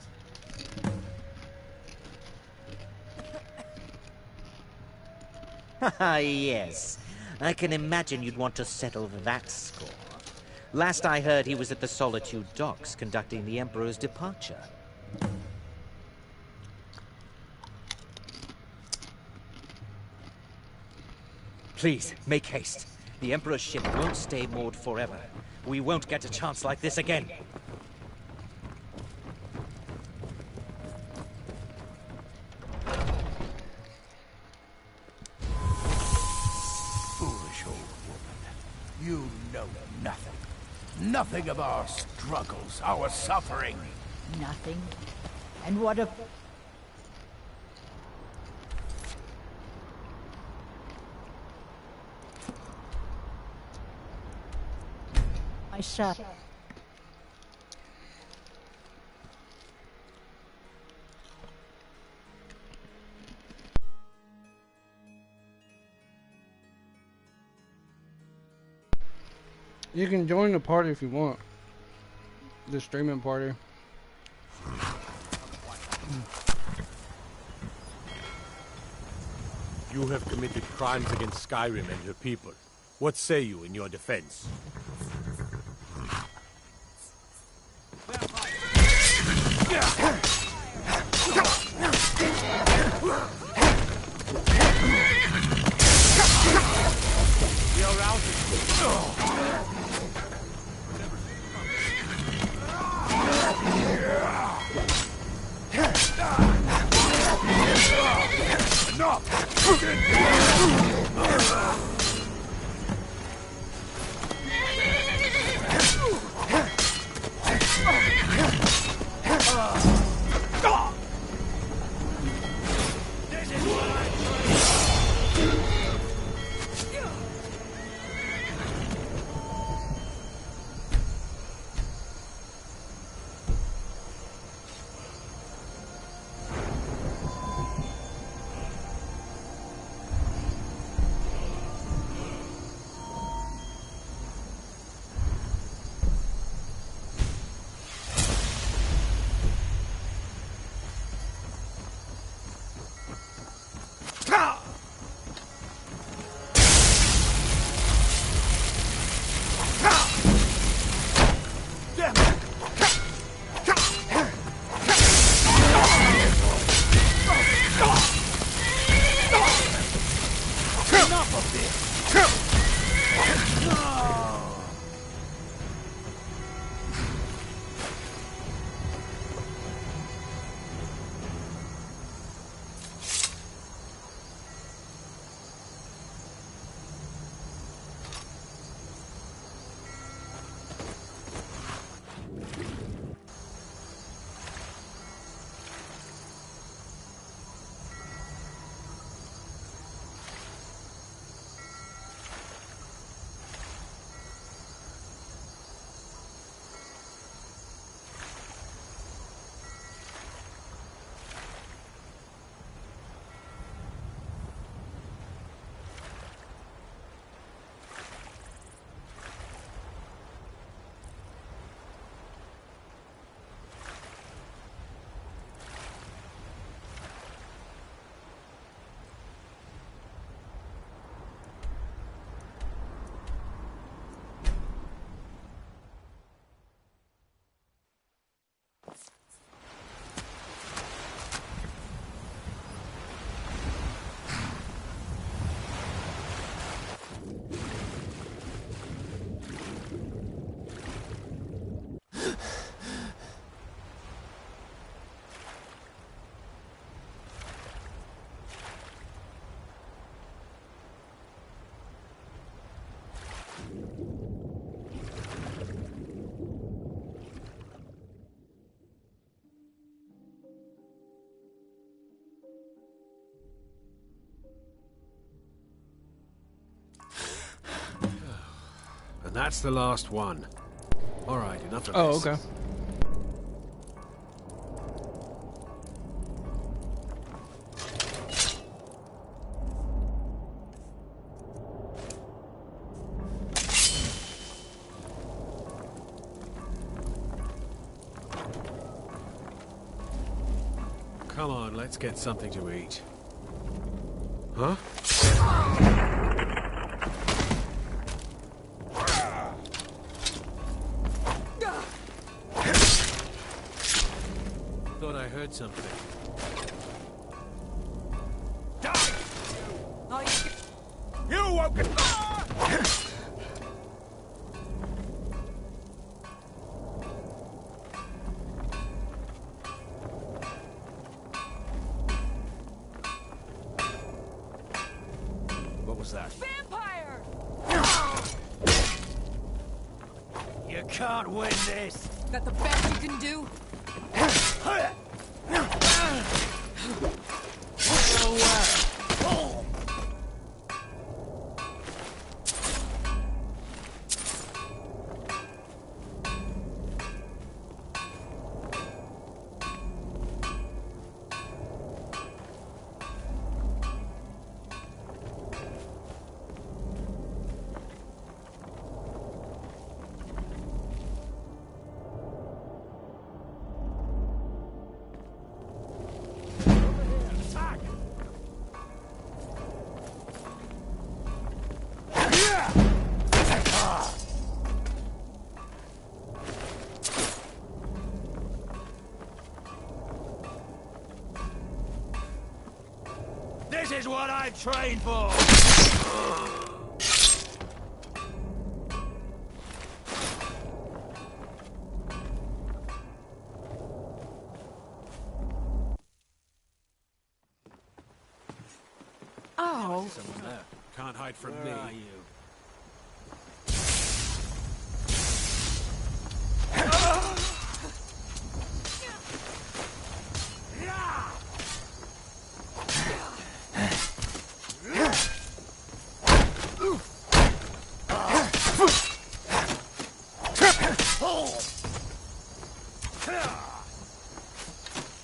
Speaker 24: Ah, yes. I can imagine you'd want to settle that score. Last I heard, he was at the Solitude docks conducting the Emperor's departure. Please, make haste. The Emperor's ship won't stay moored forever. We won't get a chance like this again.
Speaker 16: Foolish old woman. You know nothing. Nothing of our struggles, our suffering.
Speaker 22: Nothing. And what of... my son.
Speaker 18: You can join the party if you want. The streaming party.
Speaker 17: You have committed crimes against Skyrim and her people. What say you in your defense?
Speaker 6: You're out.
Speaker 1: And that's the last one. All right, enough of
Speaker 18: Oh,
Speaker 1: this.
Speaker 18: okay.
Speaker 1: Come on, let's get something to eat. Huh? Thought I heard something.
Speaker 9: You woke it. What was that?
Speaker 6: Vampire!
Speaker 8: You can't win this!
Speaker 6: That the best you can do?
Speaker 9: This is what I trained for!
Speaker 6: Oh.
Speaker 1: Someone there. Can't hide from me.
Speaker 8: Where are you?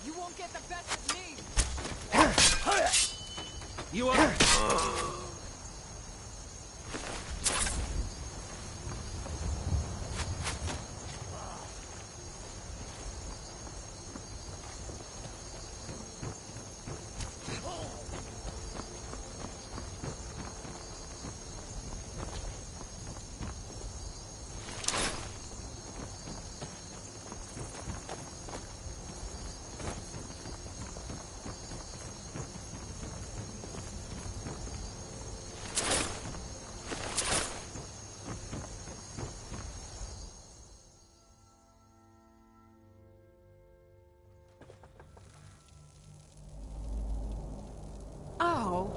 Speaker 6: You won't get the best of me!
Speaker 8: You are...
Speaker 6: Oh.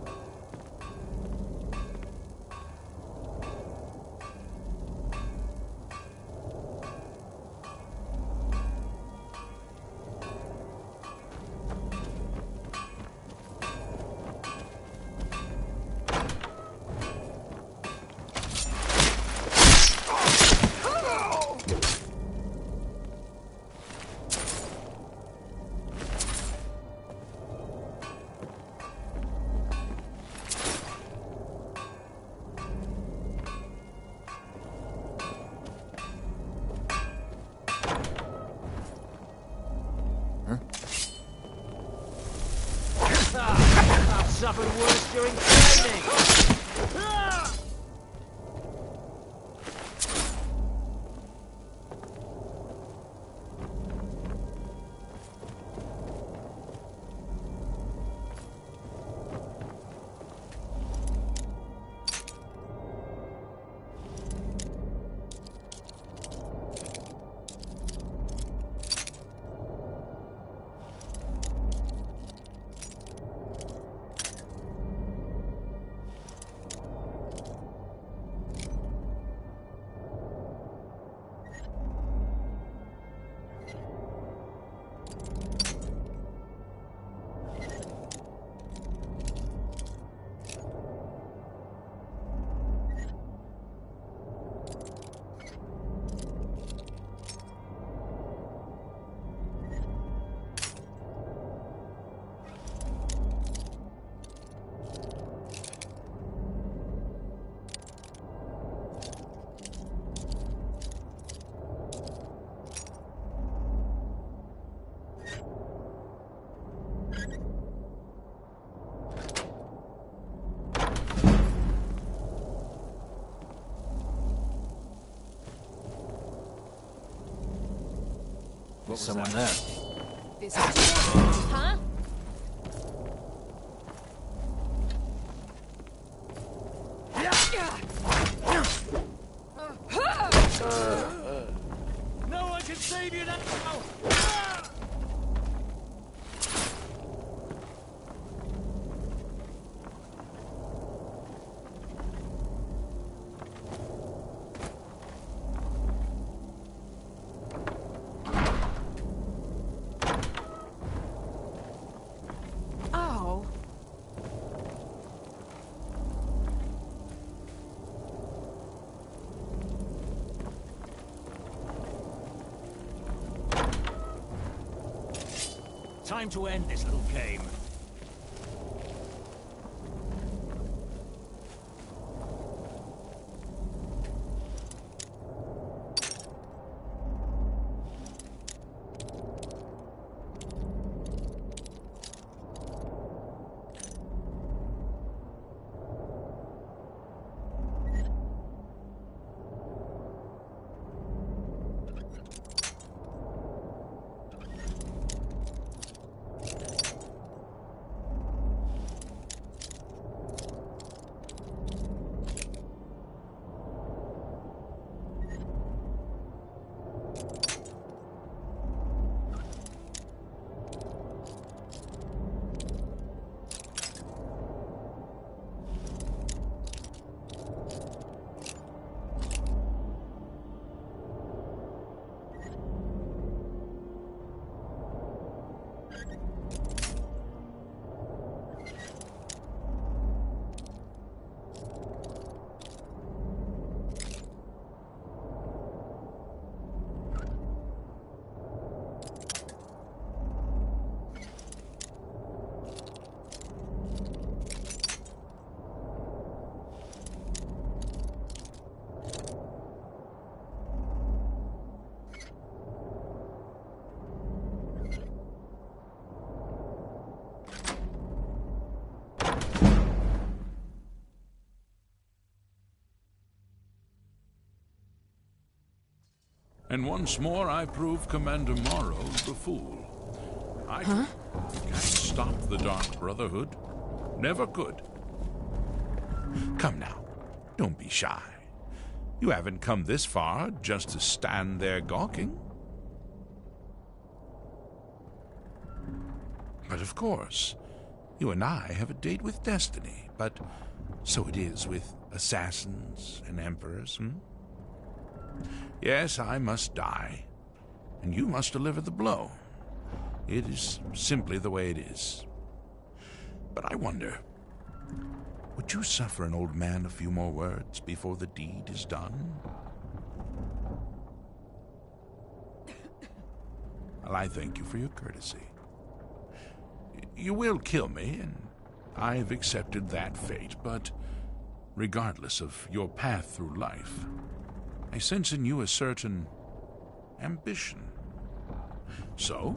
Speaker 24: I've suffered worse during training.
Speaker 14: There's someone there.
Speaker 21: This huh?
Speaker 6: No one can save you now!
Speaker 21: Oh.
Speaker 6: Time to end this little game.
Speaker 3: And once more I prove Commander Morrow the fool. I can't stop the Dark Brotherhood. Never could. Come now, don't be shy. You haven't come this far just to stand there gawking. But of course, you and I have a date with destiny, but so it is with assassins and emperors, Yes, I must die, and you must deliver the blow. It is simply the way it is. But I wonder, would you suffer an old man a few more words before the deed is done? Well, I thank you for your courtesy. You will kill me, and I've accepted that fate, but regardless of your path through life, I sense in you a certain ambition. So,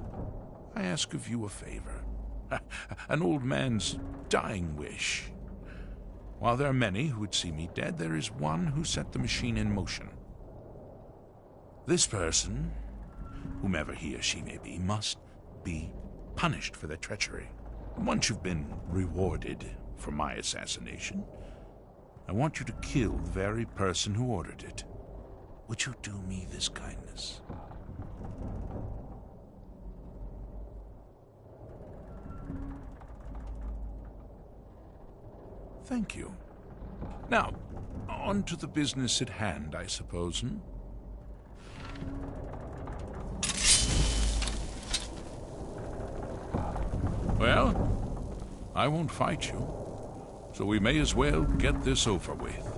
Speaker 3: I ask of you a favor. An old man's dying wish. While there are many who would see me dead, there is one who set the machine in motion. This person, whomever he or she may be, must be punished for their treachery. Once you've been rewarded for my assassination, I want you to kill the very person who ordered it. Would you do me this kindness? Thank you. Now, on to the business at hand, I suppose, Well, I won't fight you, so we may as well get this over with.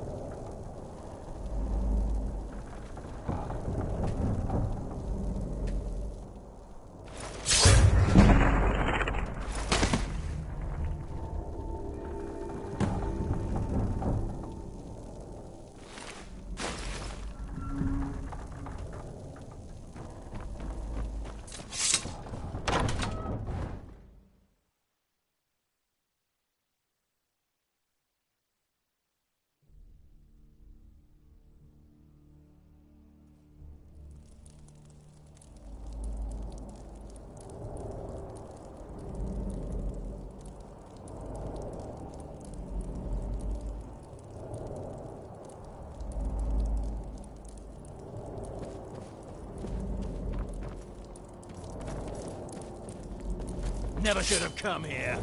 Speaker 5: never should have come here.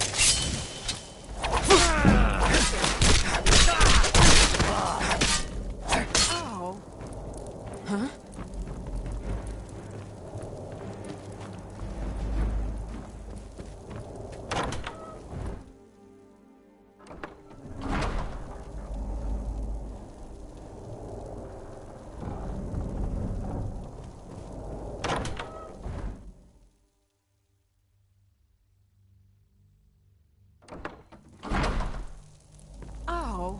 Speaker 21: Oh. Huh? Oh.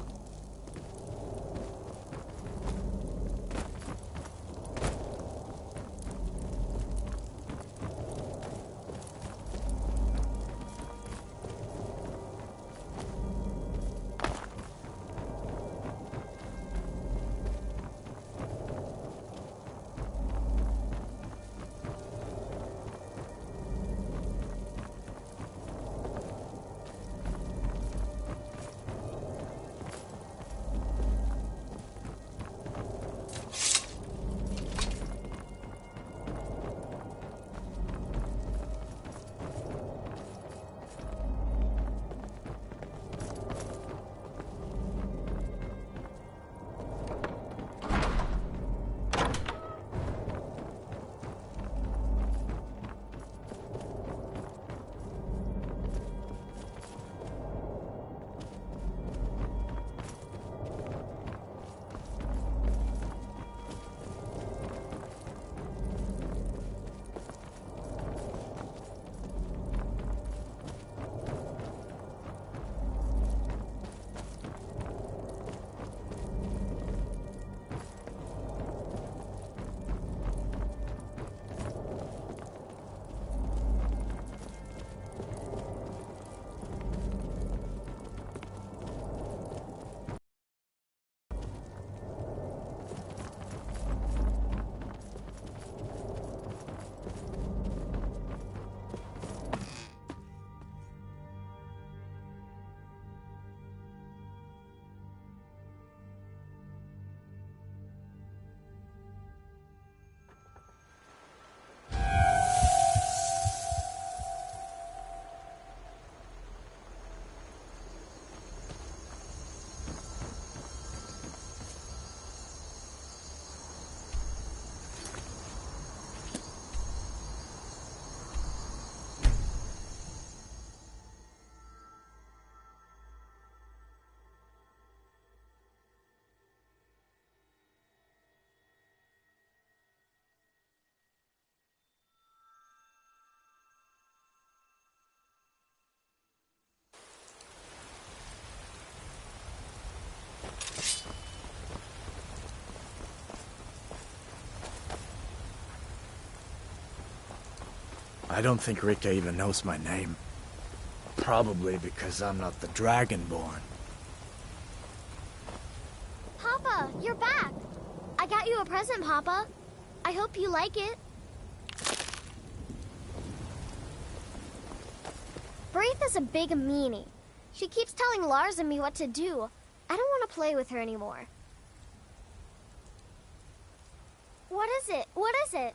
Speaker 4: I don't think Rika even knows my name. Probably because I'm not the Dragonborn.
Speaker 15: Papa, you're back. I got you a present, Papa. I hope you like it. Braith is a big meanie. She keeps telling Lars and me what to do. I don't want to play with her anymore. What is it? What is it?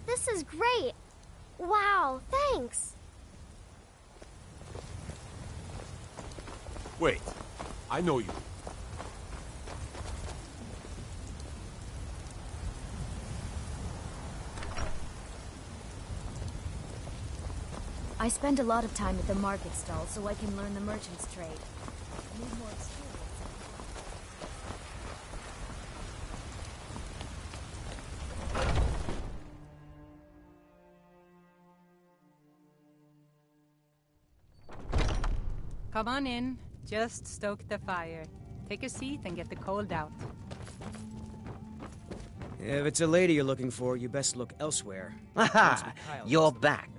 Speaker 15: This is great. Wow, thanks.
Speaker 17: Wait, I know you.
Speaker 2: I spend a lot of time at the market stall so I can learn the merchant's trade. I need more experience.
Speaker 23: Come on in. Just stoke the fire. Take a seat and get the cold out.
Speaker 12: If it's a lady you're looking for, you best look elsewhere.
Speaker 24: Aha! You're back.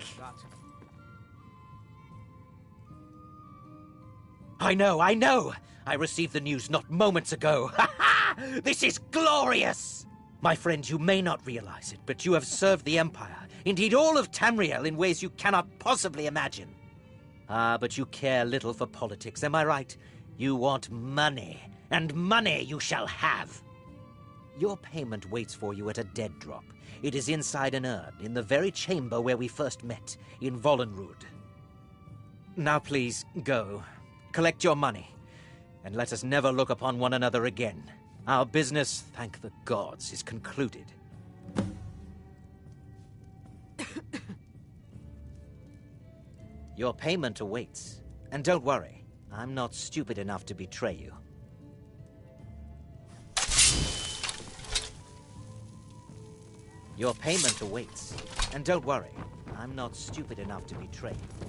Speaker 24: I know! I received the news not moments ago. Ha ha! This is glorious! My friend, you may not realize it, but you have served the Empire, indeed all of Tamriel, in ways you cannot possibly imagine. Ah, but you care little for politics, am I right? You want money, and money you shall have. Your payment waits for you at a dead drop. It is inside an urn, in the very chamber where we first met, in Vollenrud. Now please, go. Collect your money, and let us never look upon one another again. Our business, thank the gods, is concluded. Your payment awaits. And don't worry, I'm not stupid enough to betray you. Your payment awaits. And don't worry, I'm not stupid enough to betray you.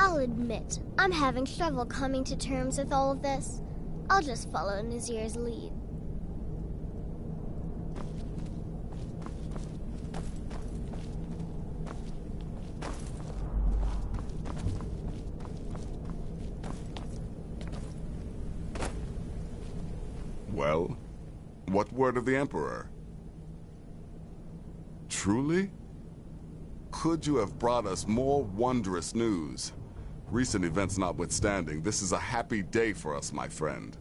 Speaker 15: I'll admit, I'm having trouble coming to terms with all of this. I'll just follow Nazir's lead.
Speaker 11: Well, what word of the Emperor? Truly? Could you have brought us more wondrous news? Recent events notwithstanding, this is a happy day for us, my friend.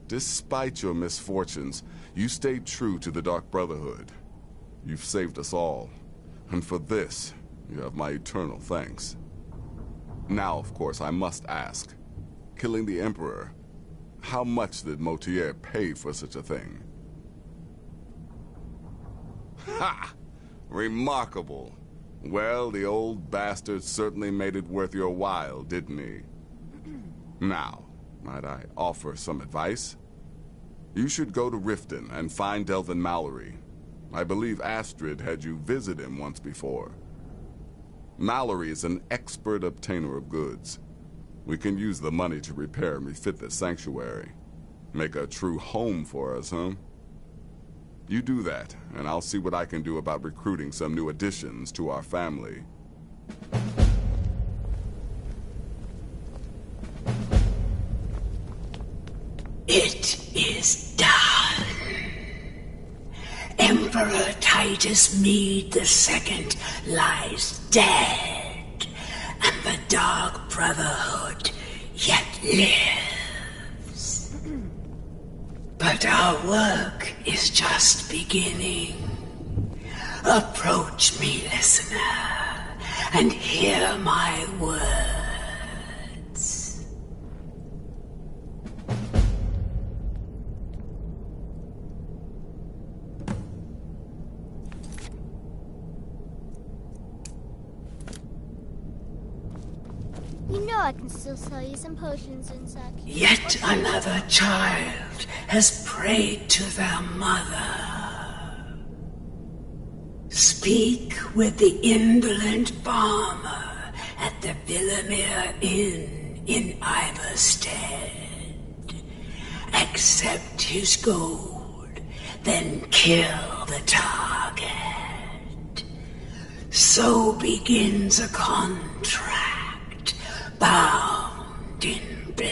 Speaker 11: Despite your misfortunes, you stayed true to the Dark Brotherhood. You've saved us all, and for this, you have my eternal thanks. Now, of course, I must ask, killing the Emperor, how much did Motier pay for such a thing? Ha! Remarkable. Well, the old bastard certainly made it worth your while, didn't he? Now, might I offer some advice? You should go to Riften and find Delvin Mallory. I believe Astrid had you visit him once before. Mallory is an expert obtainer of goods. We can use the money to repair and refit the sanctuary. Make a true home for us, huh? You do that, and I'll see what I can do about recruiting some new additions to our family.
Speaker 20: It is done. Emperor Titus Mede II lies dead, and the Dark Brotherhood yet lives. But our work is just beginning. Approach me, listener, and hear my words.
Speaker 15: You know I can still sell you some potions and such.
Speaker 20: Yet another child has prayed to their mother. Speak with the indolent farmer at the Villamere Inn in Iverstead. Accept his gold, then kill the target. So begins a contract bound in blood.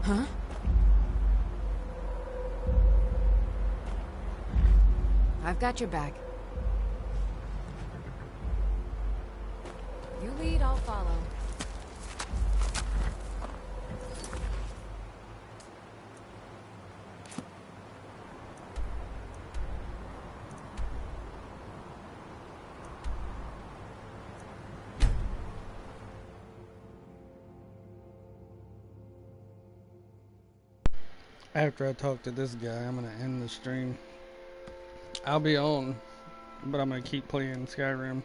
Speaker 21: Huh? I've got your back. You lead, I'll follow.
Speaker 18: After I talk to this guy, I'm gonna end the stream. I'll be on, but I'm gonna keep playing Skyrim.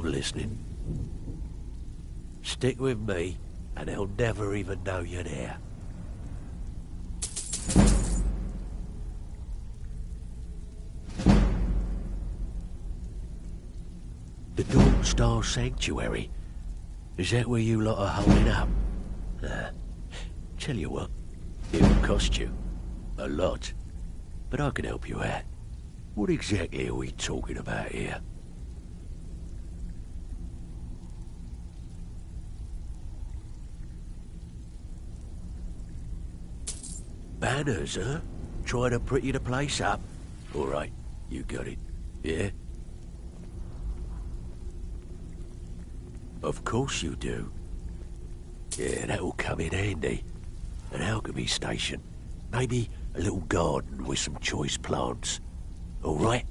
Speaker 7: I'm listening. Stick with me, and they'll never even know you're there. The Dawn Star Sanctuary. Is that where you lot are holding up? Tell you what, it'll cost you. A lot. But I can help you out. What exactly are we talking about here? Banners, huh? Trying to pretty the place up? All right, you got it. Yeah? Of course you do. Yeah, that'll come in handy. An alchemy station. Maybe a little garden with some choice plants. All right?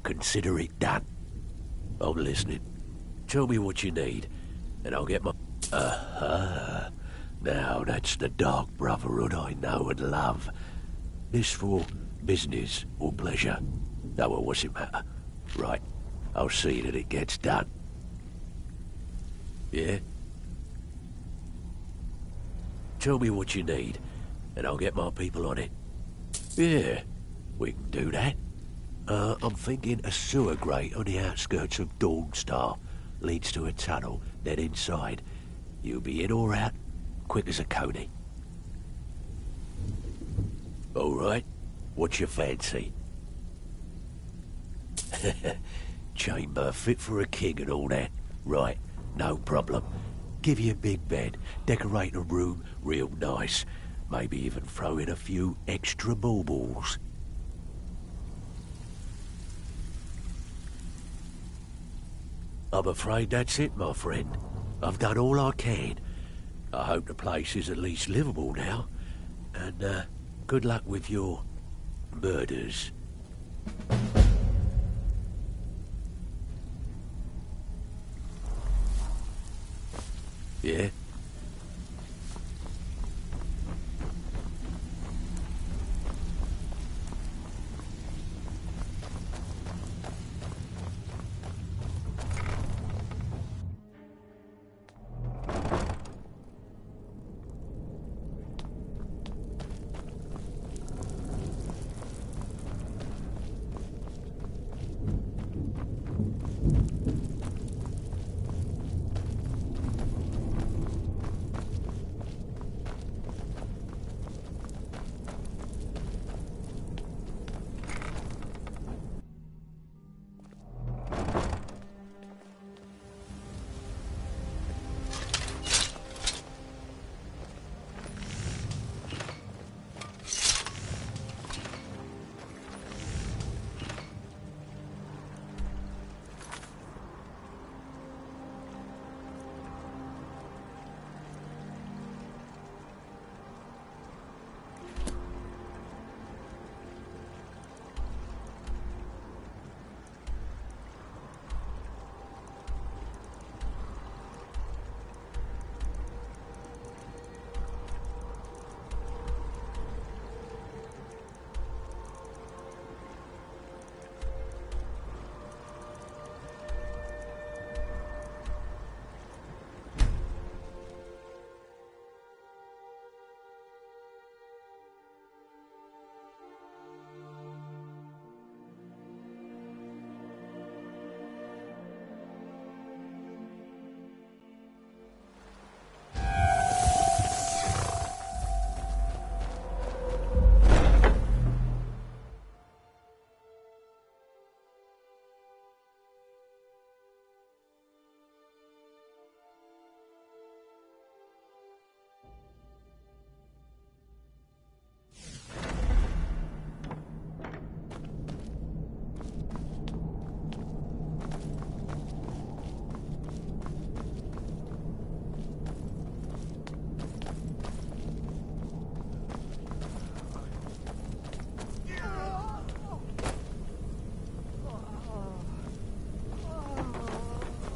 Speaker 7: Consider it done. I'm listening. Tell me what you need, and I'll get my... Now that's the Dark Brotherhood I know and love. This for business or pleasure? No, well, what's it matter? Right, I'll see that it gets done. Yeah? Tell me what you need, and I'll get my people on it. Yeah, we can do that. I'm thinking a sewer grate on the outskirts of Dawnstar leads to a tunnel, then inside. You'll be in or out, quick as a coney. All right, what's your fancy? Chamber fit for a king and all that. Right, no problem. Give you a big bed, decorate the room real nice. Maybe even throw in a few extra baubles. I'm afraid that's it, my friend. I've done all I can. I hope the place is at least livable now. And, good luck with your murders. Yeah?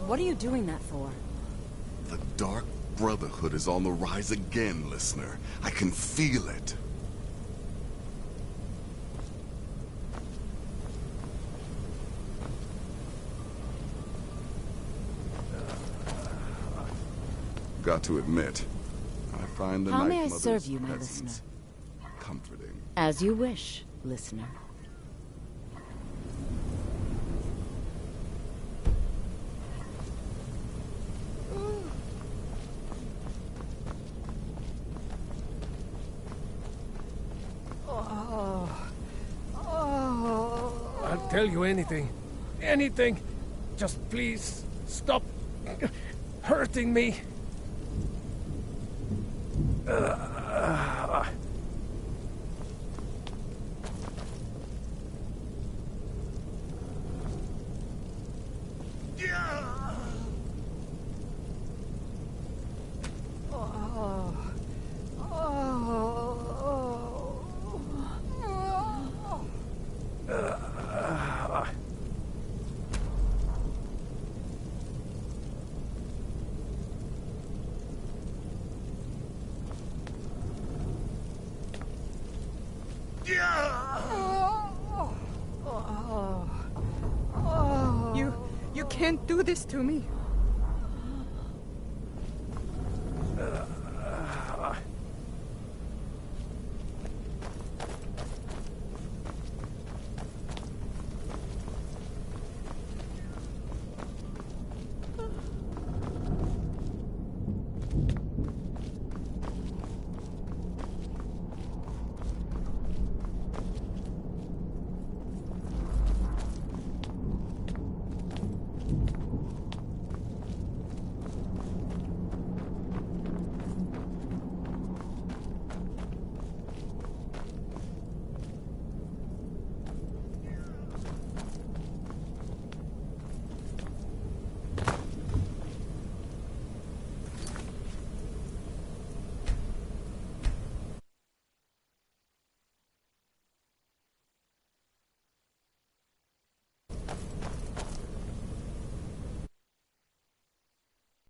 Speaker 21: What are you doing that for?
Speaker 11: The Dark Brotherhood is on the rise again, listener. I can feel it. got to admit, I find the
Speaker 21: How
Speaker 11: Night
Speaker 21: may I
Speaker 11: Mother's
Speaker 21: serve you, my
Speaker 11: presence
Speaker 21: listener?
Speaker 11: comforting.
Speaker 21: As you wish, listener.
Speaker 6: I'll tell you anything. Anything. Just please stop hurting me.
Speaker 23: You can't do this to me.